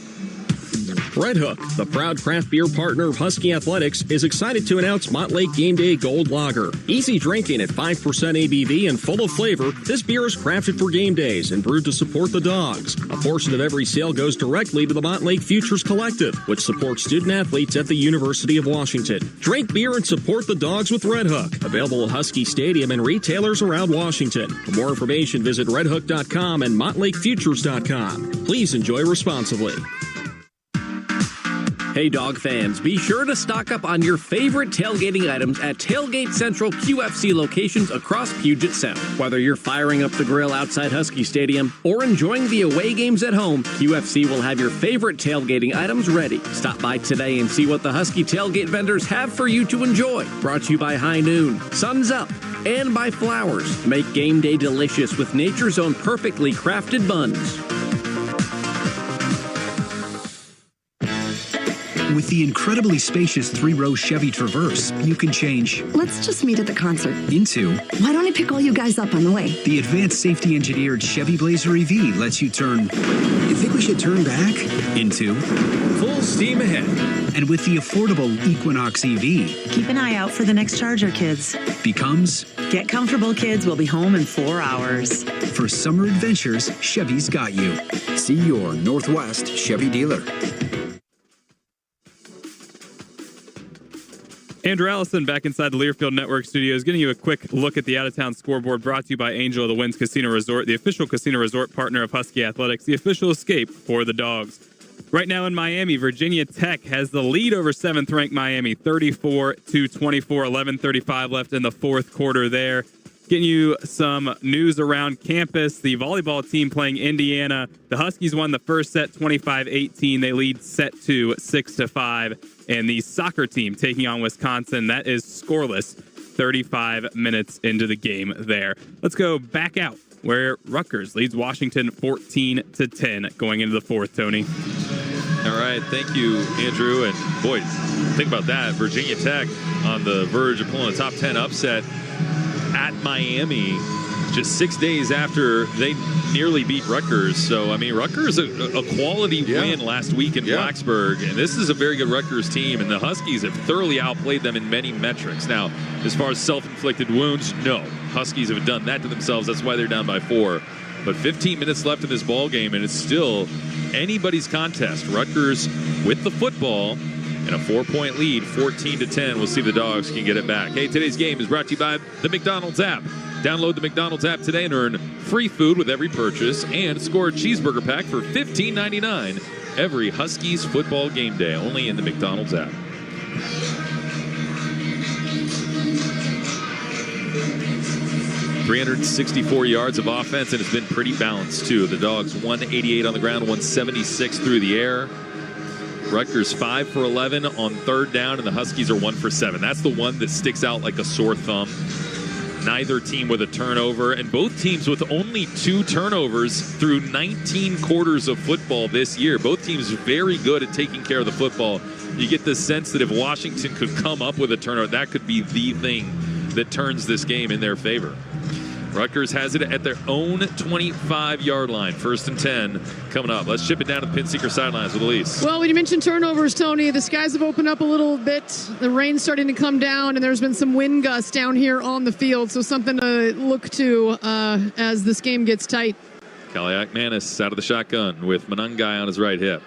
Red Hook, the proud craft beer partner of Husky Athletics, is excited to announce Montlake Game Day Gold Lager. Easy drinking at 5% ABV and full of flavor, this beer is crafted for game days and brewed to support the dogs. A portion of every sale goes directly to the Montlake Futures Collective, which supports student athletes at the University of Washington. Drink beer and support the dogs with Red Hook. Available at Husky Stadium and retailers around Washington. For more information, visit redhook.com and montlakefutures.com. Please enjoy responsibly. Hey dog fans, be sure to stock up on your favorite tailgating items at Tailgate Central QFC locations across Puget Sound. Whether you're firing up the grill outside Husky Stadium or enjoying the away games at home, QFC will have your favorite tailgating items ready. Stop by today and see what the Husky tailgate vendors have for you to enjoy. Brought to you by High Noon, Sun's Up, and by Flowers. Make game day delicious with nature's own perfectly crafted buns. With the incredibly spacious 3-row Chevy Traverse, you can change Let's just meet at the concert. into. Why don't I pick all you guys up on the way? The advanced safety engineered Chevy Blazer EV lets you turn. You think we should turn back? Into. Full steam ahead. And with the affordable Equinox EV, Keep an eye out for the next Charger, kids. becomes. Get comfortable, kids. We'll be home in 4 hours. For summer adventures, Chevy's got you. See your Northwest Chevy dealer. Andrew Allison back inside the Learfield Network studios, getting you a quick look at the out-of-town scoreboard, brought to you by Angel of the Winds Casino Resort, the official casino resort partner of Husky Athletics, the official escape for the Dogs. Right now in Miami, Virginia Tech has the lead over 7th-ranked Miami, 34-24, 11:35 left in the fourth quarter there. Getting you some news around campus. The volleyball team playing Indiana. The Huskies won the first set 25-18. They lead set 2 6-5. And the soccer team taking on Wisconsin, that is scoreless 35 minutes into the game there. Let's go back out where Rutgers leads Washington 14-10 going into the fourth, Tony. All right, thank you, Andrew. And boy, think about that. Virginia Tech on the verge of pulling a top 10 upset at Miami just 6 days after they nearly beat Rutgers. So, I mean, Rutgers a quality win last week in Blacksburg, and this is a very good Rutgers team, and the Huskies have thoroughly outplayed them in many metrics. Now, as far as self-inflicted wounds, no. Huskies have done that to themselves. That's why they're down by 4. But 15 minutes left in this ball game, and it's still anybody's contest. Rutgers with the football and a 4-point lead, 14-10. We'll see if the Dogs can get it back. Hey, today's game is brought to you by the McDonald's app. Download the McDonald's app today and earn free food with every purchase and score a cheeseburger pack for $15.99 every Huskies football game day, only in the McDonald's app. ...364 yards of offense, and it's been pretty balanced, too. The Dogs 188 on the ground, 176 through the air. Rutgers 5 for 11 on third down, and the Huskies are 1 for 7. That's the one that sticks out like a sore thumb. Neither team with a turnover, and both teams with only 2 turnovers through 19 quarters of football this year. Both teams very good at taking care of the football. You get the sense that if Washington could come up with a turnover, that could be the thing that turns this game in their favor. Rutgers has it at their own 25-yard line. 1st and 10 coming up. Let's ship it down to the Pinseeker sidelines with Elise. Well, when you mentioned turnovers, Tony, the skies have opened up a little bit. The rain's starting to come down, and there's been some wind gusts down here on the field. So something to look to as this game gets tight. Kaliakmanis out of the shotgun with monangai on his right hip.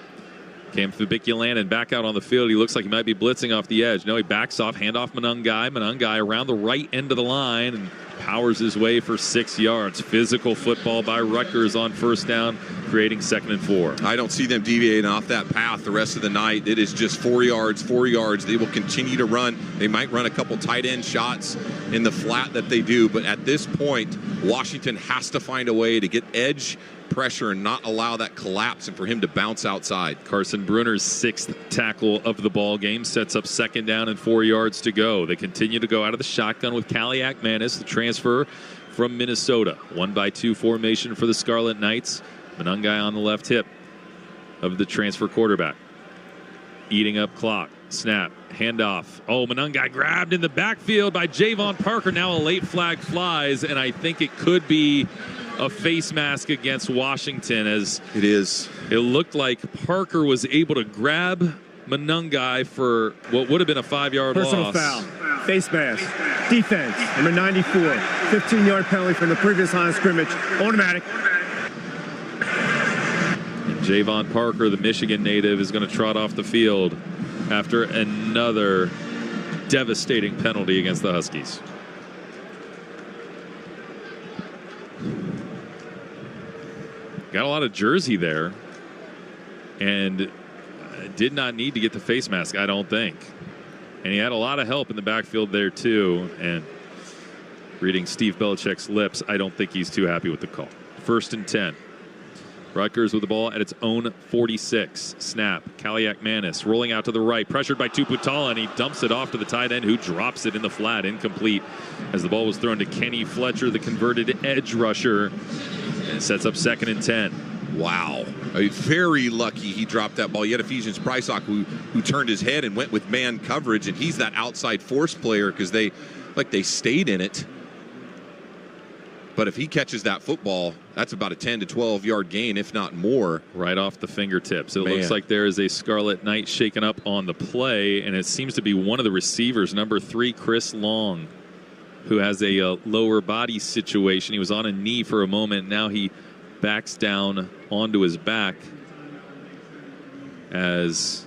Came through Bikilan back out on the field. He looks like he might be blitzing off the edge. No, he backs off, handoff monangai. Monangai around the right end of the line and powers his way for 6 yards. Physical football by Rutgers on first down, creating 2nd and 4. I don't see them deviating off that path the rest of the night. It is just 4 yards, 4 yards. They will continue to run. They might run a couple tight end shots in the flat that they do, but at this point, Washington has to find a way to get edge pressure and not allow that collapse and for him to bounce outside. Carson Bruner's 6th tackle of the ball game sets up 2nd down and 4 yards to go. They continue to go out of the shotgun with Kaliakmanis, the transfer from Minnesota. 1-by-2 formation for the Scarlet Knights. Monangai on the left hip of the transfer quarterback. Eating up clock. Snap. Handoff. Oh, Monangai grabbed in the backfield by Javon Parker. Now a late flag flies, and I think it could be a face mask against Washington, as it is. It looked like Parker was able to grab Monangai for what would have been a 5-yard loss. Personal foul. Face mask. Defense. Number 94. 15-yard penalty from the previous line of scrimmage. Automatic. And Javon Parker, the Michigan native, is going to trot off the field after another devastating penalty against the Huskies. Got a lot of jersey there, and did not need to get the face mask, I don't think. And he had a lot of help in the backfield there, too. And reading Steve Belichick's lips, I don't think he's too happy with the call. 1st and 10. Rutgers with the ball at its own 46. Snap. Kaliakmanis rolling out to the right. Pressured by Tuputala, and he dumps it off to the tight end, who drops it in the flat. Incomplete as the ball was thrown to Kenny Fletcher, the converted edge rusher. And it sets up 2nd and 10. Wow. Very lucky he dropped that ball. You had Ephesians Prysock who turned his head and went with man coverage, and he's that outside force player because they stayed in it. But if he catches that football, that's about a 10 to 12 yard gain, if not more. Right off the fingertips. It looks like there is a Scarlet Knight shaken up on the play, and it seems to be one of the receivers, number 3, Chris Long, who has a lower body situation. He was on a knee for a moment. Now he backs down onto his back as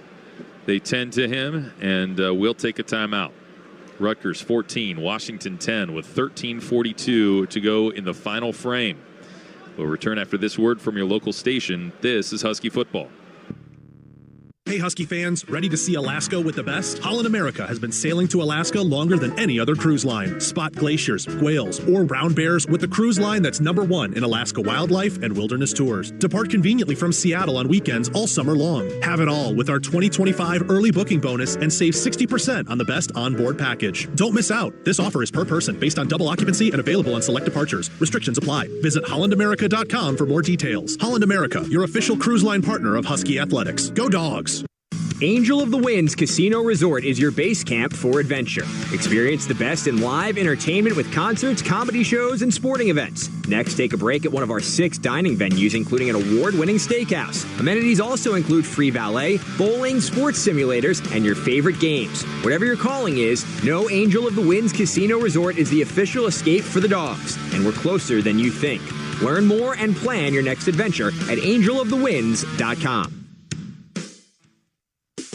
they tend to him, and we'll take a timeout. Rutgers 14, Washington 10 with 13:42 to go in the final frame. We'll return after this word from your local station. This is Husky Football. Hey Husky fans, ready to see Alaska with the best? Holland America has been sailing to Alaska longer than any other cruise line. Spot glaciers, whales, or brown bears with the cruise line that's #1 in Alaska wildlife and wilderness tours. Depart conveniently from Seattle on weekends all summer long. Have it all with our 2025 early booking bonus and save 60% on the best onboard package. Don't miss out. This offer is per person based on double occupancy and available on select departures. Restrictions apply. Visit hollandamerica.com for more details. Holland America, your official cruise line partner of Husky Athletics. Go Dogs! Angel of the Winds Casino Resort is your base camp for adventure. Experience the best in live entertainment with concerts, comedy shows, and sporting events. Next, take a break at one of our 6 dining venues, including an award-winning steakhouse. Amenities also include free valet, bowling, sports simulators, and your favorite games. Whatever your calling is, know Angel of the Winds Casino Resort is the official escape for the dogs, and we're closer than you think. Learn more and plan your next adventure at angelofthewinds.com.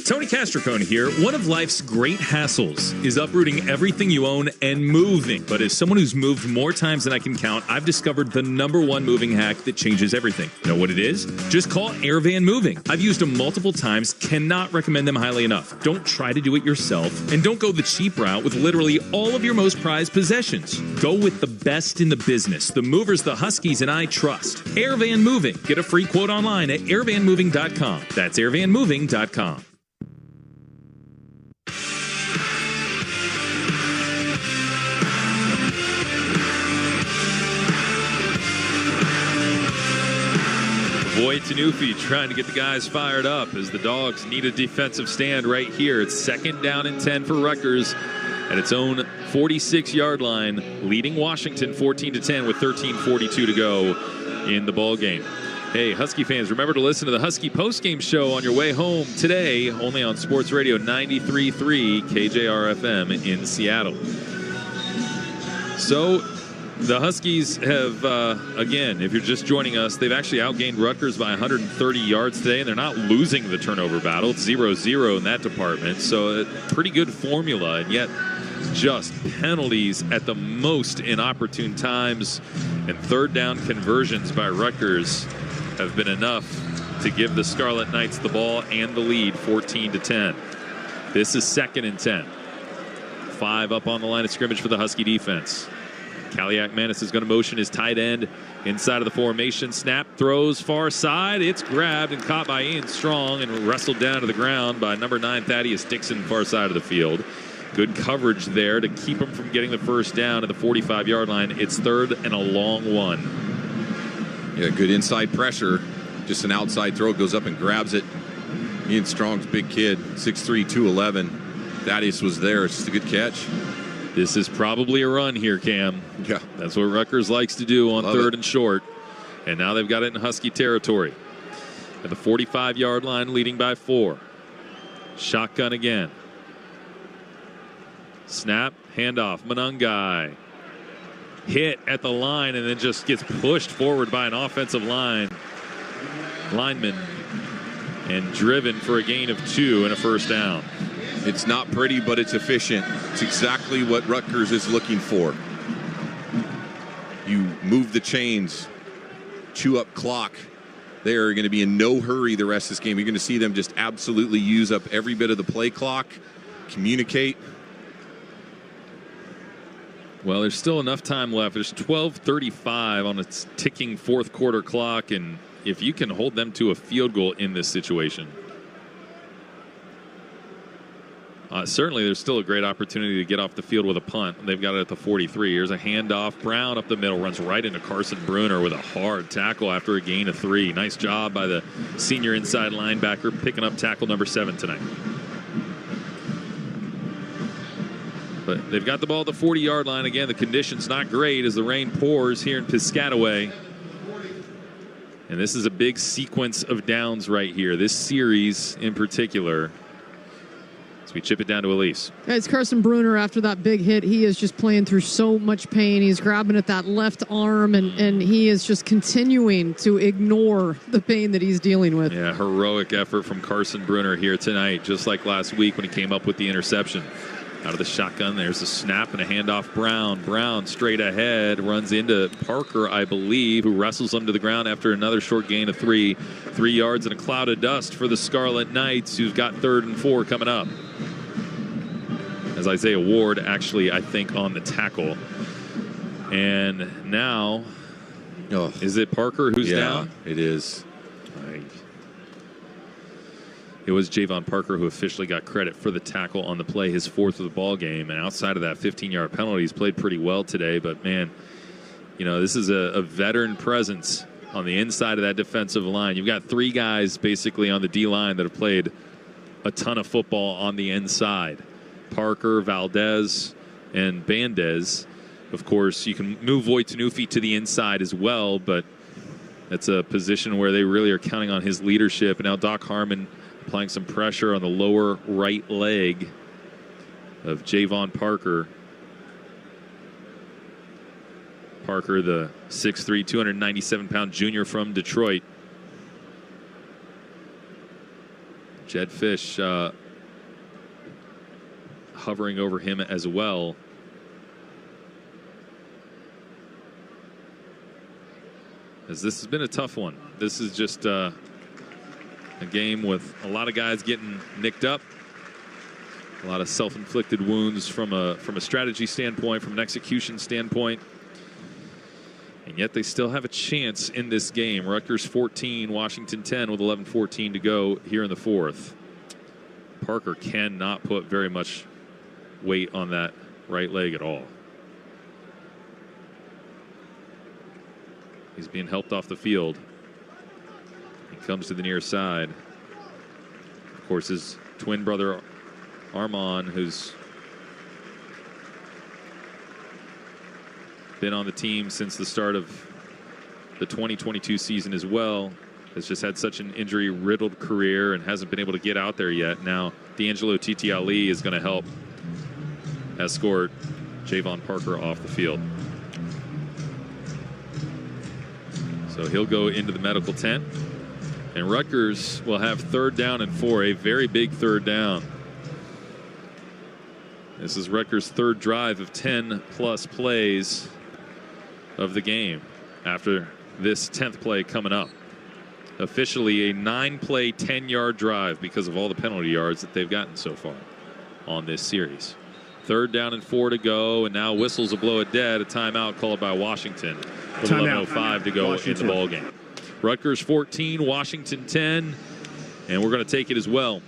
Tony Castricone here. One of life's great hassles is uprooting everything you own and moving. But as someone who's moved more times than I can count, I've discovered the #1 moving hack that changes everything. You know what it is? Just call Airvan Moving. I've used them multiple times, cannot recommend them highly enough. Don't try to do it yourself, and don't go the cheap route with literally all of your most prized possessions. Go with the best in the business, the movers the Huskies and I trust. Airvan Moving. Get a free quote online at airvanmoving.com. That's airvanmoving.com. Boy Tanufi trying to get the guys fired up as the Dogs need a defensive stand right here. It's 2nd down and 10 for Rutgers at its own 46-yard line, leading Washington 14-10 with 13:42 to go in the ball game. Hey, Husky fans, remember to listen to the Husky postgame show on your way home today, only on Sports Radio 93.3 KJR-FM in Seattle. So the Huskies have, again, if you're just joining us, they've actually outgained Rutgers by 130 yards today, and they're not losing the turnover battle. It's 0-0 in that department, so a pretty good formula, and yet just penalties at the most inopportune times, and 3rd down conversions by Rutgers have been enough to give the Scarlet Knights the ball and the lead, 14-10. This is 2nd and 10. 5 up on the line of scrimmage for the Husky defense. Kaliakmanis is going to motion his tight end inside of the formation. Snap, throws far side. It's grabbed and caught by Ian Strong and wrestled down to the ground by number 9 Thaddeus Dixon, far side of the field. Good coverage there to keep him from getting the first down at the 45-yard line. It's 3rd and a long one. Yeah, good inside pressure. Just an outside throw, goes up and grabs it. Ian Strong's big kid, 6'3", 211. Thaddeus was there. It's just a good catch. This is probably a run here, Cam. Yeah. That's what Rutgers likes to do on 3rd and short. And now they've got it in Husky territory. At the 45-yard line, leading by 4. Shotgun again. Snap, handoff, monangai. Hit at the line and then just gets pushed forward by an offensive lineman and driven for a gain of 2 and a first down. It's not pretty, but it's efficient. It's exactly what Rutgers is looking for. You move the chains, chew up clock. They are going to be in no hurry the rest of this game. You're going to see them just absolutely use up every bit of the play clock, communicate. Well, there's still enough time left. There's 12:35 on its ticking 4th quarter clock, and if you can hold them to a field goal in this situation, Certainly, there's still a great opportunity to get off the field with a punt. They've got it at the 43. Here's a handoff. Brown up the middle, runs right into Carson Bruner with a hard tackle after a gain of 3. Nice job by the senior inside linebacker picking up tackle number 7 tonight. But they've got the ball at the 40-yard line. Again, the condition's not great as the rain pours here in Piscataway. And this is a big sequence of downs right here. This series in particular. As we chip it down to Elise. It's Carson Bruner after that big hit. He is just playing through so much pain. He's grabbing at that left arm, and he is just continuing to ignore the pain that he's dealing with. Yeah, heroic effort from Carson Bruner here tonight, just like last week when he came up with the interception. Out of the shotgun, there's a snap and a handoff. Brown straight ahead, runs into Parker, I believe, who wrestles him to the ground after another short gain of 3. 3 yards and a cloud of dust for the Scarlet Knights, who've got 3rd and 4 coming up. As Isaiah Ward actually, I think, on the tackle. And now, is it Parker who's down? It is. It was Javon Parker who officially got credit for the tackle on the play, his 4th of the ball game. And outside of that 15-yard penalty, he's played pretty well today. But, man, you know, this is a veteran presence on the inside of that defensive line. You've got 3 guys basically on the D-line that have played a ton of football on the inside. Parker, Valdez, and Bandez. Of course, you can move Voitanufi to the inside as well, but that's a position where they really are counting on his leadership. And now Doc Harmon applying some pressure on the lower right leg of Javon Parker. Parker, the 6'3", 297-pound junior from Detroit. Jed Fish hovering over him as well. As this has been a tough one. This is just a game with a lot of guys getting nicked up. A lot of self-inflicted wounds from a strategy standpoint, from an execution standpoint. And yet they still have a chance in this game. Rutgers 14, Washington 10 with 11:14 to go here in the 4th. Parker cannot put very much weight on that right leg at all. He's being helped off the field. He comes to the near side. Of course, his twin brother Armand, who's been on the team since the start of the 2022 season as well, has just had such an injury-riddled career and hasn't been able to get out there yet. Now, D'Angelo Titi Ali is going to help escort Javon Parker off the field. So he'll go into the medical tent. And Rutgers will have 3rd down and 4, a very big 3rd down. This is Rutgers' 3rd drive of 10-plus plays of the game after this 10th play coming up. Officially a 9-play, 10-yard drive because of all the penalty yards that they've gotten so far on this series. 3rd down and 4 to go, and now whistles a blow it dead. A timeout called by Washington with 11:05 to go in the ball game. Rutgers 14, Washington 10, and we're going to take it as well.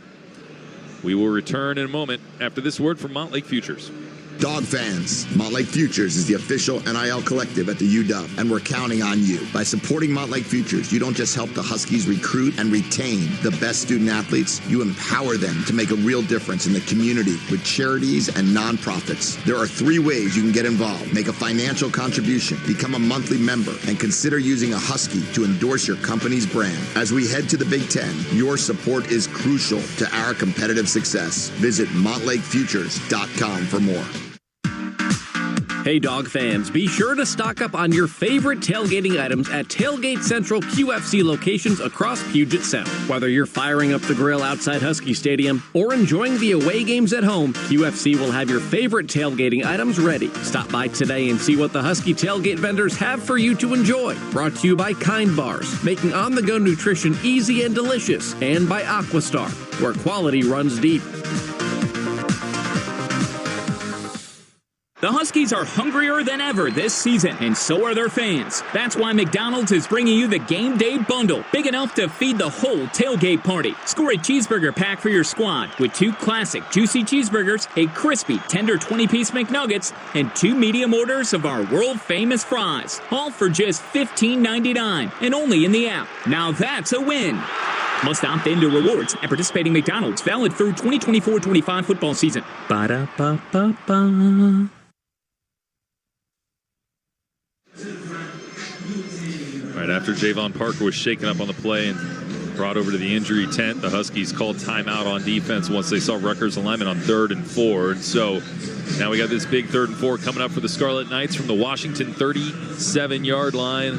We will return in a moment after this word from Montlake Futures. Dog fans, Montlake Futures is the official NIL collective at the UW, and we're counting on you. By supporting Montlake Futures, you don't just help the Huskies recruit and retain the best student athletes, you empower them to make a real difference in the community with charities and nonprofits. There are 3 ways you can get involved. Make a financial contribution, become a monthly member, and consider using a Husky to endorse your company's brand. As we head to the Big Ten, your support is crucial to our competitive success. Visit montlakefutures.com for more. Hey, dog fans, be sure to stock up on your favorite tailgating items at Tailgate Central QFC locations across Puget Sound. Whether you're firing up the grill outside Husky Stadium or enjoying the away games at home, QFC will have your favorite tailgating items ready. Stop by today and see what the Husky tailgate vendors have for you to enjoy. Brought to you by Kind Bars, making on-the-go nutrition easy and delicious, and by Aquastar, where quality runs deep. The Huskies are hungrier than ever this season, and so are their fans. That's why McDonald's is bringing you the Game Day Bundle, big enough to feed the whole tailgate party. Score a cheeseburger pack for your squad with 2 classic juicy cheeseburgers, a crispy, tender 20-piece McNuggets, and 2 medium orders of our world-famous fries, all for just $15.99 and only in the app. Now that's a win. Must opt into rewards at participating McDonald's, valid through 2024-25 football season. Ba-da-ba-ba-ba. Right after Javon Parker was shaken up on the play and brought over to the injury tent, the Huskies called timeout on defense once they saw Rutgers alignment on 3rd and 4. And so now we got this big 3rd and 4 coming up for the Scarlet Knights from the Washington 37-yard line,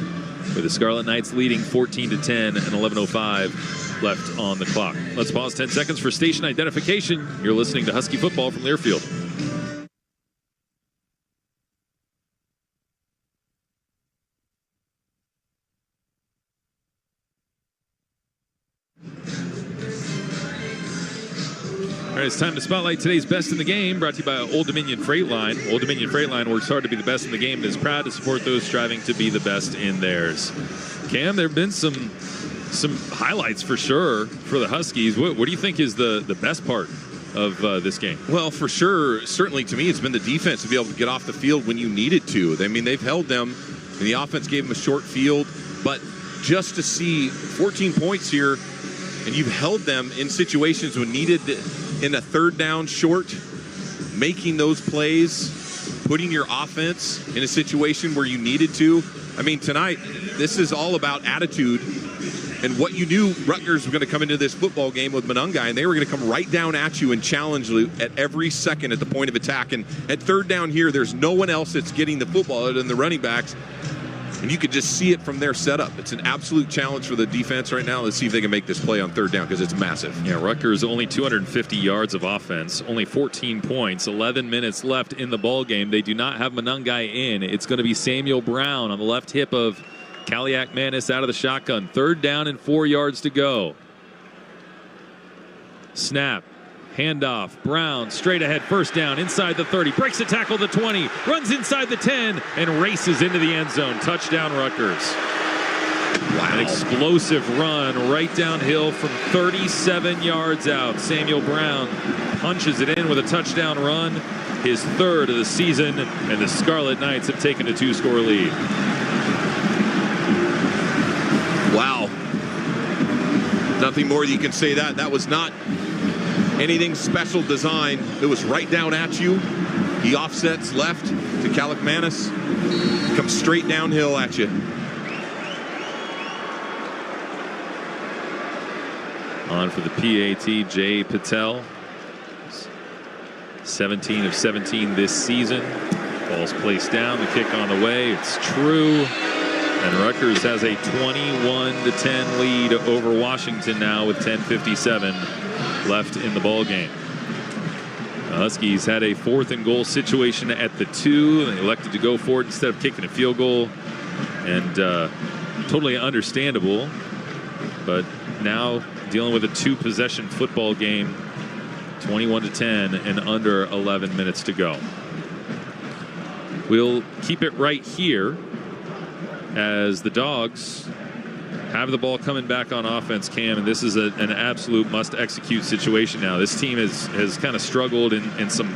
with the Scarlet Knights leading 14-10 and 11:05 left on the clock. Let's pause 10 seconds for station identification. You're listening to Husky Football from Learfield. All right, it's time to spotlight today's best in the game, brought to you by Old Dominion Freight Line. Old Dominion Freight Line works hard to be the best in the game and is proud to support those striving to be the best in theirs. Cam, there have been some highlights for sure for the Huskies. What do you think is the best part of this game? Well, for sure, certainly to me, it's been the defense to be able to get off the field when you needed to. I mean, they've held them, and the offense gave them a short field, but just to see 14 points here, and you've held them in situations when needed in a 3rd down short, making those plays, putting your offense in a situation where you needed to. I mean, tonight, this is all about attitude and what you knew Rutgers was going to come into this football game with Monangai, and they were going to come right down at you and challenge you at every second at the point of attack. And at 3rd down here, there's no one else that's getting the football other than the running backs. And you could just see it from their setup. It's an absolute challenge for the defense right now. Let's see if they can make this play on 3rd down because it's massive. Yeah, Rutgers only 250 yards of offense, only 14 points, 11 minutes left in the ball game. They do not have Monangai in. It's going to be Samuel Brown on the left hip of Kaliakmanis out of the shotgun. 3rd down and 4 yards to go. Snap. Handoff, Brown, straight ahead, 1st down, inside the 30, breaks the tackle the 20, runs inside the 10, and races into the end zone. Touchdown, Rutgers. Wow. An explosive run right downhill from 37 yards out. Samuel Brown punches it in with a touchdown run, his 3rd of the season, and the Scarlet Knights have taken a 2-score lead. Wow. Nothing more you can say that. That was not anything special design. It was right down at you. He offsets left to Kaliakmanis. Comes straight downhill at you. On for the PAT, Jay Patel. 17 of 17 this season. Ball's placed down, the kick on the way. It's true. And Rutgers has a 21-10 lead over Washington now with 10:57 left in the ball game. The Huskies had a 4th and goal situation at the 2. They elected to go for it instead of kicking a field goal. And totally understandable. But now dealing with a 2-possession football game, 21-10 and under 11 minutes to go. We'll keep it right here as the Dogs have the ball coming back on offense, Cam, and this is an absolute must-execute situation now. This team has kind of struggled in some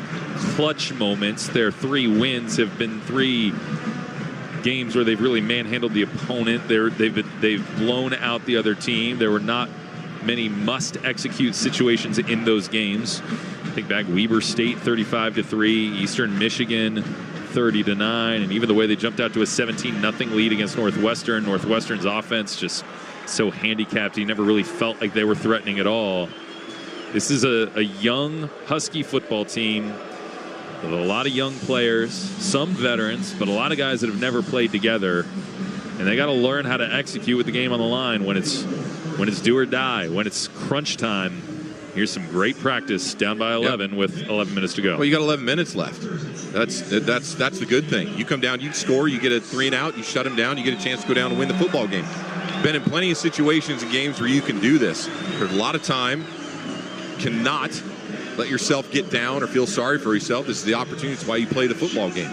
clutch moments. Their 3 wins have been 3 games where they've really manhandled the opponent. They've blown out the other team. There were not many must-execute situations in those games. Think back, Weber State 35-3, Eastern Michigan 30-9, and even the way they jumped out to a 17-0 lead against Northwestern. Northwestern's offense just so handicapped. He never really felt like they were threatening at all. This is a young Husky football team with a lot of young players, some veterans, but a lot of guys that have never played together. And they got to learn how to execute with the game on the line when it's do or die, when it's crunch time. Here's some great practice down by 11 with 11 minutes to go. Well, you got 11 minutes left. That's the good thing. You come down, you score, you get a 3 and out, you shut them down, you get a chance to go down and win the football game. Been in plenty of situations and games where you can do this. There's a lot of time, cannot let yourself get down or feel sorry for yourself. This is the opportunity. It's why you play the football game.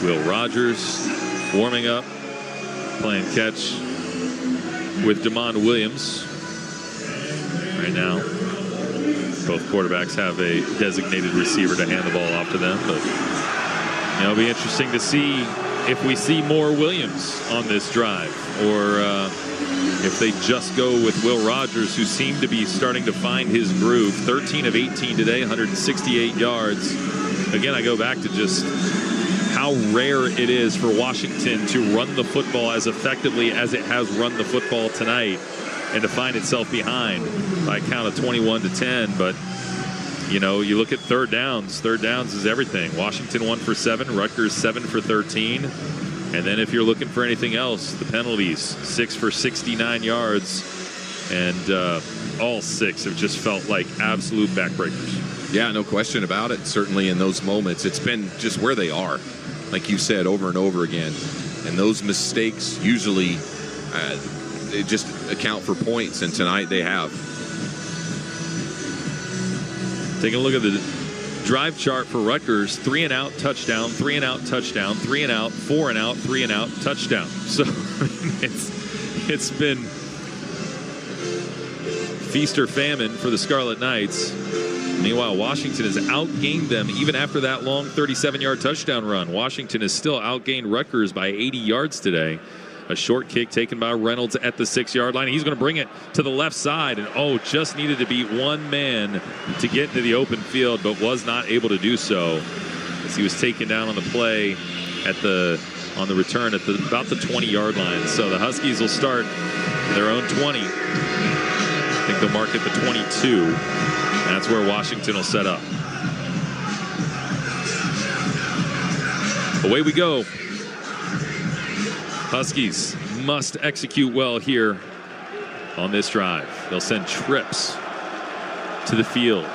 Will Rogers warming up, playing catch with DeMond Williams right now. Both quarterbacks have a designated receiver to hand the ball off to them, but it'll be interesting to see if we see more Williams on this drive, or if they just go with Will Rogers, who seemed to be starting to find his groove. 13 of 18 today, 168 yards. Again, I go back to just how rare it is for Washington to run the football as effectively as it has run the football tonight, and to find itself behind by a count of 21-10. But you look at third downs. Third downs is everything. Washington 1 for 7, Rutgers 7 for 13. And then if you're looking for anything else, the penalties, 6 for 69 yards. And all 6 have just felt like absolute backbreakers. Yeah, no question about it. Certainly in those moments, it's been just where they are, like you said, over and over again. And those mistakes usually they just account for points, and tonight they have. Taking a look at the drive chart for Rutgers: 3 and out, touchdown, 3 and out, touchdown, 3 and out, 4 and out, 3 and out, touchdown. So it's been feast or famine for the Scarlet Knights. Meanwhile, Washington has outgained them even after that long 37-yard touchdown run. Washington has still outgained Rutgers by 80 yards today. A short kick taken by Reynolds at the 6-yard line. He's going to bring it to the left side, and just needed to beat one man to get into the open field, but was not able to do so, as he was taken down on the play on the return at about the 20-yard line. So the Huskies will start their own 20. I think they'll mark it the 22. That's where Washington will set up. Away we go. Huskies must execute well here on this drive. They'll send trips to the field.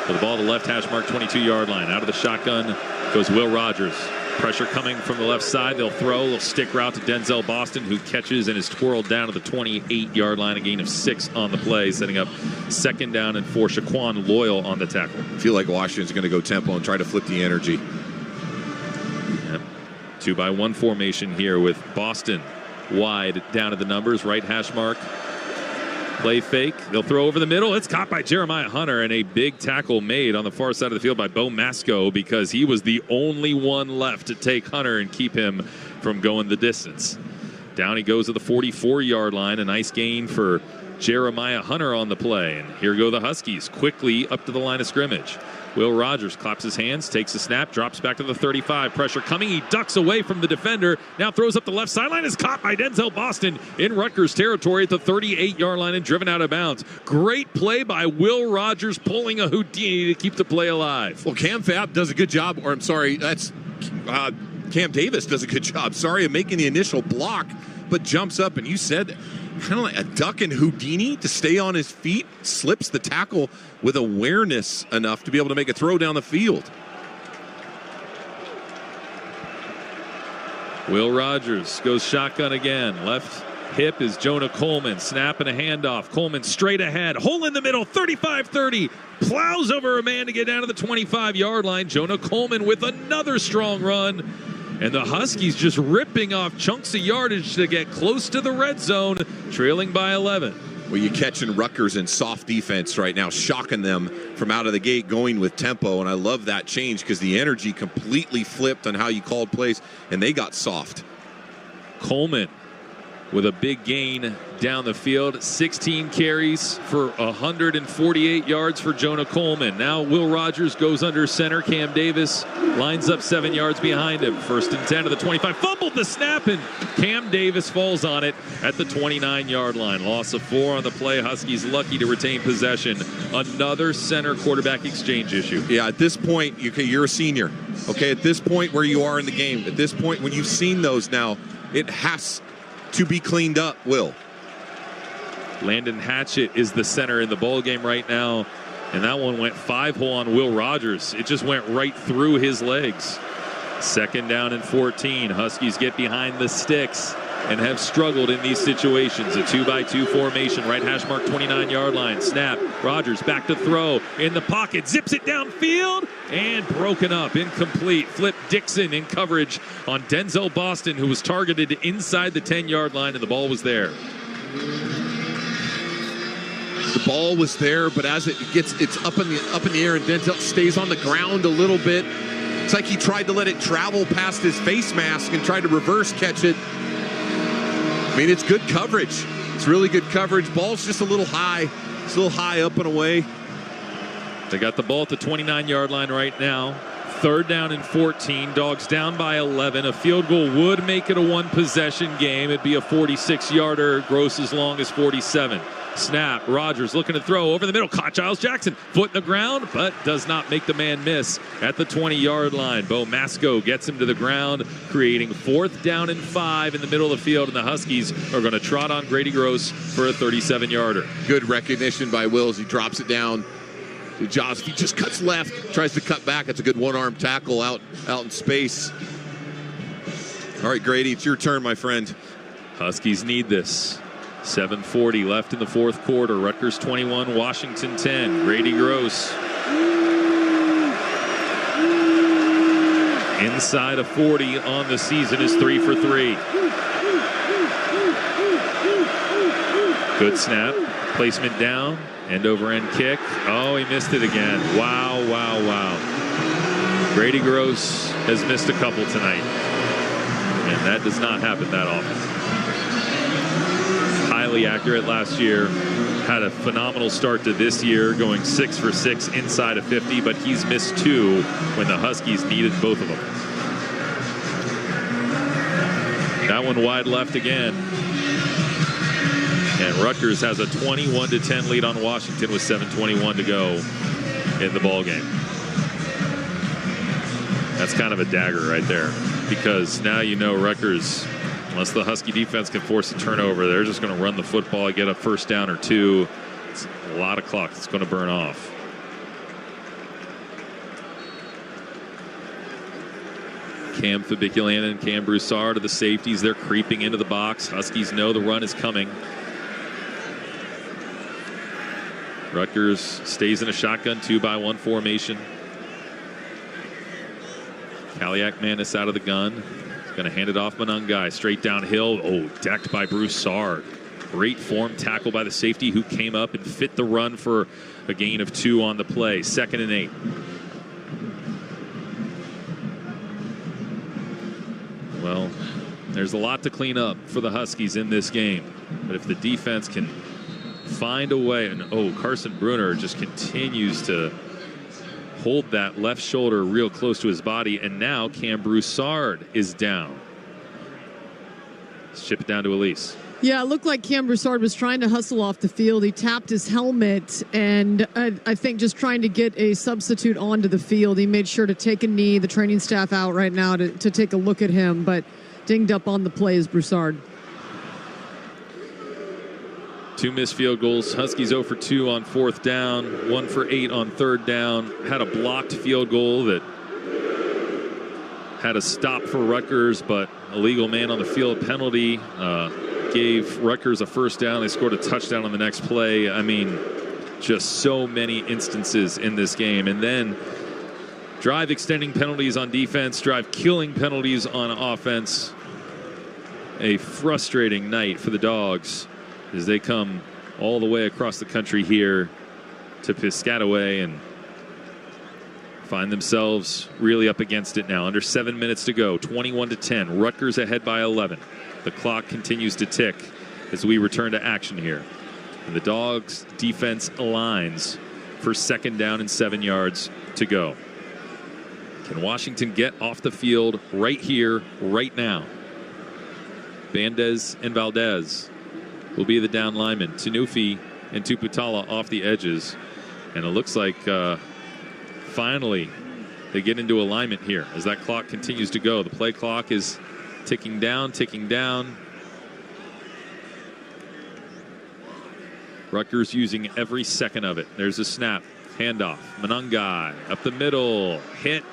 With the ball to the left hash mark, 22-yard line. Out of the shotgun goes Will Rogers. Pressure coming from the left side. They'll throw a little stick route to Denzel Boston, who catches and is twirled down to the 28-yard line. A gain of 6 on the play, setting up 2nd down and 4. Shaquan Loyal on the tackle. I feel like Washington's going to go tempo and try to flip the energy. 2-by-1 formation here with Boston wide down to the numbers, right hash mark. Play fake. They'll throw over the middle. It's caught by Jeremiah Hunter, and a big tackle made on the far side of the field by Bo Masco, because he was the only one left to take Hunter and keep him from going the distance. Down he goes to the 44-yard line. A nice gain for Jeremiah Hunter on the play. And here go the Huskies quickly up to the line of scrimmage. Will Rogers claps his hands, takes a snap, drops back to the 35. Pressure coming. He ducks away from the defender. Now throws up the left sideline. Is caught by Denzel Boston in Rutgers territory at the 38-yard line and driven out of bounds. Great play by Will Rogers, pulling a Houdini to keep the play alive. Well, Cam Fab does a good job, or I'm sorry, that's Cam Davis does a good job, of making the initial block, but jumps up, and you said kind of like a duck and Houdini to stay on his feet, slips the tackle with awareness enough to be able to make a throw down the field. Will Rogers goes shotgun again. Left hip is Jonah Coleman. Snap and a handoff. Coleman straight ahead. Hole in the middle. 35-30. Plows over a man to get down to the 25-yard line. Jonah Coleman with another strong run. And the Huskies just ripping off chunks of yardage to get close to the red zone, trailing by 11. Well, you're catching Rutgers in soft defense right now, shocking them from out of the gate, going with tempo. And I love that change because the energy completely flipped on how you called plays, and they got soft. Coleman with a big gain down the field. 16 carries for 148 yards for Jonah Coleman. Now Will Rogers goes under center. Cam Davis lines up 7 yards behind him. 1st and 10 to the 25. Fumbled the snap, and Cam Davis falls on it at the 29-yard line. Loss of 4 on the play. Huskies lucky to retain possession. Another center quarterback exchange issue. Yeah, at this point, you're a senior. Okay, at this point where you are in the game, at this point when you've seen those now, it has to be cleaned up, Will. Landon Hatchett is the center in the ball game right now, and that one went 5-hole on Will Rogers. It just went right through his legs. 2nd down and 14. Huskies get behind the sticks. and have struggled in these situations. A 2-by-2 formation, right hash mark 29-yard line. Snap. Rogers back to throw in the pocket. Zips it downfield and broken up. Incomplete. Flip Dixon in coverage on Denzel Boston, who was targeted inside the 10-yard line, and the ball was there. The ball was there, but as it's up in the air, and Denzel stays on the ground a little bit. It's like he tried to let it travel past his face mask and tried to reverse catch it. I mean, it's good coverage. It's really good coverage. Ball's just a little high. It's a little high up and away. They got the ball at the 29-yard line right now. 3rd down and 14. Dogs down by 11. A field goal would make it a one-possession game. It'd be a 46-yarder. Gross as long as 47. Snap. Rogers looking to throw over the middle. Caught Giles Jackson. Foot in the ground, but does not make the man miss at the 20-yard line. Bo Masco gets him to the ground, creating 4th down and 5 in the middle of the field, and the Huskies are going to trot on Grady Gross for a 37-yarder. Good recognition by Wills. He drops it down to Jaws. He just cuts left, tries to cut back. That's a good one-arm tackle out in space. All right, Grady, it's your turn, my friend. Huskies need this. 7:40 left in the 4th quarter. Rutgers 21, Washington 10. Grady Gross. Inside of 40 on the season is 3 for 3. Good snap. Placement down. End over end kick. Oh, he missed it again. Wow. Grady Gross has missed a couple tonight. And that does not happen that often. Highly accurate last year. Had a phenomenal start to this year, going 6 for 6 inside of 50, but he's missed 2 when the Huskies needed both of them. That one wide left again. And Rutgers has a 21-10 lead on Washington with 7:21 to go in the ball game. That's kind of a dagger right there, because now you know Rutgers, unless the Husky defense can force a turnover, they're just going to run the football, get a 1st down or 2. It's a lot of clock that's going to burn off. Cam Fabiculanan and Cam Broussard are the safeties. They're creeping into the box. Huskies know the run is coming. Rutgers stays in a shotgun 2-by-1 formation. Kaliakmanis out of the gun. Going to hand it off Monangai. Straight downhill. Oh, decked by Broussard. Great form tackle by the safety, who came up and fit the run for a gain of 2 on the play. 2nd and 8. Well, there's a lot to clean up for the Huskies in this game. But if the defense can find a way, and Carson Brunner just continues to hold that left shoulder real close to his body, and now Cam Broussard is down. Ship it down to Elise. Yeah, it looked like Cam Broussard was trying to hustle off the field. He tapped his helmet, and I think just trying to get a substitute onto the field. He made sure to take a knee. The training staff out right now to take a look at him, but dinged up on the play is Broussard. 2 missed field goals. Huskies 0 for 2 on 4th down, 1 for 8 on 3rd down. Had a blocked field goal that had a stop for Rutgers, but a legal man on the field penalty gave Rutgers a 1st down. They scored a touchdown on the next play. I mean, just so many instances in this game. And then drive extending penalties on defense, drive killing penalties on offense. A frustrating night for the Dogs as they come all the way across the country here to Piscataway and find themselves really up against it now. Under 7 minutes to go, 21-10. Rutgers ahead by 11. The clock continues to tick as we return to action here. And the Dogs defense aligns for 2nd down and 7 yards to go. Can Washington get off the field right here, right now? Bandez and Valdez will be the down linemen. Tanufi and Tuputala off the edges. And it looks like finally they get into alignment here as that clock continues to go. The play clock is ticking down, ticking down. Rutgers using every second of it. There's a snap. Handoff. Monangai up the middle. Hit.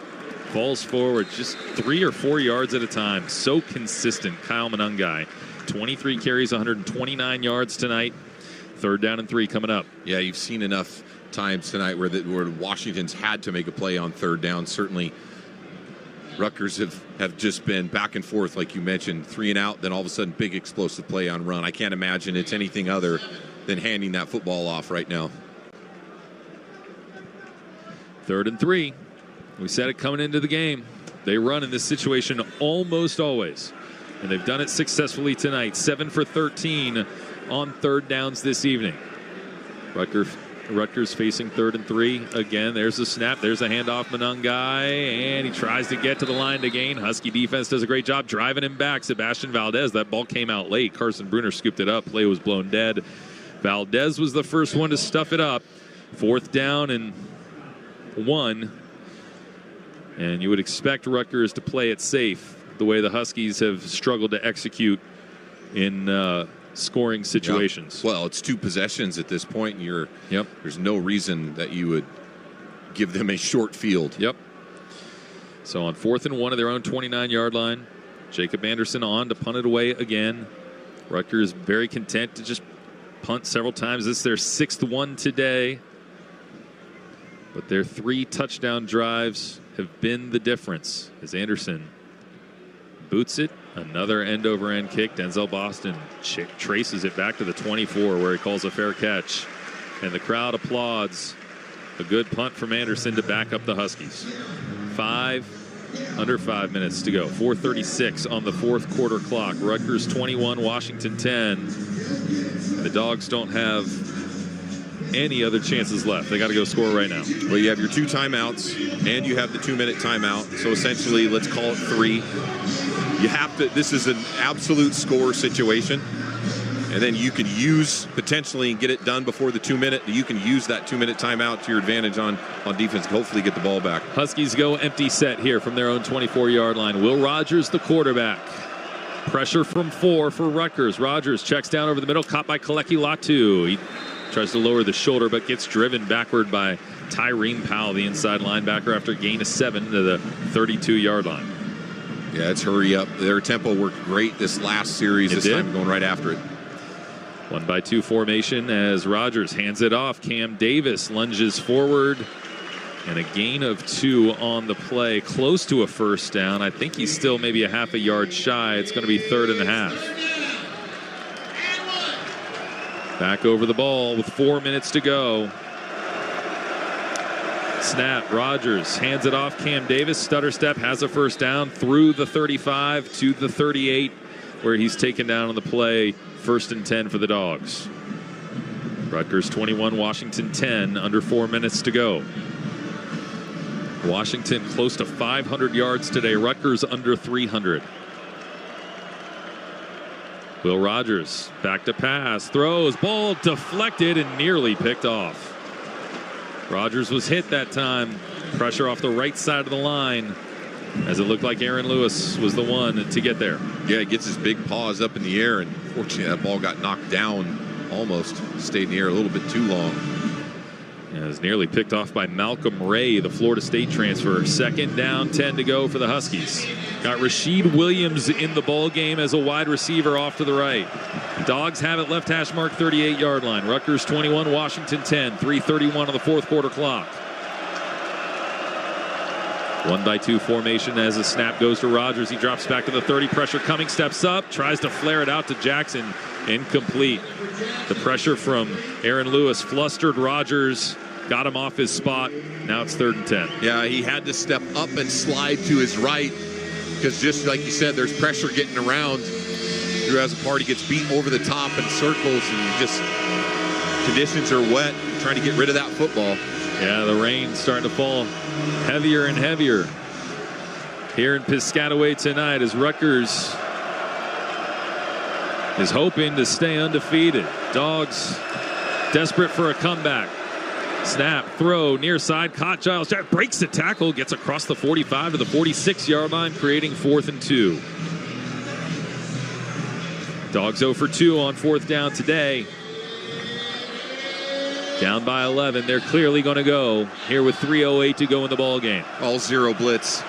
Falls forward just 3 or 4 yards at a time. So consistent, Kyle Monangai. 23 carries, 129 yards tonight. 3rd down and 3 coming up. Yeah, you've seen enough times tonight where Washington's had to make a play on 3rd down. Certainly, Rutgers have just been back and forth, like you mentioned, 3 and out, then all of a sudden big explosive play on run. I can't imagine it's anything other than handing that football off right now. 3rd and 3. We said it coming into the game. They run in this situation almost always, and they've done it successfully tonight. 7 for 13 on 3rd downs this evening. Rutgers facing 3rd and 3 again. There's a snap. There's a handoff. Monangai, and he tries to get to the line to gain. Husky defense does a great job driving him back. Sebastian Valdez. That ball came out late. Carson Bruner scooped it up. Play was blown dead. Valdez was the first one to stuff it up. 4th down and 1. And you would expect Rutgers to play it safe the way the Huskies have struggled to execute in scoring situations. Yep. Well, it's 2 possessions at this point, and there's no reason that you would give them a short field. Yep. So on 4th and 1 of their own 29-yard line, Jacob Anderson on to punt it away again. Rutgers very content to just punt several times. This is their 6th one today. But their 3 touchdown drives have been the difference as Anderson boots it. Another end-over-end kick. Denzel Boston traces it back to the 24 where he calls a fair catch. And the crowd applauds a good punt from Anderson to back up the Huskies. Under 5 minutes to go. 4:36 on the 4th quarter clock. Rutgers 21, Washington 10. The Dogs don't have any other chances left. They got to go score right now. Well, you have your 2 timeouts, and you have the 2-minute timeout. So essentially, let's call it 3. You have to. This is an absolute score situation, and then you can use potentially and get it done before the 2-minute. You can use that 2-minute timeout to your advantage on defense. Hopefully, get the ball back. Huskies go empty set here from their own 24-yard line. Will Rogers, the quarterback. Pressure from 4 for Rutgers. Rogers checks down over the middle, caught by Kaliakmanis. He tries to lower the shoulder, but gets driven backward by Tyreen Powell, the inside linebacker, after a gain of 7 to the 32-yard line. Yeah, it's hurry up. Their tempo worked great this last series. This time going right after it. 1-by-2 formation as Rogers hands it off. Cam Davis lunges forward. And a gain of 2 on the play. Close to a 1st down. I think he's still maybe a half a yard shy. It's going to be 3rd and a half. Back over the ball with 4 minutes to go. Snap. Rogers hands it off. Cam Davis, stutter step, has a 1st down through the 35 to the 38, where he's taken down on the play. 1st and 10 for the Dogs. Rutgers 21, Washington 10, under 4 minutes to go. Washington close to 500 yards today. Rutgers under 300. Will Rogers back to pass, throws, ball deflected and nearly picked off. Rogers was hit that time. Pressure off the right side of the line as it looked like Aaron Lewis was the one to get there. Yeah, he gets his big paws up in the air, and fortunately that ball got knocked down almost. Stayed in the air a little bit too long. It was nearly picked off by Malcolm Ray, the Florida State transfer. 2nd down, 10 to go for the Huskies. Got Rasheed Williams in the ball game as a wide receiver off to the right. Dogs have it left hash mark 38-yard line. Rutgers 21, Washington 10. 3:31 on the 4th quarter clock. 1-by-2 formation as the snap goes to Rogers. He drops back to the 30. Pressure coming, steps up, tries to flare it out to Jackson. Incomplete. The pressure from Aaron Lewis flustered Rogers. Got him off his spot. Now it's 3rd and 10. Yeah, he had to step up and slide to his right because just like you said, there's pressure getting around. Drew has a party, gets beat over the top and circles, and just conditions are wet. Trying to get rid of that football. Yeah, the rain's starting to fall heavier and heavier here in Piscataway tonight as Rutgers is hoping to stay undefeated. Dogs desperate for a comeback. Snap, throw, near side, caught Giles. Jack breaks the tackle, gets across the 45 to the 46-yard line, creating 4th and 2. Dogs 0 for 2 on 4th down today. Down by 11. They're clearly going to go here with 3:08 to go in the ball game. All zero blitz.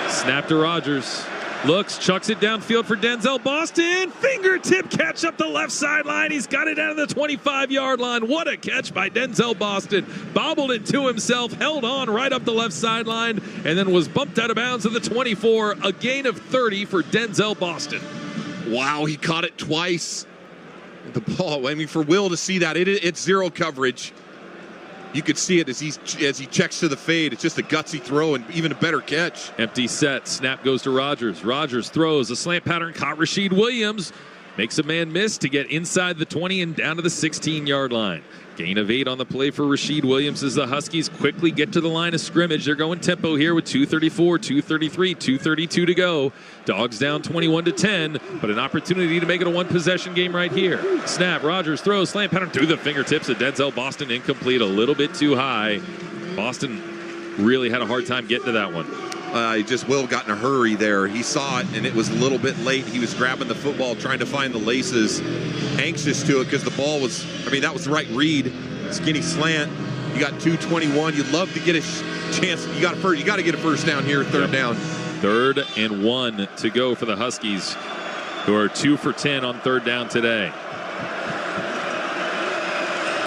Snap to Rogers. Looks, chucks it downfield for Denzel Boston. Fingertip catch up the left sideline. He's got it down to the 25-yard line. What a catch by Denzel Boston. Bobbled it to himself, held on right up the left sideline, and then was bumped out of bounds at the 24. A gain of 30 for Denzel Boston. Wow, he caught it twice. The ball, I mean, for Will to see that, it's zero coverage. You could see it as he checks to the fade. It's just a gutsy throw and even a better catch. Empty set. Snap goes to Rogers. Rogers throws a slant pattern. Caught Rashid Williams. Makes a man miss to get inside the 20 and down to the 16-yard line. Gain of 8 on the play for Rashid Williams as the Huskies quickly get to the line of scrimmage. They're going tempo here with 2:34, 2:33, 2:32 to go. Dogs down 21-10, but an opportunity to make it a one-possession game right here. Snap, Rogers throws, slant pattern through the fingertips of Denzel Boston, incomplete, a little bit too high. Boston really had a hard time getting to that one. Will got in a hurry there. He saw it, and it was a little bit late. He was grabbing the football, trying to find the laces, anxious to it because the ball was, that was the right read. Skinny slant. You got 2:21. You'd love to get a chance. You got to get a first down here, third down. 3rd and 1 to go for the Huskies, who are 2 for 10 on third down today.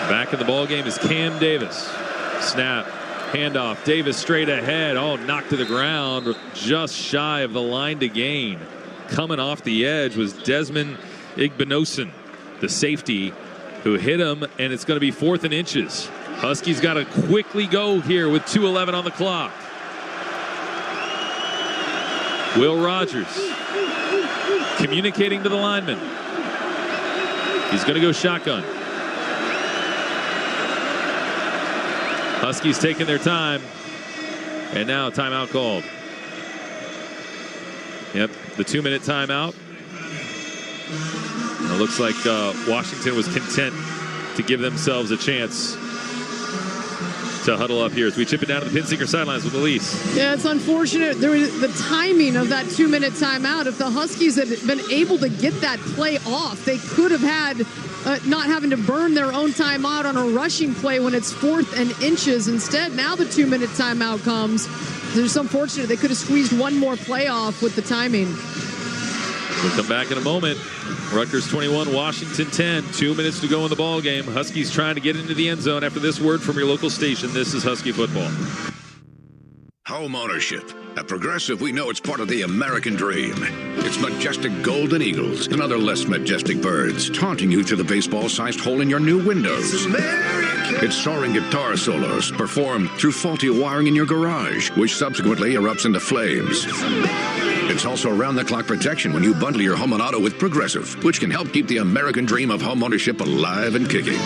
Back in the ball game is Cam Davis. Snap. Handoff, Davis straight ahead. Knocked to the ground, just shy of the line to gain. Coming off the edge was Desmond Igbinosun, the safety, who hit him, and it's going to be 4th and inches. Huskies got to quickly go here with 2:11 on the clock. Will Rogers communicating to the lineman. He's going to go shotgun. Huskies taking their time, and now timeout called. Yep, the 2-minute timeout. And it looks like Washington was content to give themselves a chance to huddle up here as we chip it down to the Pinseeker sidelines with Elise. Yeah, it's unfortunate. There was the timing of that 2-minute timeout. If the Huskies had been able to get that play off, they could have had not having to burn their own timeout on a rushing play when it's 4th and inches. Instead, now the 2-minute timeout comes. It's just unfortunate. They could have squeezed one more play off with the timing. We'll come back in a moment. Rutgers 21, Washington 10. 2 minutes to go in the ball game. Huskies trying to get into the end zone after this word from your local station. This is Husky football. Home ownership. At Progressive, we know it's part of the American dream. It's majestic golden eagles and other less majestic birds taunting you through the baseball-sized hole in your new windows. It's soaring guitar solos performed through faulty wiring in your garage, which subsequently erupts into flames. It's also round-the-clock protection when you bundle your home and auto with Progressive, which can help keep the American dream of home ownership alive and kicking.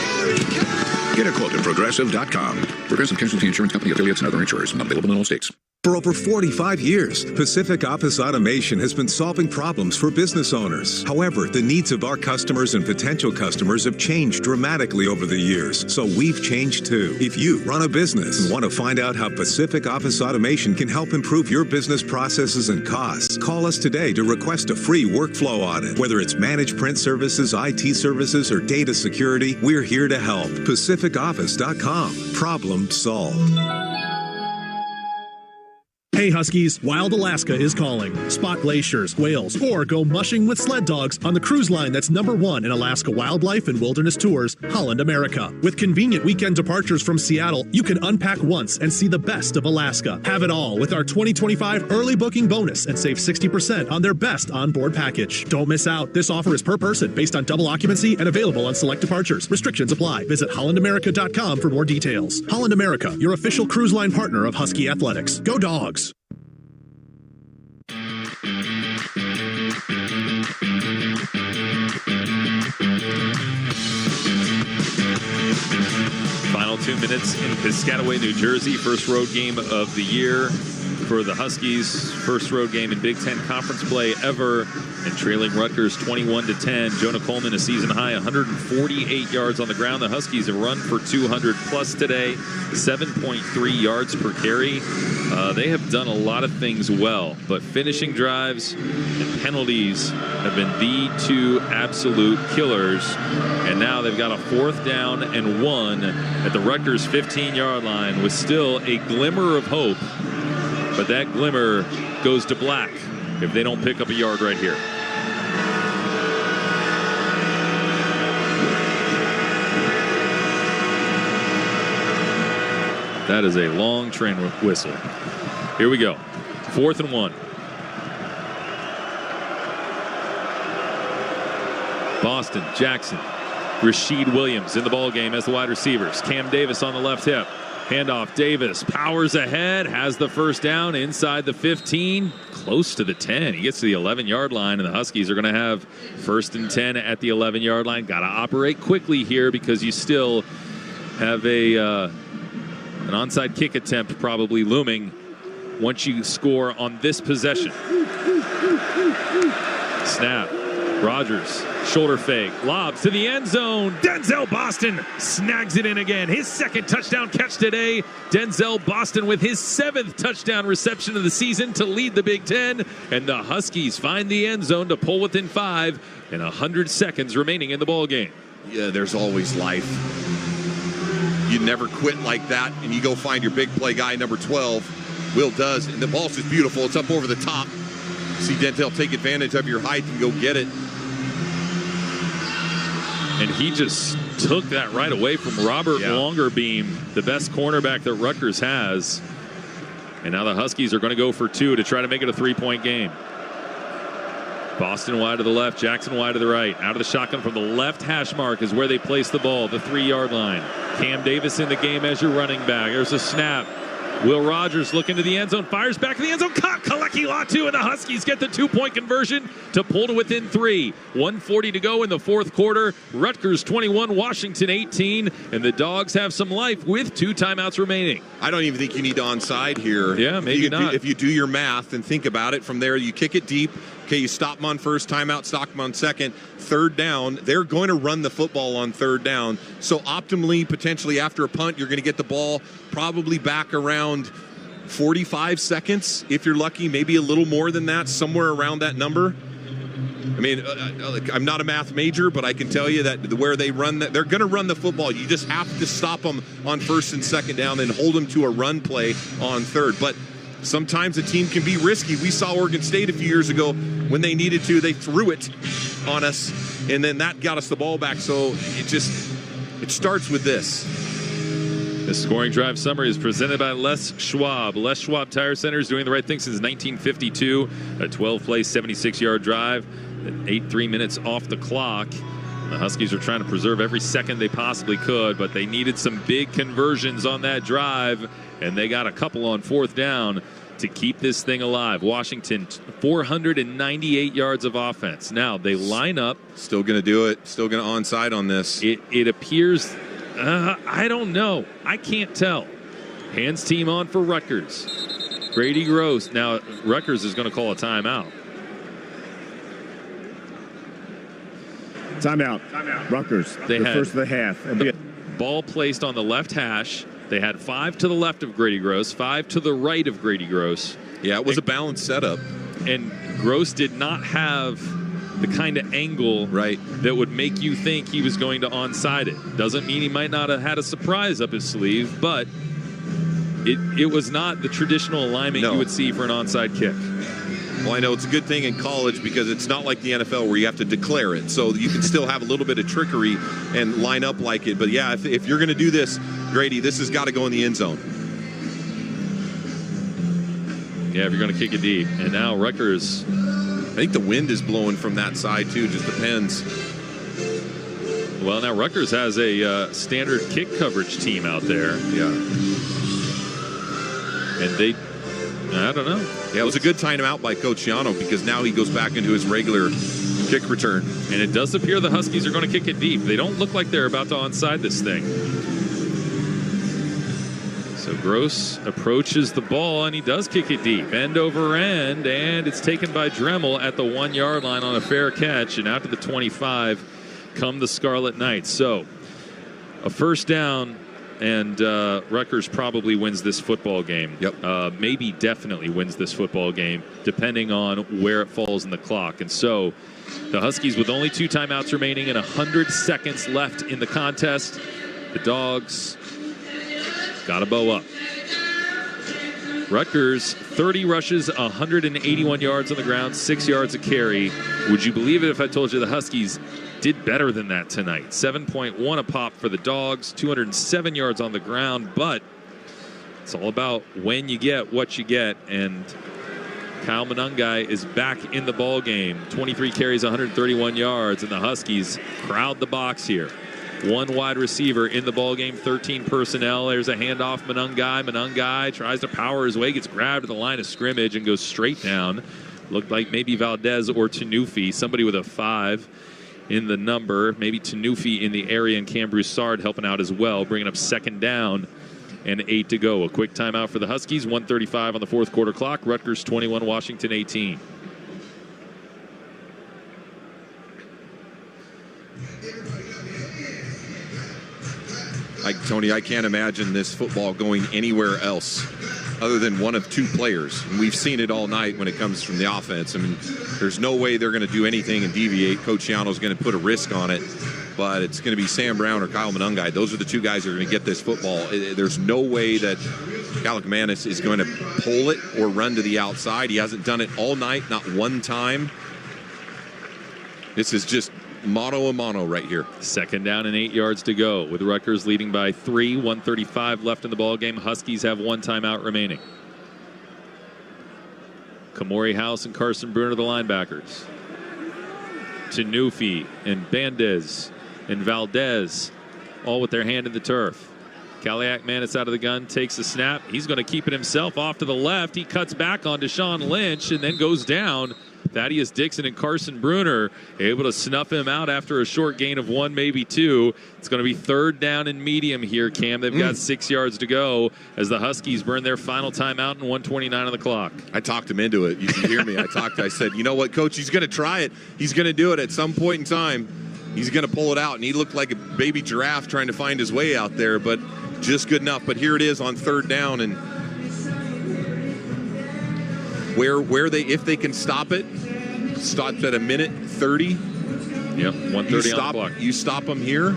Get a quote at Progressive.com. Progressive Casualty Insurance Company, affiliates, and other insurers. Not available in all states. For over 45 years, Pacific Office Automation has been solving problems for business owners. However, the needs of our customers and potential customers have changed dramatically over the years, so we've changed too. If you run a business and want to find out how Pacific Office Automation can help improve your business processes and costs, call us today to request a free workflow audit. Whether it's managed print services, IT services, or data security, we're here to help. PacificOffice.com. Problem solved. Hey Huskies, Wild Alaska is calling. Spot glaciers, whales, or go mushing with sled dogs on the cruise line that's #1 in Alaska wildlife and wilderness tours, Holland America. With convenient weekend departures from Seattle, you can unpack once and see the best of Alaska. Have it all with our 2025 early booking bonus and save 60% on their best onboard package. Don't miss out. This offer is per person based on double occupancy and available on select departures. Restrictions apply. Visit hollandamerica.com for more details. Holland America, your official cruise line partner of Husky Athletics. Go Dogs! Final 2 minutes in Piscataway, New Jersey. First road game of the year for the Huskies. First road game in Big Ten Conference play ever. And trailing Rutgers 21-10. Jonah Coleman, a season high, 148 yards on the ground. The Huskies have run for 200 plus today. 7.3 yards per carry. They have done a lot of things well, but finishing drives and penalties have been the two absolute killers. And now they've got a 4th down and 1 at the Rutgers 15-yard line with still a glimmer of hope. But that glimmer goes to black if they don't pick up a yard right here. That is a long train whistle. Here we go. 4th and 1. Boston, Jackson, Rasheed Williams in the ball game as the wide receivers. Cam Davis on the left hip. Handoff. Davis powers ahead, has the first down inside the 15, close to the 10. He gets to the 11-yard line, and the Huskies are going to have 1st and 10 at the 11-yard line. Got to operate quickly here because you still have an onside kick attempt probably looming once you score on this possession. Snap. Rodgers, shoulder fake, lobs to the end zone. Denzel Boston snags it in again. His 2nd touchdown catch today. Denzel Boston with his 7th touchdown reception of the season to lead the Big Ten. And the Huskies find the end zone to pull within 5 and 100 seconds remaining in the ball game. Yeah, there's always life. You never quit like that, and you go find your big play guy, number 12. Will does, and the ball's just beautiful. It's up over the top. See Denzel take advantage of your height and go get it. And he just took that right away from Robert Longerbeam, the best cornerback that Rutgers has. And now the Huskies are going to go for 2 to try to make it a 3-point game. Boston wide to the left, Jackson wide to the right. Out of the shotgun from the left hash mark is where they place the ball, the 3-yard line. Cam Davis in the game as your running back. There's a snap. Will Rogers looking to the end zone, fires back in the end zone, caught Kaleki Latu, and the Huskies get the 2-point conversion to pull to within 3. 1:40 to go in the 4th quarter. Rutgers 21, Washington 18, and the Dogs have some life with 2 timeouts remaining. I don't even think you need onside here. Yeah, maybe not. If you do your math and think about it, from there you kick it deep. Okay, you stop them on 1st, timeout, stop them on 2nd, 3rd down. They're going to run the football on 3rd down. So optimally, potentially after a punt, you're going to get the ball probably back around 45 seconds if you're lucky, maybe a little more than that, somewhere around that number. I mean, I'm not a math major, but I can tell you that where they run that, they're going to run the football. You just have to stop them on 1st and 2nd down and hold them to a run play on 3rd. But sometimes a team can be risky. We saw Oregon State a few years ago when they needed to. They threw it on us, and then that got us the ball back. So it starts with this. The scoring drive summary is presented by Les Schwab. Les Schwab Tire Center is doing the right thing since 1952. A 12-play, 76-yard drive. 3 minutes off the clock. The Huskies are trying to preserve every second they possibly could, but they needed some big conversions on that drive, and they got a couple on 4th down to keep this thing alive. Washington, 498 yards of offense. Now, they line up. Still going to do it. Still going to onside on this. It appears, I don't know. I can't tell. Hands team on for Rutgers. Grady Gross. Now, Rutgers is going to call a timeout. Timeout. Rutgers. They had first of the half. Ball placed on the left hash. They had 5 to the left of Grady Gross, 5 to the right of Grady Gross. Yeah, it was a balanced setup. And Gross did not have the kind of angle that would make you think he was going to onside it. Doesn't mean he might not have had a surprise up his sleeve, but it was not the traditional alignment you would see for an onside kick. Well, I know it's a good thing in college because it's not like the NFL where you have to declare it. So you can still have a little bit of trickery and line up like it. But, yeah, if you're going to do this, Grady, this has got to go in the end zone. Yeah, if you're going to kick it deep. And now Rutgers. I think the wind is blowing from that side, too. Just depends. Well, now Rutgers has a standard kick coverage team out there. Yeah. And I don't know. Yeah, it was a good timeout by Coach Yano because now he goes back into his regular kick return. And it does appear the Huskies are going to kick it deep. They don't look like they're about to onside this thing. So Gross approaches the ball, and he does kick it deep. End over end, and it's taken by Dremel at the 1-yard line on a fair catch. And out to the 25 come the Scarlet Knights. So a first down. And Rutgers probably wins this football game. Yep. Maybe definitely wins this football game, depending on where it falls in the clock. And so the Huskies, with only 2 timeouts remaining and 100 seconds left in the contest, the Dogs got to bow up. Rutgers, 30 rushes, 181 yards on the ground, 6 yards a carry. Would you believe it if I told you the Huskies did better than that tonight? 7.1 a pop for the Dogs, 207 yards on the ground, but it's all about when you get what you get, and Kyle Monangai is back in the ball game. 23 carries, 131 yards, and the Huskies crowd the box here. One wide receiver in the ball game, 13 personnel. There's a handoff, Monangai. Monangai tries to power his way, gets grabbed at the line of scrimmage and goes straight down. Looked like maybe Valdez or Tanufi, somebody with a 5 in the number. Maybe Tanufi in the area, and Cam Broussard helping out as well, bringing up second down and 8 to go. A quick timeout for the Huskies, 1:35 on the fourth quarter clock. Rutgers 21, Washington 18. Tony, I can't imagine this football going anywhere else other than one of two players. And we've seen it all night when it comes from the offense. I mean, there's no way they're going to do anything and deviate. Coach Yano's going to put a risk on it, but it's going to be Sam Brown or Kyle Monangai. Those are the two guys that are going to get this football. There's no way that kaliakmanis is going to pull it or run to the outside. He hasn't done it all night, not one time. This is just mono a mono right here. Second down and 8 yards to go with Rutgers leading by 3, 1:35 left in the ball game. Huskies have one timeout remaining. Kamori House and Carson Bruner, the linebackers. Tanufi and Bandez and Valdez all with their hand in the turf. Kaliakmanis out of the gun, takes the snap. He's going to keep it himself off to the left. He cuts back on Deshaun Lynch and then goes down. Thaddeus Dixon and Carson Bruner able to snuff him out after a short gain of 1, maybe 2. It's going to be third down and medium here, Cam. They've got 6 yards to go as the Huskies burn their final timeout and 1:29 on the clock. I talked him into it. You can hear me. I said, you know what, Coach, he's going to try it. He's going to do it at some point in time. He's going to pull it out, and he looked like a baby giraffe trying to find his way out there, but just good enough. But here it is on third down, and where they, if they can stop it, stops at a minute 30. Yep, 1:30 on the clock. You stop them here.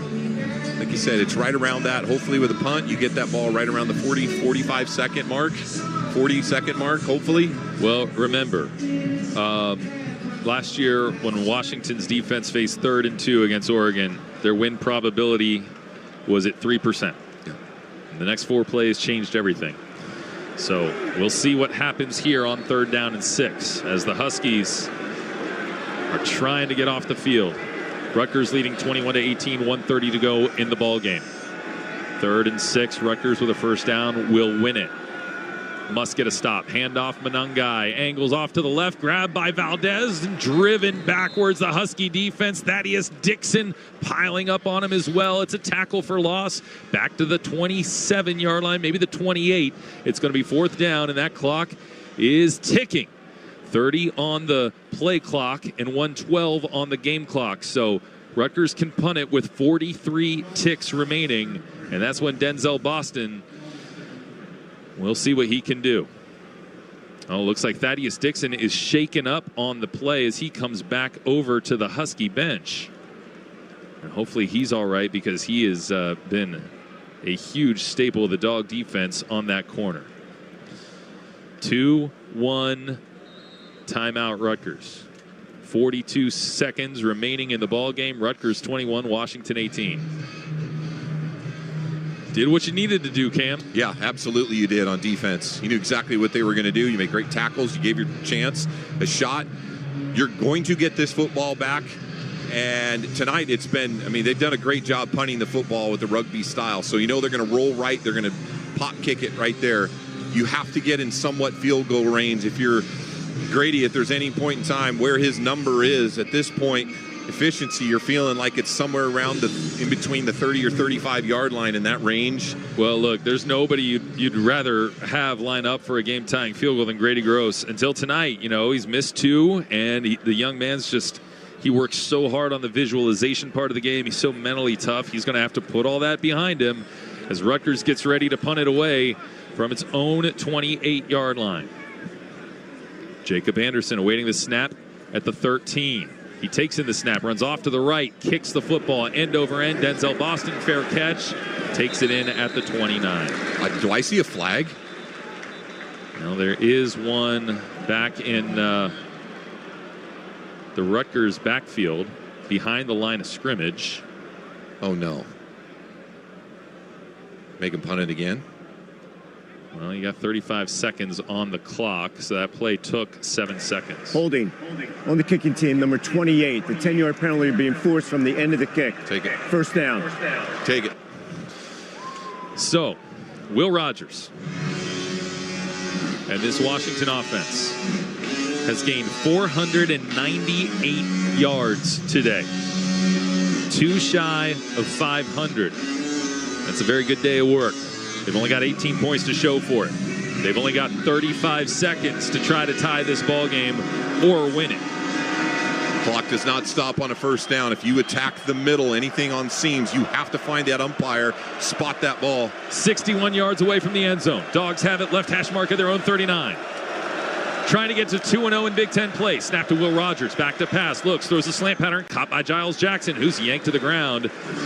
Like you said, it's right around that. Hopefully with a punt, you get that ball right around the 45 second mark, 40 second mark, hopefully. Well, remember, last year when Washington's defense faced 3rd and 2 against Oregon, their win probability was at 3%. Yeah. And the next 4 plays changed everything. So we'll see what happens here on third down and 6 as the Huskies are trying to get off the field. Rutgers leading 21-18, 1:30 to go in the ball game. 3rd and 6, Rutgers with a first down will win it. Must get a stop. Handoff Monangai. Angles off to the left. Grabbed by Valdez and driven backwards. The Husky defense. Thaddeus Dixon piling up on him as well. It's a tackle for loss. Back to the 27-yard line, maybe the 28. It's going to be fourth down, and that clock is ticking. 30 on the play clock and 1:12 on the game clock. So Rutgers can punt it with 43 ticks remaining, and that's when Denzel Boston, we'll see what he can do. Oh, looks like Thaddeus Dixon is shaken up on the play as he comes back over to the Husky bench. And hopefully he's all right because he has been a huge staple of the Dog defense on that corner. 2-1 timeout Rutgers. 42 seconds remaining in the ball game. Rutgers 21, Washington 18. Did what you needed to do, Cam. Yeah, absolutely you did on defense. You knew exactly what they were going to do. You made great tackles. You gave your chance a shot. You're going to get this football back. And tonight it's been, I mean, they've done a great job punting the football with the rugby style. So you know they're going to roll right. They're going to pop kick it right there. You have to get in somewhat field goal range. If you're Grady, if there's any point in time where his number is at this point, efficiency, you're feeling like it's somewhere around in between the 30 or 35 yard line in that range. Well, look, there's nobody you'd rather have line up for a game tying field goal than Grady Gross until tonight. You know, he's missed 2, and the young man's just, he works so hard on the visualization part of the game. He's so mentally tough. He's going to have to put all that behind him as Rutgers gets ready to punt it away from its own 28-yard line. Jacob Anderson awaiting the snap at the 13. He takes in the snap, runs off to the right, kicks the football end over end. Denzel Boston, fair catch, takes it in at the 29. Do I see a flag? Now there is one back in the Rutgers backfield behind the line of scrimmage. Oh, no. Make him punt it again. Well, you got 35 seconds on the clock, so that play took 7 seconds. Holding on the kicking team, number 28. The 10-yard penalty being forced from the end of the kick. Take it. First down. Take it. So, Will Rogers and this Washington offense has gained 498 yards today. 2 shy of 500. That's a very good day of work. They've only got 18 points to show for it. They've only got 35 seconds to try to tie this ball game or win it. Clock does not stop on a first down. If you attack the middle, anything on seams, you have to find that umpire, spot that ball. 61 yards away from the end zone. Dogs have it, left hash mark at their own 39. Trying to get to 2-0 in Big Ten play. Snap to Will Rogers. Back to pass. Looks, throws a slant pattern. Caught by Giles Jackson, who's yanked to the ground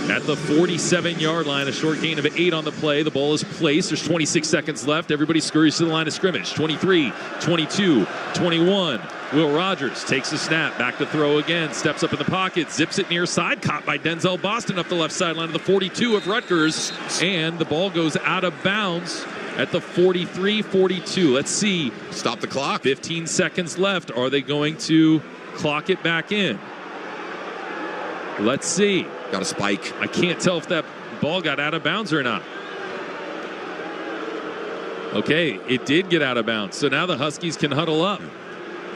at the 47-yard line. A short gain of 8 on the play. The ball is placed. There's 26 seconds left. Everybody scurries to the line of scrimmage. 23, 22, 21. Will Rogers takes the snap. Back to throw again. Steps up in the pocket. Zips it near side. Caught by Denzel Boston up the left sideline of the 42 of Rutgers. And the ball goes out of bounds at the 43-42. Let's see. Stop the clock. 15 seconds left. Are they going to clock it back in? Let's see. Got a spike. I can't tell if that ball got out of bounds or not. Okay, it did get out of bounds. So now the Huskies can huddle up.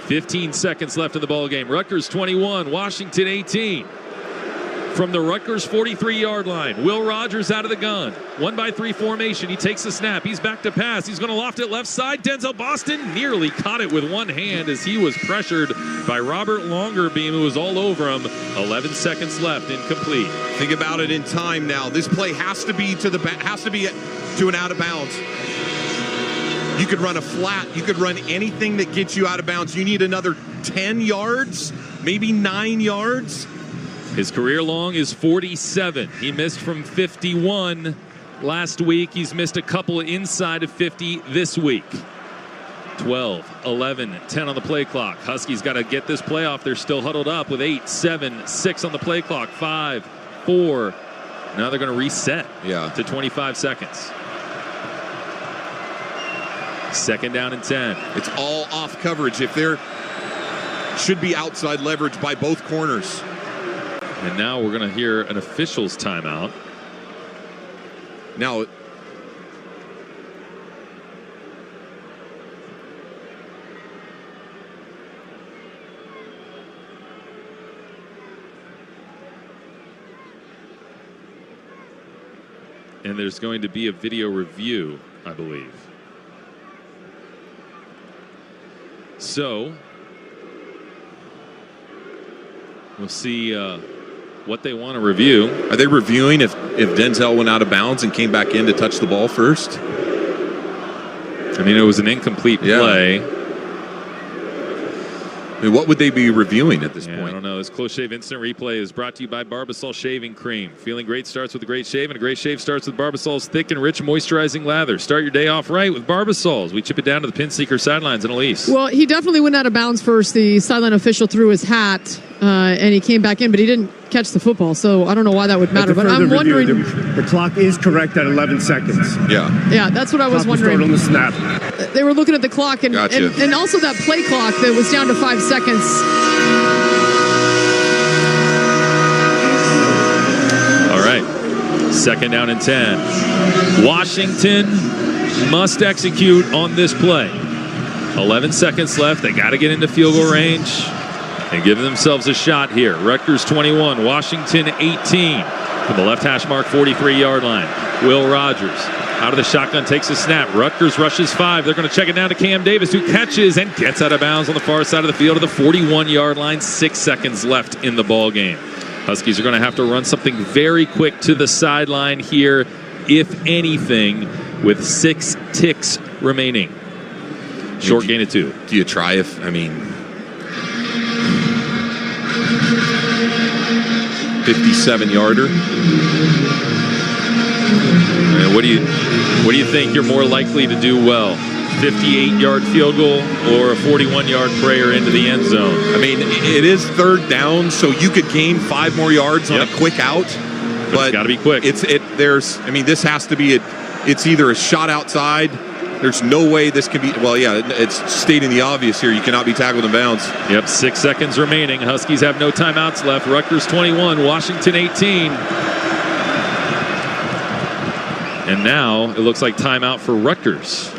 15 seconds left in the ball game. Rutgers 21, Washington 18. From the Rutgers 43-yard line, Will Rogers out of the gun. 1-by-3 formation. He takes the snap. He's back to pass. He's going to loft it left side. Denzel Boston nearly caught it with one hand as he was pressured by Robert Longerbeam, who was all over him. 11 seconds left, incomplete. Think about it in time now. This play has to be to an out of bounds. You could run a flat. You could run anything that gets you out of bounds. You need another 10 yards, maybe 9 yards. His career long is 47. He missed from 51 last week. He's missed a couple inside of 50 this week. 12, 11, 10 on the play clock. Huskies got to get this play off. They're still huddled up with 8, 7, 6 on the play clock. 5, 4. Now they're going to reset to 25 seconds. Second down and 10. It's all off coverage. If there should be outside leverage by both corners. And now we're going to hear an official's timeout. Now, and there's going to be a video review, I believe. So we'll see what they want to review. Are they reviewing if Denzel went out of bounds and came back in to touch the ball first? I mean, it was an incomplete play. I mean, what would they be reviewing at this point? I don't know. This Close Shave Instant Replay is brought to you by Barbasol Shaving Cream. Feeling great starts with a great shave, and a great shave starts with Barbasol's thick and rich moisturizing lather. Start your day off right with Barbasols. We chip it down to the pin seeker sidelines. And Elise. Well, he definitely went out of bounds first. The sideline official threw his hat, and he came back in, but he didn't catch the football, so I don't know why that would matter. But I'm wondering. The clock is correct at 11 seconds. Yeah, that's what I was wondering. Start on the snap. They were looking at the clock, and also that play clock that was down to 5 seconds. All right, second down and 10. Washington must execute on this play. 11 seconds left. They got to get into field goal range and give themselves a shot here. Rutgers 21, Washington 18. From the left hash mark, 43-yard line. Will Rogers out of the shotgun, takes a snap. Rutgers rushes 5. They're going to check it down to Cam Davis, who catches and gets out of bounds on the far side of the field to the 41-yard line. 6 seconds left in the ball game. Huskies are going to have to run something very quick to the sideline here, if anything, with 6 ticks remaining. Short gain of 2. Do you try 57-yarder? What do you think you're more likely to do well? 58-yard field goal or a 41-yard prayer into the end zone. I mean, it is third down, so you could gain 5 more yards on a quick out. But it's got to be quick. This has to be it's either a shot outside. There's no way this can be. Well, yeah, it's stating the obvious here. You cannot be tackled in bounds. Yep, 6 seconds remaining. Huskies have no timeouts left. Rutgers 21, Washington 18. And now it looks like timeout for Rutgers.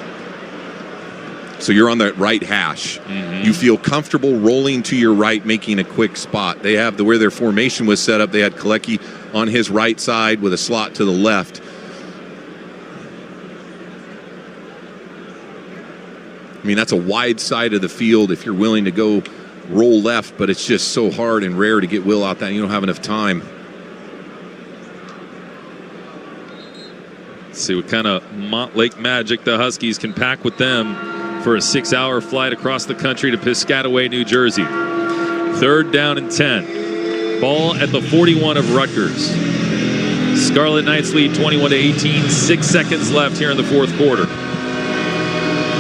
So you're on that right hash. Mm-hmm. You feel comfortable rolling to your right, making a quick spot. They have where their formation was set up. They had Kalecki on his right side with a slot to the left. I mean, that's a wide side of the field if you're willing to go roll left, but it's just so hard and rare to get Will out that. You don't have enough time. Let's see what kind of Montlake magic the Huskies can pack with them for a 6-hour flight across the country to Piscataway, New Jersey. 3rd down and 10. Ball at the 41 of Rutgers. Scarlet Knights lead 21-18. 6 seconds left here in the 4th quarter.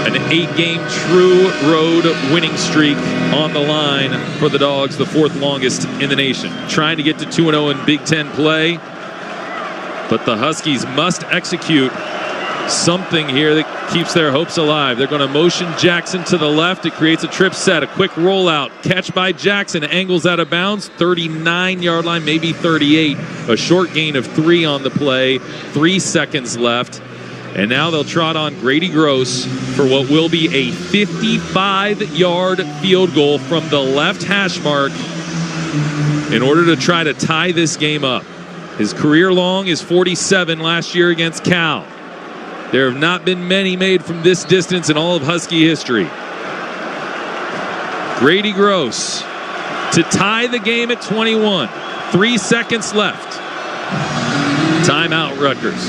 An 8-game true road winning streak on the line for the Dogs, the 4th longest in the nation. Trying to get to 2-0 in Big Ten play, but the Huskies must execute something here that keeps their hopes alive. They're going to motion Jackson to the left. It creates a trip set, a quick rollout. Catch by Jackson, angles out of bounds, 39-yard line, maybe 38. A short gain of 3 on the play, 3 seconds left. And now they'll trot on Grady Gross for what will be a 55-yard field goal from the left hash mark in order to try to tie this game up. His career long is 47 last year against Cal. There have not been many made from this distance in all of Husky history. Grady Gross to tie the game at 21. 3 seconds left. Timeout, Rutgers.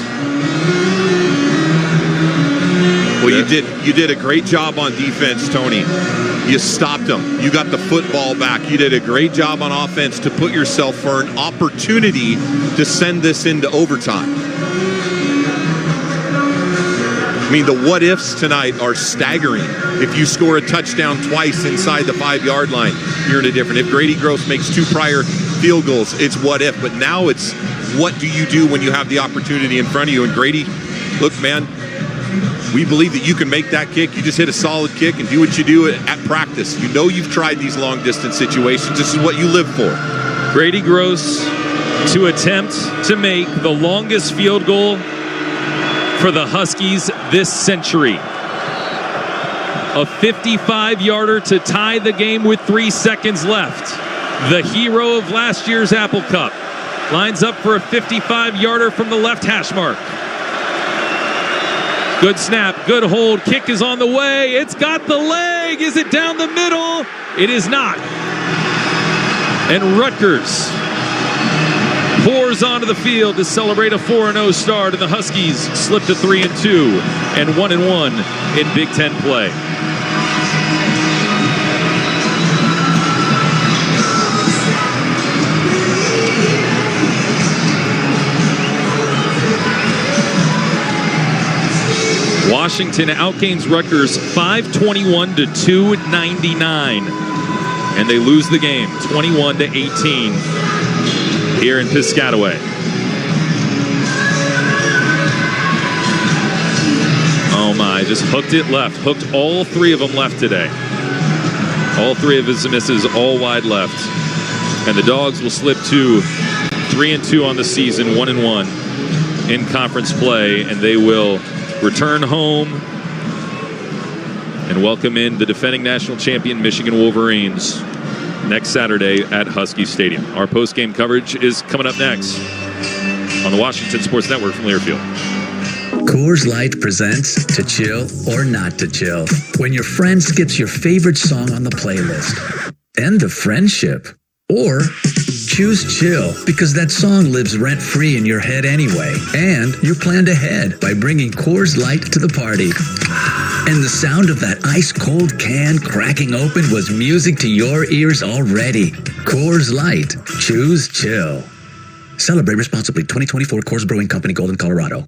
Well, you did a great job on defense, Tony. You stopped them. You got the football back. You did a great job on offense to put yourself for an opportunity to send this into overtime. I mean, the what-ifs tonight are staggering. If you score a touchdown twice inside the 5-yard line, you're in a different. If Grady Gross makes 2 prior field goals, it's what-if. But now it's what do you do when you have the opportunity in front of you? And Grady, look, man, we believe that you can make that kick. You just hit a solid kick and do what you do at practice. You know you've tried these long-distance situations. This is what you live for. Grady Gross to attempt to make the longest field goal for the Huskies this century. A 55-yarder to tie the game with 3 seconds left. The hero of last year's Apple Cup lines up for a 55-yarder from the left hash mark. Good snap, good hold, kick is on the way, it's got the leg, is it down the middle? It is not. And Rutgers pours onto the field to celebrate a 4-0 start, and the Huskies slip to 3-2 and 1-1 in Big Ten play. Washington outgains Rutgers 521 to 299, and they lose the game 21-18 here in Piscataway. Oh my, just hooked it left. Hooked all 3 of them left today. All 3 of his misses, all wide left. And the Dogs will slip to 3-2 on the season, 1-1 in conference play, and they will return home and welcome in the defending national champion Michigan Wolverines next Saturday at Husky Stadium. Our post-game coverage is coming up next on the Washington Sports Network from Learfield. Coors Light presents To Chill or Not to Chill. When your friend skips your favorite song on the playlist. End the friendship. Or choose chill because that song lives rent-free in your head anyway. And you're planned ahead by bringing Coors Light to the party. And the sound of that ice-cold can cracking open was music to your ears already. Coors Light. Choose chill. Celebrate responsibly. 2024 Coors Brewing Company, Golden, Colorado.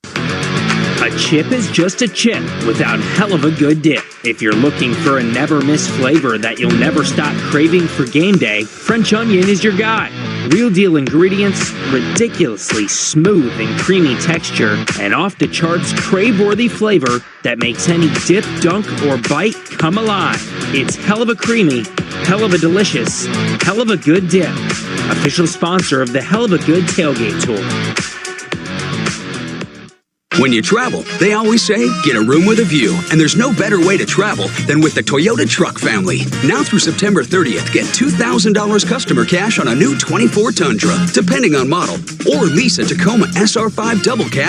A chip is just a chip without hell of a good dip. If you're looking for a never-miss flavor that you'll never stop craving for game day, French onion is your guy. Real deal ingredients, ridiculously smooth and creamy texture, and off-the-charts crave-worthy flavor that makes any dip, dunk, or bite come alive. It's hell of a creamy, hell of a delicious, hell of a good dip. Official sponsor of the Hell of a Good Tailgate Tour. When you travel, they always say, get a room with a view. And there's no better way to travel than with the Toyota truck family. Now through September 30th, get $2,000 customer cash on a new 24 Tundra, depending on model. Or lease a Tacoma SR5 double cab